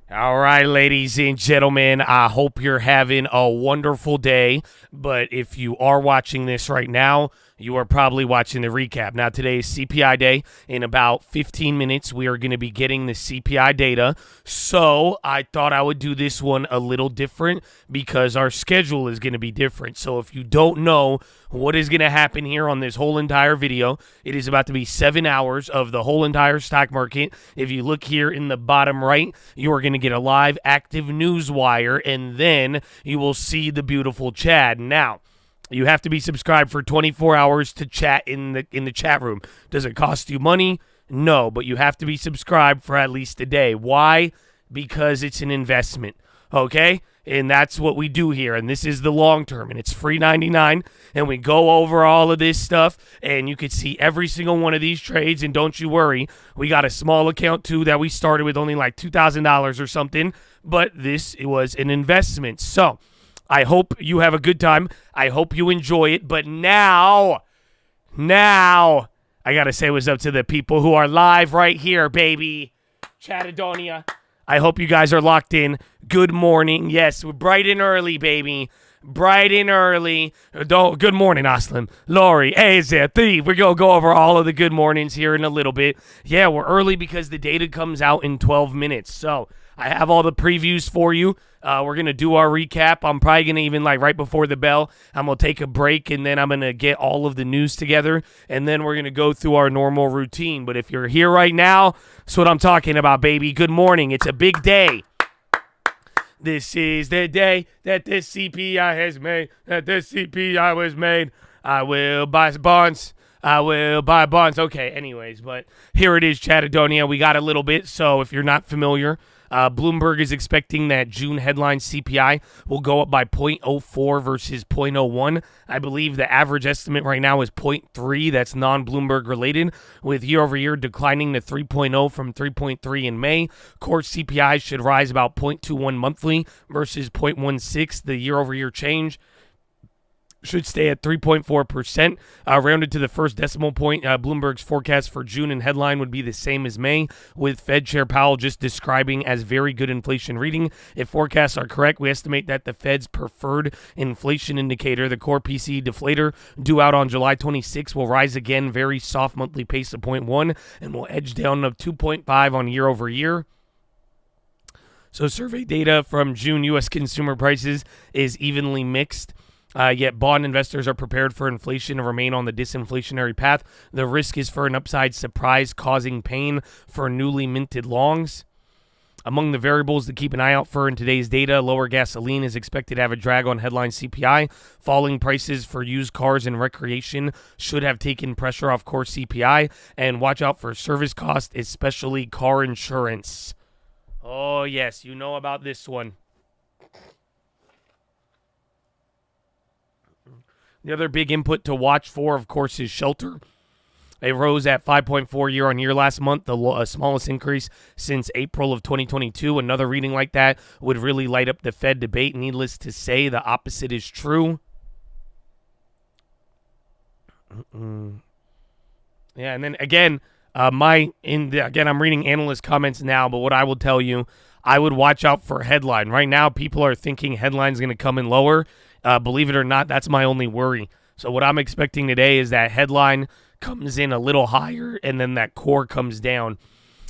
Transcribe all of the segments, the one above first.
All right, ladies and gentlemen, I hope you're having a wonderful day. But if you are watching this right now, you are probably watching the recap. Now, today is CPI day. In about 15 minutes, we are going to be getting the CPI data. So I thought I would do this one a little different because our schedule is going to be different. So if you don't know what is going to happen here on this whole entire video, it is about to be 7 hours of the whole entire stock market. If you look here in the bottom right, you are going to get a live active news wire, and then you will see the beautiful Chad. Now, you have to be subscribed for 24 hours to chat in the chat room. Does it cost you money? No, but you have to be subscribed for at least a day. Why? Because it's an investment, okay? And that's what we do here, and this is the long term, and it's free 99, and we go over all of this stuff, and you can see every single one of these trades, and don't you worry, we got a small account too that we started with only like $2,000 or something, but this was an investment. So I hope you have a good time. I hope you enjoy it, but now, I got to say what's up to the people who are live right here, baby. Chattadonia. I hope you guys are locked in. Good morning. Yes, we're bright and early, baby. Bright and early. Good morning, Aslam. Lori, Azia, Thief. We're going to go over all of the good mornings here in a little bit. Yeah, we're early because the data comes out in 12 minutes. So I have all the previews for you. We're going to do our recap. I'm probably going to even, right before the bell, I'm going to take a break, and then I'm going to get all of the news together, and then we're going to go through our normal routine. But if you're here right now, that's what I'm talking about, baby. Good morning. It's a big day. This is the day that this CPI has made, that this CPI was made. I will buy bonds. I will buy bonds. Okay, anyways, but here it is, Chattadonia. We got a little bit, so if you're not familiar, Bloomberg is expecting that June headline CPI will go up by 0.04 versus 0.01. I believe the average estimate right now is 0.3. That's non-Bloomberg related, with year-over-year declining to 3.0 from 3.3 in May. Core CPI should rise about 0.21 monthly versus 0.16. The year-over-year change should stay at 3.4%. Rounded to the first decimal point, Bloomberg's forecast for June and headline would be the same as May, with Fed Chair Powell just describing as very good inflation reading. If forecasts are correct, we estimate that the Fed's preferred inflation indicator, the core PCE deflator, due out on July 26, will rise again, very soft monthly pace of 0.1, and will edge down of 2.5 on year over year. So survey data from June U.S. consumer prices is evenly mixed. Yet bond investors are prepared for inflation to remain on the disinflationary path. The risk is for an upside surprise causing pain for newly minted longs. Among the variables to keep an eye out for in today's data, lower gasoline is expected to have a drag on headline CPI. Falling prices for used cars and recreation should have taken pressure off core CPI. And watch out for service costs, especially car insurance. Oh, yes, you know about this one. The other big input to watch for, of course, is shelter. It rose at 5.4 year-on-year last month, the smallest increase since April of 2022. Another reading like that would really light up the Fed debate. Needless to say, the opposite is true. Yeah, and then again, I'm reading analyst comments now, but what I will tell you, I would watch out for headline. Right now, people are thinking headline's going to come in lower. Believe it or not, that's my only worry. So what I'm expecting today is that headline comes in a little higher and then that core comes down.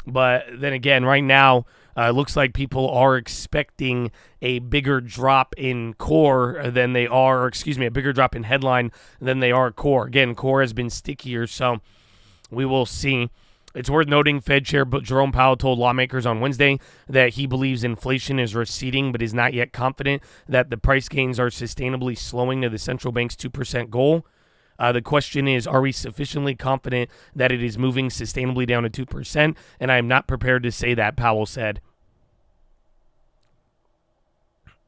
But then again, right now, it looks like people are expecting a bigger drop in core than they are, a bigger drop in headline than they are core. Again, core has been stickier, so we will see. It's worth noting Fed Chair Jerome Powell told lawmakers on Wednesday that he believes inflation is receding but is not yet confident that the price gains are sustainably slowing to the central bank's 2% goal. The question is, are we sufficiently confident that it is moving sustainably down to 2%? And I am not prepared to say that, Powell said.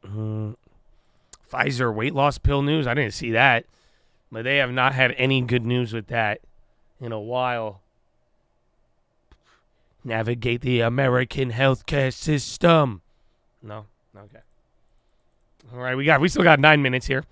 Pfizer weight loss pill news? I didn't see that. But they have not had any good news with that in a while. Navigate the American healthcare system. No? Okay. All right, we still got 9 minutes here.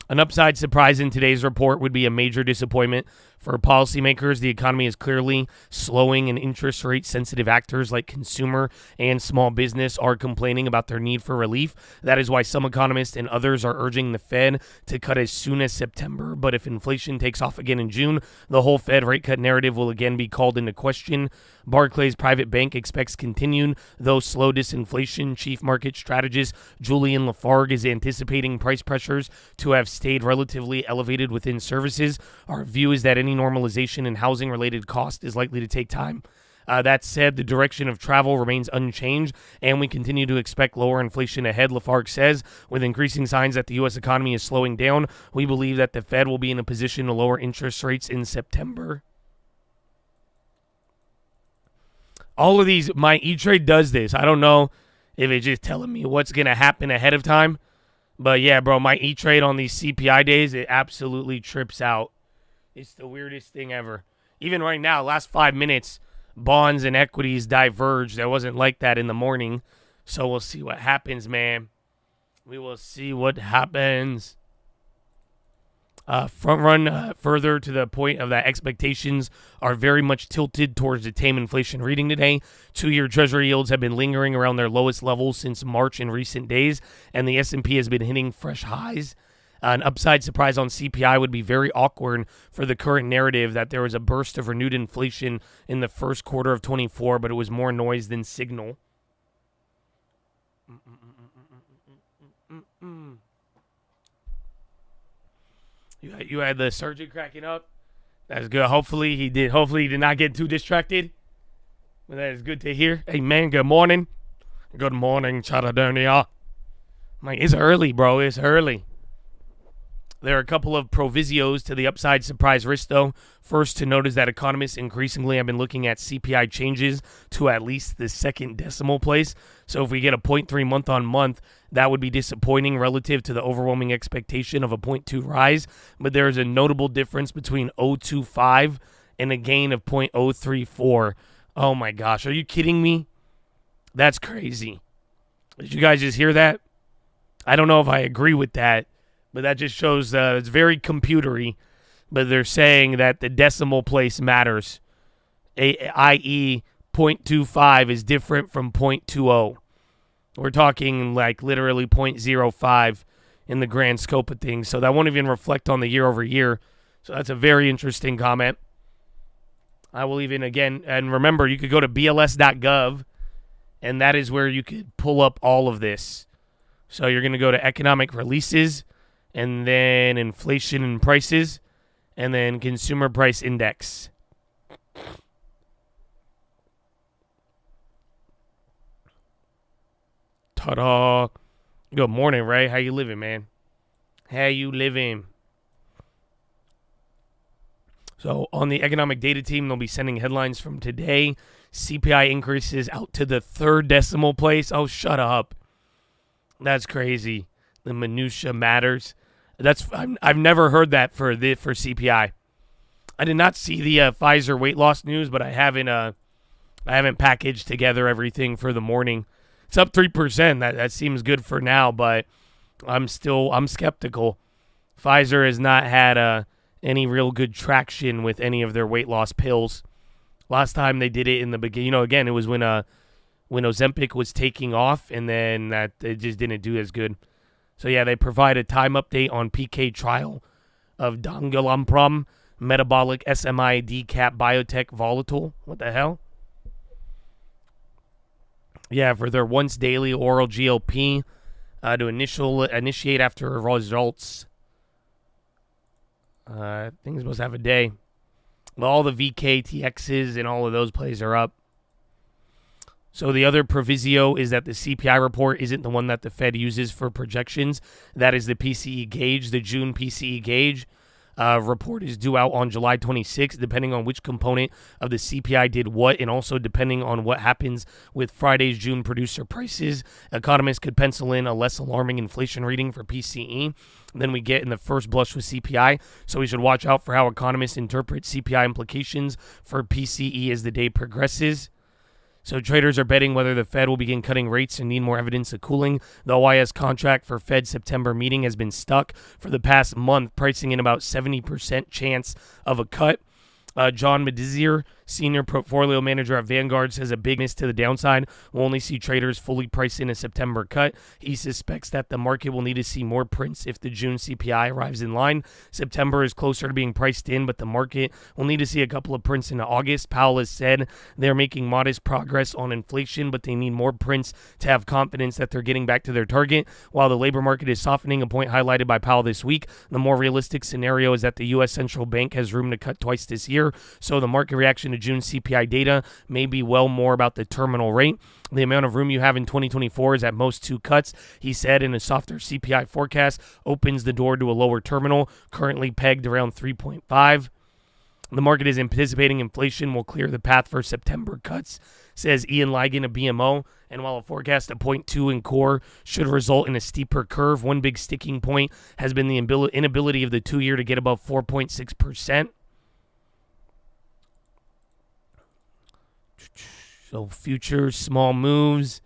An upside surprise in today's report would be a major disappointment For policymakers, the economy is clearly slowing, and interest rate sensitive actors like consumer and small business are complaining about their need for relief. That is why some economists and others are urging the Fed to cut as soon as September. But if inflation takes off again in June, the whole Fed rate cut narrative will again be called into question. Barclays Private Bank expects continued, though slow, disinflation. Chief market strategist Julian Lafargue is anticipating price pressures to have stayed relatively elevated within services. Our view is that any normalization in housing-related cost is likely to take time. That said, the direction of travel remains unchanged, and we continue to expect lower inflation ahead, Lafargue says. With increasing signs that the U.S. economy is slowing down, we believe that the Fed will be in a position to lower interest rates in September. All of these, my E-Trade does this. I don't know if it's just telling me what's going to happen ahead of time. But yeah, bro, my E-Trade on these CPI days, it absolutely trips out. It's the weirdest thing ever. Even right now, last 5 minutes, bonds and equities diverged. That wasn't like that in the morning. So we'll see what happens, man. We will see what happens. Front run further to the point of that expectations are very much tilted towards the tame inflation reading today. 2-year Treasury yields have been lingering around their lowest levels since March in recent days, and the S&P has been hitting fresh highs. An upside surprise on CPI would be very awkward for the current narrative that there was a burst of renewed inflation in the first quarter of 24, but it was more noise than signal. You had the surgeon cracking up. That's good. Hopefully he did not get too distracted. But that is good to hear. Hey man, good morning. Good morning, Charadonia. Like, it's early, bro. It's early. There are a couple of provisios to the upside surprise risk, though. First to note is that economists increasingly have been looking at CPI changes to at least the second decimal place. So if we get a 0.3 month on month, that would be disappointing relative to the overwhelming expectation of a 0.2 rise. But there is a notable difference between 0.25 and a gain of 0.034. Oh my gosh, are you kidding me? That's crazy. Did you guys just hear that? I don't know if I agree with that. But that just shows it's very computery. But they're saying that the decimal place matters, i.e. 0.25 is different from 0.20. We're talking like literally 0.05 in the grand scope of things. So that won't even reflect on the year over year. So that's a very interesting comment. I will even, again, and remember, you could go to bls.gov, and that is where you could pull up all of this. So you're going to go to economic releases, and then inflation and prices, and then consumer price index. Ta-da. Good morning, Ray. How you living, man? How you living? So on the economic data team, they'll be sending headlines from today. CPI increases out to the third decimal place. Oh, shut up. That's crazy. The minutia matters. I've never heard that for CPI. I did not see the Pfizer weight loss news, but I haven't packaged together everything for the morning. It's up 3%. That seems good for now, but I'm skeptical. Pfizer has not had any real good traction with any of their weight loss pills. Last time they did it in the beginning, again, it was when Ozempic was taking off, and then that it just didn't do as good. So, yeah, they provide a time update on PK trial of Dangalampram, metabolic SMI decap biotech volatile. What the hell? Yeah, for their once daily oral GLP to initiate after results. I think it's supposed to have a day. Well, all the VKTXs and all of those plays are up. So the other proviso is that the CPI report isn't the one that the Fed uses for projections. That is the PCE gauge. The June PCE gauge report is due out on July 26th, depending on which component of the CPI did what, and also depending on what happens with Friday's June producer prices. Economists could pencil in a less alarming inflation reading for PCE than we get in the first blush with CPI. So we should watch out for how economists interpret CPI implications for PCE as the day progresses. So traders are betting whether the Fed will begin cutting rates and need more evidence of cooling. The OIS contract for Fed September meeting has been stuck for the past month, pricing in about 70% chance of a cut. John Medizier, senior portfolio manager at Vanguard, says a big miss to the downside will only see traders fully price in a September cut. He suspects that the market will need to see more prints if the June CPI arrives in line. September is closer to being priced in, but the market will need to see a couple of prints in August. Powell has said they're making modest progress on inflation, but they need more prints to have confidence that they're getting back to their target. While the labor market is softening, a point highlighted by Powell this week, the more realistic scenario is that the U.S. Central Bank has room to cut twice this year. So the market reaction to June CPI data may be well more about the terminal rate. The amount of room you have in 2024 is at most 2 cuts, he said, and a softer CPI forecast opens the door to a lower terminal, currently pegged around 3.5. The market is anticipating inflation will clear the path for September cuts, says Ian Ligon of BMO. And while a forecast of 0.2 in core should result in a steeper curve, one big sticking point has been the inability of the 2-year to get above 4.6%. So futures, small moves.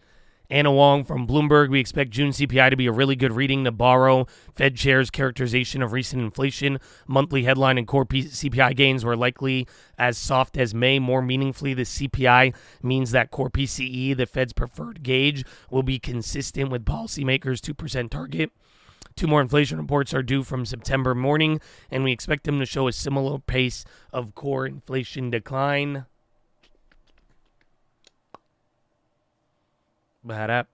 Anna Wong from Bloomberg, we expect June CPI to be a really good reading to borrow Fed Chair's characterization of recent inflation. Monthly headline and core CPI gains were likely as soft as May. More meaningfully, the CPI means that core PCE, the Fed's preferred gauge, will be consistent with policymakers' 2% target. 2 more inflation reports are due from September morning, and we expect them to show a similar pace of core inflation decline. All right.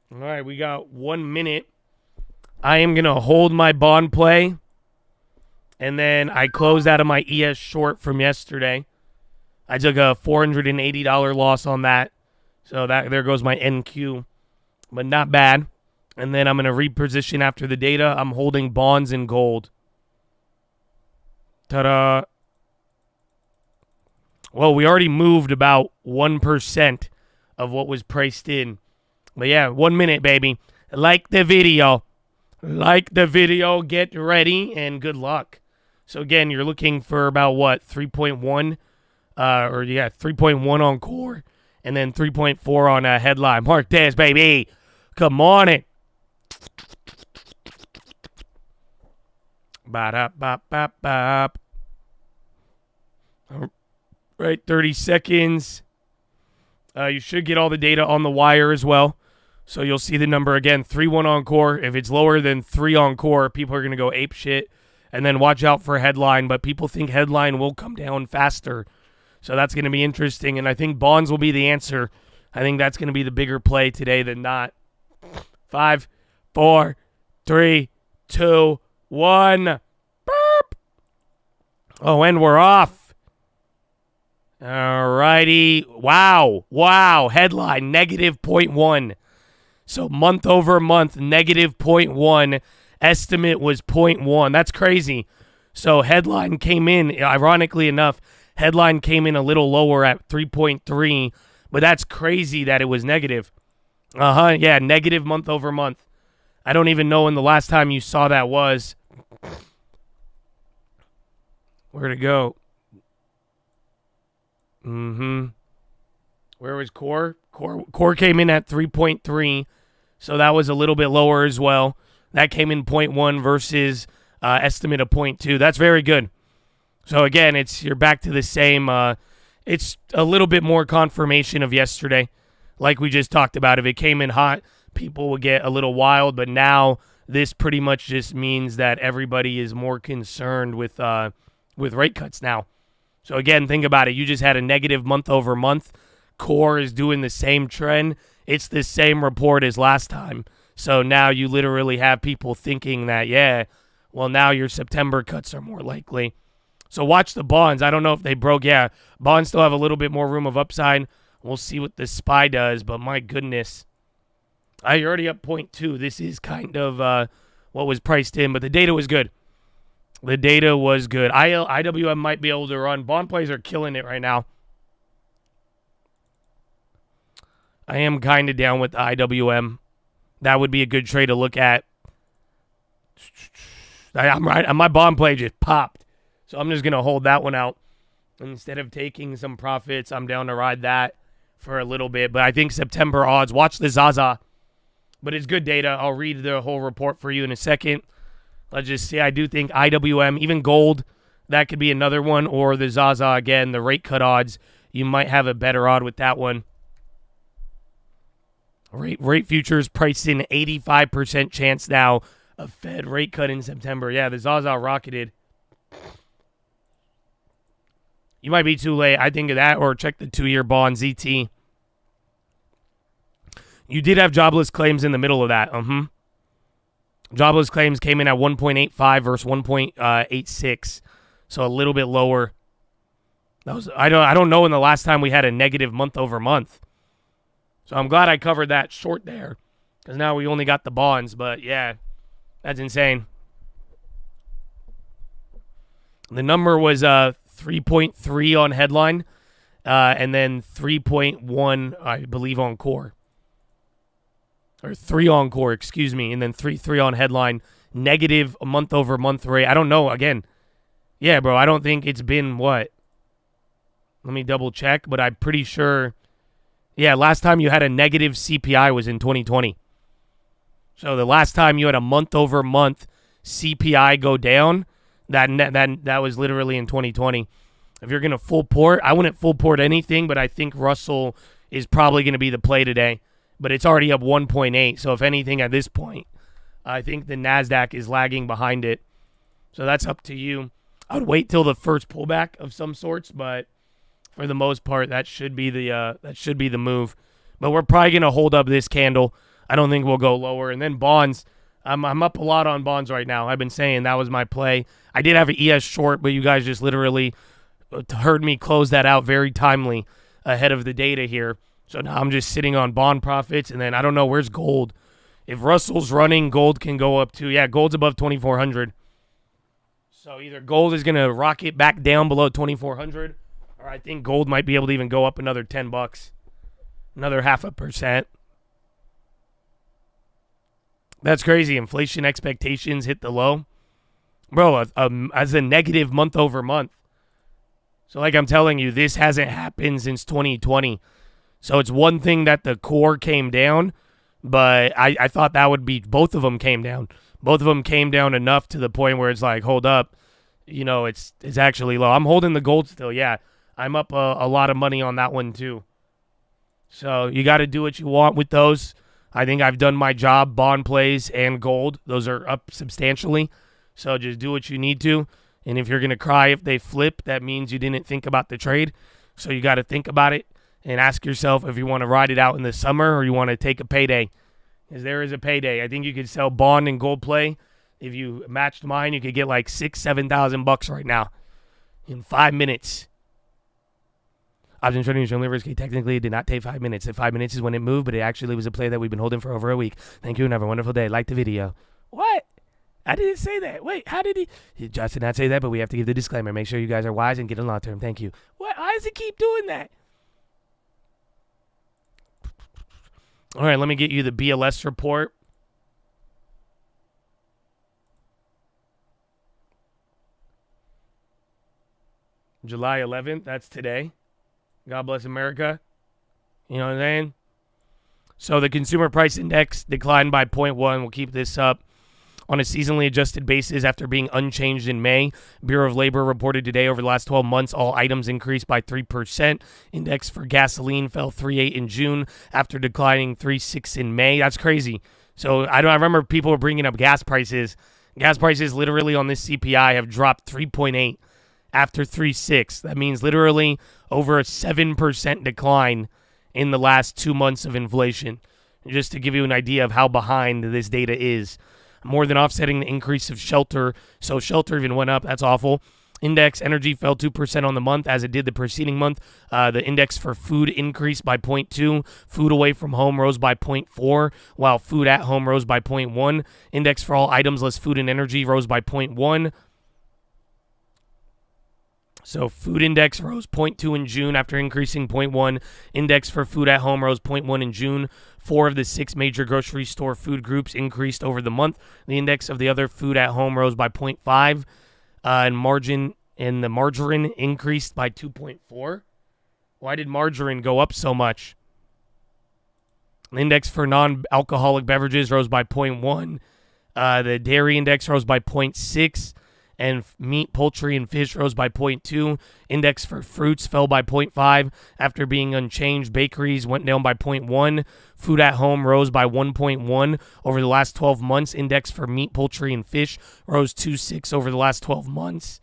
All right, we got 1 minute. I am going to hold my bond play, and then I closed out of my ES short from yesterday. I took a $480 loss on that, so there goes my NQ, but not bad. And then I'm going to reposition after the data. I'm holding bonds and gold. Ta-da. Well, we already moved about 1% of what was priced in. But yeah, 1 minute, baby. Like the video. Like the video. Get ready, and good luck. So again, you're looking for about what? 3.1? 3.1 on core. And then 3.4 on a headline. Mark this, baby. Come on it. Ba-da-ba-ba-ba. All right, 30 seconds. You should get all the data on the wire as well. So you'll see the number again, 3.1 on core. If it's lower than 3 on core, people are going to go ape shit. And then watch out for headline. But people think headline will come down faster. So that's going to be interesting. And I think bonds will be the answer. I think that's going to be the bigger play today than not. 5, 4, 3, 2, 1. Burp. Oh, and we're off. All righty. Wow. Headline, negative 0.1. So month over month, negative 0.1. Estimate was 0.1. That's crazy. So headline came in, ironically enough, headline came in a little lower at 3.3. But that's crazy that it was negative. Yeah, negative month over month. I don't even know when the last time you saw that was. Where'd it go? Where was core? Core came in at 3.3, so that was a little bit lower as well. That came in 0.1 versus estimate of 0.2. That's very good. So again, you're back to the same. It's a little bit more confirmation of yesterday, like we just talked about. If it came in hot, people would get a little wild, but now this pretty much just means that everybody is more concerned with rate cuts now. So again, think about it. You just had a negative month over month. Core is doing the same trend. It's the same report as last time. So now you literally have people thinking that, now your September cuts are more likely. So watch the bonds. I don't know if they broke. Yeah, bonds still have a little bit more room of upside. We'll see what the SPY does, but my goodness. You're already up 0.2. This is kind of what was priced in, but the data was good. The data was good. IWM might be able to run. Bond plays are killing it right now. I am kind of down with the IWM. That would be a good trade to look at. I'm right. My bond play just popped. So I'm just going to hold that one out. Instead of taking some profits, I'm down to ride that for a little bit. But I think September odds. Watch the Zaza. But it's good data. I'll read the whole report for you in a second. Let's just see. I do think IWM, even gold, that could be another one. Or the Zaza again, the rate cut odds. You might have a better odd with that one. Rate futures priced in 85% chance now of Fed rate cut in September. Yeah, the Zaza rocketed. You might be too late. I think of that, or check the 2-year bond ZT. You did have jobless claims in the middle of that. Jobless claims came in at 1.85 versus 1.86, so a little bit lower. I don't know when the last time we had a negative month over month. So I'm glad I covered that short there, because now we only got the bonds. But yeah, that's insane. The number was 3.3 on headline, and then 3.1, I believe, on core. Or 3 on core, excuse me, and then 3 on headline. Negative month over month rate. I don't know. Again, yeah, bro, I don't think it's been what? Let me double check, but I'm pretty sure. Yeah, last time you had a negative CPI was in 2020. So the last time you had a month over month CPI go down, that was literally in 2020. If you're going to full port, I wouldn't full port anything, but I think Russell is probably going to be the play today. But it's already up 1.8, so if anything at this point, I think the NASDAQ is lagging behind it. So that's up to you. I would wait till the first pullback of some sorts, but for the most part, that should be the move. But we're probably going to hold up this candle. I don't think we'll go lower. And then bonds, I'm up a lot on bonds right now. I've been saying that was my play. I did have an ES short, but you guys just literally heard me close that out very timely ahead of the data here. So now I'm just sitting on bond profits, and then I don't know, where's gold? If Russell's running, gold can go up too. Yeah, gold's above 2,400. So either gold is going to rocket back down below 2,400, or I think gold might be able to even go up another $10, another 0.5%. That's crazy. Inflation expectations hit the low. Bro, as a negative month over month. So like I'm telling you, this hasn't happened since 2020. So it's one thing that the core came down, but I thought that would be both of them came down. Both of them came down enough to the point where it's like, hold up, it's actually low. I'm holding the gold still, yeah. I'm up a lot of money on that one too. So you got to do what you want with those. I think I've done my job, bond plays and gold. Those are up substantially. So just do what you need to. And if you're going to cry if they flip, that means you didn't think about the trade. So you got to think about it. And ask yourself if you want to ride it out in the summer or you want to take a payday. Because there is a payday. I think you could sell bond and gold play. If you matched mine, you could get like $6,000-7,000 right now in 5 minutes. Option trading is only risky. Technically, it did not take 5 minutes. The 5 minutes is when it moved, but it actually was a play that we've been holding for over a week. Thank you and have a wonderful day. Like the video. What? I didn't say that. Wait, how did he? Josh did not say that, but we have to give the disclaimer. Make sure you guys are wise and get a long term. Thank you. What? Why does he keep doing that? All right, let me get you the BLS report. July 11th, that's today. God bless America. You know what I'm saying? So the consumer price index declined by 0.1. We'll keep this up. On a seasonally adjusted basis after being unchanged in May, Bureau of Labor reported today over the last 12 months, all items increased by 3%. Index for gasoline fell 3.8 in June after declining 3.6 in May. That's crazy. So I remember people were bringing up gas prices. Gas prices literally on this CPI have dropped 3.8 after 3.6. That means literally over a 7% decline in the last 2 months of inflation. Just to give you an idea of how behind this data is. More than offsetting the increase of shelter. So shelter even went up. That's awful. Index energy fell 2% on the month as it did the preceding month. The index for food increased by 0.2. Food away from home rose by 0.4, while food at home rose by 0.1. Index for all items less food and energy rose by 0.1. So food index rose 0.2 in June after increasing 0.1. Index for food at home rose 0.1 in June. 4 of the 6 major grocery store food groups increased over the month. The index of the other food at home rose by 0.5. And the margarine increased by 2.4. Why did margarine go up so much? The index for non-alcoholic beverages rose by 0.1. The dairy index rose by 0.6. And meat, poultry, and fish rose by 0.2. Index for fruits fell by 0.5 after being unchanged. Bakeries went down by 0.1. Food at home rose by 1.1 over the last 12 months. Index for meat, poultry, and fish rose 2.6 over the last 12 months.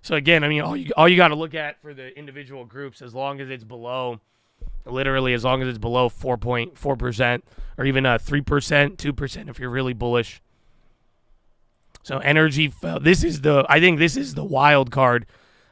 So again, I mean, all you got to look at for the individual groups, as long as it's below, literally as long as it's below 4.4% or even 3%, 2% if you're really bullish. So energy fell. I think this is the wild card.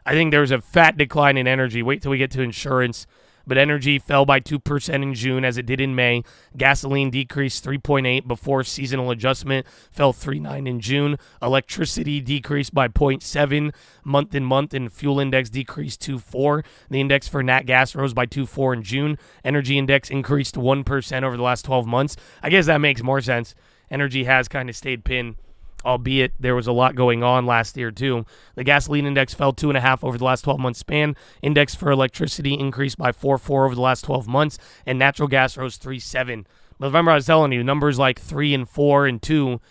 I think there's a fat decline in energy. Wait till we get to insurance. But energy fell by 2% in June as it did in May. Gasoline decreased 3.8 before seasonal adjustment, fell 3.9 in June. Electricity decreased by 0.7 month, and fuel index decreased 2.4. The index for nat gas rose by 2.4 in June. Energy index increased 1% over the last 12 months. I guess that makes more sense. Energy has kind of stayed pinned, albeit there was a lot going on last year too. The gasoline index fell 2.5 over the last 12-month span. Index for electricity increased by 4.4 over the last 12 months, and natural gas rose 3.7. But remember, I was telling you, numbers like 3 and 4 and 2,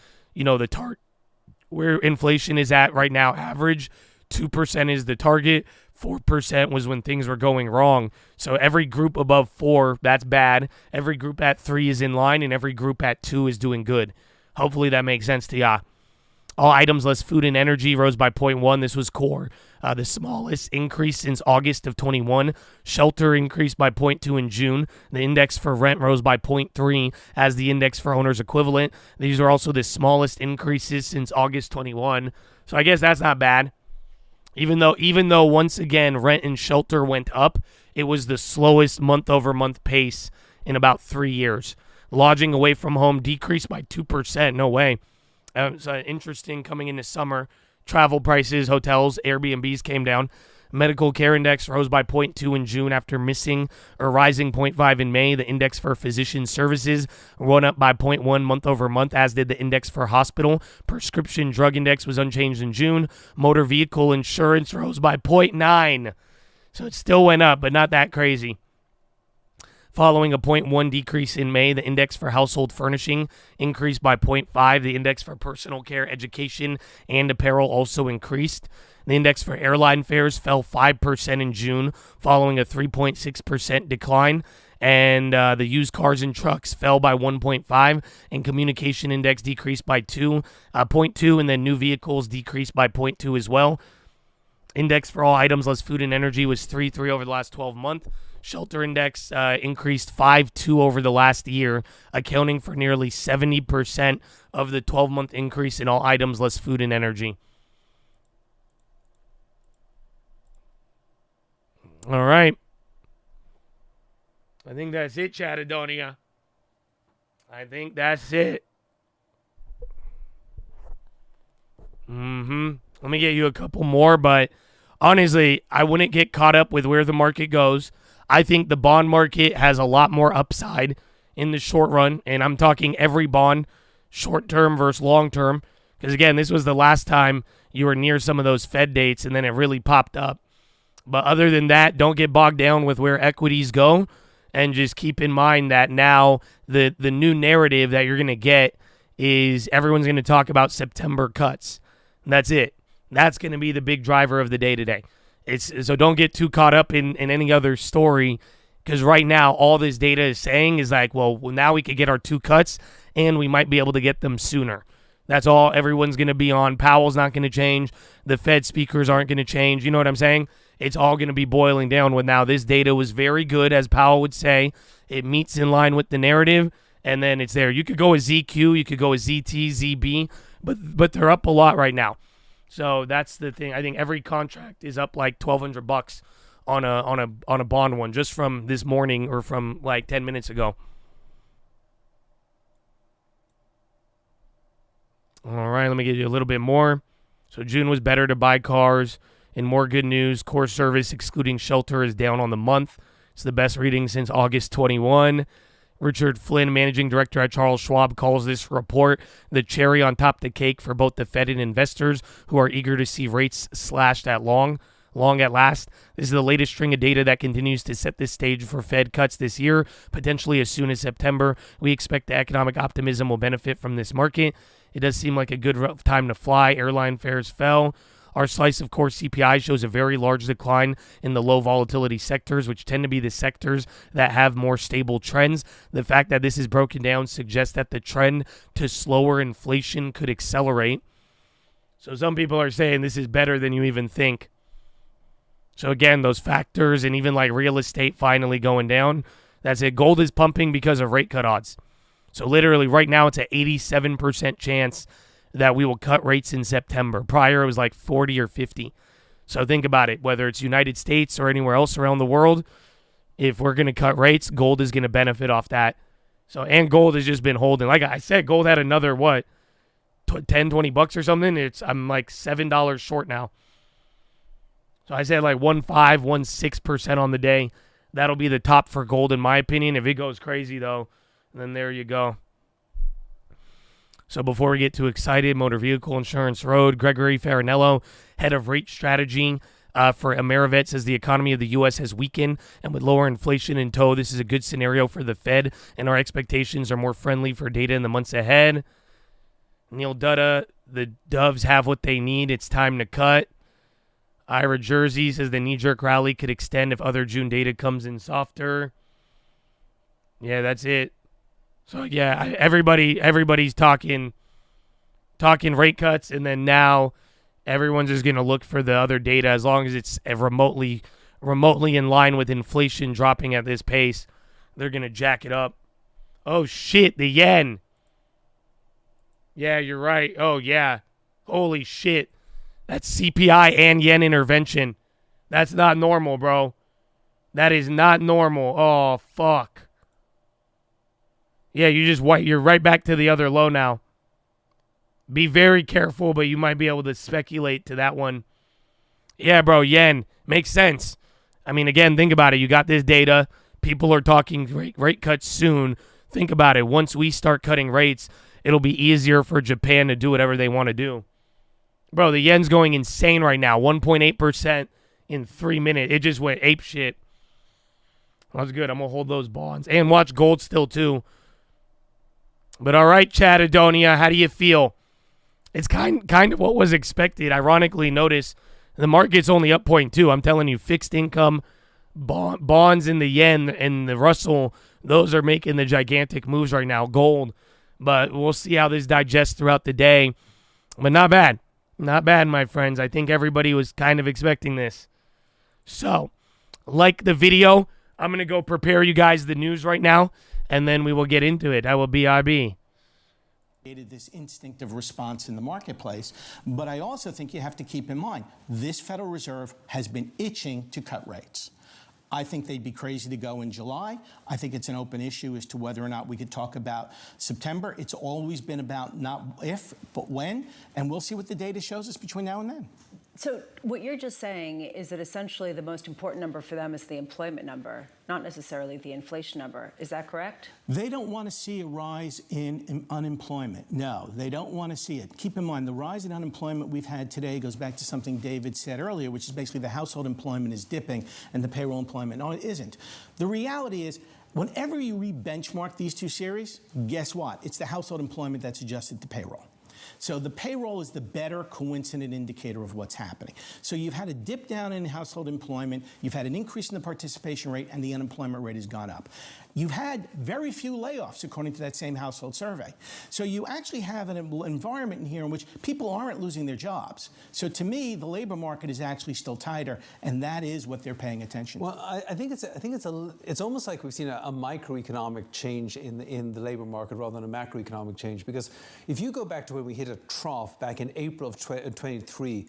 where inflation is at right now, average 2% is the target. 4% was when things were going wrong. So every group above 4, that's bad. Every group at 3 is in line, and every group at 2 is doing good. Hopefully that makes sense to ya. All items less food and energy rose by 0.1. This was core. The smallest increase since August of 21. Shelter increased by 0.2 in June. The index for rent rose by 0.3 as the index for owner's equivalent. These are also the smallest increases since August 21. So I guess that's not bad. Even though once again rent and shelter went up, it was the slowest month-over-month pace in about 3 years. Lodging away from home decreased by 2%. No way. It's interesting coming into summer. Travel prices, hotels, Airbnbs came down. Medical care index rose by 0.2 in June after missing or rising 0.5 in May. The index for physician services went up by 0.1 month over month, as did the index for hospital. Prescription drug index was unchanged in June. Motor vehicle insurance rose by 0.9. So it still went up, but not that crazy. Following a 0.1 decrease in May, the index for household furnishing increased by 0.5. The index for personal care, education, and apparel also increased. The index for airline fares fell 5% in June, following a 3.6% decline. And the used cars and trucks fell by 1.5, and communication index decreased by 0.2, and then new vehicles decreased by 0.2 as well. Index for all items less food and energy was 3.3 over the last 12 months. Shelter index increased 5.2 over the last year, accounting for nearly 70% of the 12-month increase in all items less food and energy. All right. I think that's it, Chattadonia. I think that's it. Let me get you a couple more, but honestly, I wouldn't get caught up with where the market goes. I think the bond market has a lot more upside in the short run, and I'm talking every bond, short-term versus long-term, because, again, this was the last time you were near some of those Fed dates, and then it really popped up. But other than that, don't get bogged down with where equities go, and just keep in mind that now the new narrative that you're going to get is everyone's going to talk about September cuts. And that's it. That's going to be the big driver of the day today. So don't get too caught up in any other story, because right now all this data is saying is like, well, now we could get our 2 cuts, and we might be able to get them sooner. That's all everyone's going to be on. Powell's not going to change. The Fed speakers aren't going to change. You know what I'm saying? It's all going to be boiling down with now this data was very good, as Powell would say. It meets in line with the narrative, and then it's there. You could go with ZQ, you could go with ZT, ZB, but they're up a lot right now. So that's the thing. I think every contract is up like $1,200 on a bond one, just from this morning or from like 10 minutes ago. All right, let me give you a little bit more. So June was better to buy cars. And more good news, core service excluding shelter is down on the month. It's the best reading since August 21. Richard Flynn, managing director at Charles Schwab, calls this report the cherry on top of the cake for both the Fed and investors who are eager to see rates slashed at long. long at last. This is the latest string of data that continues to set this stage for Fed cuts this year, potentially as soon as September. We expect the economic optimism will benefit from this market. It does seem like a good time to fly. Airline fares fell. Our slice of core CPI shows a very large decline in the low volatility sectors, which tend to be the sectors that have more stable trends. The fact that this is broken down suggests that the trend to slower inflation could accelerate. So some people are saying this is better than you even think. So again, those factors and even like real estate finally going down, that's it. Gold is pumping because of rate cut odds. So literally right now it's an 87% chance that we will cut rates in September. Prior, it was like 40 or 50. So think about it. Whether it's United States or anywhere else around the world, if we're going to cut rates, gold is going to benefit off that. So, and gold has just been holding. Like I said, gold had another, what, 10, 20 bucks or something? I'm like $7 short now. So I said like 1.5, 1.6% on the day. That'll be the top for gold in my opinion. If it goes crazy, though, then there you go. So before we get too excited, Motor Vehicle Insurance Road, Gregory Farinello, head of rate strategy for Amerivet, says the economy of the U.S. has weakened, and with lower inflation in tow, this is a good scenario for the Fed, and our expectations are more friendly for data in the months ahead. Neil Dutta, the Doves have what they need. It's time to cut. Ira Jersey says the knee-jerk rally could extend if other June data comes in softer. Yeah, that's it. So yeah, everybody's talking rate cuts, and then now everyone's just gonna look for the other data as long as it's remotely in line with inflation dropping at this pace. They're gonna jack it up. Oh shit, the yen. Yeah, you're right. Oh yeah, holy shit, that's CPI and yen intervention. That's not normal, bro. That is not normal. Oh fuck. Yeah, you're right back to the other low now. Be very careful, but you might be able to speculate to that one. Yeah, bro, yen. Makes sense. I mean, again, think about it. You got this data. People are talking rate cuts soon. Think about it. Once we start cutting rates, it'll be easier for Japan to do whatever they want to do. Bro, the yen's going insane right now. 1.8% in 3 minutes. It just went ape shit. That's good. I'm going to hold those bonds. And watch gold still, too. But all right, Chatadonia, how do you feel? It's kind of what was expected. Ironically, notice the market's only up 0.2. I'm telling you, fixed income, bonds in the yen and the Russell, those are making the gigantic moves right now. Gold, but we'll see how this digests throughout the day. But not bad. Not bad, my friends. I think everybody was kind of expecting this. So, like the video, I'm going to go prepare you guys the news right now, and then we will get into it. I will BRB. This instinctive response in the marketplace, but I also think you have to keep in mind this Federal Reserve has been itching to cut rates. I think they'd be crazy to go in July. I think it's an open issue as to whether or not we could talk about September. It's always been about not if, but when, and we'll see what the data shows us between now and then. So what you're just saying is that essentially the most important number for them is the employment number, not necessarily the inflation number. Is that correct? They don't want to see a rise in unemployment. No, they don't want to see it. Keep in mind, the rise in unemployment we've had today goes back to something David said earlier, which is basically the household employment is dipping and the payroll employment. No, it isn't. The reality is, whenever you re-benchmark these two series, guess what? It's the household employment that's adjusted to payroll. So the payroll is the better coincident indicator of what's happening. So you've had a dip down in household employment, you've had an increase in the participation rate, and the unemployment rate has gone up. You've had very few layoffs, according to that same household survey. So you actually have an environment in here in which people aren't losing their jobs. So to me, the labor market is actually still tighter, and that is what they're paying attention to. Well, I think it's almost like we've seen a microeconomic change in the labor market rather than a macroeconomic change. Because if you go back to when we hit a trough back in April of 23,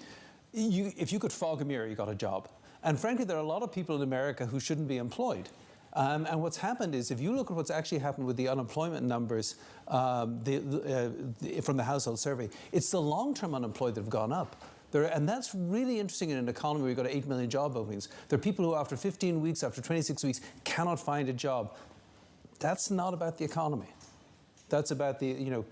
if you could fog a mirror, you got a job. And frankly, there are a lot of people in America who shouldn't be employed. And what's happened is, if you look at what's actually happened with the unemployment numbers from the household survey, it's the long-term unemployed that have gone up. And that's really interesting in an economy where you've got 8 million job openings. There are people who, after 15 weeks, after 26 weeks, cannot find a job. That's not about the economy. That's about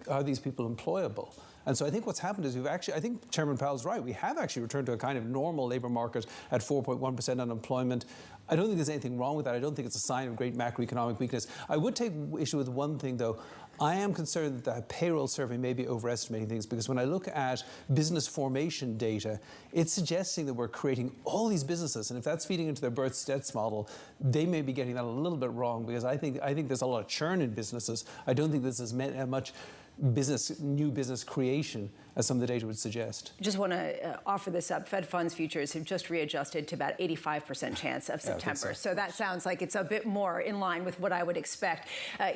are these people employable? And so I think what's happened is I think Chairman Powell's right. We have actually returned to a kind of normal labour market at 4.1% unemployment. I don't think there's anything wrong with that. I don't think it's a sign of great macroeconomic weakness. I would take issue with one thing, though. I am concerned that the payroll survey may be overestimating things, because when I look at business formation data, it's suggesting that we're creating all these businesses, and if that's feeding into their births deaths model, they may be getting that a little bit wrong, because I think there's a lot of churn in businesses. I don't think this is much new business creation as some of the data would suggest. Just want to offer this up. Fed funds futures have just readjusted to about 85% chance of September. So that sounds like it's a bit more in line with what I would expect,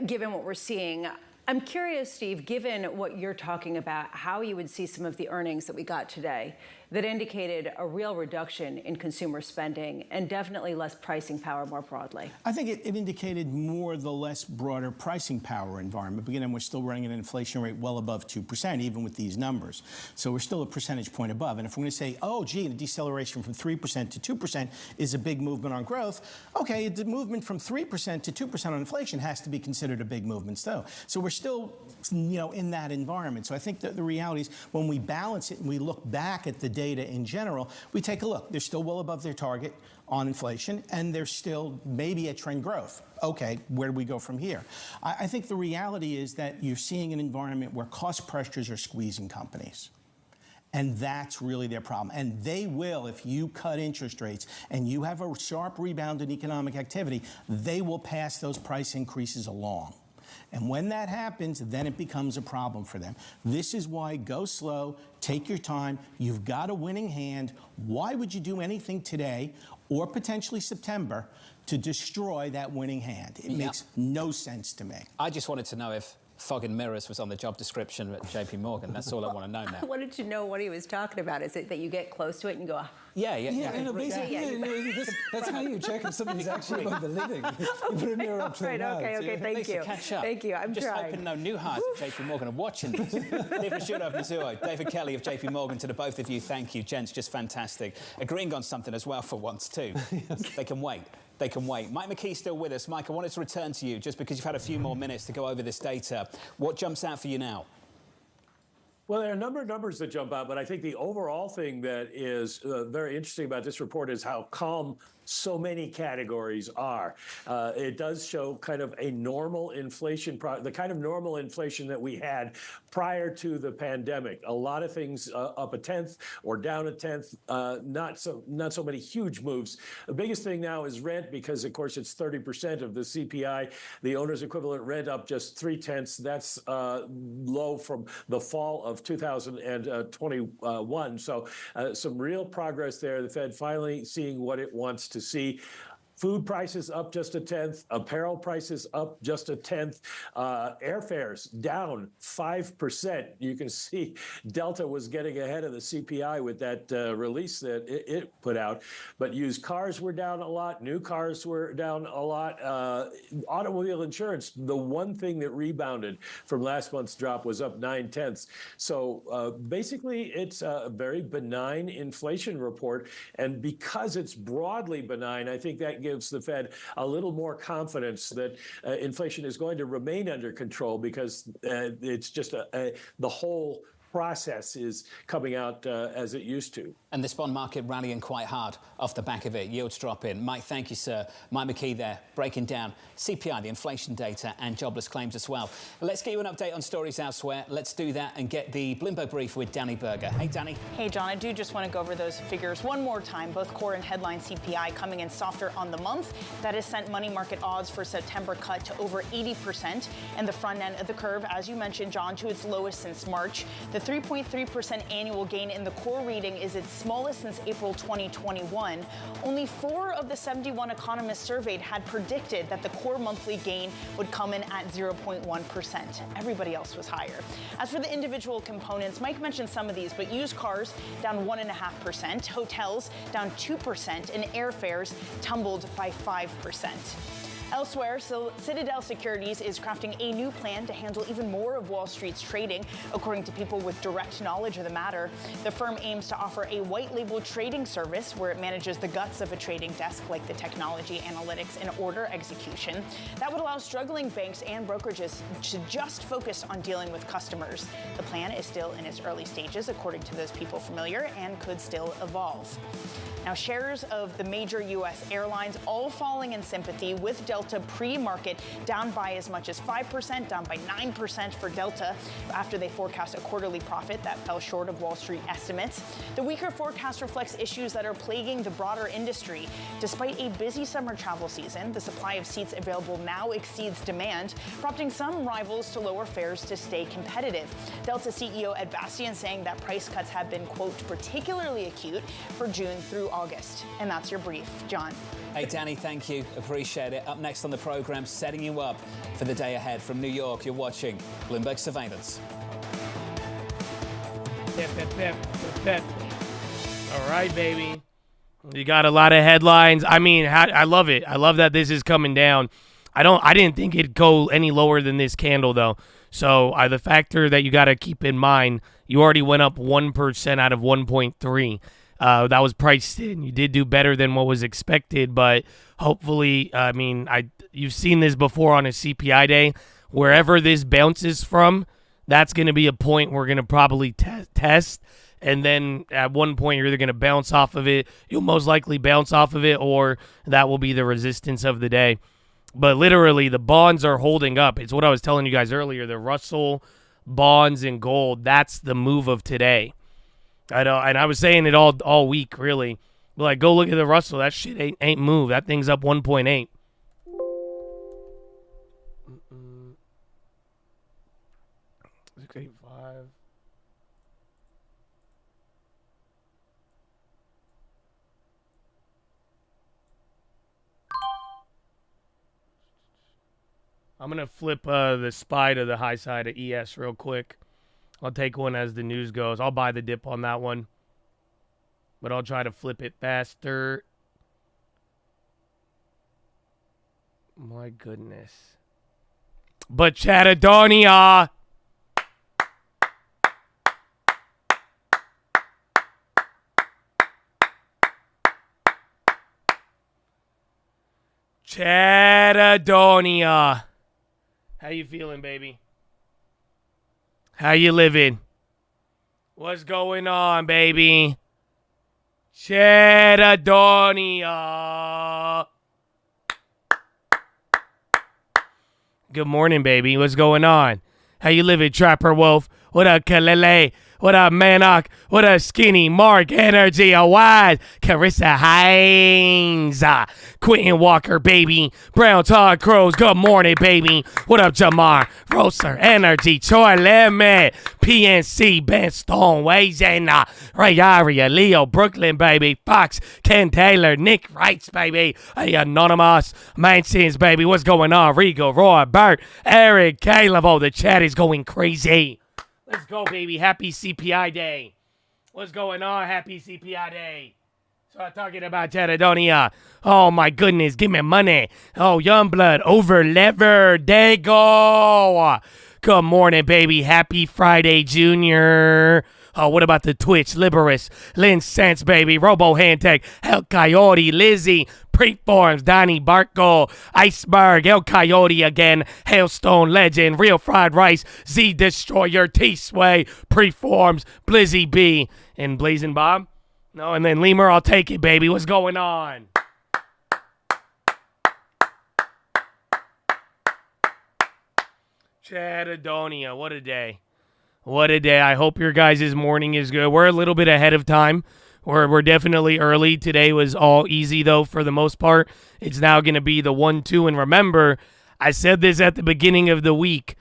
given what we're seeing. I'm curious, Steve, given what you're talking about, how you would see some of the earnings that we got today that indicated a real reduction in consumer spending and definitely less pricing power more broadly. I think it indicated more the less broader pricing power environment. But again, we're still running an inflation rate well above 2%, even with these numbers. So we're still a percentage point above. And if we're going to say, oh, gee, a deceleration from 3% to 2% is a big movement on growth, okay, the movement from 3% to 2% on inflation has to be considered a big movement still. So we're still, in that environment. So I think that the reality is when we balance it and we look back at the data in general, we take a look. They're still well above their target on inflation, and they're still maybe at trend growth. Okay, where do we go from here? I think the reality is that you're seeing an environment where cost pressures are squeezing companies. And that's really their problem. And they will, if you cut interest rates and you have a sharp rebound in economic activity, they will pass those price increases along. And when that happens, then it becomes a problem for them. This is why go slow, take your time. You've got a winning hand. Why would you do anything today or potentially September to destroy that winning hand? It makes no sense to me. I just wanted to know if fog and mirrors was on the job description at JP Morgan. That's all I want to know now. I wanted to know what he was talking about. Is it that you get close to it and go, That's how you check if somebody's actually on the living. You put a mirror up to their mouth. Okay, thank you. Catch up. Thank you, I'm just trying. hoping no new hires at JP Morgan are watching this. David Schuller of Mizuho, David Kelly of JP Morgan, to the both of you, thank you, gents, just fantastic. Agreeing on something as well for once, too. Yes. They can wait. They can wait. Mike McKee's still with us. Mike, I wanted to return to you just because you've had a few more minutes to go over this data. What jumps out for you now? Well, there are a number of numbers that jump out, but I think the overall thing that is very interesting about this report is how calm so many categories are. It does show kind of a normal inflation, the kind of normal inflation that we had prior to the pandemic. A lot of things up a tenth or down a tenth, not so many huge moves. The biggest thing now is rent, because of course it's 30% of the CPI. The owner's equivalent rent up just 0.3. That's low from the fall of 2021. So some real progress there. The Fed finally seeing what it wants to see. Food prices up just a tenth, apparel prices up just a tenth, airfares down 5%. You can see Delta was getting ahead of the CPI with that release that it put out. But used cars were down a lot, new cars were down a lot. Automobile insurance, the one thing that rebounded from last month's drop, was up 0.9. So basically, it's a very benign inflation report. And because it's broadly benign, I think that gives the Fed a little more confidence that inflation is going to remain under control, because it's just the whole process is coming out as it used to. And this bond market rallying quite hard off the back of it. Yields drop in. Mike, thank you, sir. Mike McKee there, breaking down CPI, the inflation data, and jobless claims as well. Let's get you an update on stories elsewhere. Let's do that and get the Blimbo brief with Danny Berger. Hey, Danny. Hey, John, I do just want to go over those figures one more time. Both core and headline CPI coming in softer on the month. That has sent money market odds for September cut to over 80%. And the front end of the curve, as you mentioned, John, to its lowest since March. The 3.3% annual gain in the core reading is its smallest since April 2021. Only 4 of the 71 economists surveyed had predicted that the core monthly gain would come in at 0.1%. Everybody else was higher. As for the individual components, Mike mentioned some of these, but used cars down 1.5%, hotels down 2%, and airfares tumbled by 5%. Elsewhere, Citadel Securities is crafting a new plan to handle even more of Wall Street's trading, according to people with direct knowledge of the matter. The firm aims to offer a white label trading service where it manages the guts of a trading desk, like the technology, analytics, and order execution. That would allow struggling banks and brokerages to just focus on dealing with customers. The plan is still in its early stages, according to those people familiar, and could still evolve. Now, shares of the major U.S. airlines all falling in sympathy with Delta pre-market, down by as much as 5%, down by 9% for Delta after they forecast a quarterly profit that fell short of Wall Street estimates. The weaker forecast reflects issues that are plaguing the broader industry. Despite a busy summer travel season, the supply of seats available now exceeds demand, prompting some rivals to lower fares to stay competitive. Delta CEO Ed Bastian saying that price cuts have been, quote, particularly acute for June through August. And that's your brief. John. Hey, Danny, thank you. Appreciate it. Up next on the program, setting you up for the day ahead from New York, you're watching Bloomberg Surveillance. All right, baby. You got a lot of headlines. I mean, I love it. I love that this is coming down. I didn't think it'd go any lower than this candle, though. So the factor that you got to keep in mind, you already went up 1% out of 1.3. That was priced in. You did do better than what was expected, but hopefully, I mean, you've seen this before on a CPI day. Wherever this bounces from, that's going to be a point we're going to probably test. And then at one point, you're either going to bounce off of it. You'll most likely bounce off of it, or that will be the resistance of the day. But literally, the bonds are holding up. It's what I was telling you guys earlier. The Russell, bonds, and gold, that's the move of today. I know, and I was saying it all week, really. But like, go look at the Russell. That shit ain't moved. That thing's up 1.8. Great 5. I'm going to flip the SPY to the high side of ES real quick. I'll take one as the news goes. I'll buy the dip on that one. But I'll try to flip it faster. My goodness. But Chatadonia. Chatadonia. How you feeling, baby? How you living? What's going on, baby? Chatadonia. Good morning, baby. What's going on? How you living, Trapper Wolf? What up, Kalele? What up, Manok? What up, Skinny? Mark, Energy, Wise, Carissa Hines, Quentin Walker, baby. Brown Todd Crows, good morning, baby. What up, Jamar? Roaster, Energy, Troy Lemon, PNC, Ben Stone, Wayzena, Ray Aria, Leo, Brooklyn, baby. Fox, Ken Taylor, Nick Wrights, baby. Hey, Anonymous, Mansons, baby. What's going on? Rigo, Roy, Bert, Eric, Caleb. Oh, the chat is going crazy. Let's go, baby. Happy CPI Day. What's going on? Happy CPI Day. So I'm talking about Chatadonia. Oh, my goodness. Give me money. Oh, Youngblood. Over-levered. There you go. Good morning, baby. Happy Friday, Junior. Oh, what about the Twitch? Liberus, Lynn Sense, baby. Robo Handtech, El Coyote, Lizzie, Preforms, Donnie Barco, Iceberg, El Coyote again, Hailstone Legend, Real Fried Rice, Z Destroyer, T-Sway, Preforms, Blizzy B, and Blazing Bob. No, and then Lemur, I'll take it, baby. What's going on? Chatadonia, what a day. What a day. I hope your guys' morning is good. We're a little bit ahead of time. We're definitely early. Today was all easy, though, for the most part. It's now going to be the 1-2. And remember, I said this at the beginning of the week.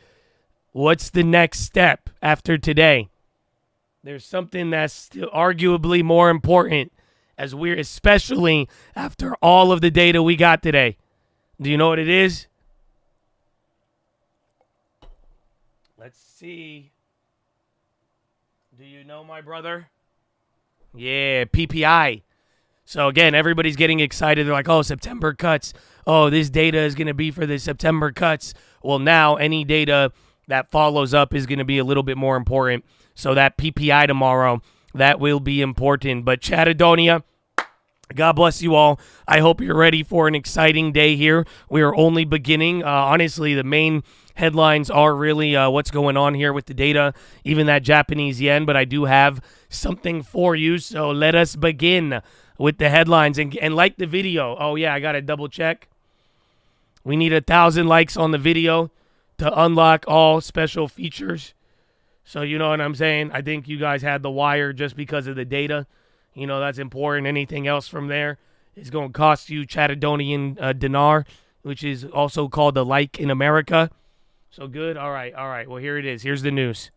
What's the next step after today? There's something that's still arguably more important, especially after all of the data we got today. Do you know what it is? Let's see. Do you know, my brother? Yeah, PPI. So again, everybody's getting excited. They're like, oh, September cuts. Oh, this data is going to be for the September cuts. Well, now any data that follows up is going to be a little bit more important. So that PPI tomorrow, that will be important. But Chatadonia, God bless you all. I hope you're ready for an exciting day here. We are only beginning. Honestly, the main headlines are really what's going on here with the data, even that Japanese yen. But I do have something for you. So let us begin with the headlines and like the video. Oh, yeah, I got to double check. We need 1,000 likes on the video to unlock all special features. So you know what I'm saying? I think you guys had the wire just because of the data. You know, that's important. Anything else from there is going to cost you Chatadonian dinar, which is also called the like in America. So good. All right. Well, here it is. Here's the news.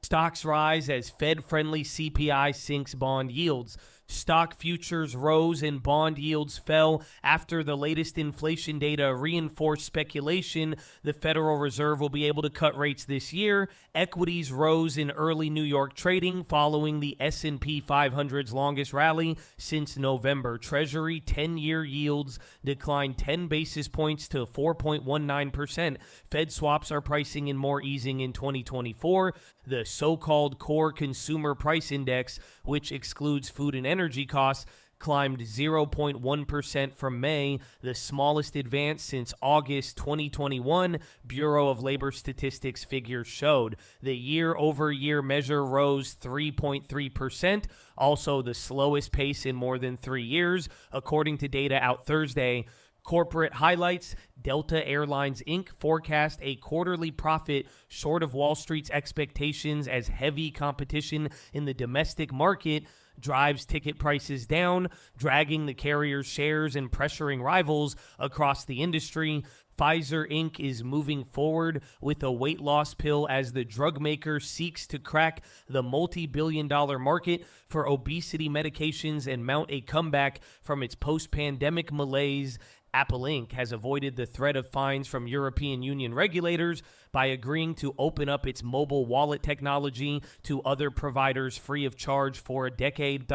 Stocks rise as Fed-friendly CPI sinks bond yields. Stock futures rose and bond yields fell after the latest inflation data reinforced speculation the Federal Reserve will be able to cut rates this year. Equities rose in early New York trading following the S&P 500's longest rally since November. Treasury 10-year yields declined 10 basis points to 4.19%. Fed swaps are pricing in more easing in 2024. The so-called core consumer price index, which excludes food and energy costs, climbed 0.1% from May, the smallest advance since August 2021, Bureau of Labor Statistics figures showed. The year-over-year measure rose 3.3%, also the slowest pace in more than 3 years, according to data out Thursday. Corporate highlights: Delta Airlines Inc. forecast a quarterly profit short of Wall Street's expectations as heavy competition in the domestic market drives ticket prices down, dragging the carrier's shares and pressuring rivals across the industry. Pfizer Inc. is moving forward with a weight loss pill as the drug maker seeks to crack the multi-billion-dollar market for obesity medications and mount a comeback from its post-pandemic malaise. Apple Inc. has avoided the threat of fines from European Union regulators by agreeing to open up its mobile wallet technology to other providers free of charge for a decade.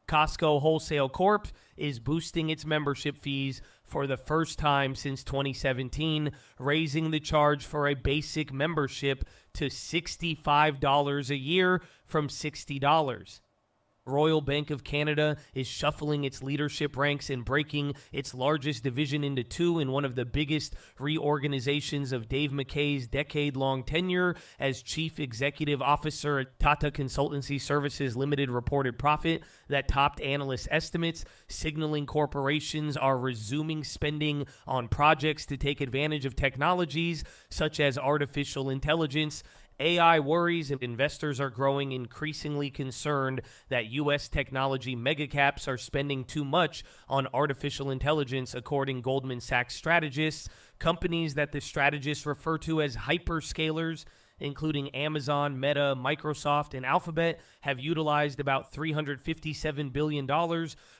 Costco Wholesale Corp. is boosting its membership fees for the first time since 2017, raising the charge for a basic membership to $65 a year from $60. Royal Bank of Canada is shuffling its leadership ranks and breaking its largest division into two in one of the biggest reorganizations of Dave McKay's decade-long tenure as Chief Executive Officer at Tata Consultancy Services Limited reported profit that topped analyst estimates, signaling corporations are resuming spending on projects to take advantage of technologies such as artificial intelligence. AI worries and investors are growing increasingly concerned that U.S. technology megacaps are spending too much on artificial intelligence, according Goldman Sachs strategists. Companies that the strategists refer to as hyperscalers, including Amazon, Meta, Microsoft, and Alphabet, have utilized about $357 billion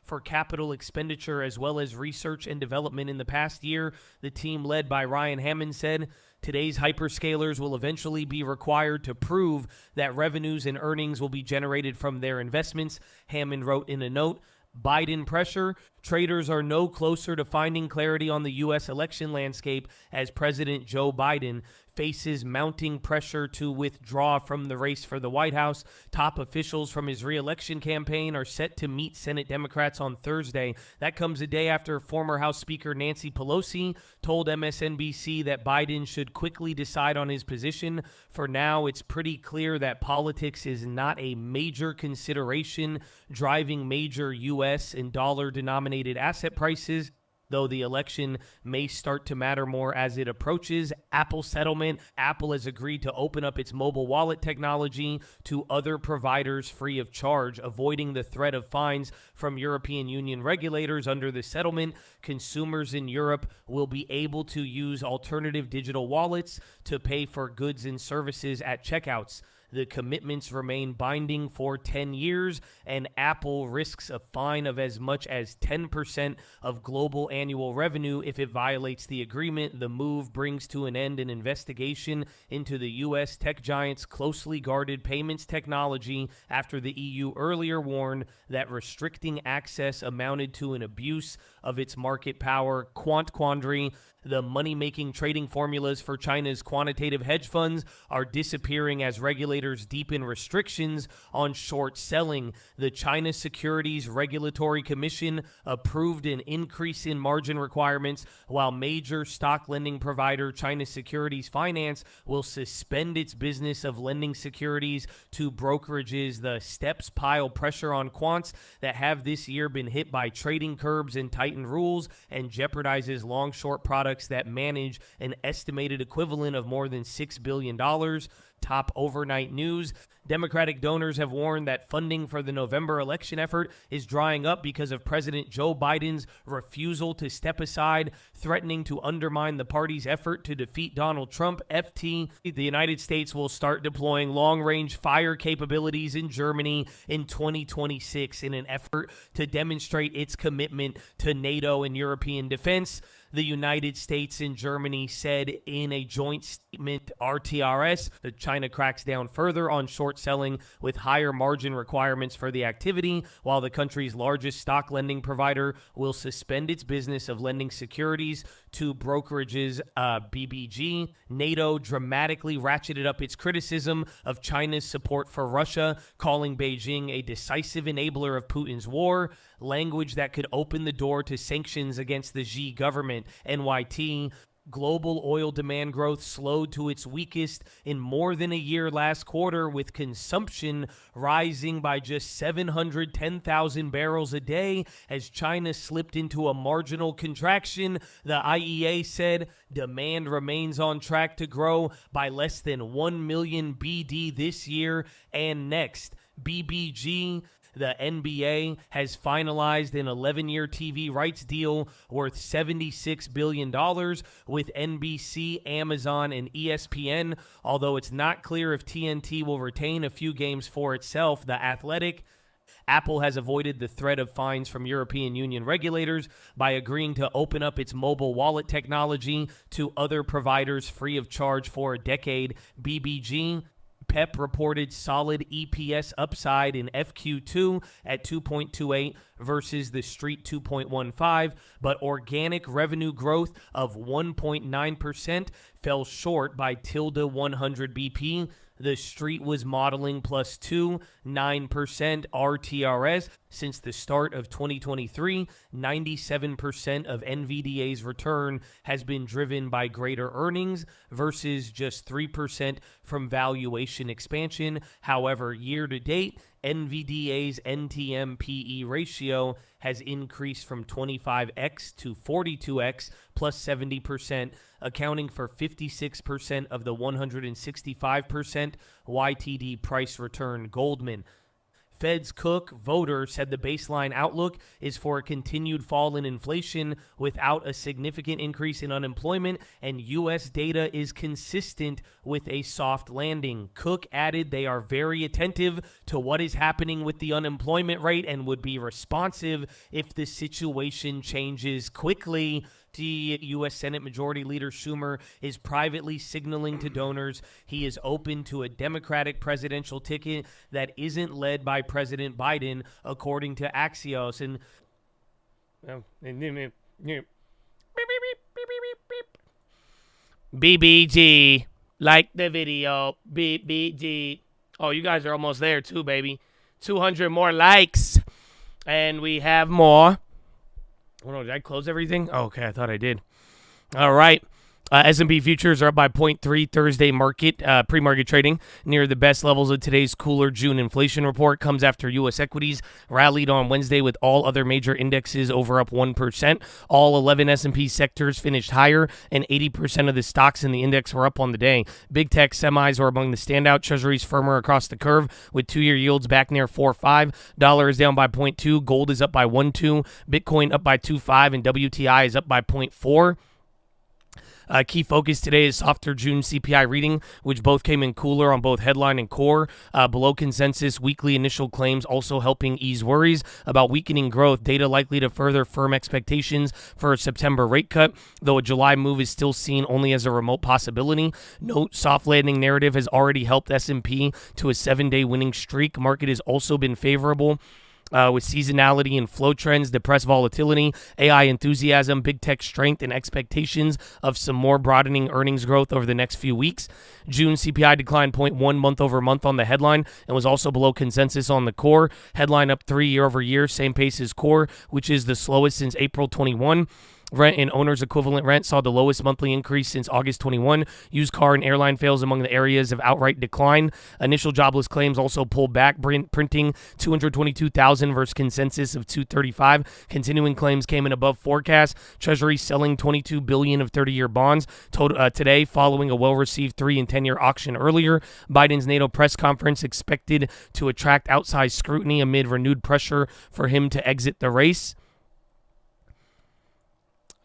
for capital expenditure as well as research and development in the past year. The team led by Ryan Hammond said, today's hyperscalers will eventually be required to prove that revenues and earnings will be generated from their investments, Hammond wrote in a note. Biden pressure. Traders are no closer to finding clarity on the U.S. election landscape as President Joe Biden faces mounting pressure to withdraw from the race for the White House. Top officials from his re-election campaign are set to meet Senate Democrats on Thursday. That comes a day after former House Speaker Nancy Pelosi told MSNBC that Biden should quickly decide on his position. For now, it's pretty clear that politics is not a major consideration driving major U.S. and dollar-denominated asset prices, though the election may start to matter more as it approaches. Apple settlement. Apple has agreed to open up its mobile wallet technology to other providers free of charge, avoiding the threat of fines from European Union regulators. Under the settlement, consumers in Europe will be able to use alternative digital wallets to pay for goods and services at checkouts. The commitments remain binding for 10 years, and Apple risks a fine of as much as 10% of global annual revenue if it violates the agreement. The move brings to an end an investigation into the U.S. tech giant's closely guarded payments technology after the EU earlier warned that restricting access amounted to an abuse of its market power. Quandary. The money-making trading formulas for China's quantitative hedge funds are disappearing as regulators deepen restrictions on short selling. The China Securities Regulatory Commission approved an increase in margin requirements, while major stock lending provider China Securities Finance will suspend its business of lending securities to brokerages. The steps pile pressure on quants that have this year been hit by trading curbs and tightened rules, and jeopardizes long-short products that manage an estimated equivalent of more than $6 billion. Top overnight news. Democratic donors have warned that funding for the November election effort is drying up because of President Joe Biden's refusal to step aside, threatening to undermine the party's effort to defeat Donald Trump. The United States will start deploying long-range fire capabilities in Germany in 2026 in an effort to demonstrate its commitment to NATO and European defense. The United States and Germany said in a joint statement, RTRS, that China cracks down further on short selling with higher margin requirements for the activity, while the country's largest stock lending provider will suspend its business of lending securities to brokerages. BBG. NATO dramatically ratcheted up its criticism of China's support for Russia, calling Beijing a decisive enabler of Putin's war, language that could open the door to sanctions against the Xi government. NYT. Global oil demand growth slowed to its weakest in more than a year last quarter, with consumption rising by just 710,000 barrels a day as China slipped into a marginal contraction. The IEA said demand remains on track to grow by less than 1 million BD this year and next. BBG. The NBA has finalized an 11-year TV rights deal worth $76 billion with NBC, Amazon, and ESPN, although it's not clear if TNT will retain a few games for itself. The Athletic. Apple has avoided the threat of fines from European Union regulators by agreeing to open up its mobile wallet technology to other providers free of charge for a decade. BBG. PEP reported solid EPS upside in FQ2 at 2.28 versus the street 2.15, but organic revenue growth of 1.9% fell short by tilde 100 BP. The street was modeling plus 2.9% RTRS. Since the start of 2023, 97% of NVDA's return has been driven by greater earnings versus just 3% from valuation expansion. However, year to date, NVDA's NTM PE ratio has increased from 25x to 42x plus 70%, accounting for 56% of the 165% YTD price return. Goldman. Fed's Cook Voter said the baseline outlook is for a continued fall in inflation without a significant increase in unemployment, and U.S. data is consistent with a soft landing. Cook added they are very attentive to what is happening with the unemployment rate and would be responsive if the situation changes quickly. The U.S. Senate Majority Leader Schumer is privately signaling to donors he is open to a Democratic presidential ticket that isn't led by President Biden, according to Axios. And BBG, like the video, BBG. Oh, you guys are almost there too, baby. 200 more likes, and we have more. Oh, no, did I close everything? Oh, okay, I thought I did. All right. S&P futures are up by 0.3 Thursday market, pre-market trading near the best levels of today's cooler June inflation report. Comes after U.S. equities rallied on Wednesday with all other major indexes over up 1%. All 11 S&P sectors finished higher, and 80% of the stocks in the index were up on the day. Big tech semis were among the standout. Treasuries firmer across the curve with 2-year yields back near 4.5. Dollar is down by 0.2. Gold is up by 1.2. Bitcoin up by 2.5, and WTI is up by 0.4. Key focus today is softer June CPI reading, which both came in cooler on both headline and core. Below consensus, weekly initial claims also helping ease worries about weakening growth. Data likely to further firm expectations for a September rate cut, though a July move is still seen only as a remote possibility. Note, soft landing narrative has already helped S&P to a 7-day winning streak. Market has also been favorable. With seasonality and flow trends, depressed volatility, AI enthusiasm, big tech strength, and expectations of some more broadening earnings growth over the next few weeks. June CPI declined 0.1 month over month on the headline and was also below consensus on the core. Headline up 3 year over year, same pace as core, which is the slowest since April 21. Rent and owner's equivalent rent saw the lowest monthly increase since August 21. Used car and airline fails among the areas of outright decline. Initial jobless claims also pulled back, printing 222,000 versus consensus of 235. Continuing claims came in above forecast. Treasury selling $22 billion of 30-year bonds today following a well-received 3- and 10-year auction earlier. Biden's NATO press conference expected to attract outsized scrutiny amid renewed pressure for him to exit the race.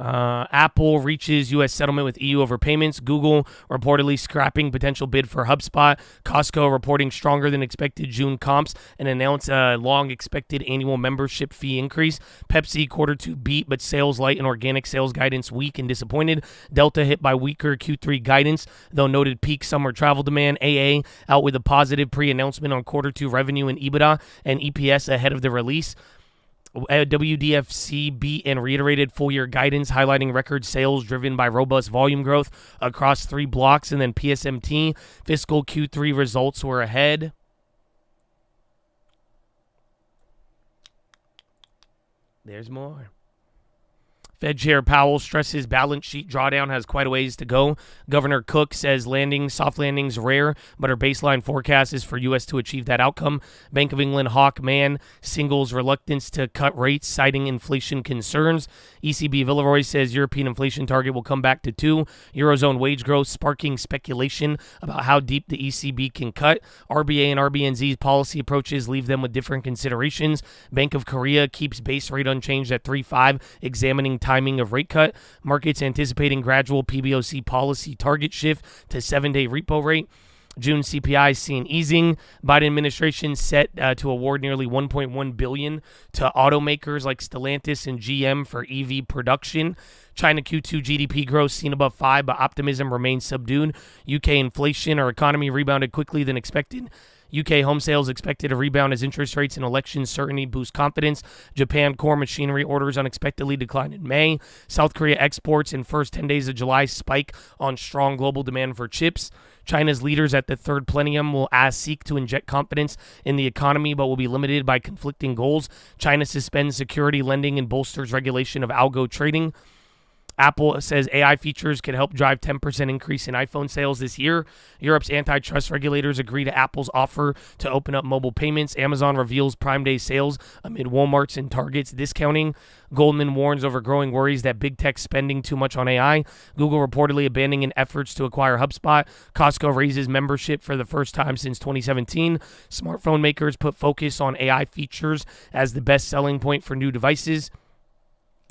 Apple reaches U.S. settlement with EU over payments. Google reportedly scrapping potential bid for HubSpot. Costco reporting stronger than expected June comps and announced a long-expected annual membership fee increase. Pepsi Q2 beat, but sales light and organic sales guidance weak and disappointed. Delta hit by weaker Q3 guidance, though noted peak summer travel demand. AA out with a positive pre-announcement on Q2 revenue and EBITDA and EPS ahead of the release. WDFC beat and reiterated full-year guidance, highlighting record sales driven by robust volume growth across 3 blocks. And then PSMT fiscal Q3 results were ahead. There's more. Fed Chair Powell stresses balance sheet drawdown has quite a ways to go. Governor Cook says soft landings rare, but her baseline forecast is for U.S. to achieve that outcome. Bank of England hawk Mann singles reluctance to cut rates, citing inflation concerns. ECB Villeroy says European inflation target will come back to 2. Eurozone wage growth sparking speculation about how deep the ECB can cut. RBA and RBNZ's policy approaches leave them with different considerations. Bank of Korea keeps base rate unchanged at 3.5, examining timing of rate cut. Markets anticipating gradual PBOC policy target shift to 7-day repo rate. June CPI seen easing. Biden administration set to award nearly $1.1 billion to automakers like Stellantis and GM for EV production. China Q2 GDP growth seen above 5, but optimism remains subdued. UK inflation or economy rebounded quickly than expected. UK home sales expected to rebound as interest rates and election certainty boost confidence. Japan core machinery orders unexpectedly declined in May. South Korea exports in first 10 days of July spike on strong global demand for chips. China's leaders at the third plenum will seek to inject confidence in the economy, but will be limited by conflicting goals. China suspends security lending and bolsters regulation of algo trading. Apple says AI features could help drive 10% increase in iPhone sales this year. Europe's antitrust regulators agree to Apple's offer to open up mobile payments. Amazon reveals Prime Day sales amid Walmart's and Target's discounting. Goldman warns over growing worries that big tech spending too much on AI. Google reportedly abandoning efforts to acquire HubSpot. Costco raises membership for the first time since 2017. Smartphone makers put focus on AI features as the best selling point for new devices.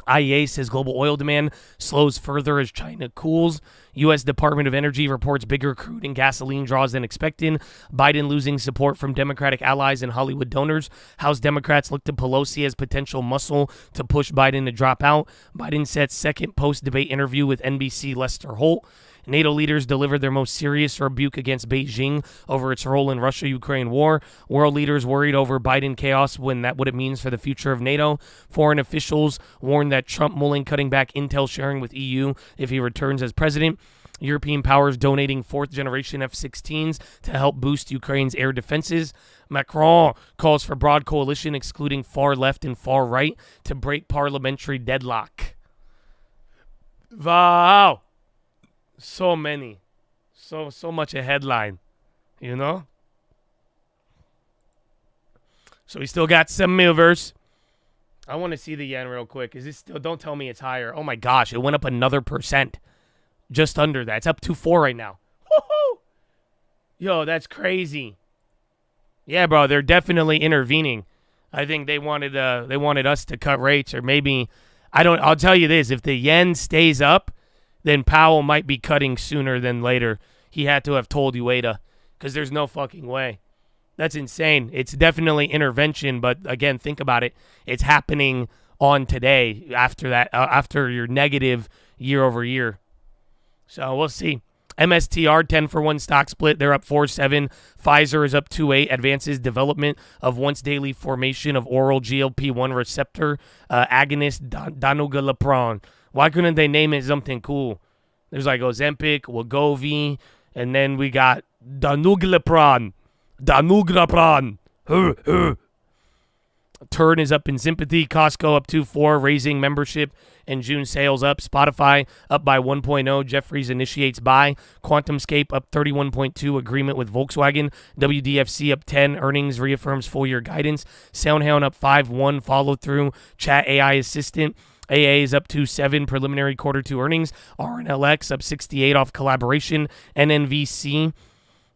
IEA says global oil demand slows further as China cools. U.S. Department of Energy reports bigger crude and gasoline draws than expected. Biden losing support from Democratic allies and Hollywood donors. House Democrats look to Pelosi as potential muscle to push Biden to drop out. Biden sets second post-debate interview with NBC Lester Holt. NATO leaders delivered their most serious rebuke against Beijing over its role in Russia-Ukraine war. World leaders worried over Biden chaos what it means for the future of NATO. Foreign officials warned that Trump mulling cutting back intel sharing with EU if he returns as president. European powers donating fourth-generation F-16s to help boost Ukraine's air defenses. Macron calls for broad coalition excluding far left and far right to break parliamentary deadlock. Wow. So many. So much a headline, you know? So we still got some movers. I want to see the yen real quick. Is this still, don't tell me it's higher. Oh my gosh, it went up another percent. Just under that. It's up 2.4 right now. Woo-hoo! Yo, that's crazy. Yeah, bro, they're definitely intervening. I think they wanted us to cut rates, or maybe I'll tell you this, if the yen stays up, then Powell might be cutting sooner than later. He had to have told Ueda, because there's no fucking way. That's insane. It's definitely intervention, but again, think about it. It's happening on today after that, after your negative year over year. So we'll see. MSTR 10-for-1 stock split. They're up 4.7. Pfizer is up 2.8. Advances development of once daily formation of oral GLP-1 receptor agonist danuglipron. Why couldn't they name it something cool? There's like Ozempic, Wegovy, and then we got danuglipron. Turn is up in sympathy. Costco up 2.4, raising membership and June sales up. Spotify up by 1.0. Jeffries initiates buy. QuantumScape up 31.2, agreement with Volkswagen. WDFC up 10, earnings reaffirms full-year guidance. SoundHound up 5.1, follow-through. Chat AI assistant. AA is up 2.7, preliminary quarter 2 earnings. RNLX up 68 off collaboration. NNVC.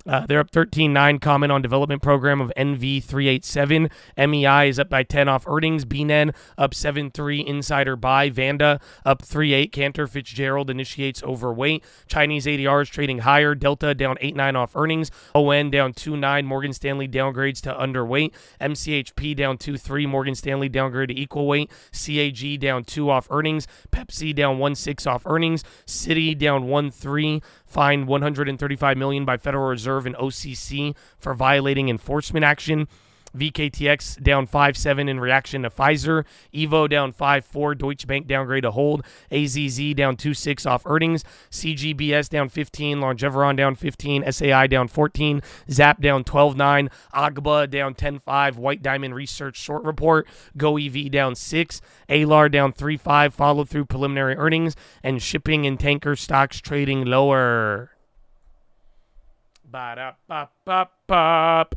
They're up 13.9, comment on development program of NV387. MEI is up by 10 off earnings. BNN up 7.3, insider buy. Vanda up 3.8, Cantor Fitzgerald initiates overweight. Chinese ADR is trading higher. Delta down 8.9 off earnings. ON down 2.9, Morgan Stanley downgrades to underweight. MCHP down 2.3, Morgan Stanley downgrade to equal weight. CAG down 2 off earnings. Pepsi down 1.6 off earnings. Citi down 1.3. Fined $135 million by Federal Reserve and OCC for violating enforcement action. VKTX down 5.7 in reaction to Pfizer. Evo down 5.4. Deutsche Bank downgrade to hold. AZZ down 2.6 off earnings. CGBS down 15. Longeveron down 15. SAI down 14. Zap down 12.9. Agba down 10.5. White Diamond Research short report. GoEV down 6. ALAR down 3.5. Follow through preliminary earnings. And shipping and tanker stocks trading lower. Ba-da-ba-ba-bop.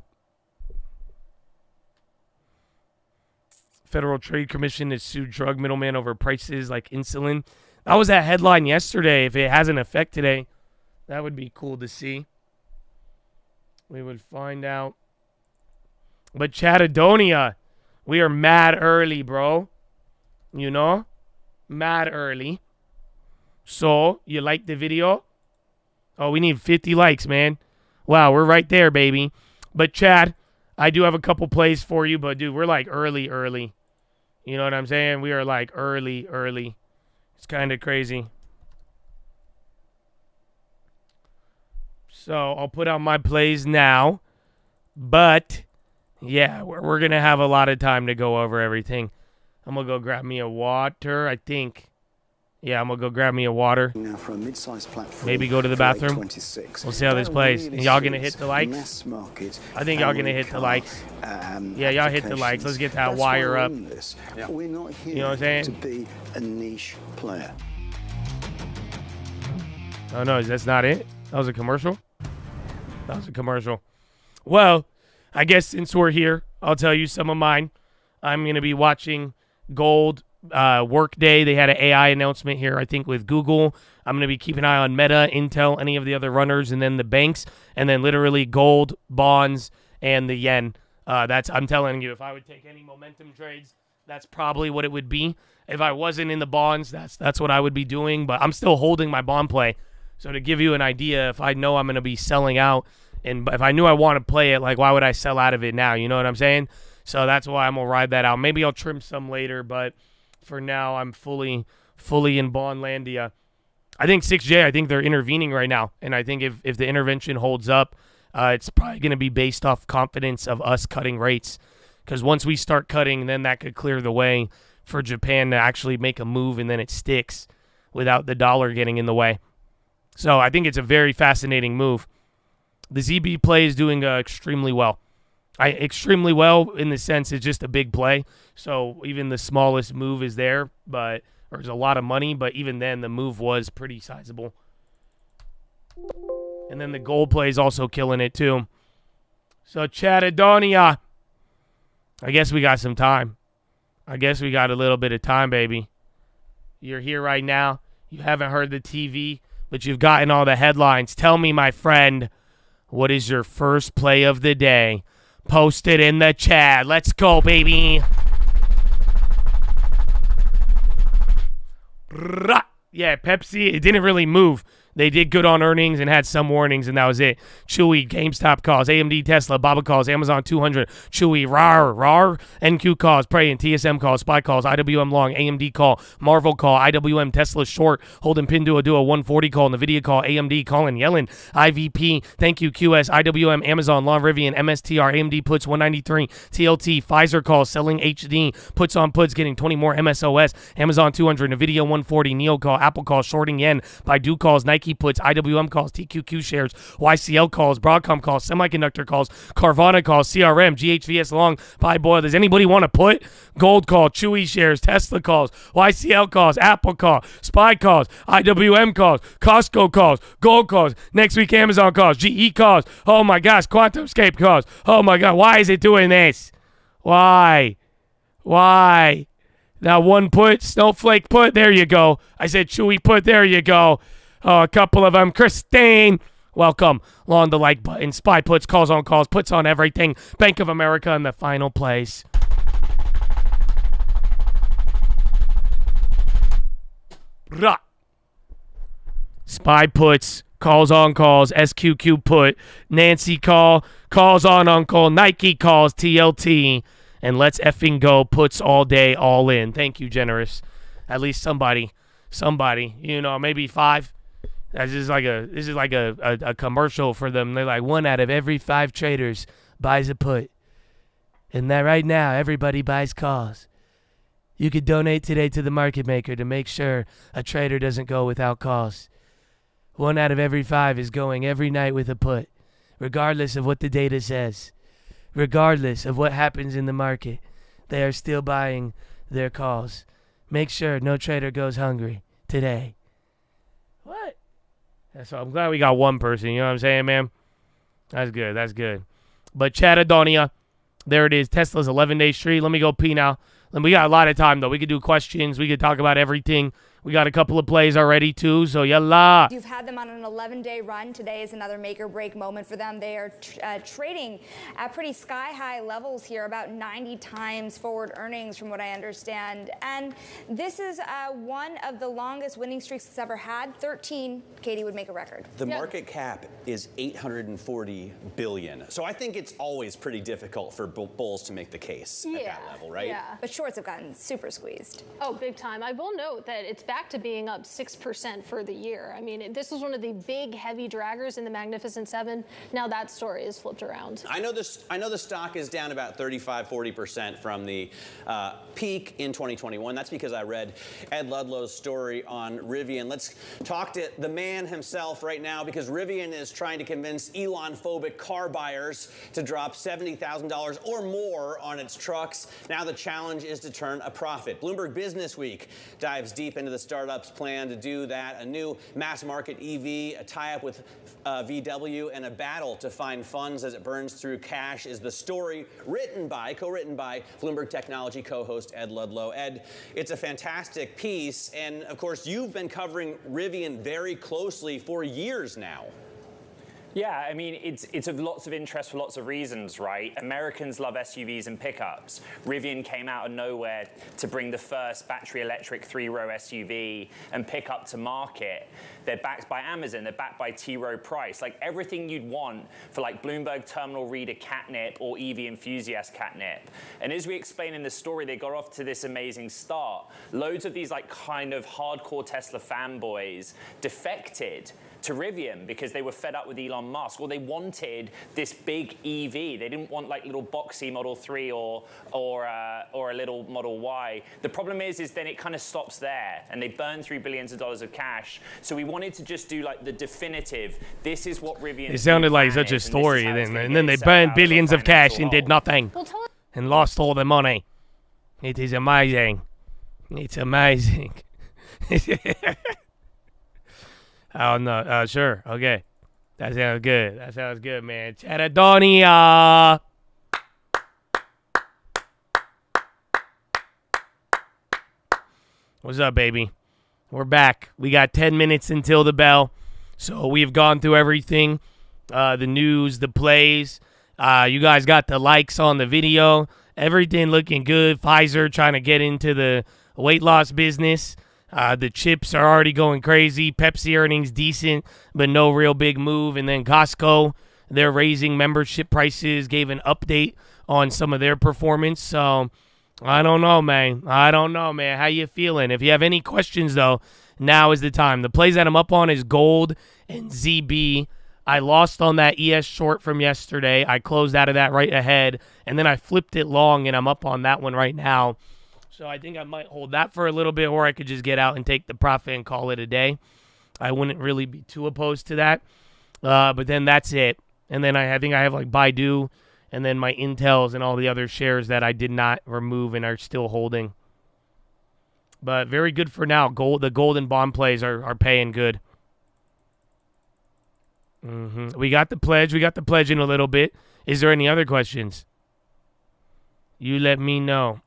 Federal Trade Commission has sued drug middlemen over prices like insulin. That was that headline yesterday. If it has an effect today, that would be cool to see. We would find out. But Chattadonia, we are mad early, bro. You know? Mad early. So, you like the video? Oh, we need 50 likes, man. Wow, we're right there, baby. But Chad, I do have a couple plays for you, but dude, we're like early. You know what I'm saying? We are like early. It's kind of crazy. So I'll put out my plays now. But, yeah, we're going to have a lot of time to go over everything. I'm going to go grab me a water, I think. Yeah, I'm going to go grab me a water. Now for a mid-sized platform. Maybe go to the bathroom. 26. We'll see how this plays. And y'all going to hit the likes? I think y'all going to hit the likes. Yeah, y'all hit the likes. Let's get that wire up. Yeah. We're not here you know what I'm saying? to be a niche player. Oh, no, that's not it? That was a commercial? That was a commercial. Well, I guess since we're here, I'll tell you some of mine. I'm going to be watching gold. Workday, they had an AI announcement here, I think, with Google. I'm going to be keeping an eye on Meta, Intel, any of the other runners, and then the banks, and then literally gold, bonds, and the yen. I'm telling you, if I would take any momentum trades, that's probably what it would be. If I wasn't in the bonds, that's what I would be doing, but I'm still holding my bond play. So to give you an idea, if I know I'm going to be selling out, and if I knew I want to play it, like, why would I sell out of it now? You know what I'm saying? So that's why I'm going to ride that out. Maybe I'll trim some later, but for now, I'm fully in Bondlandia. I think 6J, I think they're intervening right now. And I think if the intervention holds up, it's probably going to be based off confidence of us cutting rates. Because once we start cutting, then that could clear the way for Japan to actually make a move, and then it sticks without the dollar getting in the way. So I think it's a very fascinating move. The ZB play is doing extremely well. Extremely well in the sense it's just a big play. So even the smallest move is there, but there's a lot of money. But even then, the move was pretty sizable. And then the gold play is also killing it too. So Chattadonia, I guess we got some time. I guess we got a little bit of time, baby. You're here right now. You haven't heard the TV, but you've gotten all the headlines. Tell me, my friend, what is your first play of the day? Post it in the chat. Let's go, baby. Yeah, Pepsi, it didn't really move. They did good on earnings and had some warnings, and that was it. Chewy, GameStop calls, AMD, Tesla, Baba calls, Amazon 200, Chewy, RAR, NQ calls, Prey, and TSM calls, SPY calls, IWM long, AMD call, Marvel call, IWM, Tesla short, holding Pinduo, do a 140 call, NVIDIA call, AMD calling, Yellen, IVP, thank you, QS, IWM, Amazon, long, Rivian, MSTR, AMD puts 193, TLT, Pfizer calls, selling HD, puts on puts, getting 20 more MSOS, Amazon 200, NVIDIA 140, NEO call, Apple calls, shorting yen, Baidu calls, Nike puts, IWM calls, TQQ shares, YCL calls, Broadcom calls, Semiconductor calls, Carvana calls, CRM, GHVS long, buy boil. Does anybody want to put? Gold call, Chewy shares, Tesla calls, YCL calls, Apple call, SPY calls, IWM calls, Costco calls, Gold calls, next week Amazon calls, GE calls, oh my gosh, QuantumScape calls, oh my God, why is it doing this? Why? Now one put, Snowflake put, there you go. I said Chewy put, there you go. Oh, a couple of them. Christine, welcome. Long the like button. SPY puts, calls on calls, puts on everything. Bank of America in the final place. Rah. SPY puts, calls on calls, SQQ put, Nancy call, calls on call, Nike calls, TLT, and let's effing go, puts all day, all in. Thank you, generous. At least somebody, maybe 5. This is like a commercial for them. They're like, 1 out of every 5 traders buys a put. And that right now, everybody buys calls. You could donate today to the market maker to make sure a trader doesn't go without calls. 1 out of every 5 is going every night with a put, regardless of what the data says. Regardless of what happens in the market, they are still buying their calls. Make sure no trader goes hungry today. What? So I'm glad we got one person, you know what I'm saying, man? That's good. But Chattadonia, there it is. Tesla's 11-day street. Let me go pee now. And we got a lot of time, though. We could do questions. We could talk about everything. We got a couple of plays already, too, so yalla. You've had them on an 11-day run. Today is another make-or-break moment for them. They are trading at pretty sky-high levels here, about 90 times forward earnings from what I understand. And this is one of the longest winning streaks it's ever had. 13, Katie would make a record. The market cap is $840 billion. So I think it's always pretty difficult for bulls to make the case at that level, right? Yeah, but shorts have gotten super squeezed. Oh, big time. I will note that it's back to being up 6% for the year. I mean, this was one of the big, heavy draggers in the Magnificent Seven. Now that story is flipped around. I know the stock is down about 40% from the peak in 2021. That's because I read Ed Ludlow's story on Rivian. Let's talk to the man himself right now, because Rivian is trying to convince Elon-phobic car buyers to drop $70,000 or more on its trucks. Now the challenge is to turn a profit. Bloomberg Business Week dives deep into the startup's plan to do that, a new mass market EV, a tie-up with VW, and a battle to find funds as it burns through cash is the story co-written by Bloomberg Technology co-host Ed Ludlow. Ed, it's a fantastic piece, and of course you've been covering Rivian very closely for years now. Yeah, I mean, it's of lots of interest for lots of reasons, right? Americans love SUVs and pickups. Rivian came out of nowhere to bring the first battery electric 3-row SUV and pickup to market. They're backed by Amazon, they're backed by T. Rowe Price, like everything you'd want for like Bloomberg Terminal Reader catnip or EV enthusiast catnip. And as we explain in the story, they got off to this amazing start. Loads of these like kind of hardcore Tesla fanboys defected to Rivian because they were fed up with Elon Musk, or they wanted this big EV. They didn't want like little boxy Model 3 or a little Model Y. The problem is then it kind of stops there, and they burn through billions of dollars of cash. So we wanted to just do like the definitive. This is what Rivian. It sounded like such a story, and then they burned billions of cash and did nothing, and lost all the money. It is amazing. It's amazing. Oh, no. Sure. Okay. That sounds good. Man. Chattadonia. What's up, baby? We're back. We got 10 minutes until the bell. So we've gone through everything. The news, the plays. You guys got the likes on the video. Everything looking good. Pfizer trying to get into the weight loss business. The chips are already going crazy. Pepsi earnings decent, but no real big move. And then Costco, they're raising membership prices, gave an update on some of their performance. So I don't know, man. How you feeling? If you have any questions, though, now is the time. The plays that I'm up on is gold and ZB. I lost on that ES short from yesterday. I closed out of that right ahead, and then I flipped it long, and I'm up on that one right now. So I think I might hold that for a little bit, or I could just get out and take the profit and call it a day. I wouldn't really be too opposed to that. But then that's it. And then I think I have like Baidu and then my Intels and all the other shares that I did not remove and are still holding. But very good for now. The gold and bond plays are paying good. We got the pledge. We got the pledge in a little bit. Is there any other questions? You let me know.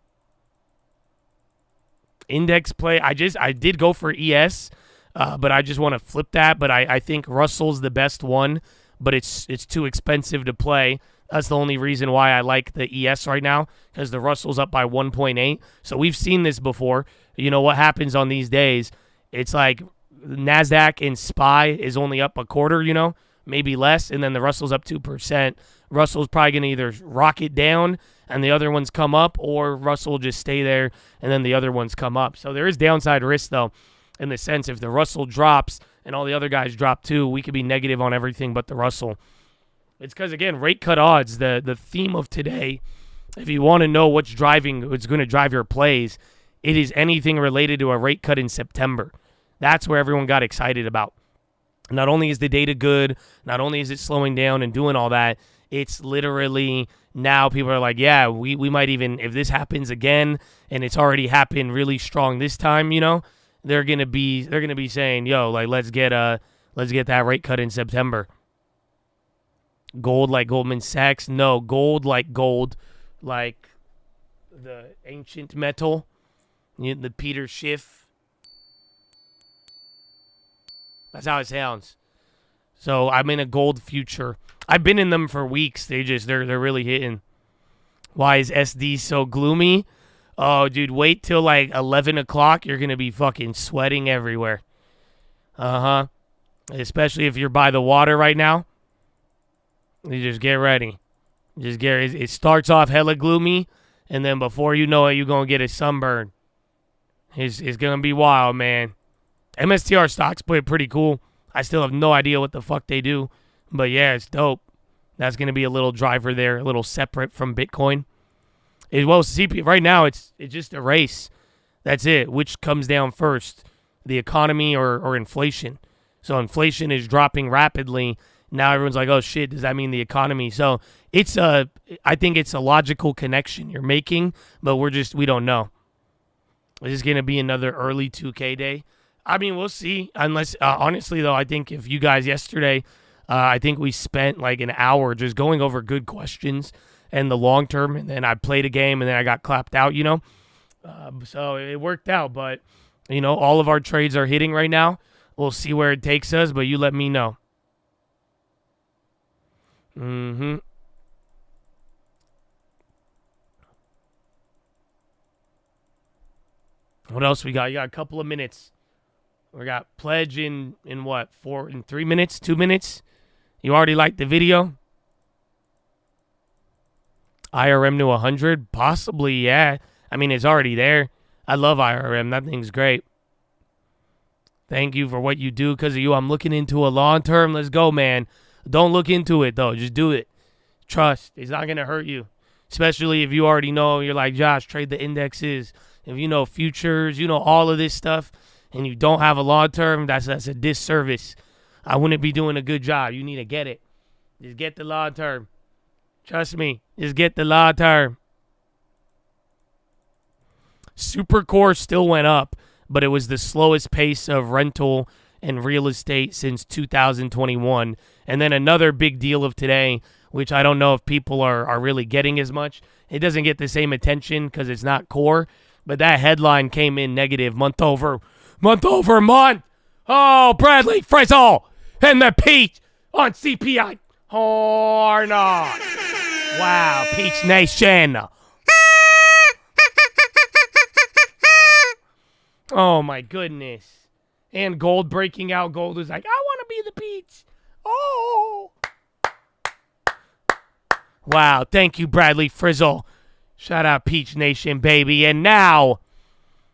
Index play. I did go for ES, but I just want to flip that. But I think Russell's the best one, but it's too expensive to play. That's the only reason why I like the ES right now, because the Russell's up by 1.8. So we've seen this before. You know what happens on these days? It's like NASDAQ and SPY is only up a quarter, maybe less, and then the Russell's up 2%. Russell's probably going to either rocket down and the other ones come up, or Russell will just stay there and then the other ones come up. So there is downside risk, though, in the sense if the Russell drops and all the other guys drop too, we could be negative on everything but the Russell. It's because, again, rate cut odds, the theme of today, if you want to know what's going to drive your plays, it is anything related to a rate cut in September. That's where everyone got excited about. Not only is the data good, not only is it slowing down and doing all that, it's literally now people are like, yeah, we might even, if this happens again and it's already happened really strong this time, they're gonna be saying, yo, like let's get that rate cut in September. Gold like Goldman Sachs? No, gold like the ancient metal, the Peter Schiff. That's how it sounds. So I'm in a gold future. I've been in them for weeks. They're really hitting. Why is SD so gloomy? Oh, dude, wait till like 11 o'clock. You're going to be fucking sweating everywhere. Especially if you're by the water right now. You just get ready. It starts off hella gloomy, and then before you know it, you're going to get a sunburn. It's going to be wild, man. MSTR stocks play pretty cool. I still have no idea what the fuck they do. But yeah, it's dope. That's going to be a little driver there, a little separate from Bitcoin. CPI, right now, it's just a race. That's it. Which comes down first, the economy or inflation? So inflation is dropping rapidly. Now everyone's like, oh, shit, does that mean the economy? So I think it's a logical connection you're making, but we don't know. Is this going to be another early 2K day? I mean, we'll see. Unless, honestly, though, I think if you guys yesterday, I think we spent like an hour just going over good questions and the long term, and then I played a game, and then I got clapped out, So it worked out, but, all of our trades are hitting right now. We'll see where it takes us, but you let me know. What else we got? You got a couple of minutes. We got pledge in what? 3 minutes? 2 minutes? You already liked the video? IRM to 100? Possibly, yeah. I mean, it's already there. I love IRM. That thing's great. Thank you for what you do. Because of you, I'm looking into a long term. Let's go, man. Don't look into it, though. Just do it. Trust. It's not going to hurt you. Especially if you already know. You're like, Josh, trade the indexes. If you know futures, all of this stuff, and you don't have a long term, that's a disservice. I wouldn't be doing a good job. You need to get it. Just get the long term. Trust me. Just get the long term. Supercore still went up, but it was the slowest pace of rental and real estate since 2021. And then another big deal of today, which I don't know if people are really getting as much. It doesn't get the same attention because it's not core, but that headline came in negative month over month. Oh, Bradley Frizzle and the Peach on CPI or not. Wow, Peach Nation. Oh, my goodness. And Gold breaking out. Gold was like, I want to be the peach. Oh. Wow. Thank you, Bradley Frizzle. Shout out Peach Nation, baby. And now,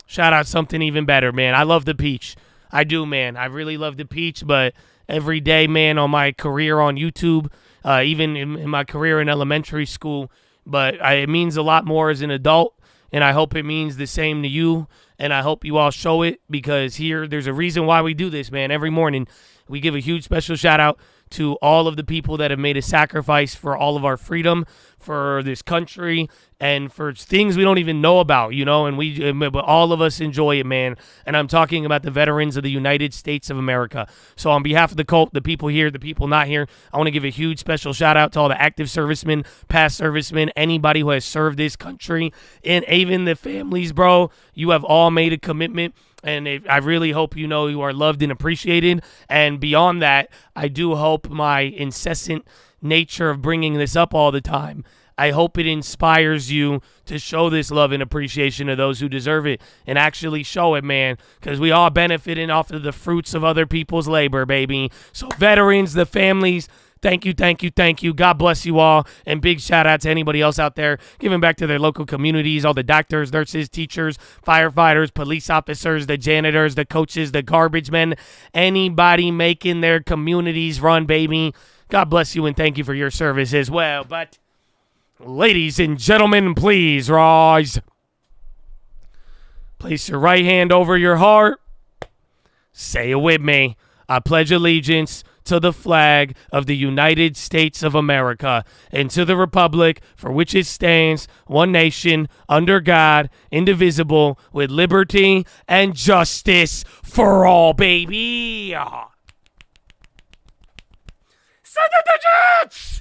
shout out something even better, man. I love the peach. I do, man. I really love the peach, but every day, man, on my career on YouTube, even in my career in elementary school, but it means a lot more as an adult, and I hope it means the same to you, and I hope you all show it, because there's a reason why we do this, man. Every morning, we give a huge special shout-out to all of the people that have made a sacrifice for all of our freedom, for this country, and for things we don't even know about, but all of us enjoy it, man. And I'm talking about the veterans of the United States of America. So on behalf of the cult, the people here, the people not here, I want to give a huge special shout out to all the active servicemen, past servicemen, anybody who has served this country, and even the families, bro. You have all made a commitment. And I really hope you know you are loved and appreciated. And beyond that, I do hope my incessant nature of bringing this up all the time, I hope it inspires you to show this love and appreciation to those who deserve it, and actually show it, man, because we all benefiting off of the fruits of other people's labor, baby. So veterans, the families, thank you, thank you, thank you. God bless you all. And big shout out to anybody else out there giving back to their local communities, all the doctors, nurses, teachers, firefighters, police officers, the janitors, the coaches, the garbage men, anybody making their communities run, baby. God bless you and thank you for your service as well. But ladies and gentlemen, please rise. Place your right hand over your heart. Say it with me. I pledge allegiance to the flag of the United States of America and to the republic for which it stands, one nation, under God, indivisible, with liberty and justice for all, baby. Send the digits!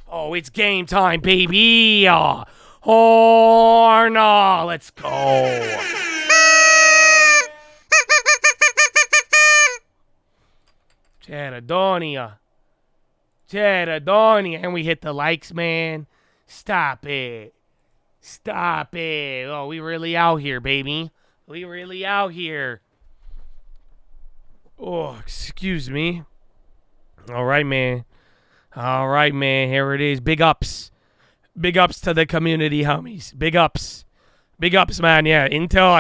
Oh, it's game time, baby. Oh, no. Let's go. Cheradonia. And we hit the likes, man. Stop it. Oh, we really out here, baby. We really out here. Oh, excuse me. All right, man. Here it is. Big ups. Big ups to the community, homies. Big ups. Big ups, man. Yeah, Intel,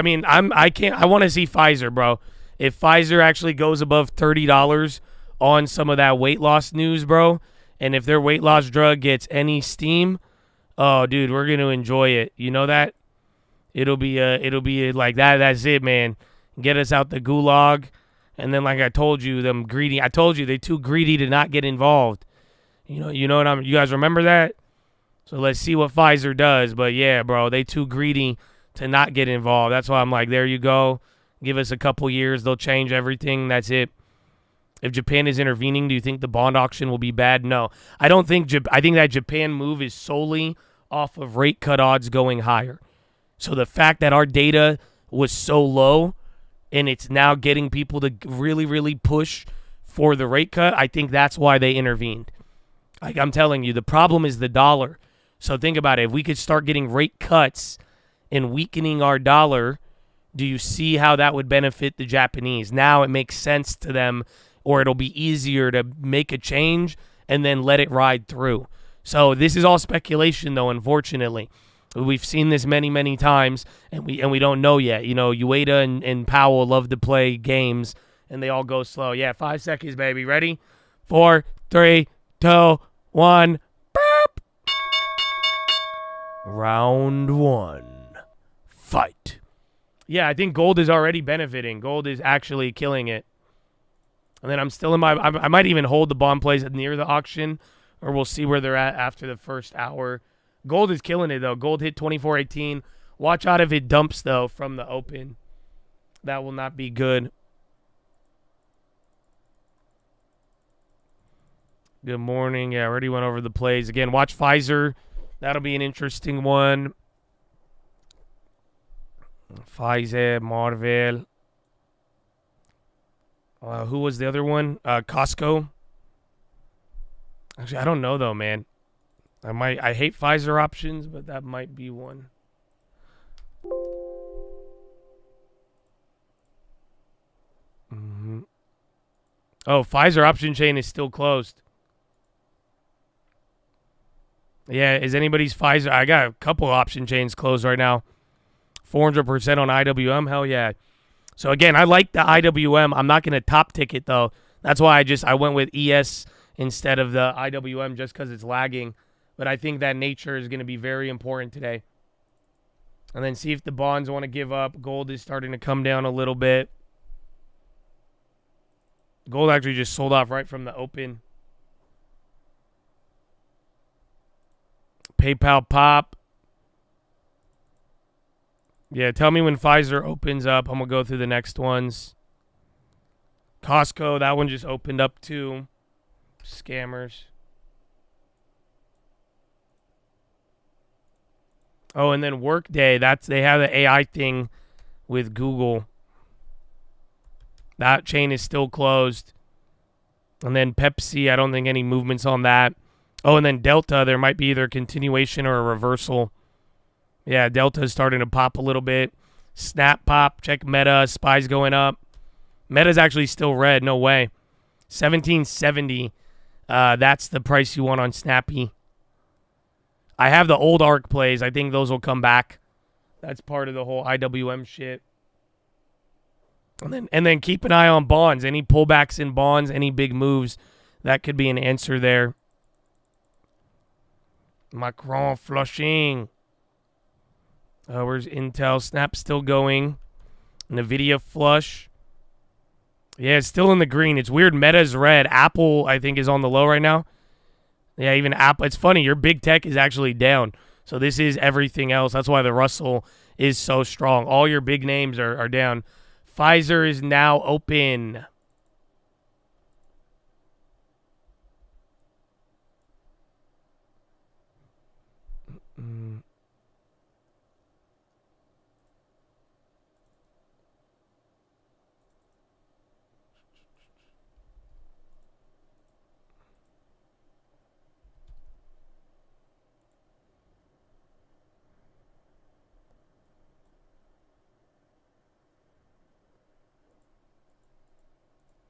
I want to see Pfizer, bro. If Pfizer actually goes above $30 on some of that weight loss news, bro, and if their weight loss drug gets any steam, oh, dude, we're going to enjoy it. You know that? It'll be like that. That's it, man. Get us out the gulag. And then, like I told you, they're too greedy to not get involved. You know what you guys remember that? So let's see what Pfizer does. But yeah, bro, they too greedy to not get involved. That's why I'm like, there you go. Give us a couple years. They'll change everything. That's it. If Japan is intervening, do you think the bond auction will be bad? No. I don't think I think that Japan move is solely off of rate cut odds going higher. So the fact that our data was so low and it's now getting people to really, really push for the rate cut, I think that's why they intervened. Like I'm telling you, the problem is the dollar. So think about it. If we could start getting rate cuts and weakening our dollar, do you see how that would benefit the Japanese? Now it makes sense to them, or it'll be easier to make a change and then let it ride through. So this is all speculation, though, unfortunately. We've seen this many, many times, and we don't know yet. Ueda and Powell love to play games, and they all go slow. Yeah, 5 seconds, baby. Ready? 4, 3, 2, 1. Burp. Round 1. Fight. Yeah, I think gold is already benefiting. Gold is actually killing it. And then I'm still in I might even hold the bond plays near the auction, or we'll see where they're at after the first hour. Gold is killing it, though. Gold hit 24.18. Watch out if it dumps, though, from the open. That will not be good. Good morning. Yeah, I already went over the plays. Again, watch Pfizer. That'll be an interesting one. Pfizer, Marvel. Who was the other one? Costco. Actually, I don't know, though, man. I hate Pfizer options, but that might be one. Oh, Pfizer option chain is still closed. Yeah, is anybody's Pfizer? I got a couple option chains closed right now. 400% on IWM. Hell yeah. So again, I like the IWM. I'm not going to top ticket though. That's why I went with ES instead of the IWM just because it's lagging. But I think that nature is going to be very important today. And then see if the bonds want to give up. Gold is starting to come down a little bit. Gold actually just sold off right from the open. PayPal pop. Yeah, tell me when Pfizer opens up. I'm going to go through the next ones. Costco, that one just opened up too. Scammers. Oh, and then Workday, they have the AI thing with Google. That chain is still closed. And then Pepsi, I don't think any movements on that. Oh, and then Delta, there might be either a continuation or a reversal. Yeah, Delta is starting to pop a little bit. Snap pop, check Meta, SPY's going up. Meta's actually still red, no way. 1770, that's the price you want on Snappy. I have the old ARC plays. I think those will come back. That's part of the whole IWM shit. And then keep an eye on bonds. Any pullbacks in bonds, any big moves, that could be an answer there. Macron flushing. Where's Intel? Snap still going. NVIDIA flush. Yeah, it's still in the green. It's weird. Meta's red. Apple, I think, is on the low right now. Yeah, even Apple. It's funny. Your big tech is actually down. So this is everything else. That's why the Russell is so strong. All your big names are down. Pfizer is now open.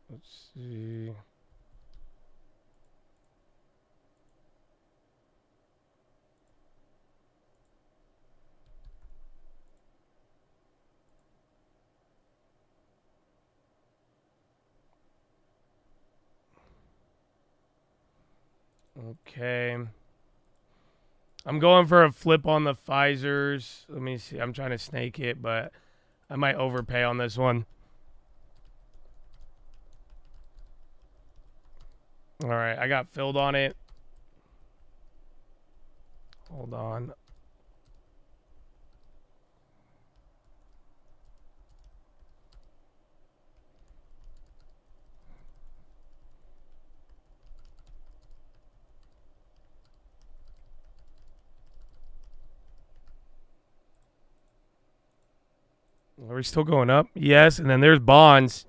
Let's see. Okay. I'm going for a flip on the Pfizers. Let me see. I'm trying to snake it, but I might overpay on this one. All right, I got filled on it. Hold on. Are we still going up? Yes, and then there's bonds.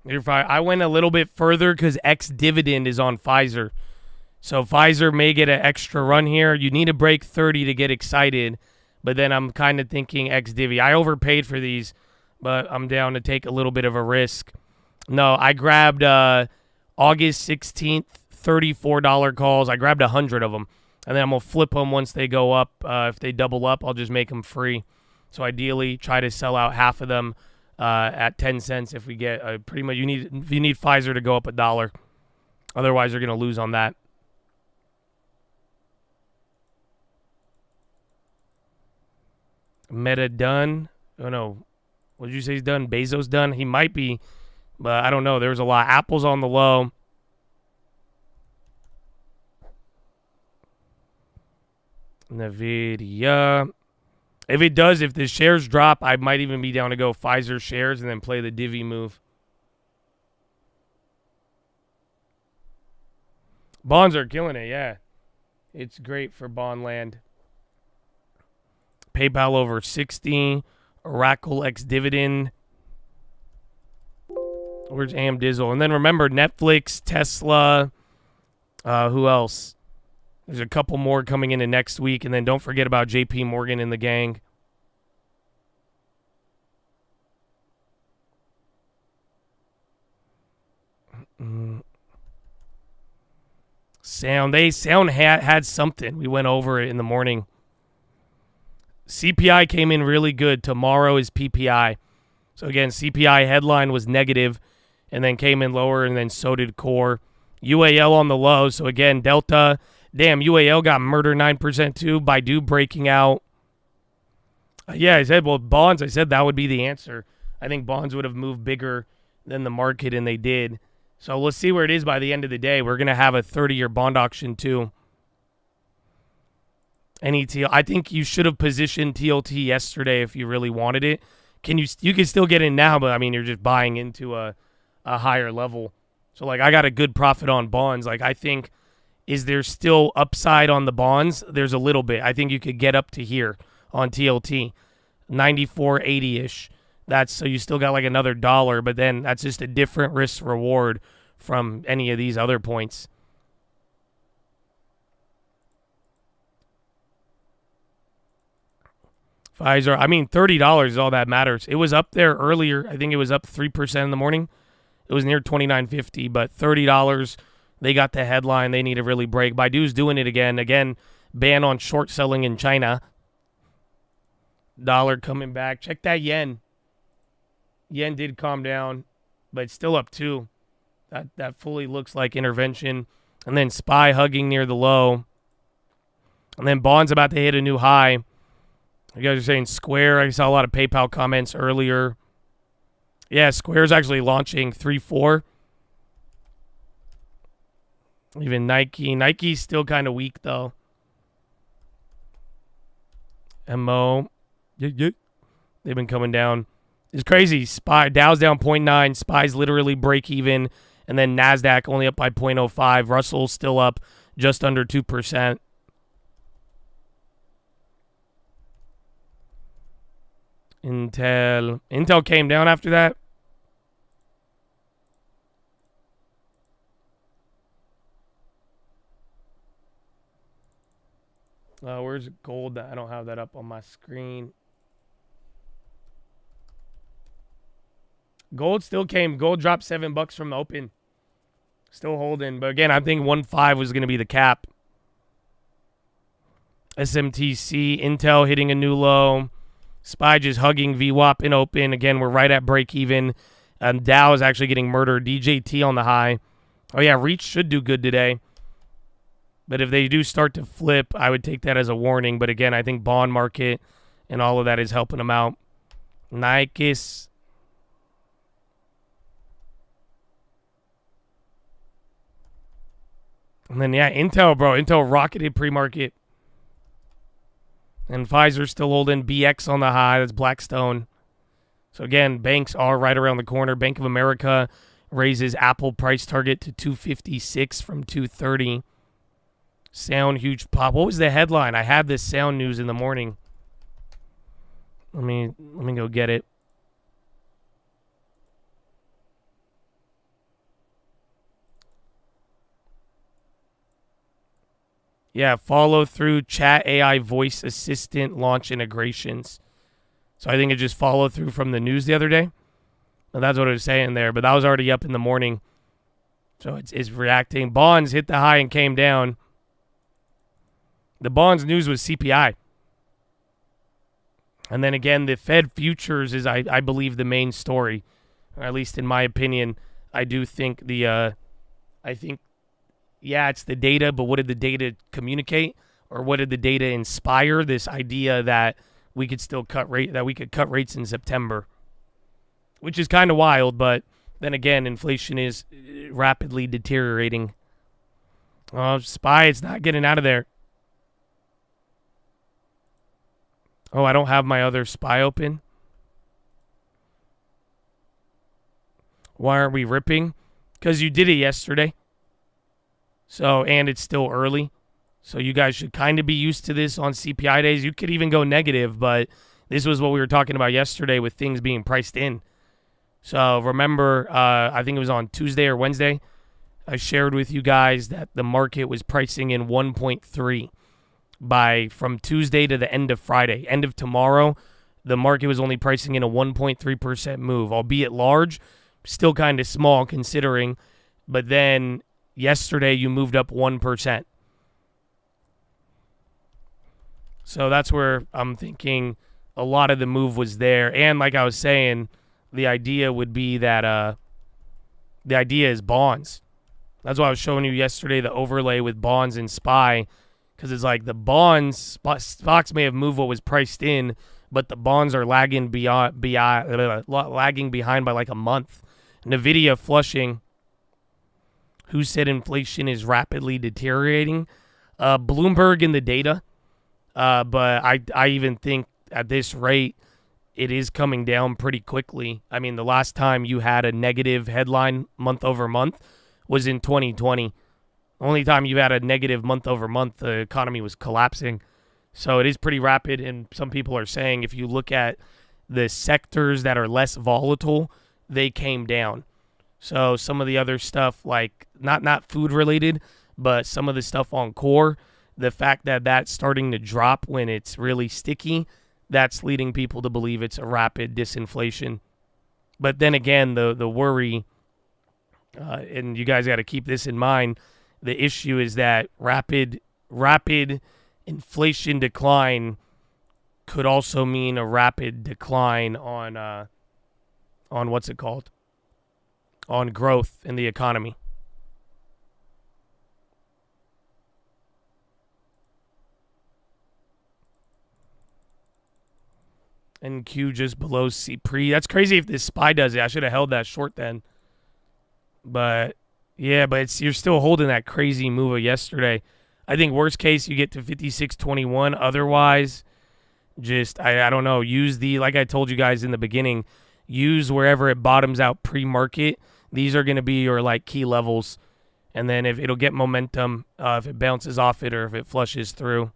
I went a little bit further because ex-dividend is on Pfizer. So Pfizer may get an extra run here. You need to break 30 to get excited. But then I'm kind of thinking ex-divvy. I overpaid for these, but I'm down to take a little bit of a risk. No, I grabbed August 16th, $34 calls. I grabbed 100 of them. And then I'm going to flip them once they go up. If they double up, I'll just make them free. So ideally, try to sell out half of them at 10 cents if we get pretty much. You need Pfizer to go up $1. Otherwise, you're going to lose on that. Meta done. Oh no, what did you say he's done? Bezos done. He might be, but I don't know. There's a lot. Apple's on the low. NVIDIA. If it does, if the shares drop, I might even be down to go Pfizer shares and then play the divvy move. Bonds are killing it, yeah. It's great for bond land. PayPal over 60. Oracle ex-dividend. Where's AM Dizzle? And then remember, Netflix, Tesla. Who else? There's a couple more coming into next week, and then don't forget about JP Morgan and the gang. Sound had something. We went over it in the morning. CPI came in really good. Tomorrow is PPI. So again, CPI headline was negative and then came in lower, and then so did core. UAL on the low. So again, Delta, damn, UAL got murdered 9% too. Baidu breaking out. Yeah, I said, well, bonds, I said that would be the answer. I think bonds would have moved bigger than the market, and they did. So let's see where it is by the end of the day. We're going to have a 30-year bond auction too. I think you should have positioned TLT yesterday if you really wanted it. You can still get in now, but I mean, you're just buying into a higher level. So like, I got a good profit on bonds. Like, I think, is there still upside on the bonds? There's a little bit. I think you could get up to here on TLT, 94.80-ish. So you still got like another $1, but then that's just a different risk reward from any of these other points. Pfizer, I mean, $30 is all that matters. It was up there earlier. I think it was up 3% in the morning. It was near $29.50, but $30, they got the headline. They need to really break. Baidu's doing it again. Again, ban on short selling in China. Dollar coming back. Check that yen. Yen did calm down, but it's still up too. That fully looks like intervention. And then SPY hugging near the low. And then bonds about to hit a new high. You guys are saying Square. I saw a lot of PayPal comments earlier. Yeah, Square's actually launching 3-4. Even Nike. Nike's still kind of weak, though. MO. They've been coming down. It's crazy. Dow's down 0.9. SPY's literally break even. And then NASDAQ only up by 0.05. Russell's still up just under 2%. Intel came down after that. Where's gold? I don't have that up on my screen. Gold still came. Gold dropped $7 from the open. Still holding. But again, I think 1.5 was going to be the cap. SMTC, Intel hitting a new low. SPY just hugging VWAP in open. Again, we're right at break even. Dow is actually getting murdered. DJT on the high. Oh, yeah, Reach should do good today. But if they do start to flip, I would take that as a warning. But again, I think bond market and all of that is helping them out. Nikes. And then, yeah, Intel, bro. Intel rocketed pre-market. And Pfizer's still holding. BX on the high. That's Blackstone. So, again, banks are right around the corner. Bank of America raises Apple price target to $256 from $230. Sound huge pop. What was the headline? I had this sound news in the morning. Let me go get it. Yeah, follow through chat AI voice assistant launch integrations. So I think it just followed through from the news the other day. And that's what it was saying there. But that was already up in the morning. So it's reacting. Bonds hit the high and came down. The bonds news was CPI. And then again, the Fed futures is, I believe, the main story. Or at least in my opinion, I do think yeah, it's the data, but what did the data communicate? Or what did the data inspire? This idea that we could still cut rates in September. Which is kind of wild, but then again, inflation is rapidly deteriorating. SPY, it's not getting out of there. Oh, I don't have my other SPY open. Why aren't we ripping? Because you did it yesterday. So, and it's still early. So you guys should kind of be used to this on CPI days. You could even go negative, but this was what we were talking about yesterday with things being priced in. So remember, I think it was on Tuesday or Wednesday, I shared with you guys that the market was pricing in 1.3 from Tuesday to the end of Friday. End of tomorrow, the market was only pricing in a 1.3% move, albeit large, still kind of small considering. But then yesterday you moved up 1%. So that's where I'm thinking a lot of the move was there. And like I was saying, the idea would be that the idea is bonds. That's why I was showing you yesterday the overlay with bonds and SPY, because it's like the bonds, stocks may have moved what was priced in, but the bonds are lagging behind by like a month. Nvidia flushing. Who said inflation is rapidly deteriorating? Bloomberg in the data. But I even think at this rate, it is coming down pretty quickly. I mean, the last time you had a negative headline month over month was in 2020. Only time you had a negative month over month, the economy was collapsing. So it is pretty rapid. And some people are saying if you look at the sectors that are less volatile, they came down. So some of the other stuff, like not food related, but some of the stuff on core, the fact that that's starting to drop when it's really sticky, that's leading people to believe it's a rapid disinflation. But then again, the worry, and you guys got to keep this in mind, the issue is that rapid inflation decline could also mean a rapid decline on what's it called? On growth in the economy. And Q just below C pre. That's crazy if this SPY does it. I should have held that short then. But yeah, but you're still holding that crazy move of yesterday. I think worst case you get to 56.21. Otherwise, just I don't know. Use like I told you guys in the beginning, use wherever it bottoms out pre-market. These are going to be your like key levels. And then if it'll get momentum, if it bounces off it or if it flushes through.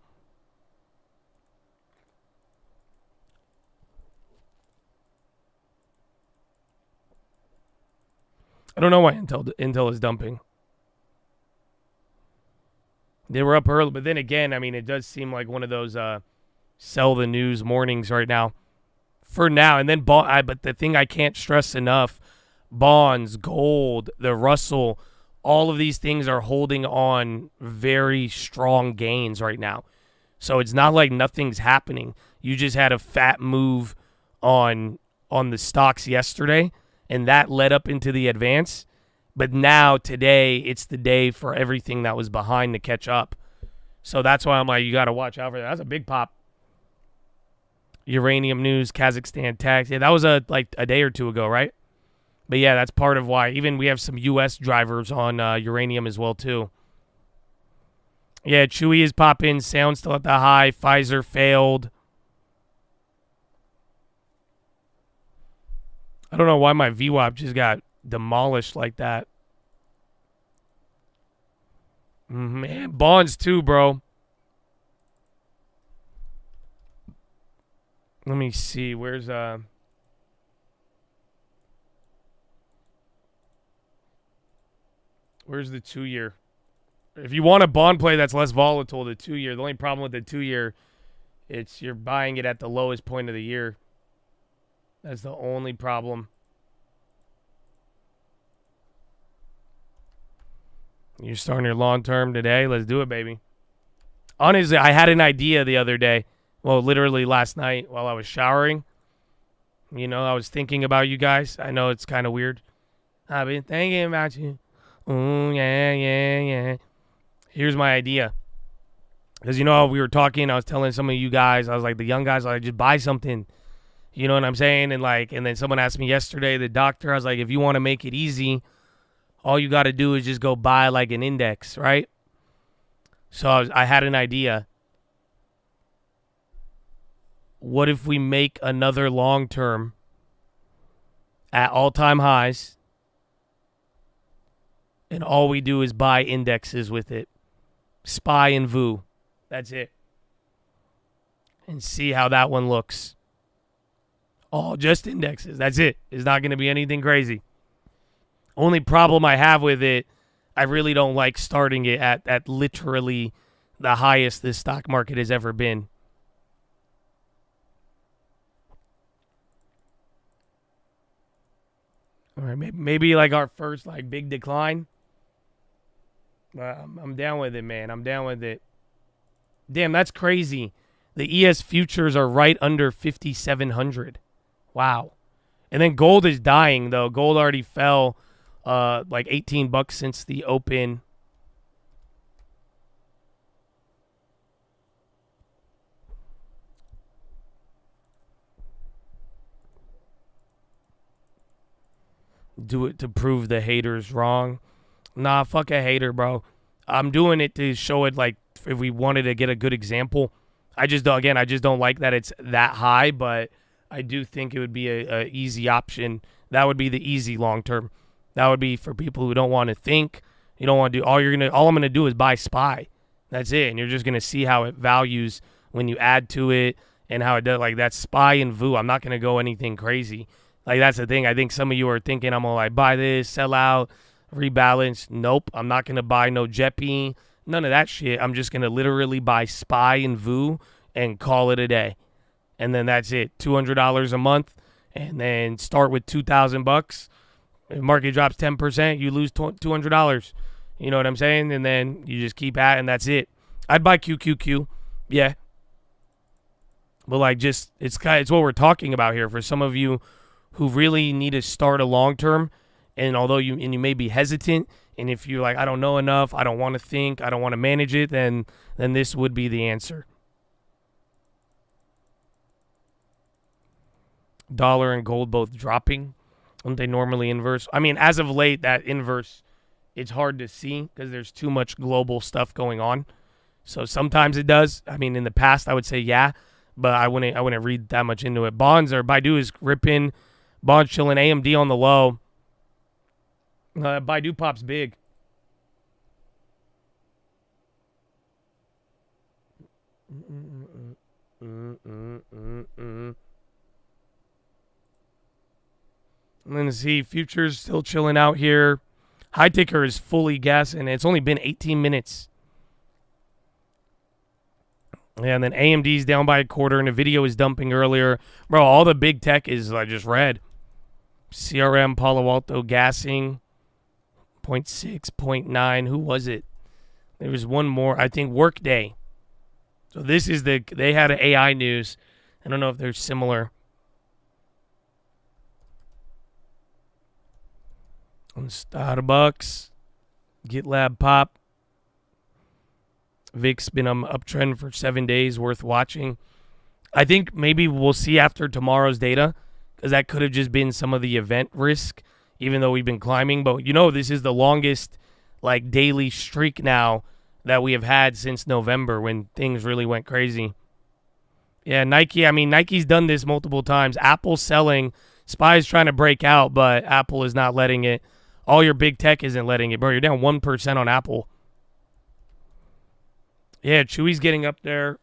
I don't know why Intel is dumping. They were up early, but then again, I mean, it does seem like one of those sell the news mornings right now. For now, and then but the thing I can't stress enough, bonds, gold, the Russell, all of these things are holding on very strong gains right now. So it's not like nothing's happening. You just had a fat move on the stocks yesterday, and that led up into the advance. But now, today, it's the day for everything that was behind to catch up. So that's why I'm like, you got to watch out for that. That's a big pop. Uranium news, Kazakhstan tax. Yeah, that was a day or two ago, right? But yeah, that's part of why. Even we have some U.S. drivers on uranium as well, too. Yeah, Chewy is popping. Sound still at the high. Pfizer failed. I don't know why my VWAP just got demolished like that. Man, bonds too, bro. Let me see. Where's the 2-year? If you want a bond play that's less volatile, the 2-year. The only problem with the 2-year, it's you're buying it at the lowest point of the year. That's the only problem. You're starting your long term today? Let's do it, baby. Honestly, I had an idea the other day. Well, literally last night while I was showering. You know, I was thinking about you guys. I know it's kind of weird. I've been thinking about you. Oh, yeah. Here's my idea. Because, you know, we were talking. I was telling some of you guys. I was like, the young guys, like, just buy something. You know what I'm saying? And then someone asked me yesterday, the doctor, I was like, if you want to make it easy, all you got to do is just go buy like an index, right? So I had an idea. What if we make another long term at all-time highs, and all we do is buy indexes with it? SPY and VU. That's it. And see how that one looks. All just indexes. That's it. It's not going to be anything crazy. Only problem I have with it, I really don't like starting it at literally the highest this stock market has ever been. All right, maybe like our first like big decline. I'm down with it, man. I'm down with it. Damn, that's crazy. The ES futures are right under 5,700. Wow. And then gold is dying, though. Gold already fell like $18 since the open. Do it to prove the haters wrong. Nah, fuck a hater, bro. I'm doing it to show it, like, if we wanted to get a good example. I just don't like that it's that high, but I do think it would be a easy option. That would be the easy long term. That would be for people who don't want to think. You don't want to do all I'm gonna do is buy SPY. That's it. And you're just gonna see how it values when you add to it and how it does. Like, that's SPY and VU. I'm not gonna go anything crazy. Like, that's the thing. I think some of you are thinking I'm gonna like buy this, sell out, rebalance. Nope. I'm not gonna buy no JEPI. None of that shit. I'm just gonna literally buy SPY and VU and call it a day. And then that's it. $200 a month, and then start with $2,000. If market drops 10%, you lose $200. You know what I'm saying? And then you just keep at it, and that's it. I'd buy QQQ. Yeah. But like, just it's what we're talking about here for some of you who really need to start a long term. And although you may be hesitant, and if you're like, I don't know enough, I don't want to think, I don't want to manage it, then this would be the answer. Dollar and gold both dropping. Aren't they normally inverse? I mean, as of late, that inverse, it's hard to see because there's too much global stuff going on. So sometimes it does. I mean, in the past, I would say yeah, but I wouldn't read that much into it. Bonds Baidu is ripping, bonds chilling, AMD on the low. Baidu pops big. Let's see, futures still chilling out here. High ticker is fully gassing. It's only been 18 minutes. Yeah, and then AMD's down by a quarter, and Nvidia is dumping earlier. Bro, all the big tech is just red. CRM, Palo Alto gassing. 0.6, 0.9. Who was it? There was one more. I think Workday. So this is they had an AI news. I don't know if they're similar. On Starbucks, GitLab pop. VIX been on uptrend for 7 days, worth watching. I think maybe we'll see after tomorrow's data, because that could have just been some of the event risk, even though we've been climbing. But this is the longest daily streak now that we have had since November, when things really went crazy. Yeah, Nike. I mean, Nike's done this multiple times. Apple's selling. SPY's trying to break out, but Apple is not letting it. All your big tech isn't letting it, bro. You're down 1% on Apple. Yeah, Chewy's getting up there.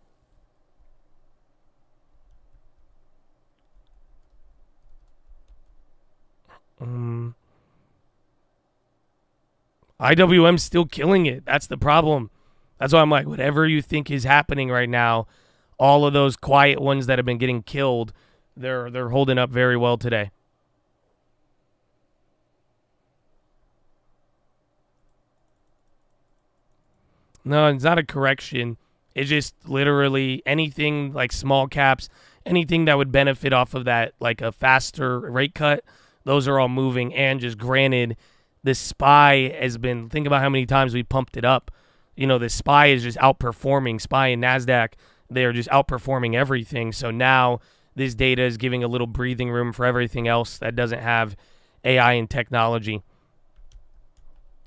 IWM's still killing it. That's the problem. That's why I'm like, whatever you think is happening right now, all of those quiet ones that have been getting killed, they're holding up very well today. No, it's not a correction. It's just literally anything like small caps, anything that would benefit off of that, like a faster rate cut, those are all moving. And just granted, the SPY has been, think about how many times we pumped it up. The SPY is just outperforming. SPY and NASDAQ, they are just outperforming everything. So now this data is giving a little breathing room for everything else that doesn't have AI and technology.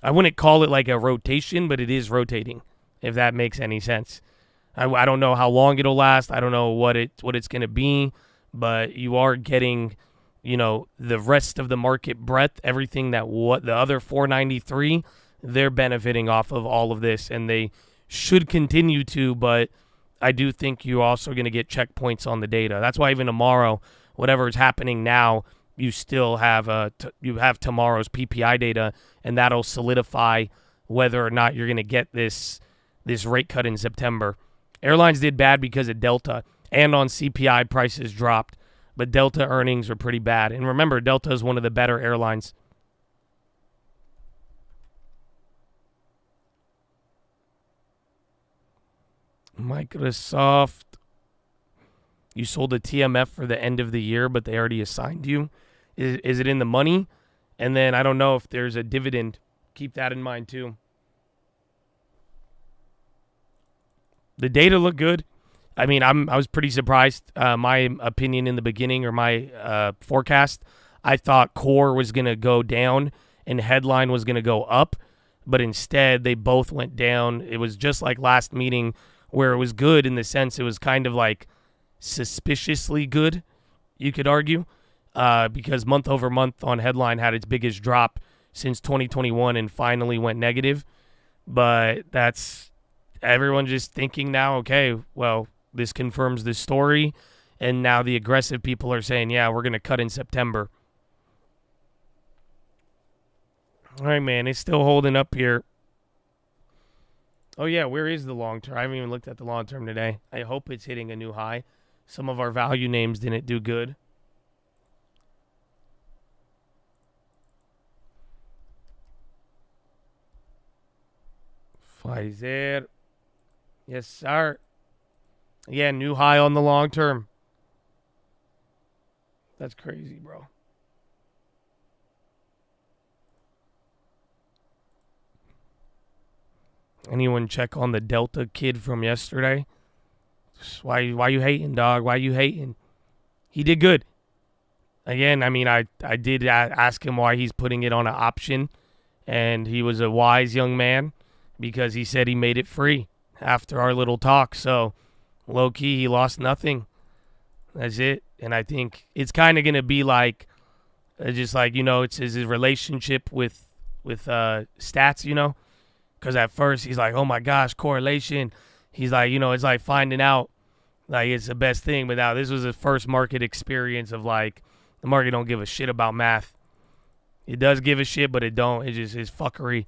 I wouldn't call it like a rotation, but it is rotating, if that makes any sense. I don't know how long it'll last. I don't know what it's going to be, but you are getting, the rest of the market breadth, everything that the other 493, they're benefiting off of all of this, and they should continue to, but I do think you're also going to get checkpoints on the data. That's why even tomorrow, whatever is happening now, you still have you have tomorrow's PPI data, and that'll solidify whether or not you're going to get this rate cut in September. Airlines did bad because of Delta, and on CPI prices dropped, but Delta earnings are pretty bad. And remember, Delta is one of the better airlines. Microsoft. You sold a TMF for the end of the year, but they already assigned you. Is it in the money? And then I don't know if there's a dividend. Keep that in mind too. The data look good. I mean, I was pretty surprised. My opinion in the beginning, or my forecast, I thought core was going to go down and headline was going to go up, but instead they both went down. It was just like last meeting where it was good in the sense it was kind of like suspiciously good, you could argue, because month over month on headline had its biggest drop since 2021 and finally went negative. But that's everyone just thinking now, okay, well, this confirms this story, and now the aggressive people are saying, yeah, we're going to cut in September. All right, man, it's still holding up here. Oh, yeah, where is the long term? I haven't even looked at the long term today. I hope it's hitting a new high. Some of our value names didn't do good. Pfizer. Yes, sir. Yeah, new high on the long term. That's crazy, bro. Anyone check on the Delta kid from yesterday? Why you hating, dog? Why you hating? He did good. Again, I mean, I did ask him why he's putting it on an option, and he was a wise young man because he said he made it free after our little talk. So, low-key, he lost nothing. That's it. And I think it's kind of going to be like, just like, you know, it's his relationship with stats, you know. Because at first he's like, oh, my gosh, correlation. He's like, you know, it's like finding out like it's the best thing. But now this was his first market experience of like the market don't give a shit about math. It does give a shit, but it don't. It's just his fuckery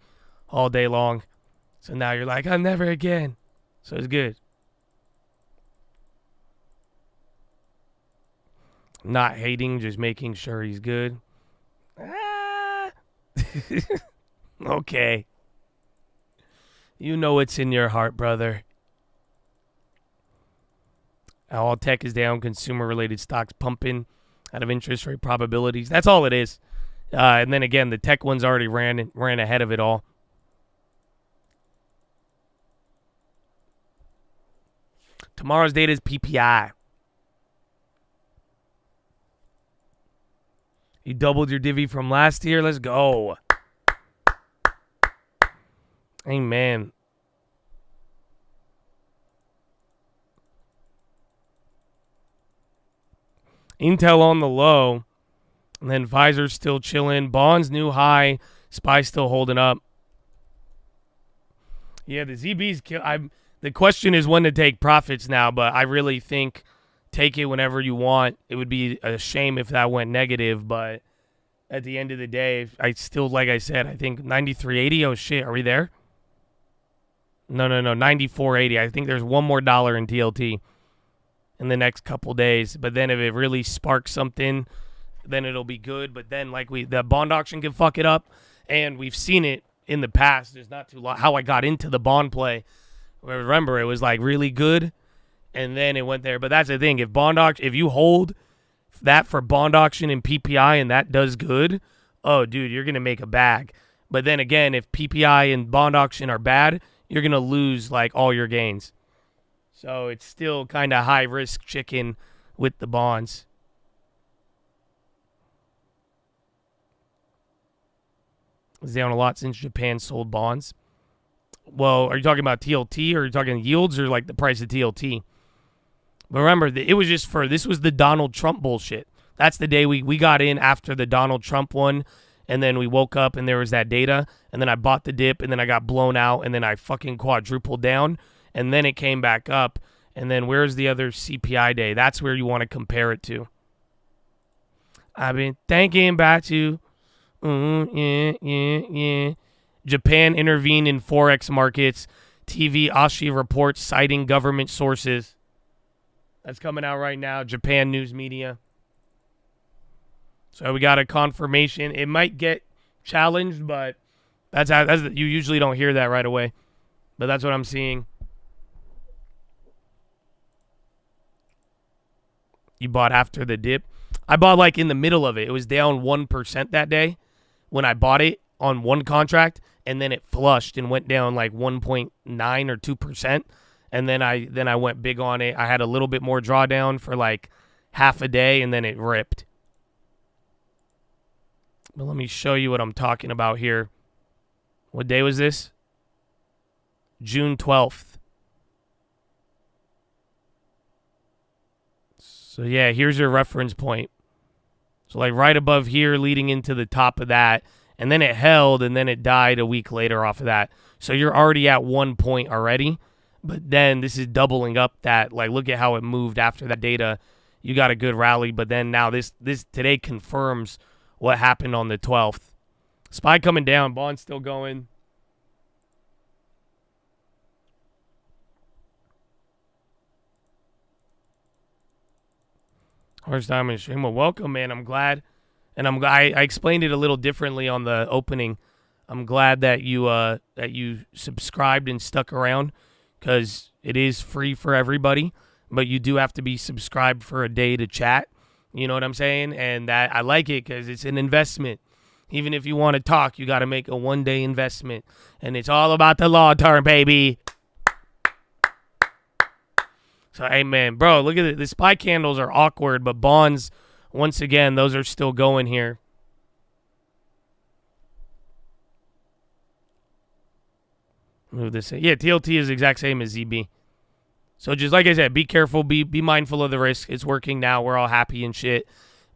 all day long. So now you're like, I'll never again. So it's good. Not hating, just making sure he's good. Okay. You know what's in your heart, brother. All tech is down. Consumer-related stocks pumping out of interest rate probabilities. That's all it is. And then again, the tech ones already ran ahead of it all. Tomorrow's data is PPI. You doubled your divvy from last year. Let's go. Amen. Intel on the low. And then Pfizer's still chilling. Bonds new high. SPY still holding up. Yeah, the ZB's the question is when to take profits now, but I really think take it whenever you want. It would be a shame if that went negative, but at the end of the day, I still, like I said, I think 93.80. Oh, shit. Are we there? No, 94.80. I think there's one more dollar in TLT in the next couple days. But then if it really sparks something, then it'll be good. But then like the bond auction can fuck it up. And we've seen it in the past. There's not too long. How I got into the bond play. Remember, it was like really good. And then it went there. But that's the thing. If you hold that for bond auction and PPI and that does good, oh, dude, you're going to make a bag. But then again, if PPI and bond auction are bad, you're going to lose, like, all your gains. So it's still kind of high-risk chicken with the bonds. It's down a lot since Japan sold bonds. Well, are you talking about TLT or are you talking yields or, like, the price of TLT? But remember, it was just this was the Donald Trump bullshit. That's the day we got in after the Donald Trump one. And then we woke up and there was that data. And then I bought the dip and then I got blown out. And then I fucking quadrupled down. And then it came back up. And then where's the other CPI day? That's where you want to compare it to. I've been thinking about you. Yeah. Japan intervened in Forex markets. TV Ashi reports citing government sources. That's coming out right now. Japan news media. So we got a confirmation. It might get challenged, but that's you usually don't hear that right away. But that's what I'm seeing. You bought after the dip. I bought like in the middle of it. It was down 1% that day when I bought it on one contract, and then it flushed and went down like 1.9 or 2%. And then I went big on it. I had a little bit more drawdown for like half a day, and then it ripped. But let me show you what I'm talking about here. What day was this? June 12th. So yeah, here's your reference point. So like right above here leading into the top of that, and then it held, and then it died a week later off of that. So you're already at 1 point already, but then this is doubling up that. Like look at how it moved after that data. You got a good rally, but then now this today confirms what happened on the 12th. SPY coming down, bond still going. First time in stream. Well, welcome, man. I'm glad. And I explained it a little differently on the opening. I'm glad that you subscribed and stuck around, because it is free for everybody, but you do have to be subscribed for a day to chat. You know what I'm saying? And that I like it because it's an investment. Even if you want to talk, you got to make a one-day investment. And it's all about the long term, baby. So, hey, man, bro, look at it. The SPY candles are awkward, but bonds, once again, those are still going here. Move this in. Yeah, TLT is the exact same as ZB. So just like I said, be careful, be mindful of the risk. It's working now. We're all happy and shit.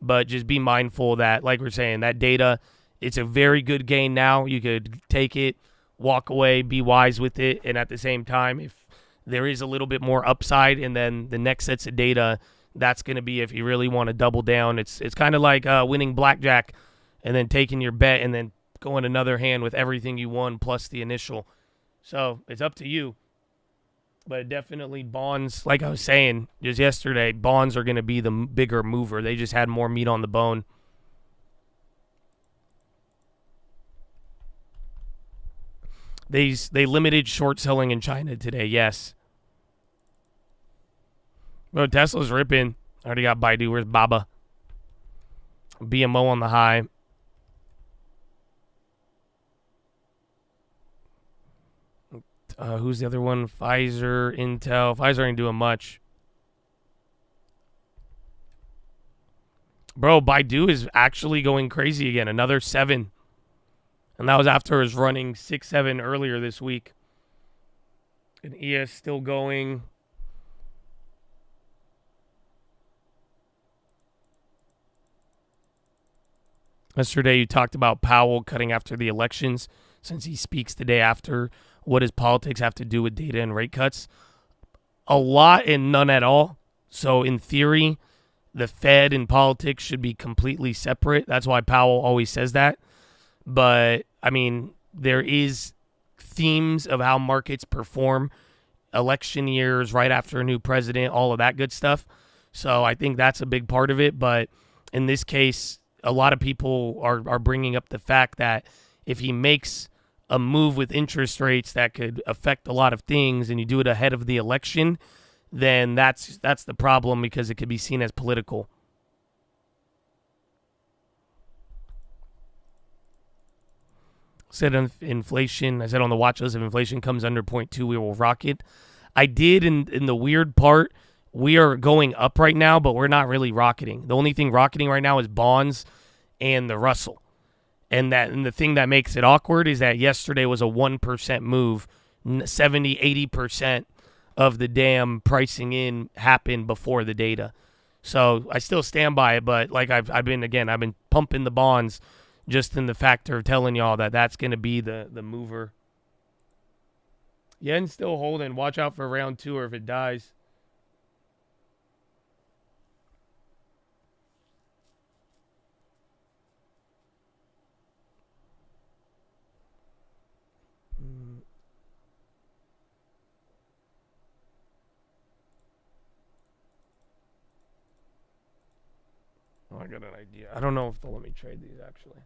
But just be mindful that, like we're saying, that data, it's a very good gain now. You could take it, walk away, be wise with it. And at the same time, if there is a little bit more upside, and then the next sets of data, that's going to be if you really want to double down. It's kind of like winning blackjack and then taking your bet and then going another hand with everything you won plus the initial. So it's up to you. But definitely bonds, like I was saying just yesterday, bonds are going to be the bigger mover. They just had more meat on the bone. They limited short selling in China today, yes. Bro, Tesla's ripping. I already got Baidu. Where's Baba? BMO on the high. Who's the other one? Pfizer, Intel. Pfizer ain't doing much. Bro, Baidu is actually going crazy again. Another 7. And that was after it was running 6, 7 earlier this week. And ES still going. Yesterday you talked about Powell cutting after the elections, since he speaks the day after. What does politics have to do with data and rate cuts? A lot and none at all. So in theory, the Fed and politics should be completely separate. That's why Powell always says that. But, I mean, there is themes of how markets perform, election years, right after a new president, all of that good stuff. So I think that's a big part of it. But in this case, a lot of people are bringing up the fact that if he makes a move with interest rates that could affect a lot of things, and you do it ahead of the election, then that's the problem, because it could be seen as political. Said inflation. I said on the watch list, if inflation comes under 0.2, we will rock it. I did in the weird part. We are going up right now, but we're not really rocketing. The only thing rocketing right now is bonds and the Russell. And the thing that makes it awkward is that yesterday was a 1% move. 70-80% of the damn pricing in happened before the data. So I still stand by it, but like I've been pumping the bonds just in the factor of telling y'all that that's going to be the mover. Yen's still holding. Watch out for round 2 or if it dies. got an idea. I don't know if they'll let me trade these, actually.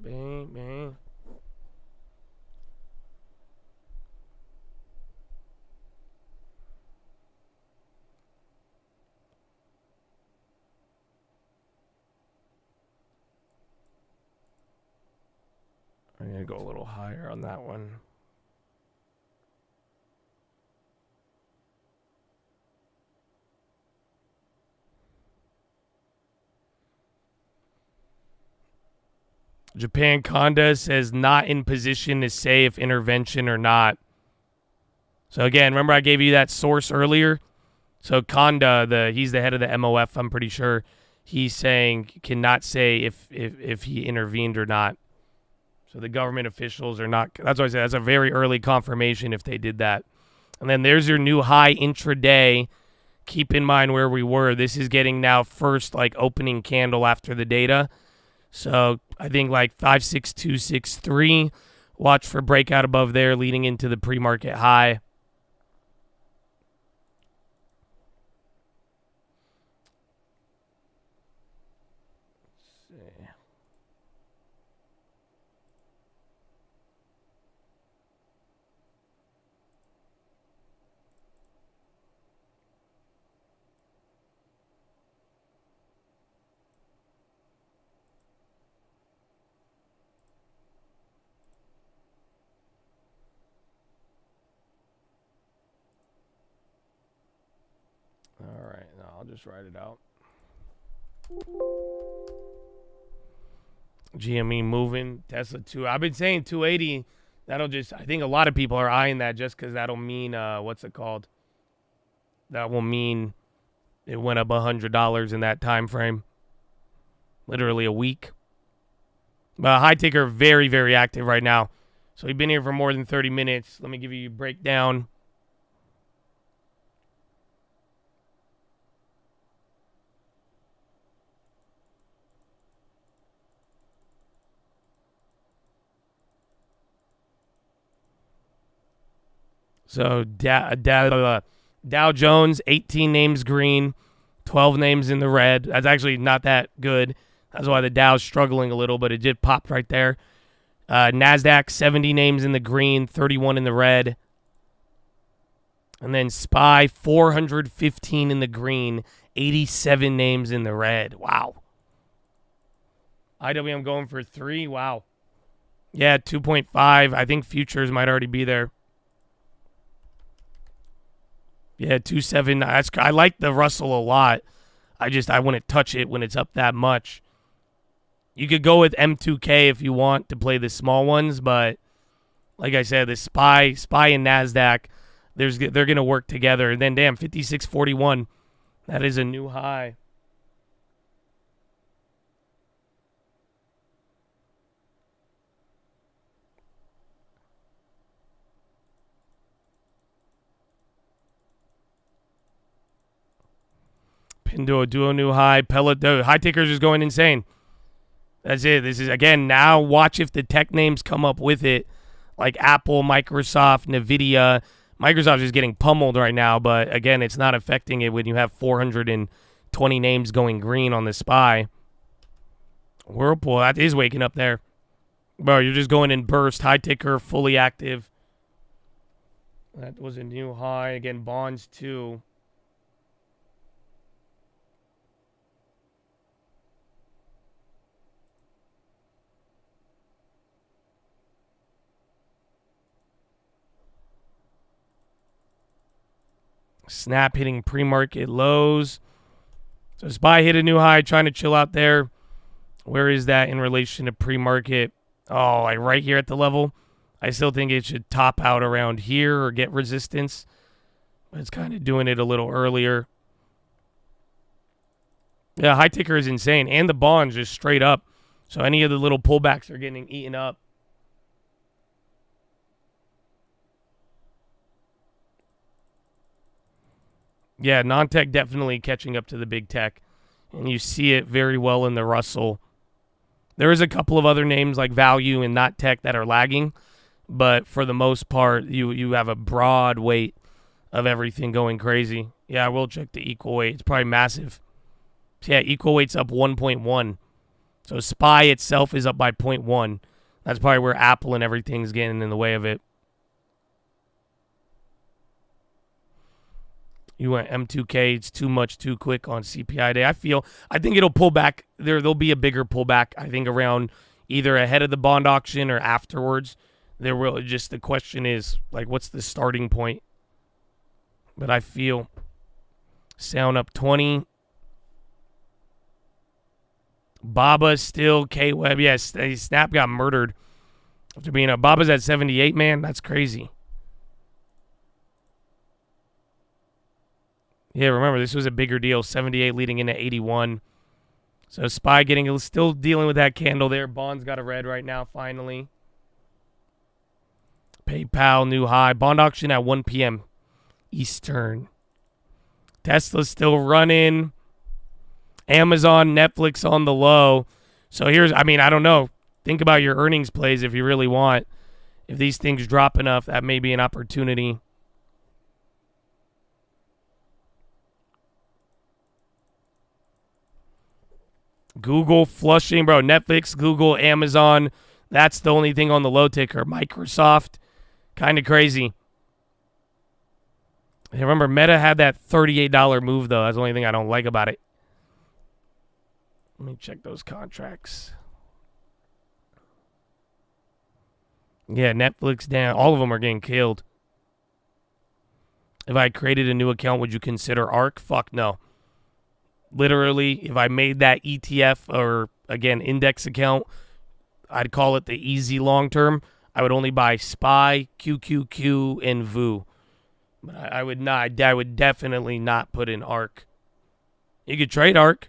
Bang, bang. I'm going to go a little higher on that one. Japan Conda says not in position to say if intervention or not. So again, remember I gave you that source earlier? So Conda, he's the head of the MOF, I'm pretty sure. He's saying cannot say if he intervened or not. So the government officials are not. That's why I said that's a very early confirmation if they did that. And then there's your new high intraday. Keep in mind where we were. This is getting now first like opening candle after the data. So I think like 56263. Watch for breakout above there leading into the pre-market high. Let's see. All right, now I'll just write it out. GME moving, Tesla 2. I've been saying 280. That'll just, I think a lot of people are eyeing that just because that'll mean, what's it called? That will mean it went up $100 in that time frame. Literally a week. But high ticker, very, very active right now. So we've been here for more than 30 minutes. Let me give you a breakdown. So Dow Jones, 18 names green, 12 names in the red. That's actually not that good. That's why the Dow's struggling a little, but it did pop right there. NASDAQ, 70 names in the green, 31 in the red. And then SPY, 415 in the green, 87 names in the red. Wow. IWM going for 3. Wow. Yeah, 2.5. I think futures might already be there. Yeah, 2.7. I like the Russell a lot. I wouldn't touch it when it's up that much. You could go with M2K if you want to play the small ones, but like I said, the SPY and NASDAQ, they're going to work together. And then, damn, 56.41. That is a new high. Pinduo Duo new high. High tickers is going insane. That's it. This is, again, now watch if the tech names come up with it. Like Apple, Microsoft, NVIDIA. Microsoft is getting pummeled right now, but again, it's not affecting it when you have 420 names going green on the SPY. Whirlpool, that is waking up there. Bro, you're just going in burst. High ticker, fully active. That was a new high. Again, bonds too. Snap hitting pre-market lows. So SPY hit a new high, trying to chill out there. Where is that in relation to pre-market? Oh, like right here at the level. I still think it should top out around here or get resistance. But it's kind of doing it a little earlier. Yeah, high ticker is insane. And the bonds just straight up. So any of the little pullbacks are getting eaten up. Yeah, non-tech definitely catching up to the big tech. And you see it very well in the Russell. There is a couple of other names like value and not tech that are lagging. But for the most part, you have a broad weight of everything going crazy. Yeah, I will check the equal weight. It's probably massive. So yeah, equal weight's up 1.1. So SPY itself is up by 0.1. That's probably where Apple and everything's getting in the way of it. You went M2K. It's too much too quick on CPI day. I think it'll pull back. There'll be a bigger pullback. I think around either ahead of the bond auction or afterwards. There will just the question is like, what's the starting point? But I feel sound up 20. Baba still K-Web. Yes, Snap got murdered after being up. Baba's at 78, man. That's crazy. Yeah, remember, this was a bigger deal. 78 leading into 81. So SPY still dealing with that candle there. Bond's got a red right now, finally. PayPal, new high. Bond auction at 1 p.m. Eastern. Tesla's still running. Amazon, Netflix on the low. So I don't know. Think about your earnings plays if you really want. If these things drop enough, that may be an opportunity. Google flushing, bro. Netflix, Google, Amazon. That's the only thing on the low ticker. Microsoft, kind of crazy. I remember Meta had that $38 move, though. That's the only thing I don't like about it. Let me check those contracts. Yeah, Netflix down. All of them are getting killed. If I created a new account, would you consider ARK? Fuck no. Literally, if I made that ETF or, again, index account, I'd call it the easy long term. I would only buy SPY, QQQ, and VU. But I would definitely not put in ARK. You could trade ARK,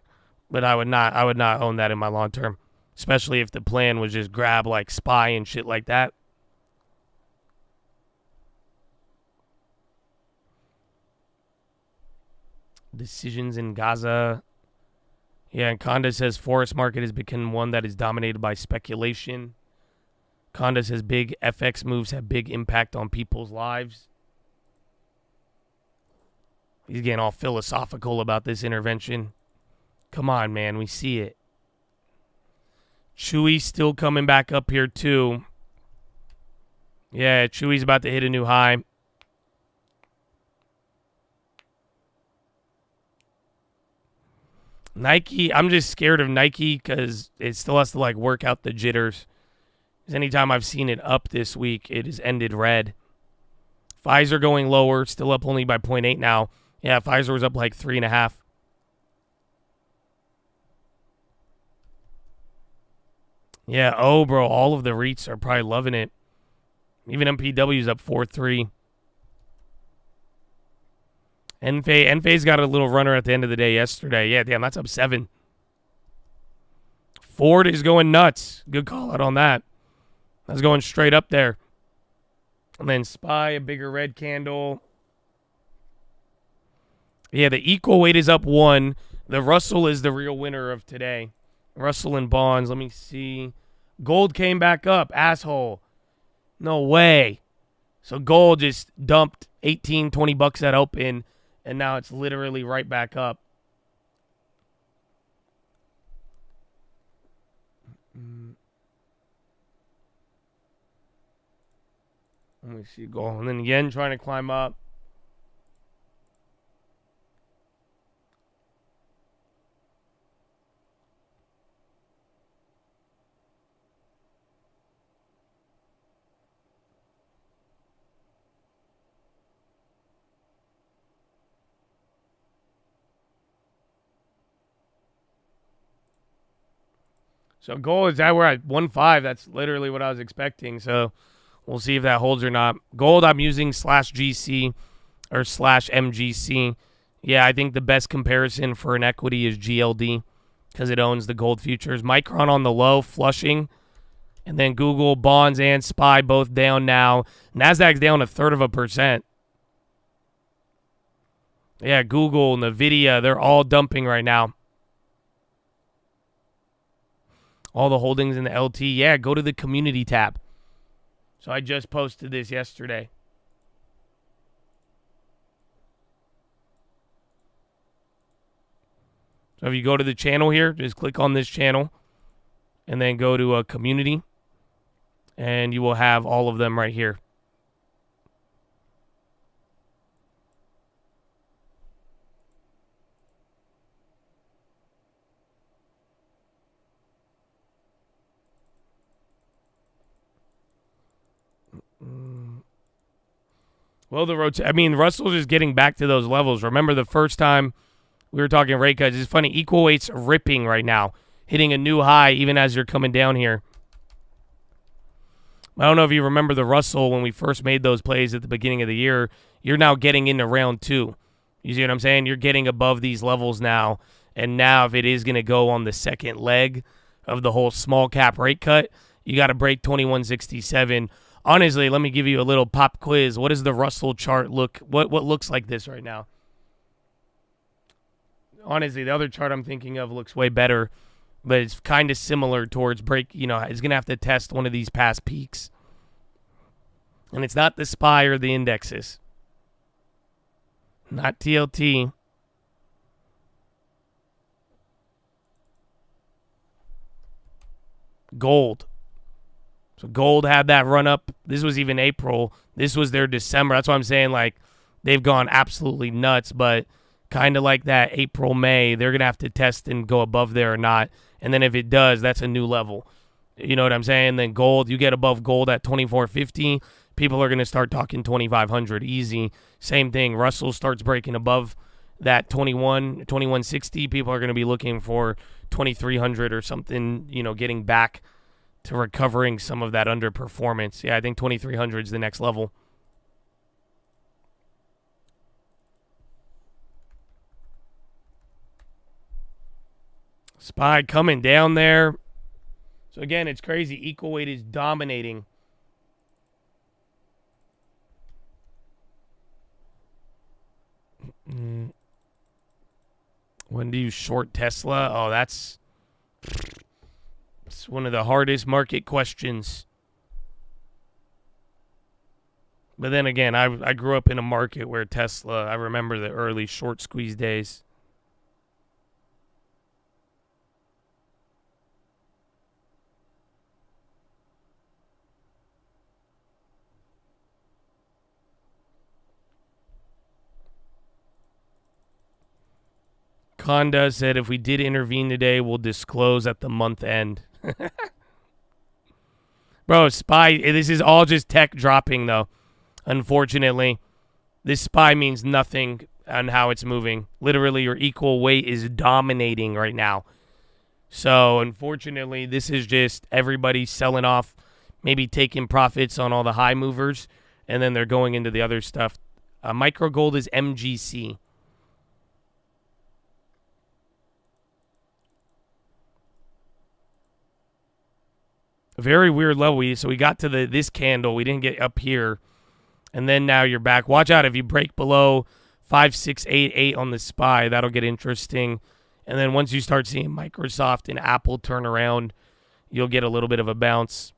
but I would not own that in my long term. Especially if the plan was just grab like SPY and shit like that. Decisions in Gaza. Yeah, and Conda says forest market has become one that is dominated by speculation. Conda says big FX moves have big impact on people's lives. He's getting all philosophical about this intervention. Come on, man. We see it. Chewy still coming back up here, too. Yeah, Chewy's about to hit a new high. Nike, I'm just scared of Nike because it still has to, like, work out the jitters. Because anytime I've seen it up this week, it has ended red. Pfizer going lower, still up only by 0.8 now. Yeah, Pfizer was up like 3.5. Yeah, bro, all of the REITs are probably loving it. Even MPW's up 4.3. Enphase got a little runner at the end of the day yesterday. Yeah, damn, that's up 7. Ford is going nuts. Good call out on that. That's going straight up there. And then SPY, a bigger red candle. Yeah, the equal weight is up 1. The Russell is the real winner of today. Russell and bonds. Let me see. Gold came back up. Asshole. No way. So gold just dumped 18, 20 bucks at open, and now it's literally right back up. Let me see gold. And then yen trying to climb up. So gold is that we're at 1.5. That's literally what I was expecting. So we'll see if that holds or not. Gold, I'm using /GC or /MGC. Yeah, I think the best comparison for an equity is GLD because it owns the gold futures. Micron on the low, flushing. And then Google, bonds, and SPY both down now. Nasdaq's down 1/3%. Yeah, Google, Nvidia, they're all dumping right now. All the holdings in the LT. Yeah, go to the community tab. So I just posted this yesterday. So if you go to the channel here, just click on this channel and then go to a community and you will have all of them right here. Well, Russell's just getting back to those levels. Remember the first time we were talking rate cuts? It's funny. Equal weight's ripping right now, hitting a new high even as you're coming down here. I don't know if you remember the Russell when we first made those plays at the beginning of the year. You're now getting into round 2. You see what I'm saying? You're getting above these levels now. And now if it is going to go on the second leg of the whole small cap rate cut, you got to break 2167. Honestly, let me give you a little pop quiz. What does the Russell chart look? What looks like this right now? Honestly, the other chart I'm thinking of looks way better, but it's kind of similar towards break. You know, it's going to have to test one of these past peaks. And it's not the SPY or the indexes. Not TLT. Gold. So gold had that run up. This was even April. This was their December. That's why I'm saying, like, they've gone absolutely nuts. But kind of like that April, May, they're going to have to test and go above there or not. And then if it does, that's a new level. You know what I'm saying? Then gold, you get above gold at 2450, people are going to start talking 2500 easy. Same thing. Russell starts breaking above that 2160. People are going to be looking for 2300 or something, you know, getting back to recovering some of that underperformance. Yeah, I think 2300 is the next level. SPY coming down there. So again, it's crazy. Equal weight is dominating. When do you short Tesla? Oh, it's one of the hardest market questions. But then again, I grew up in a market where Tesla, I remember the early short squeeze days. Conda said, if we did intervene today, we'll disclose at the month end. Bro, SPY, this is all just tech dropping, though. Unfortunately, this SPY means nothing on how it's moving. Literally, your equal weight is dominating right now. So, unfortunately, this is just everybody selling off, maybe taking profits on all the high movers, and then they're going into the other stuff. Micro gold is MGC. A very weird level. So we got to this candle. We didn't get up here. And then now you're back. Watch out if you break below 5688 on the SPY. That'll get interesting. And then once you start seeing Microsoft and Apple turn around, you'll get a little bit of a bounce.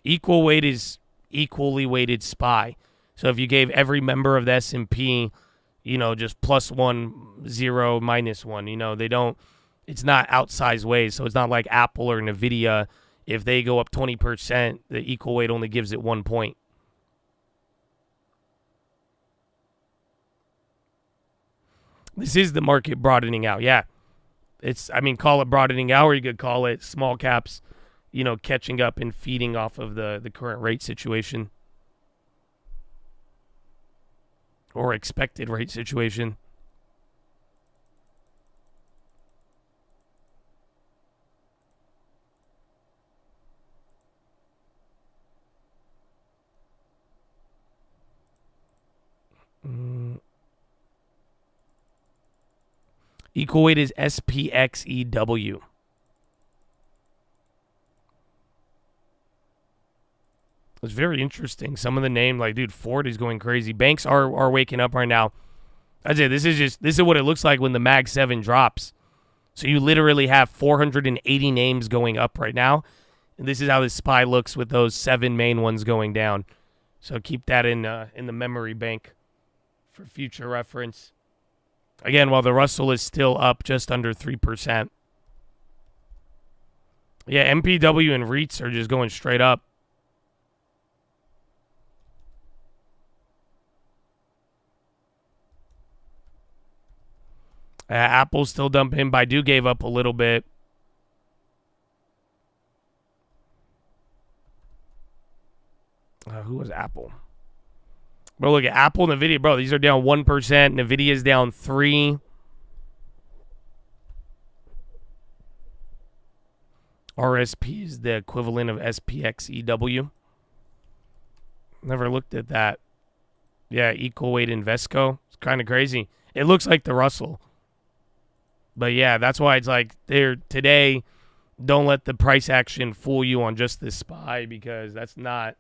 Equal weight is equally weighted SPY. So if you gave every member of the S&P, you know, just +1, 0, -1, you know, they don't, it's not outsized weight. So it's not like Apple or Nvidia. If they go up 20%, the equal weight only gives it 1 point. This is the market broadening out. Yeah. Call it broadening out, or you could call it small caps, you know, catching up and feeding off of the current rate situation. Or expected rate situation. Equal weight is SPXEW. It's very interesting. Some of the name, like, dude, Ford is going crazy. Banks are waking up right now. That's it. This is what it looks like when the Mag 7 drops. So you literally have 480 names going up right now. And this is how the SPY looks with those 7 main ones going down. So keep that in the memory bank for future reference. Again, while the Russell is still up just under 3%. Yeah, MPW and REITs are just going straight up. Apple's still dumping. Baidu gave up a little bit. Who was Apple? Bro, look at Apple and NVIDIA. Bro, these are down 1%. NVIDIA's down 3%. RSP is the equivalent of SPXEW. Never looked at that. Yeah, equal weight Invesco. It's kind of crazy. It looks like the Russell. But yeah, that's why it's like there today. Don't let the price action fool you on just this SPY, because that's not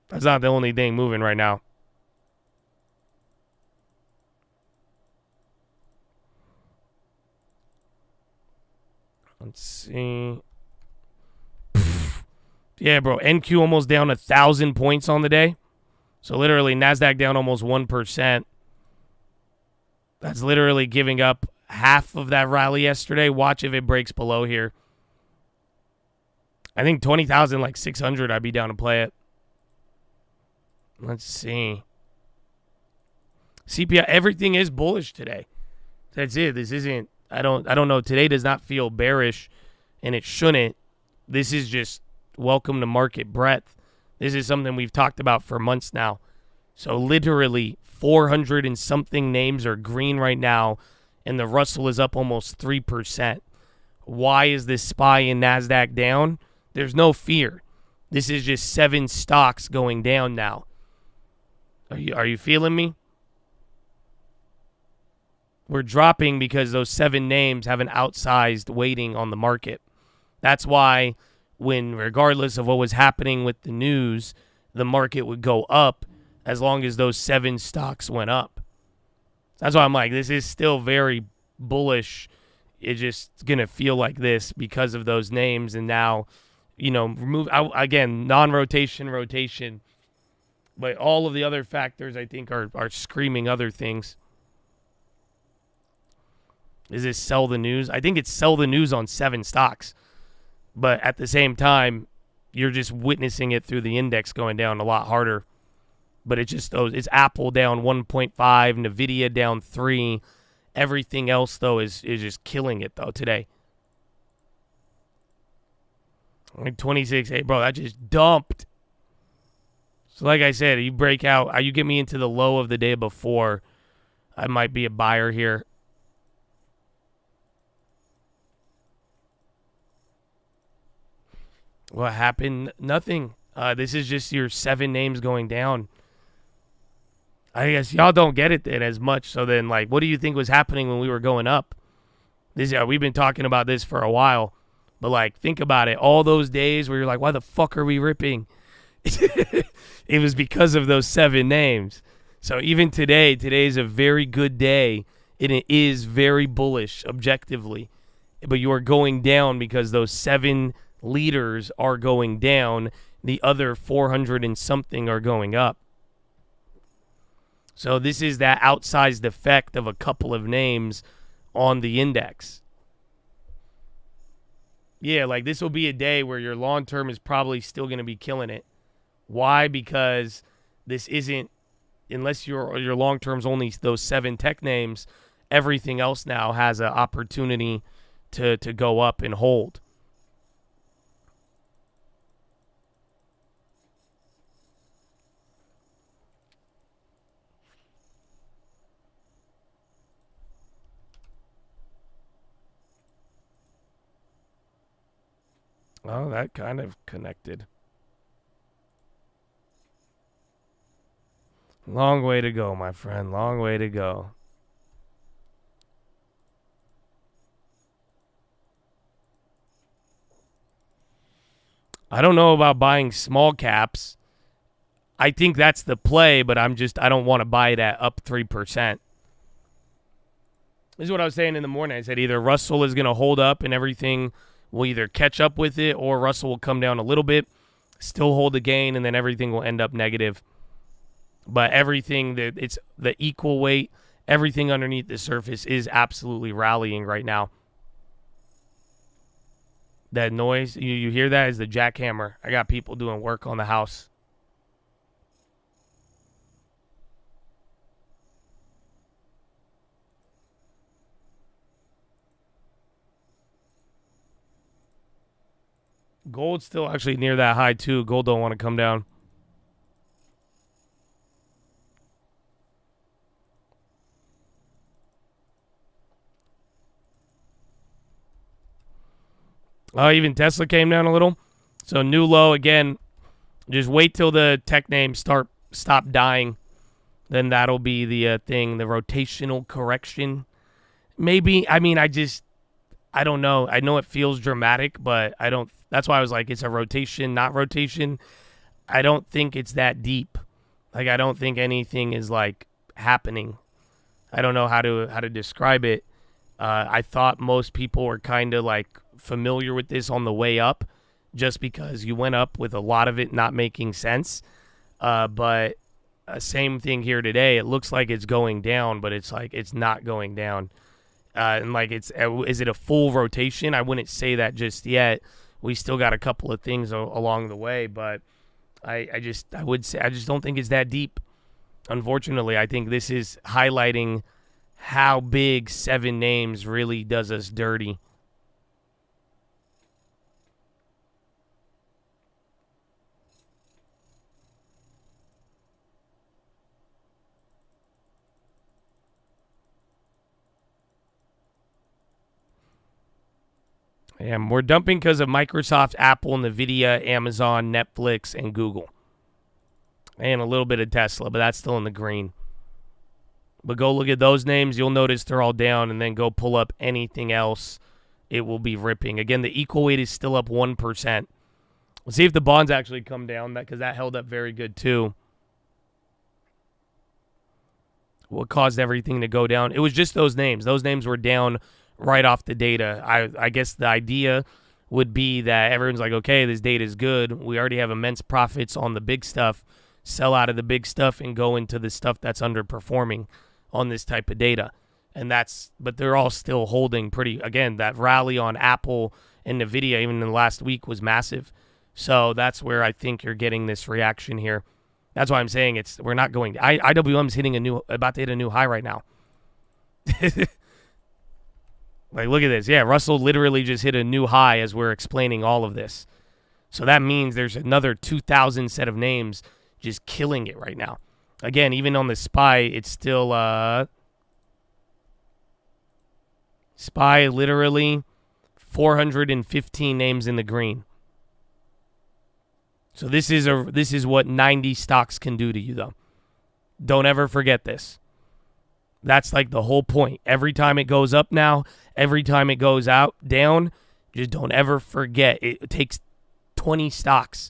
the only thing moving right now. Let's see. Yeah, bro. NQ almost down 1,000 points on the day. So literally NASDAQ down almost 1%. That's literally giving up half of that rally yesterday. Watch if it breaks below here. I think 20,000, like 600, I'd be down to play it. Let's see. CPI, everything is bullish today. That's it. This isn't, I don't know. Today does not feel bearish, and it shouldn't. This is just welcome to market breadth. This is something we've talked about for months now. So literally 400 and something names are green right now, and the Russell is up almost 3%. Why is this SPY and NASDAQ down? There's no fear. This is just 7 stocks going down now. Are you feeling me? We're dropping because those 7 names have an outsized weighting on the market. That's why when, regardless of what was happening with the news, the market would go up as long as those 7 stocks went up. That's why I'm like, this is still very bullish. It's just going to feel like this because of those names. And now, remove, again, non-rotation, rotation. But all of the other factors, I think, are screaming other things. Is this sell the news? I think it's sell the news on 7 stocks. But at the same time, you're just witnessing it through the index going down a lot harder. But it's Apple down 1.5, NVIDIA down 3. Everything else, though, is just killing it, though, today. Like 26, hey, bro, that just dumped. So like I said, you break out, you get me into the low of the day before, I might be a buyer here. What happened? Nothing. This is just your 7 names going down. I guess y'all don't get it then as much. So then, like, what do you think was happening when we were going up? We've been talking about this for a while. But, like, think about it. All those days where you're like, why the fuck are we ripping? It was because of those 7 names. So even today's a very good day, and it is very bullish objectively. But you are going down because those 7 leaders are going down. The other 400 and something are going up. So this is that outsized effect of a couple of names on the index. Yeah, like this will be a day where your long term is probably still going to be killing it. Why? Because this isn't, unless your long term's only those 7 tech names, everything else now has an opportunity to go up and hold. Oh, that kind of connected. Long way to go, my friend. Long way to go. I don't know about buying small caps. I think that's the play, but I don't want to buy it at up 3%. This is what I was saying in the morning. I said either Russell is going to hold up and everything will either catch up with it, or Russell will come down a little bit, still hold the gain, and then everything will end up negative. But everything, it's the equal weight, everything underneath the surface is absolutely rallying right now. That noise, you hear that, is the jackhammer. I got people doing work on the house. Gold's still actually near that high too. Gold don't want to come down. Oh, even Tesla came down a little. So new low again. Just wait till the tech names stop dying. Then that'll be the thing, the rotational correction. Maybe. I mean, I don't know. I know it feels dramatic, but I don't. That's why I was like, it's a rotation, not rotation. I don't think it's that deep. Like, I don't think anything is like happening. I don't know how to describe it. I thought most people were kind of like familiar with this on the way up, just because you went up with a lot of it not making sense. But same thing here today. It looks like it's going down, but it's like it's not going down. And like, is it a full rotation? I wouldn't say that just yet. We still got a couple of things along the way, but I just don't think it's that deep. Unfortunately, I think this is highlighting how big 7 names really does us dirty. And we're dumping because of Microsoft, Apple, NVIDIA, Amazon, Netflix, and Google. And a little bit of Tesla, but that's still in the green. But go look at those names. You'll notice they're all down, and then go pull up anything else. It will be ripping. Again, the equal weight is still up 1%. Let's see if the bonds actually come down, because that held up very good too. What caused everything to go down? It was just those names. Those names were down right off the data. I guess the idea would be that everyone's like, okay, this data is good. We already have immense profits on the big stuff. Sell out of the big stuff and go into the stuff that's underperforming on this type of data. But they're all still holding pretty, again, that rally on Apple and NVIDIA even in the last week was massive. So that's where I think you're getting this reaction here. That's why I'm saying we're not going. IWM's about to hit a new high right now. Like, look at this. Yeah, Russell literally just hit a new high as we're explaining all of this. So that means there's another 2,000 set of names just killing it right now. Again, even on the SPY, it's still SPY literally 415 names in the green. So this is what 90 stocks can do to you, though. Don't ever forget this. That's like the whole point. Every time it goes up now, every time it goes down, just don't ever forget. It takes 20 stocks,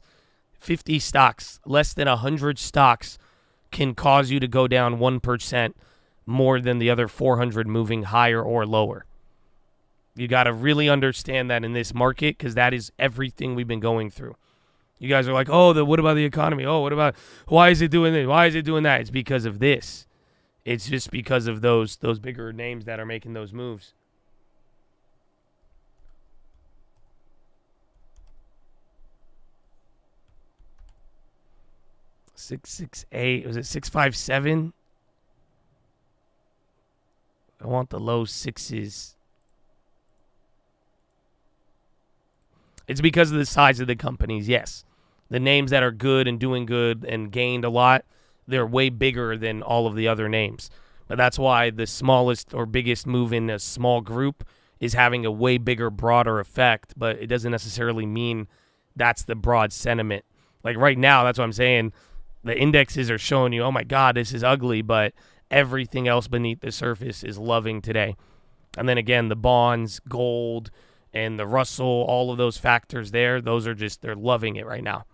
50 stocks, less than 100 stocks can cause you to go down 1% more than the other 400 moving higher or lower. You got to really understand that in this market, because that is everything we've been going through. You guys are like, oh, what about the economy? Oh, why is it doing this? Why is it doing that? It's because of this. It's just because of those bigger names that are making those moves. $668. Was it 657? I want the low sixes. It's because of the size of the companies, yes. The names that are good and doing good and gained a lot, they're way bigger than all of the other names. But that's why the smallest or biggest move in a small group is having a way bigger, broader effect. But it doesn't necessarily mean that's the broad sentiment. Like right now, that's what I'm saying. The indexes are showing you, oh my God, this is ugly. But everything else beneath the surface is loving today. And then again, the bonds, gold, and the Russell, all of those factors there, those are just, they're loving it right now.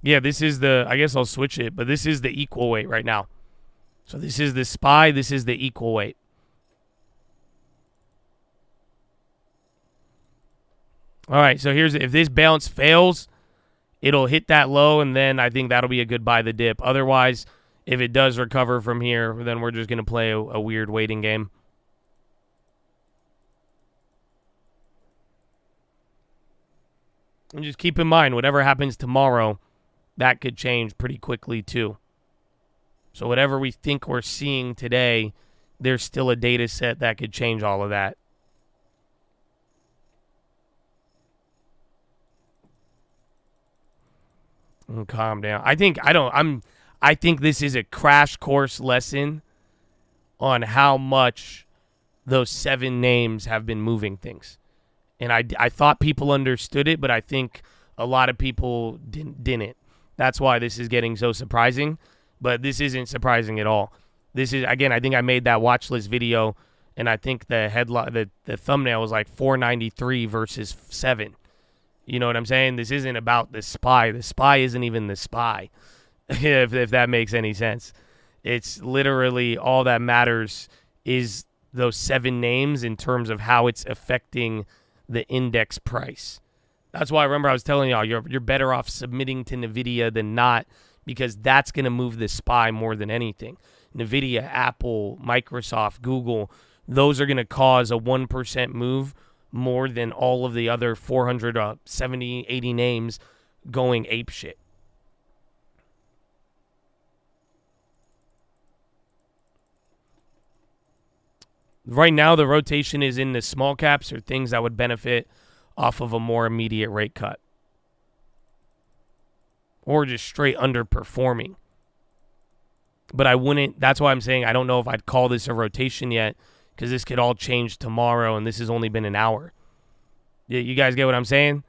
Yeah, this is the, I guess I'll switch it, but this is the equal weight right now. So this is the SPY, this is the equal weight. All right, so here's, if this bounce fails, it'll hit that low, and then I think that'll be a good buy the dip. Otherwise, if it does recover from here, then we're just going to play a weird waiting game. And just keep in mind, whatever happens tomorrow, that could change pretty quickly too. So whatever we think we're seeing today, there's still a data set that could change all of that. And calm down. I think this is a crash course lesson on how much those 7 names have been moving things. And I thought people understood it, but I think a lot of people didn't. That's why this is getting so surprising. But this isn't surprising at all. This is, again, I think I made that watch list video, and I think the headline, the thumbnail was like 493 versus 7. You know what I'm saying? This isn't about the SPY. The SPY isn't even the SPY, if that makes any sense. It's literally all that matters is those 7 names in terms of how it's affecting the index price. That's why I remember I was telling y'all you're better off submitting to NVIDIA than not, because that's going to move the SPY more than anything. NVIDIA, Apple, Microsoft, Google, those are going to cause a 1% move more than all of the other 470, 80 names going apeshit. Right now, the rotation is in the small caps or things that would benefit off of a more immediate rate cut. Or just straight underperforming. But I wouldn't, that's why I'm saying I don't know if I'd call this a rotation yet, because this could all change tomorrow, and this has only been an hour. You guys get what I'm saying?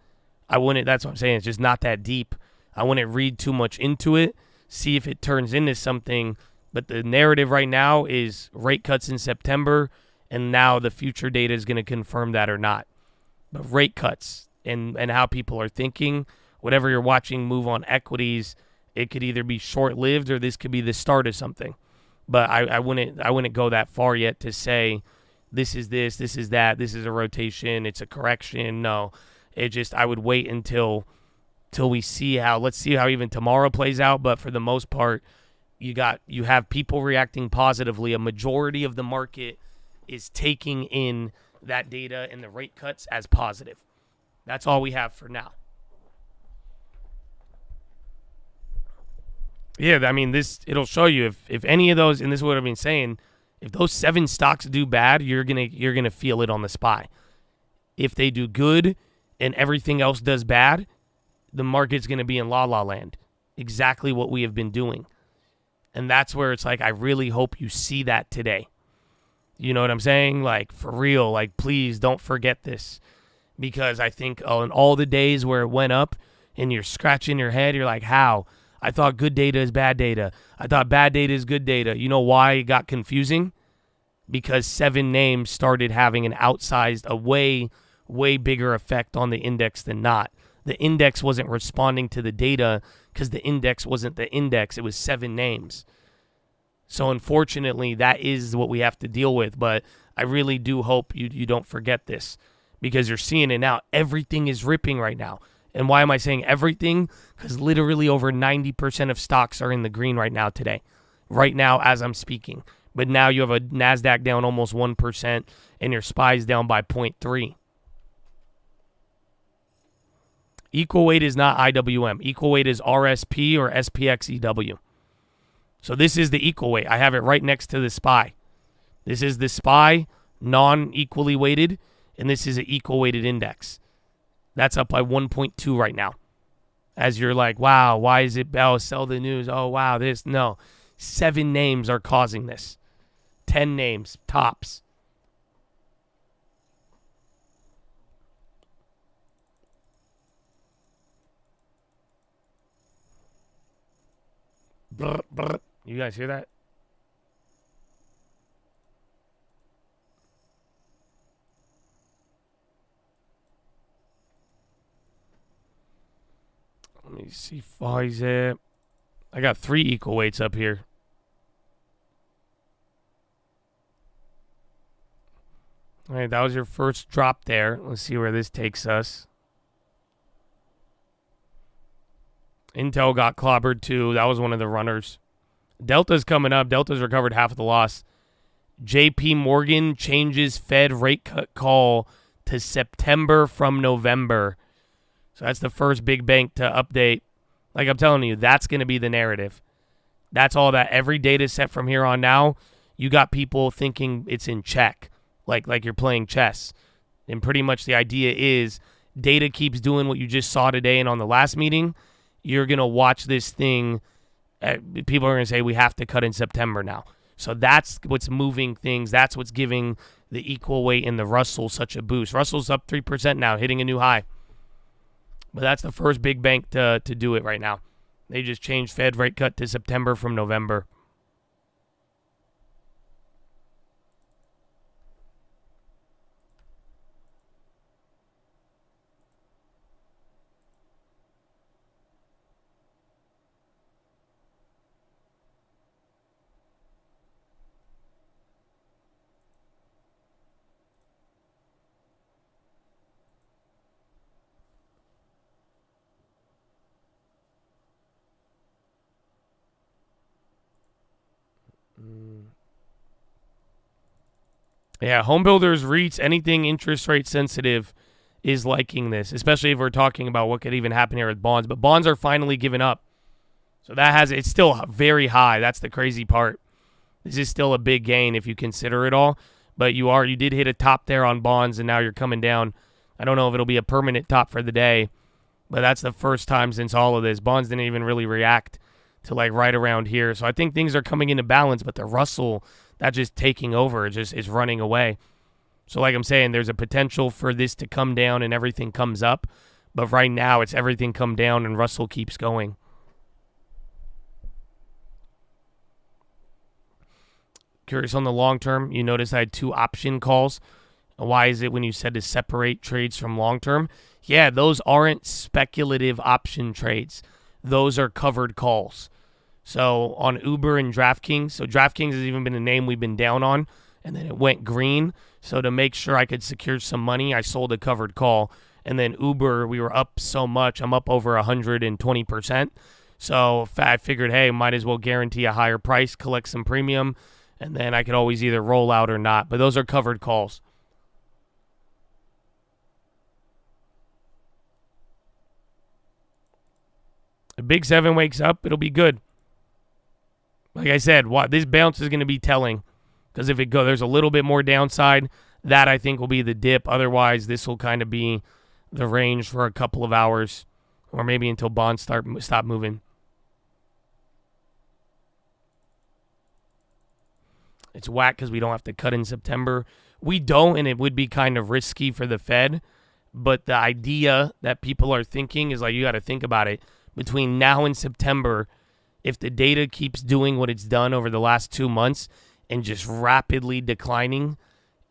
I wouldn't, that's what I'm saying, it's just not that deep. I wouldn't read too much into it, see if it turns into something. But the narrative right now is rate cuts in September, and now the future data is going to confirm that or not. But rate cuts and how people are thinking, whatever you're watching move on equities, it could either be short-lived or this could be the start of something. But I wouldn't go that far yet to say this is that, this is a rotation, it's a correction. No, it just, I would wait until we see how, let's see how even tomorrow plays out. But for the most part, you have people reacting positively. A majority of the market is taking in that data and the rate cuts as positive. That's all we have for now. Yeah, I mean, it'll show you if any of those, and this is what I've been saying, if those 7 stocks do bad, you're gonna feel it on the SPY. If they do good and everything else does bad, the market's gonna be in la land. Exactly what we have been doing. And that's where it's like, I really hope you see that today. You know what I'm saying? Like, for real, like, please don't forget this. Because I think on all the days where it went up and you're scratching your head, you're like, how? I thought good data is bad data. I thought bad data is good data. You know why it got confusing? Because 7 names started having an outsized, a way bigger effect on the index than not. The index wasn't responding to the data because the index wasn't the index. It was 7 names. So unfortunately, that is what we have to deal with. But I really do hope you don't forget this, because you're seeing it now. Everything is ripping right now. And why am I saying everything? Because literally over 90% of stocks are in the green right now today. Right now as I'm speaking. But now you have a NASDAQ down almost 1% and your SPY's down by 0.3. Equal weight is not IWM. Equal weight is RSP or SPXEW. So this is the equal weight. I have it right next to the SPY. This is the SPY, non-equally weighted, and this is an equal weighted index. That's up by 1.2 right now. As you're like, wow, why is it Bell? Sell the news. Oh, wow, this. No. 7 names are causing this. 10 names, tops. Brr, brr. You guys hear that? Let me see FISA. I got 3 equal weights up here. All right, that was your first drop there. Let's see where this takes us. Intel got clobbered too. That was one of the runners. Delta's coming up. Delta's recovered half of the loss. JP Morgan changes Fed rate cut call to September from November. So that's the first big bank to update. Like I'm telling you, that's going to be the narrative. That's all that. Every data set from here on now, you got people thinking it's in check, like you're playing chess. And pretty much the idea is data keeps doing what you just saw today and on the last meeting. You're going to watch this thing. People are going to say we have to cut in September now. So that's what's moving things. That's what's giving the equal weight in the Russell such a boost. Russell's up 3% now, hitting a new high. But that's the first big bank to do it right now. They just changed Fed rate cut to September from November. Yeah, home builders, REITs, anything interest rate sensitive is liking this, especially if we're talking about what could even happen here with bonds. But bonds are finally giving up. So it's still very high. That's the crazy part. This is still a big gain if you consider it all. But you did hit a top there on bonds, and now you're coming down. I don't know if it'll be a permanent top for the day, but that's the first time since all of this. Bonds didn't even really react to like right around here. So I think things are coming into balance, but the Russell, that's just taking over. It just is running away. So like I'm saying, there's a potential for this to come down and everything comes up. But right now, it's everything come down and Russell keeps going. Curious on the long term, you notice I had 2 option calls. Why is it when you said to separate trades from long term? Yeah, those aren't speculative option trades. Those are covered calls. So on Uber and DraftKings, so DraftKings has even been a name we've been down on, and then it went green. So to make sure I could secure some money, I sold a covered call. And then Uber, we were up so much, I'm up over 120%. So I figured, hey, might as well guarantee a higher price, collect some premium, and then I could always either roll out or not. But those are covered calls. The Big 7 wakes up, it'll be good. Like I said, this bounce is going to be telling. Because if there's a little bit more downside, that I think will be the dip. Otherwise, this will kind of be the range for a couple of hours. Or maybe until bonds stop moving. It's whack because we don't have to cut in September. We don't, and it would be kind of risky for the Fed. But the idea that people are thinking is like, you got to think about it. Between now and September, if the data keeps doing what it's done over the last 2 months and just rapidly declining,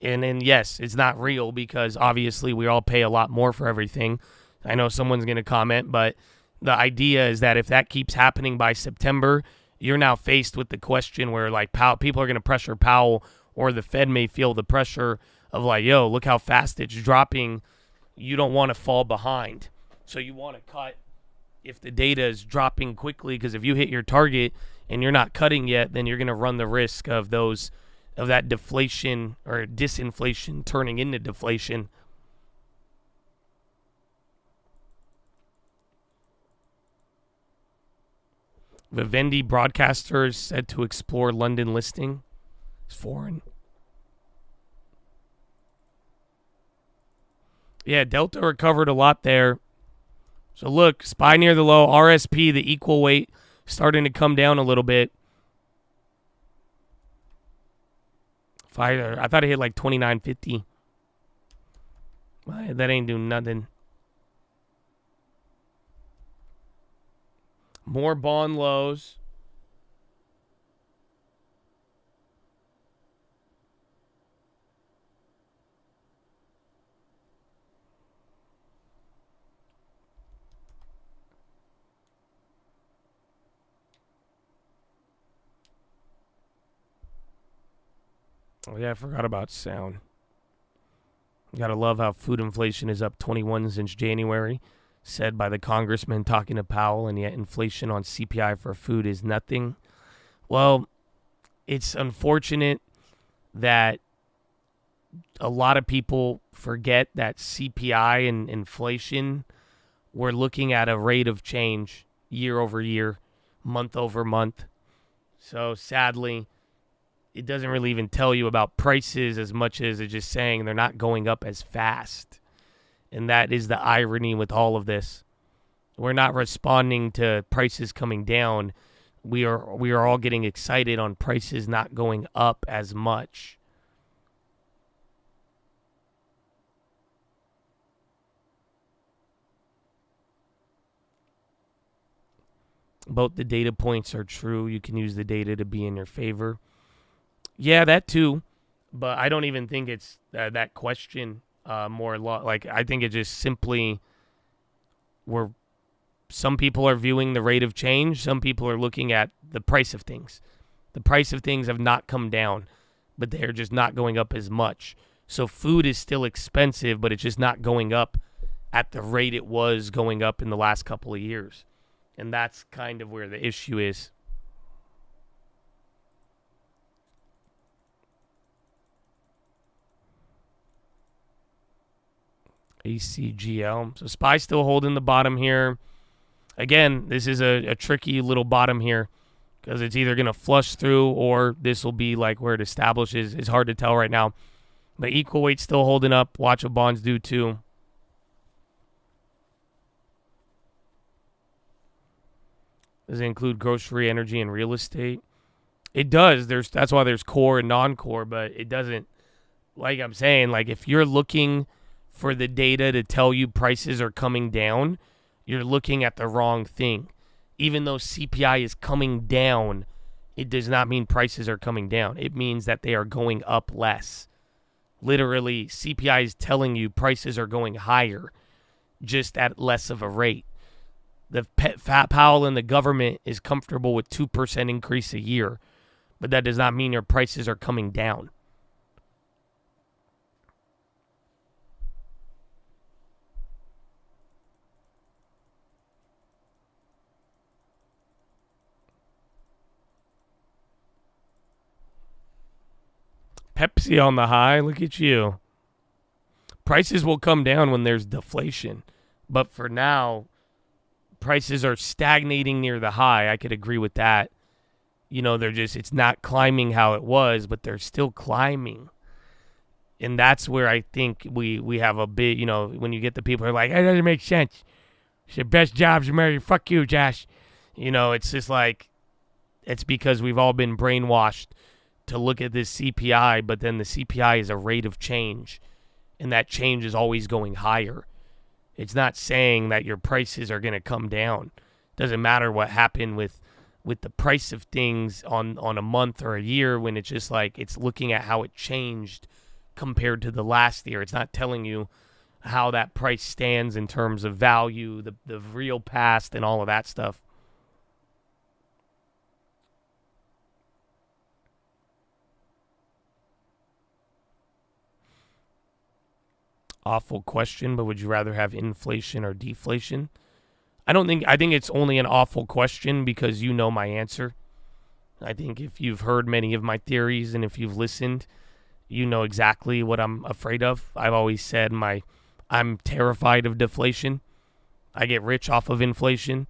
and then, yes, it's not real because obviously we all pay a lot more for everything. I know someone's going to comment, but the idea is that if that keeps happening by September, you're now faced with the question where like people are going to pressure Powell, or the Fed may feel the pressure of like, yo, look how fast it's dropping. You don't want to fall behind. So you want to cut if the data is dropping quickly, because if you hit your target and you're not cutting yet, then you're going to run the risk of that deflation or disinflation turning into deflation. Vivendi broadcasters said to explore London listing. It's foreign. Yeah, Delta recovered a lot there. So look, SPY near the low, RSP, the equal weight, starting to come down a little bit. I thought it hit like 29.50. That ain't doing nothing. More bond lows. Oh, yeah, I forgot about sound. You gotta love how food inflation is up 21 since January, said by the congressman talking to Powell, and yet inflation on CPI for food is nothing. Well, it's unfortunate that a lot of people forget that CPI and inflation, we're looking at a rate of change year over year, month over month. So sadly, it doesn't really even tell you about prices as much as it's just saying they're not going up as fast. And that is the irony with all of this. We're not responding to prices coming down. We are all getting excited on prices not going up as much. Both the data points are true. You can use the data to be in your favor. Yeah, that too. But I don't even think it's that question like I think it just simply some people are viewing the rate of change. Some people are looking at the price of things. The price of things have not come down, but they're just not going up as much. So food is still expensive, but it's just not going up at the rate it was going up in the last couple of years. And that's kind of where the issue is. ACGL. So SPY still holding the bottom here. Again, this is a tricky little bottom here because it's either going to flush through or this will be like where it establishes. It's hard to tell right now. But equal weight still holding up. Watch what bonds do too. Does it include grocery, energy, and real estate? It does. That's why there's core and non-core, but it doesn't. Like I'm saying, like if you're looking for the data to tell you prices are coming down, you're looking at the wrong thing. Even though CPI is coming down, it does not mean prices are coming down. It means that they are going up less. Literally, CPI is telling you prices are going higher, just at less of a rate. The Powell and the government is comfortable with 2% increase a year, but that does not mean your prices are coming down. Pepsi on the high. Look at you. Prices will come down when there's deflation. But for now, prices are stagnating near the high. I could agree with that. You know, it's not climbing how it was, but they're still climbing. And that's where I think we have a bit, you know, when you get the people who are like, it doesn't make sense. It's the best jobs in America. Fuck you, Josh. You know, it's just like, it's because we've all been brainwashed to look at this CPI, but then the CPI is a rate of change, and that change is always going higher. It's not saying that your prices are going to come down. Doesn't matter what happened with the price of things on a month or a year, when it's just like it's looking at how it changed compared to the last year. It's not telling you how that price stands in terms of value, the real past, and all of that stuff. Awful question, but would you rather have inflation or deflation? I think it's only an awful question because you know my answer. I think if you've heard many of my theories and if you've listened, you know exactly what I'm afraid of. I've always said I'm terrified of deflation. I get rich off of inflation.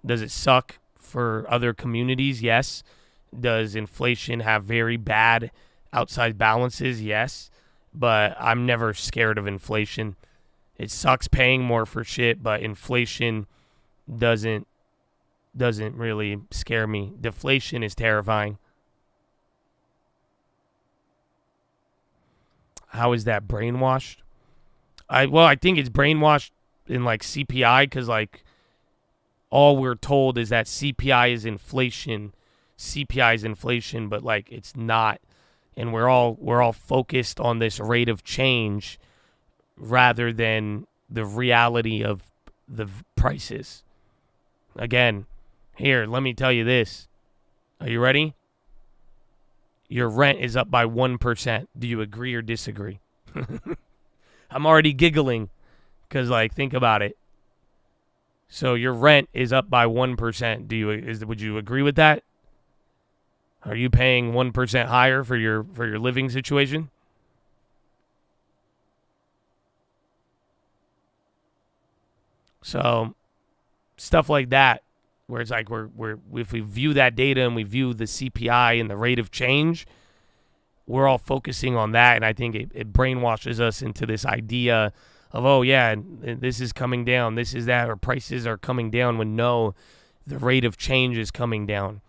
Does it suck for other communities? Yes. Does inflation have very bad outside balances? Yes. But I'm never scared of inflation. It sucks paying more for shit, but inflation doesn't really scare me. Deflation is terrifying. How is that brainwashed? I think it's brainwashed in like CPI because like all we're told is that CPI is inflation. CPI is inflation, but like it's not. And we're all focused on this rate of change rather than the reality of the prices. Again, here, let me tell you this. Are you ready? Your rent is up by 1%. Do you agree or disagree? I'm already giggling because, like, think about it. So your rent is up by 1%. Would you agree with that? Are you paying 1% higher for your living situation? So stuff like that, where it's like if we view that data and we view the CPI and the rate of change, we're all focusing on that, and I think it brainwashes us into this idea of, oh yeah, this is coming down, this is that, or prices are coming down, when no, the rate of change is coming down.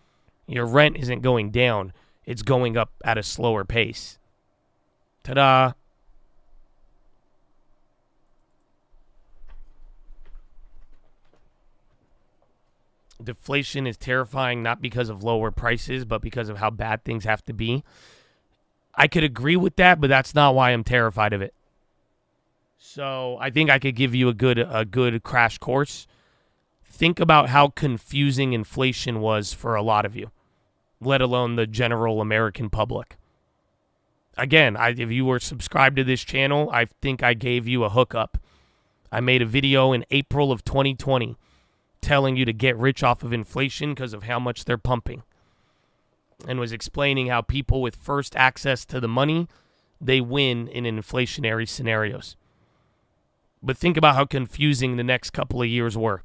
Your rent isn't going down, it's going up at a slower pace. Ta-da! Deflation is terrifying, not because of lower prices, but because of how bad things have to be. I could agree with that, but that's not why I'm terrified of it. So I think I could give you a good crash course. Think about how confusing inflation was for a lot of you, let alone the general American public. Again, if you were subscribed to this channel, I think I gave you a hookup. I made a video in April of 2020 telling you to get rich off of inflation because of how much they're pumping, and was explaining how people with first access to the money, they win in inflationary scenarios. But think about how confusing the next couple of years were.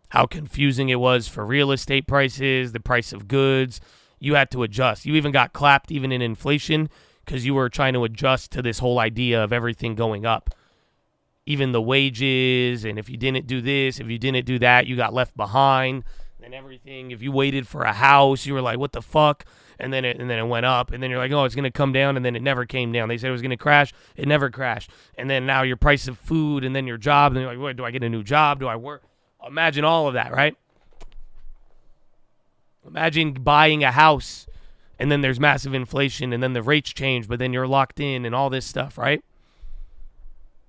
How confusing it was for real estate prices, the price of goods. You had to adjust. You even got clapped even in inflation because you were trying to adjust to this whole idea of everything going up. Even the wages, and if you didn't do this, if you didn't do that, you got left behind. And everything. If you waited for a house, you were like, what the fuck? And then it went up, and then you're like, oh, it's going to come down, and then it never came down. They said it was going to crash. It never crashed. And then now your price of food, and then your job, and you're like, what, do I get a new job? Do I work? Imagine all of that, right? Imagine buying a house, and then there's massive inflation, and then the rates change, but then you're locked in and all this stuff, right?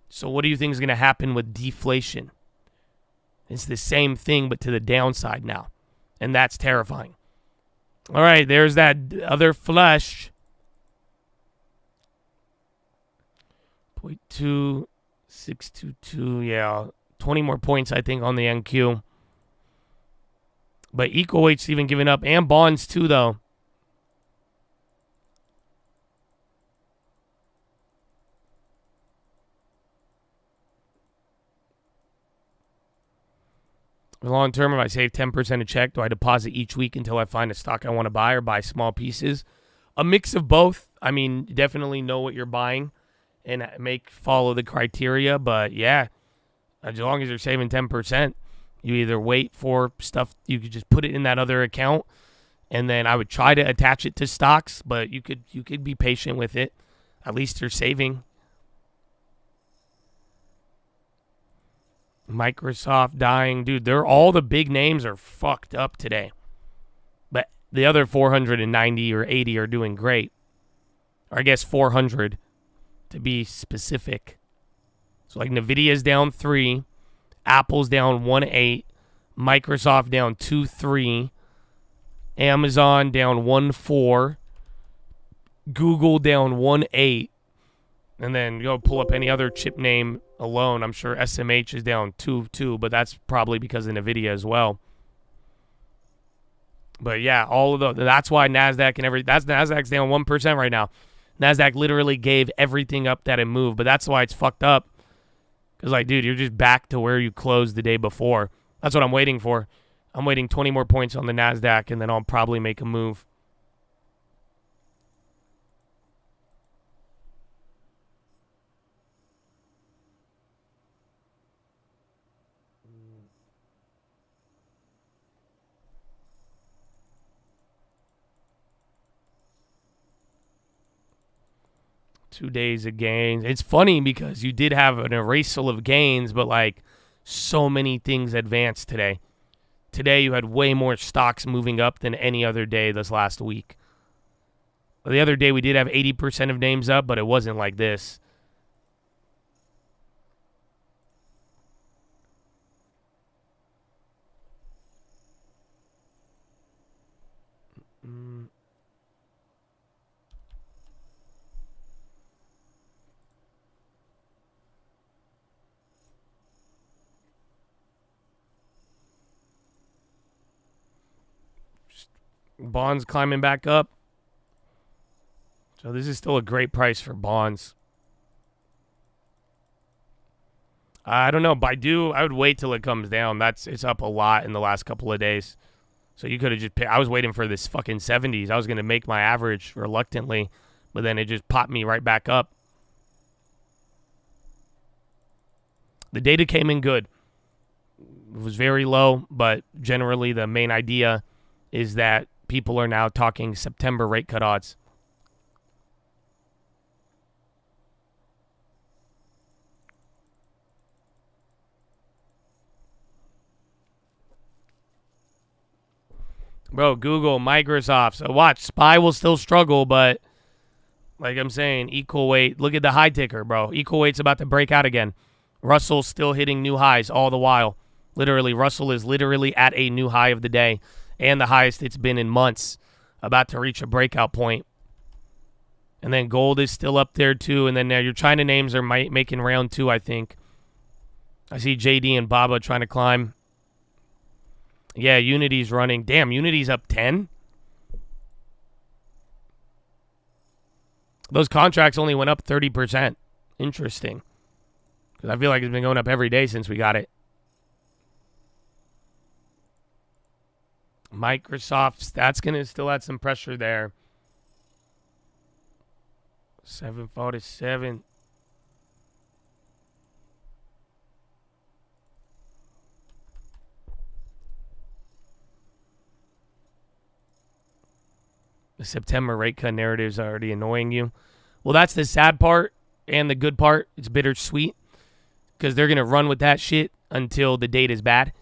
So what do you think is going to happen with deflation? It's the same thing, but to the downside now. And that's terrifying. All right, there's that other flush. 0.2622, yeah. 20 more points, I think, on the NQ. But equal weight's even giving up, and bonds too, though. Long term, if I save 10% a check, do I deposit each week until I find a stock I want to buy, or buy small pieces? A mix of both. I mean, definitely know what you're buying and follow the criteria. But yeah, as long as you're saving 10%, you either wait for stuff, you could just put it in that other account, and then I would try to attach it to stocks, but you could be patient with it. At least you're saving. Microsoft dying. Dude, all the big names are fucked up today. But the other 490 or 80 are doing great. Or I guess 400 to be specific. So like Nvidia's down 3, Apple's down 1.8, Microsoft down 2.3, Amazon down 1.4, Google down 1.8. And then go pull up any other chip name alone. I'm sure SMH is down 2.2, but that's probably because of NVIDIA as well. But yeah, that's why NASDAQ and NASDAQ's down 1% right now. NASDAQ literally gave everything up that it moved, but that's why it's fucked up. Because, like, dude, you're just back to where you closed the day before. That's what I'm waiting for. I'm waiting 20 more points on the NASDAQ, and then I'll probably make a move. Two days of gains. It's funny because you did have an erasal of gains, but like so many things advanced today. Today you had way more stocks moving up than any other day this last week. The other day we did have 80% of names up, but it wasn't like this. Bonds climbing back up. So this is still a great price for bonds. I don't know. Baidu, I would wait till it comes down. It's up a lot in the last couple of days. So you could have just I was waiting for this fucking 70s. I was going to make my average reluctantly, but then it just popped me right back up. The data came in good. It was very low, but generally the main idea is that people are now talking September rate cut odds. Bro, Google, Microsoft. So watch, SPY will still struggle, but like I'm saying, equal weight. Look at the high ticker, bro. Equal weight's about to break out again. Russell's still hitting new highs all the while. Literally, Russell is literally at a new high of the day and the highest it's been in months, about to reach a breakout point. And then gold is still up there too. And then your China names are making round two, I think. I see JD and Baba trying to climb. Yeah, Unity's running. Damn, Unity's up 10? Those contracts only went up 30%. Interesting. Because I feel like it's been going up every day since we got it. Microsoft, that's going to still add some pressure there. 747. The September rate cut narrative is already annoying you. Well, that's the sad part and the good part. It's bittersweet because they're going to run with that shit until the data is bad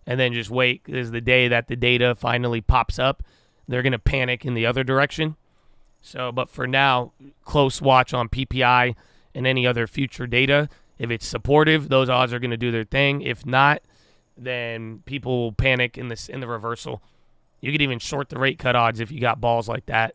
and then just wait. Because the day that the data finally pops up, they're going to panic in the other direction. So, but for now, close watch on PPI and any other future data. If it's supportive, those odds are going to do their thing. If not, then people will panic in the reversal. You could even short the rate cut odds if you got balls like that.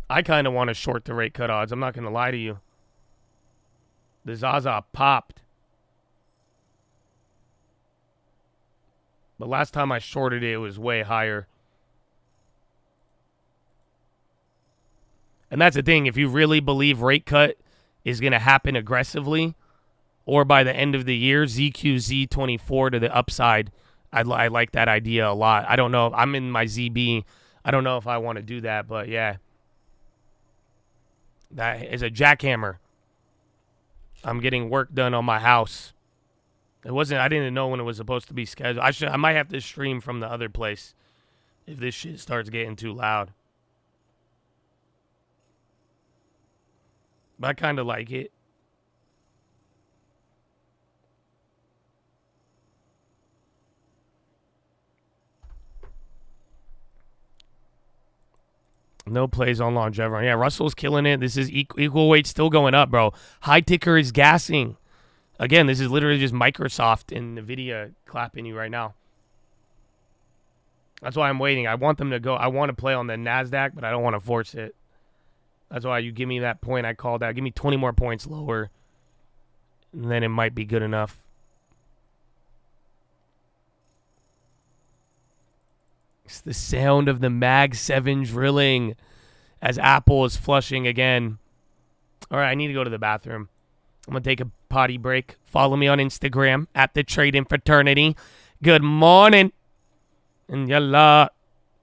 I kind of want to short the rate cut odds. I'm not going to lie to you. The Zaza popped. But last time I shorted it, it was way higher. And that's the thing. If you really believe rate cut is going to happen aggressively, or by the end of the year, ZQZ24 to the upside, I like that idea a lot. I don't know. I'm in my ZB. I don't know if I want to do that, but yeah. That is a jackhammer. I'm getting work done on my house. I didn't know when it was supposed to be scheduled. I might have to stream from the other place if this shit starts getting too loud. But I kind of like it. No plays on longevity. Yeah, Russell's killing it. This is equal weight still going up, bro. High ticker is gassing. Again, this is literally just Microsoft and NVIDIA clapping you right now. That's why I'm waiting. I want them to go. I want to play on the NASDAQ, but I don't want to force it. That's why you give me that point I called out. Give me 20 more points lower, and then it might be good enough. It's the sound of the Mag 7 drilling as Apple is flushing again. All right, I need to go to the bathroom. I'm going to take a potty break. Follow me on Instagram at The Trading Fraternity. Good morning. And yalla.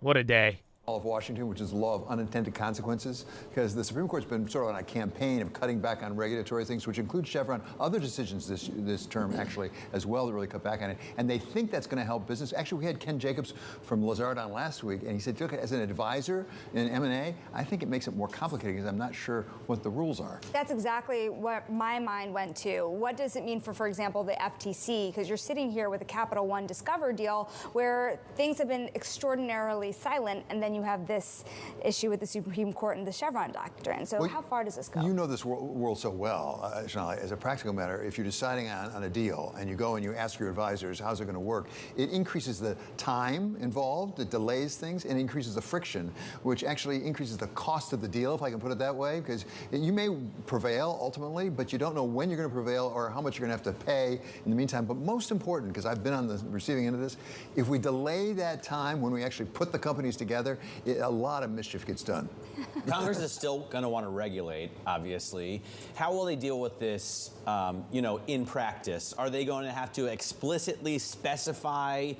What a day. Of Washington, which is the law of unintended consequences, because the Supreme Court's been sort of on a campaign of cutting back on regulatory things, which include Chevron, other decisions this term actually as well that really cut back on it. And they think that's going to help business. Actually, we had Ken Jacobs from Lazard on last week, and he said, look, as an advisor in M&A, I think it makes it more complicated because I'm not sure what the rules are. That's exactly what my mind went to. What does it mean for example, the FTC? Because you're sitting here with a Capital One Discover deal where things have been extraordinarily silent, and then you have this issue with the Supreme Court and the Chevron doctrine. So how far does this go? You know this world so well, Shonali. As a practical matter, if you're deciding on a deal and you go and you ask your advisors, how's it going to work, it increases the time involved, it delays things, and increases the friction, which actually increases the cost of the deal, if I can put it that way, because you may prevail ultimately, but you don't know when you're going to prevail or how much you're going to have to pay in the meantime. But most important, because I've been on the receiving end of this, if we delay that time when we actually put the companies together, a lot of mischief gets done. Congress is still going to want to regulate, obviously. How will they deal with this, in practice? Are they going to have to explicitly specify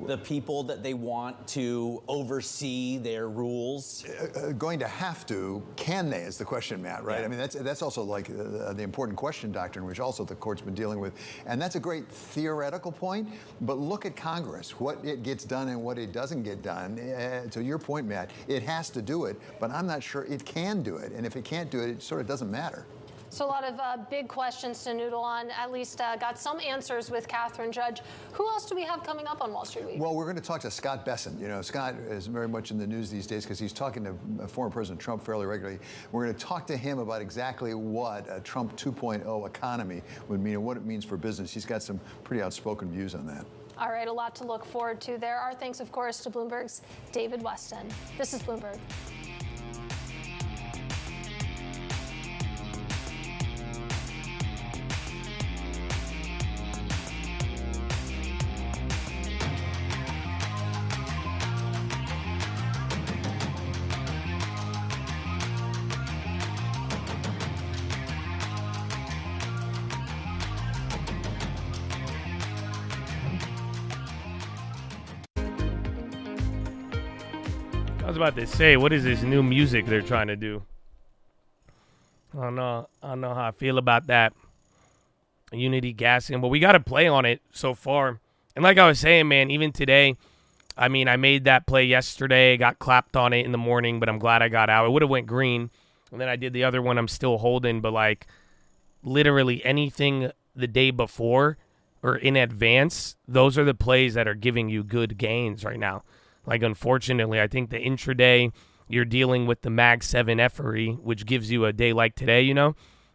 the people that they want to oversee their rules? Going to have to. Can they is the question, Matt, right? Yeah. I mean, that's also like the important question doctrine, which also the court's been dealing with. And that's a great theoretical point, but look at Congress, what it gets done and what it doesn't get done. To your point, Matt, it has to do it, but I'm not sure it can do it. And if it can't do it, it sort of doesn't matter. So a lot of big questions to noodle on. At least got some answers with Catherine Judge. Who else do we have coming up on Wall Street Week? Well, we're going to talk to Scott Besson. Scott is very much in the news these days because he's talking to former President Trump fairly regularly. We're going to talk to him about exactly what a Trump 2.0 economy would mean and what it means for business. He's got some pretty outspoken views on that. All right, a lot to look forward to there. Our thanks, of course, to Bloomberg's David Weston. This is Bloomberg. I was about to say, what is this new music they're trying to do? I don't know how I feel about that. Unity gassing, but we got to play on it so far. And like I was saying, man, even today, I mean, I made that play yesterday, got clapped on it in the morning, but I'm glad I got out. It would have went green, and then I did the other one I'm still holding, but like literally anything the day before or in advance, those are the plays that are giving you good gains right now. Like, unfortunately, I think the intraday, you're dealing with the Mag 7 effery, which gives you a day like today,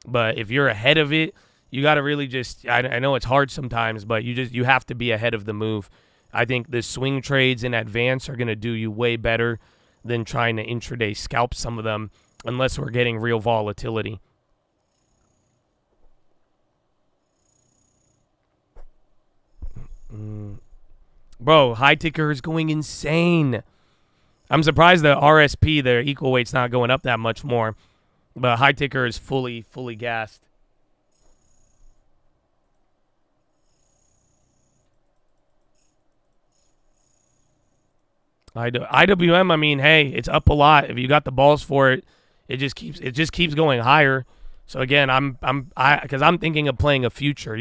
But if you're ahead of it, you got to really just, I know it's hard sometimes, but you have to be ahead of the move. I think the swing trades in advance are going to do you way better than trying to intraday scalp some of them, unless we're getting real volatility. Bro, high ticker is going insane. I'm surprised the RSP, the equal weight's not going up that much more. But high ticker is fully gassed. IWM, I mean, hey, it's up a lot. If you got the balls for it, it just keeps going higher. So again, because I'm thinking of playing a future,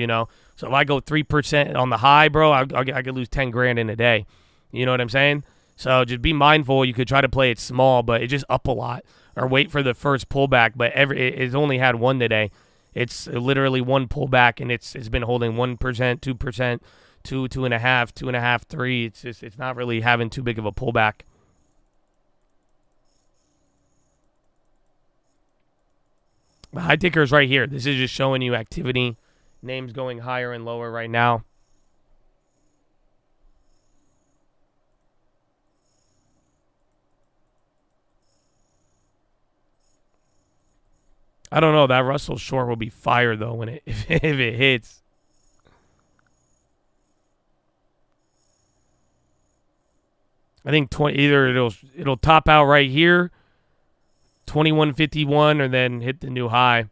So if I go 3% on the high, bro, I could lose 10 grand in a day. You know what I'm saying? So just be mindful. You could try to play it small, but it just up a lot. Or wait for the first pullback. But it's only had one today. It's literally one pullback, and it's been holding 1%, 2%, 2, 2.5, 2.5, 3. It's not really having too big of a pullback. The high ticker is right here. This is just showing you activity. Names going higher and lower right now. I don't know. That Russell short will be fire though when if it hits. I think either it'll top out right here, 21.51, or then hit the new high.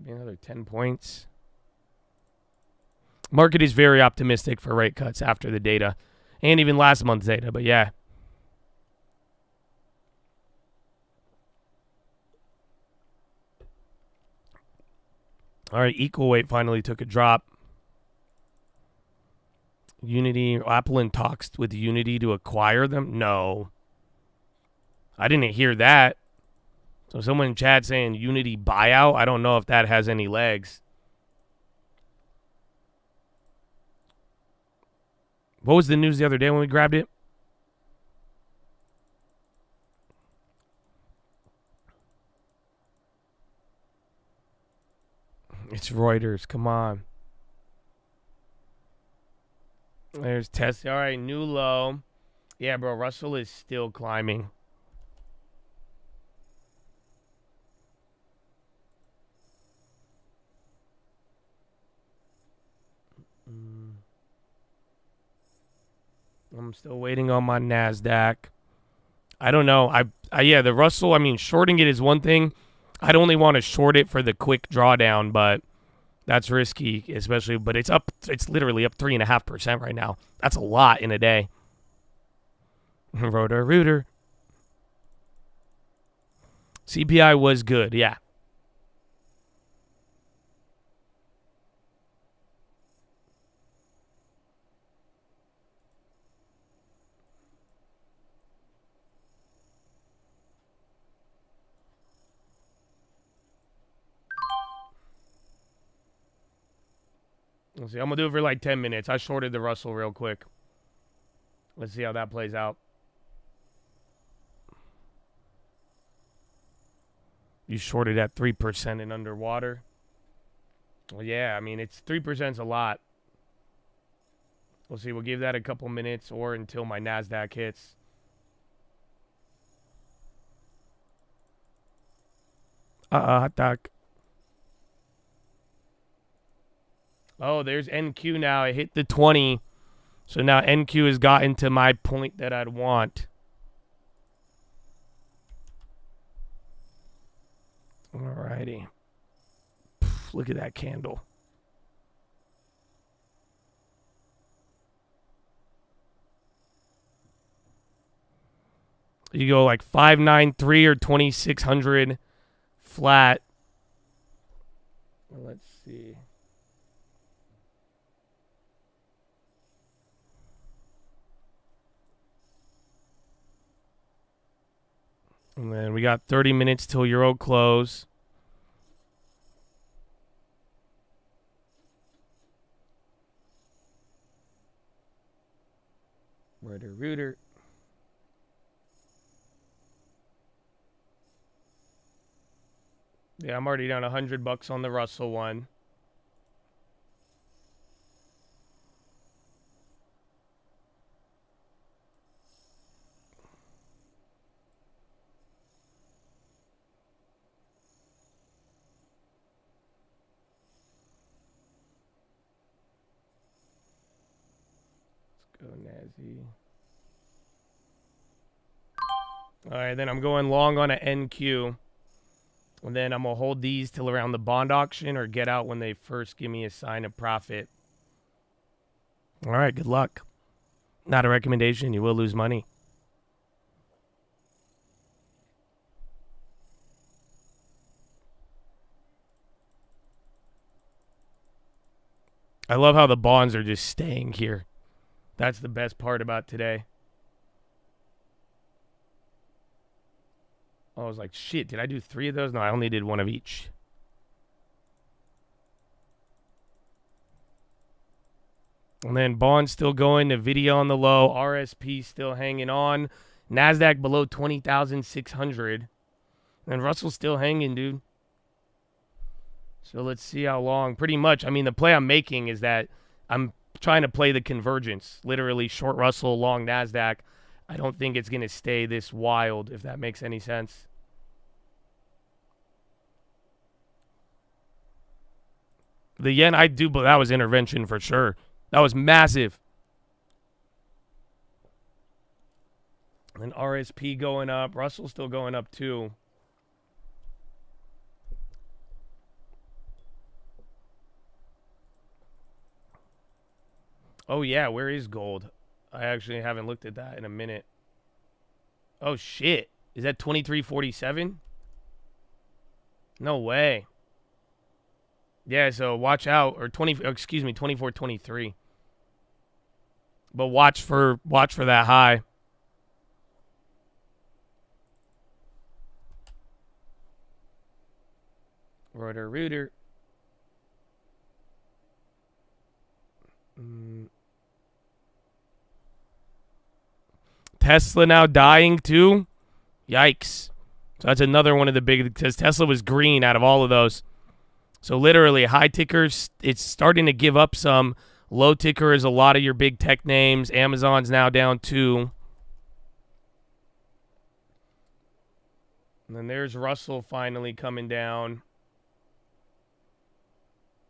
Another 10 points. Market is very optimistic for rate cuts after the data, and even last month's data, but yeah. All right, equal weight finally took a drop. Unity, Apple in talks with Unity to acquire them? No. I didn't hear that. So someone in chat saying Unity buyout, I don't know if that has any legs. What was the news the other day when we grabbed it? It's Reuters. Come on. There's Tesla. All right, new low. Yeah, bro, Russell is still climbing. I'm still waiting on my NASDAQ. I don't know. Yeah, the Russell, I mean, shorting it is one thing. I'd only want to short it for the quick drawdown, but that's risky, especially. But it's up. It's literally up 3.5% right now. That's a lot in a day. Rotor Rooter. CPI was good, yeah. Let's see. I'm going to do it for like 10 minutes. I shorted the Russell real quick. Let's see how that plays out. You shorted at 3% and underwater. Well, yeah, I mean, it's 3% is a lot. We'll see. We'll give that a couple minutes or until my NASDAQ hits. Hot dog. Oh, there's NQ now. I hit the 20. So now NQ has gotten to my point that I'd want. Alrighty. Look at that candle. You go like 593 or 2600 flat. Let's see. And then we got 30 minutes till Euro close. Rooter. Yeah, I'm already down $100 on the Russell one. Go Nazi. All right, then I'm going long on an NQ. And then I'm going to hold these till around the bond auction or get out when they first give me a sign of profit. All right, good luck. Not a recommendation. You will lose money. I love how the bonds are just staying here. That's the best part about today. I was like, shit, did I do 3 of those? No, I only did 1 of each. And then bonds still going. Nvidia on the low. RSP still hanging on. NASDAQ below 20,600. And Russell's still hanging, dude. So let's see how long. Pretty much, I mean, the play I'm making is that I'm trying to play the convergence. Literally short Russell, long NASDAQ. I don't think it's going to stay this wild, if that makes any sense. The yen, I do, but that was intervention for sure. That was massive. And RSP going up. Russell still going up too. Oh, yeah. Where is gold? I actually haven't looked at that in a minute. Oh, shit. Is that 23.47? No way. Yeah, so watch out, or 24.23. But watch for that high. Reuter. Tesla now dying too? Yikes. So that's another one of the big, because Tesla was green out of all of those. So literally, high tickers, it's starting to give up some. Low ticker is a lot of your big tech names. Amazon's now down 2. And then there's Russell finally coming down.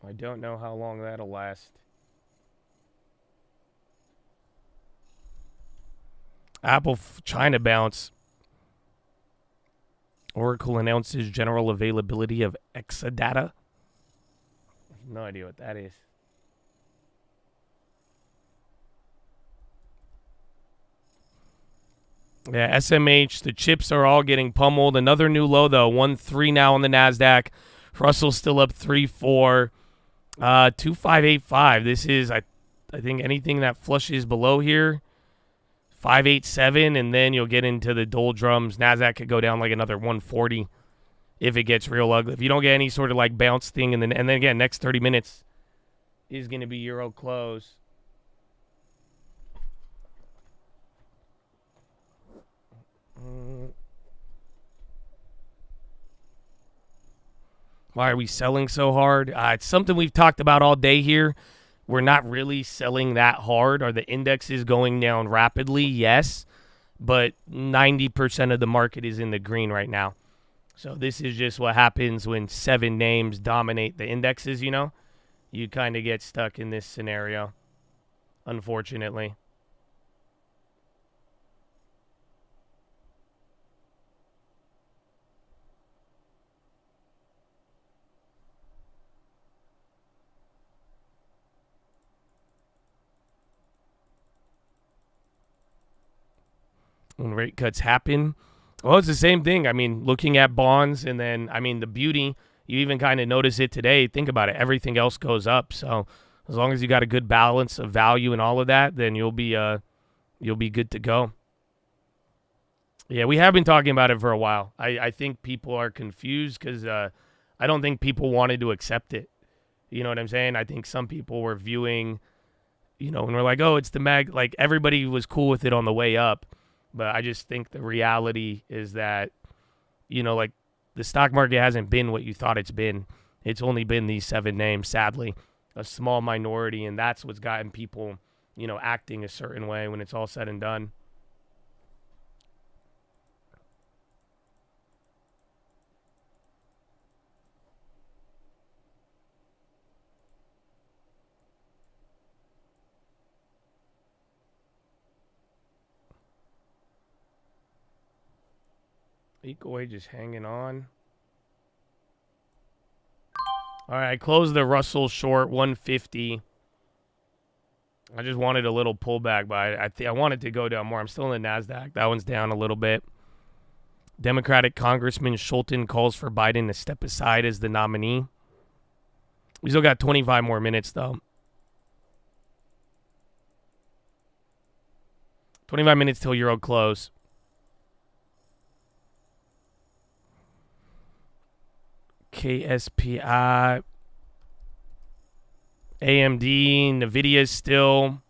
I don't know how long that'll last. Apple China bounce. Oracle announces general availability of Exadata. No idea what that is. Yeah, SMH, the chips are all getting pummeled. Another new low, though. 1.3 now on the NASDAQ. Russell's still up 3.4. 2.585. This is, I think, anything that flushes below here. 5.87, and then you'll get into the doldrums. NASDAQ could go down like another 140 if it gets real ugly. If you don't get any sort of like bounce thing, and then again, next 30 minutes is going to be Euro close. Why are we selling so hard? It's something we've talked about all day here. We're not really selling that hard. Are the indexes going down rapidly? Yes. But 90% of the market is in the green right now. So this is just what happens when 7 names dominate the indexes, you know? You kind of get stuck in this scenario, unfortunately. When rate cuts happen, well, it's the same thing. I mean, looking at bonds, and then, I mean, the beauty, you even kind of notice it today. Think about it. Everything else goes up. So as long as you got a good balance of value and all of that, then you'll be good to go. Yeah, we have been talking about it for a while. I think people are confused because I don't think people wanted to accept it. You know what I'm saying? I think some people were viewing, and we're like, oh, it's the mag. Like, everybody was cool with it on the way up. But I just think the reality is that, like, the stock market hasn't been what you thought it's been. It's only been these 7 names, sadly, a small minority, and that's what's gotten people, acting a certain way when it's all said and done. Equal wage is hanging on. All right, I closed the Russell short 150. I just wanted a little pullback, but I wanted to go down more. I'm still in the NASDAQ. That one's down a little bit. Democratic Congressman Schulten calls for Biden to step aside as the nominee. We still got 25 more minutes, though. 25 minutes till Euro close. KSPI, AMD, NVIDIA is still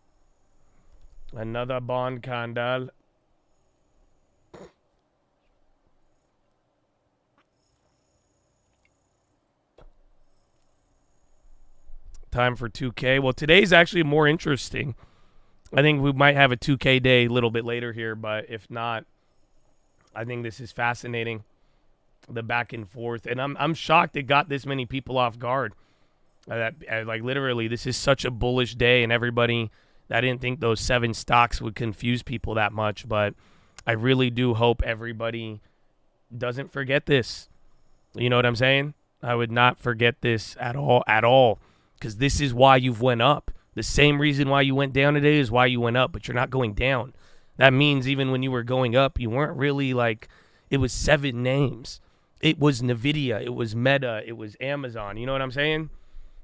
another bond candle. Time for 2K. Well, today's actually more interesting. I think we might have a 2K day a little bit later here, but if not, I think this is fascinating. The back and forth, and I'm shocked it got this many people off guard. Like, literally, this is such a bullish day, and everybody, I didn't think those 7 stocks would confuse people that much, but I really do hope everybody doesn't forget this. You know what I'm saying? I would not forget this at all, because this is why you've went up. The same reason why you went down today is why you went up, but you're not going down. That means even when you were going up, you weren't really like, it was 7 names. It was NVIDIA, it was Meta, it was Amazon. You know what I'm saying?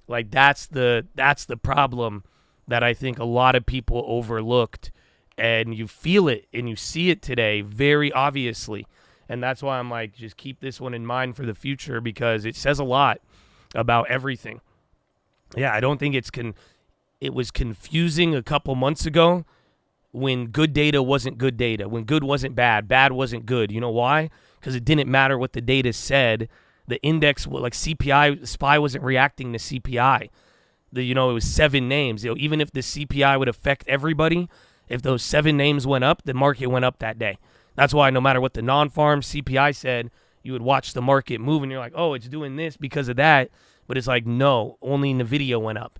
Like that's the problem that I think a lot of people overlooked, and you feel it and you see it today very obviously. And that's why I'm like, just keep this one in mind for the future, because it says a lot about everything. Yeah, I don't think it was confusing a couple months ago when good data wasn't good data, when good wasn't bad, bad wasn't good. You know why? Because it didn't matter what the data said. The index, like CPI, SPY wasn't reacting to CPI. It was 7 names. Even if the CPI would affect everybody, if those 7 names went up, the market went up that day. That's why no matter what the non-farm CPI said, you would watch the market move, and you're like, oh, it's doing this because of that. But it's like, no, only NVIDIA went up.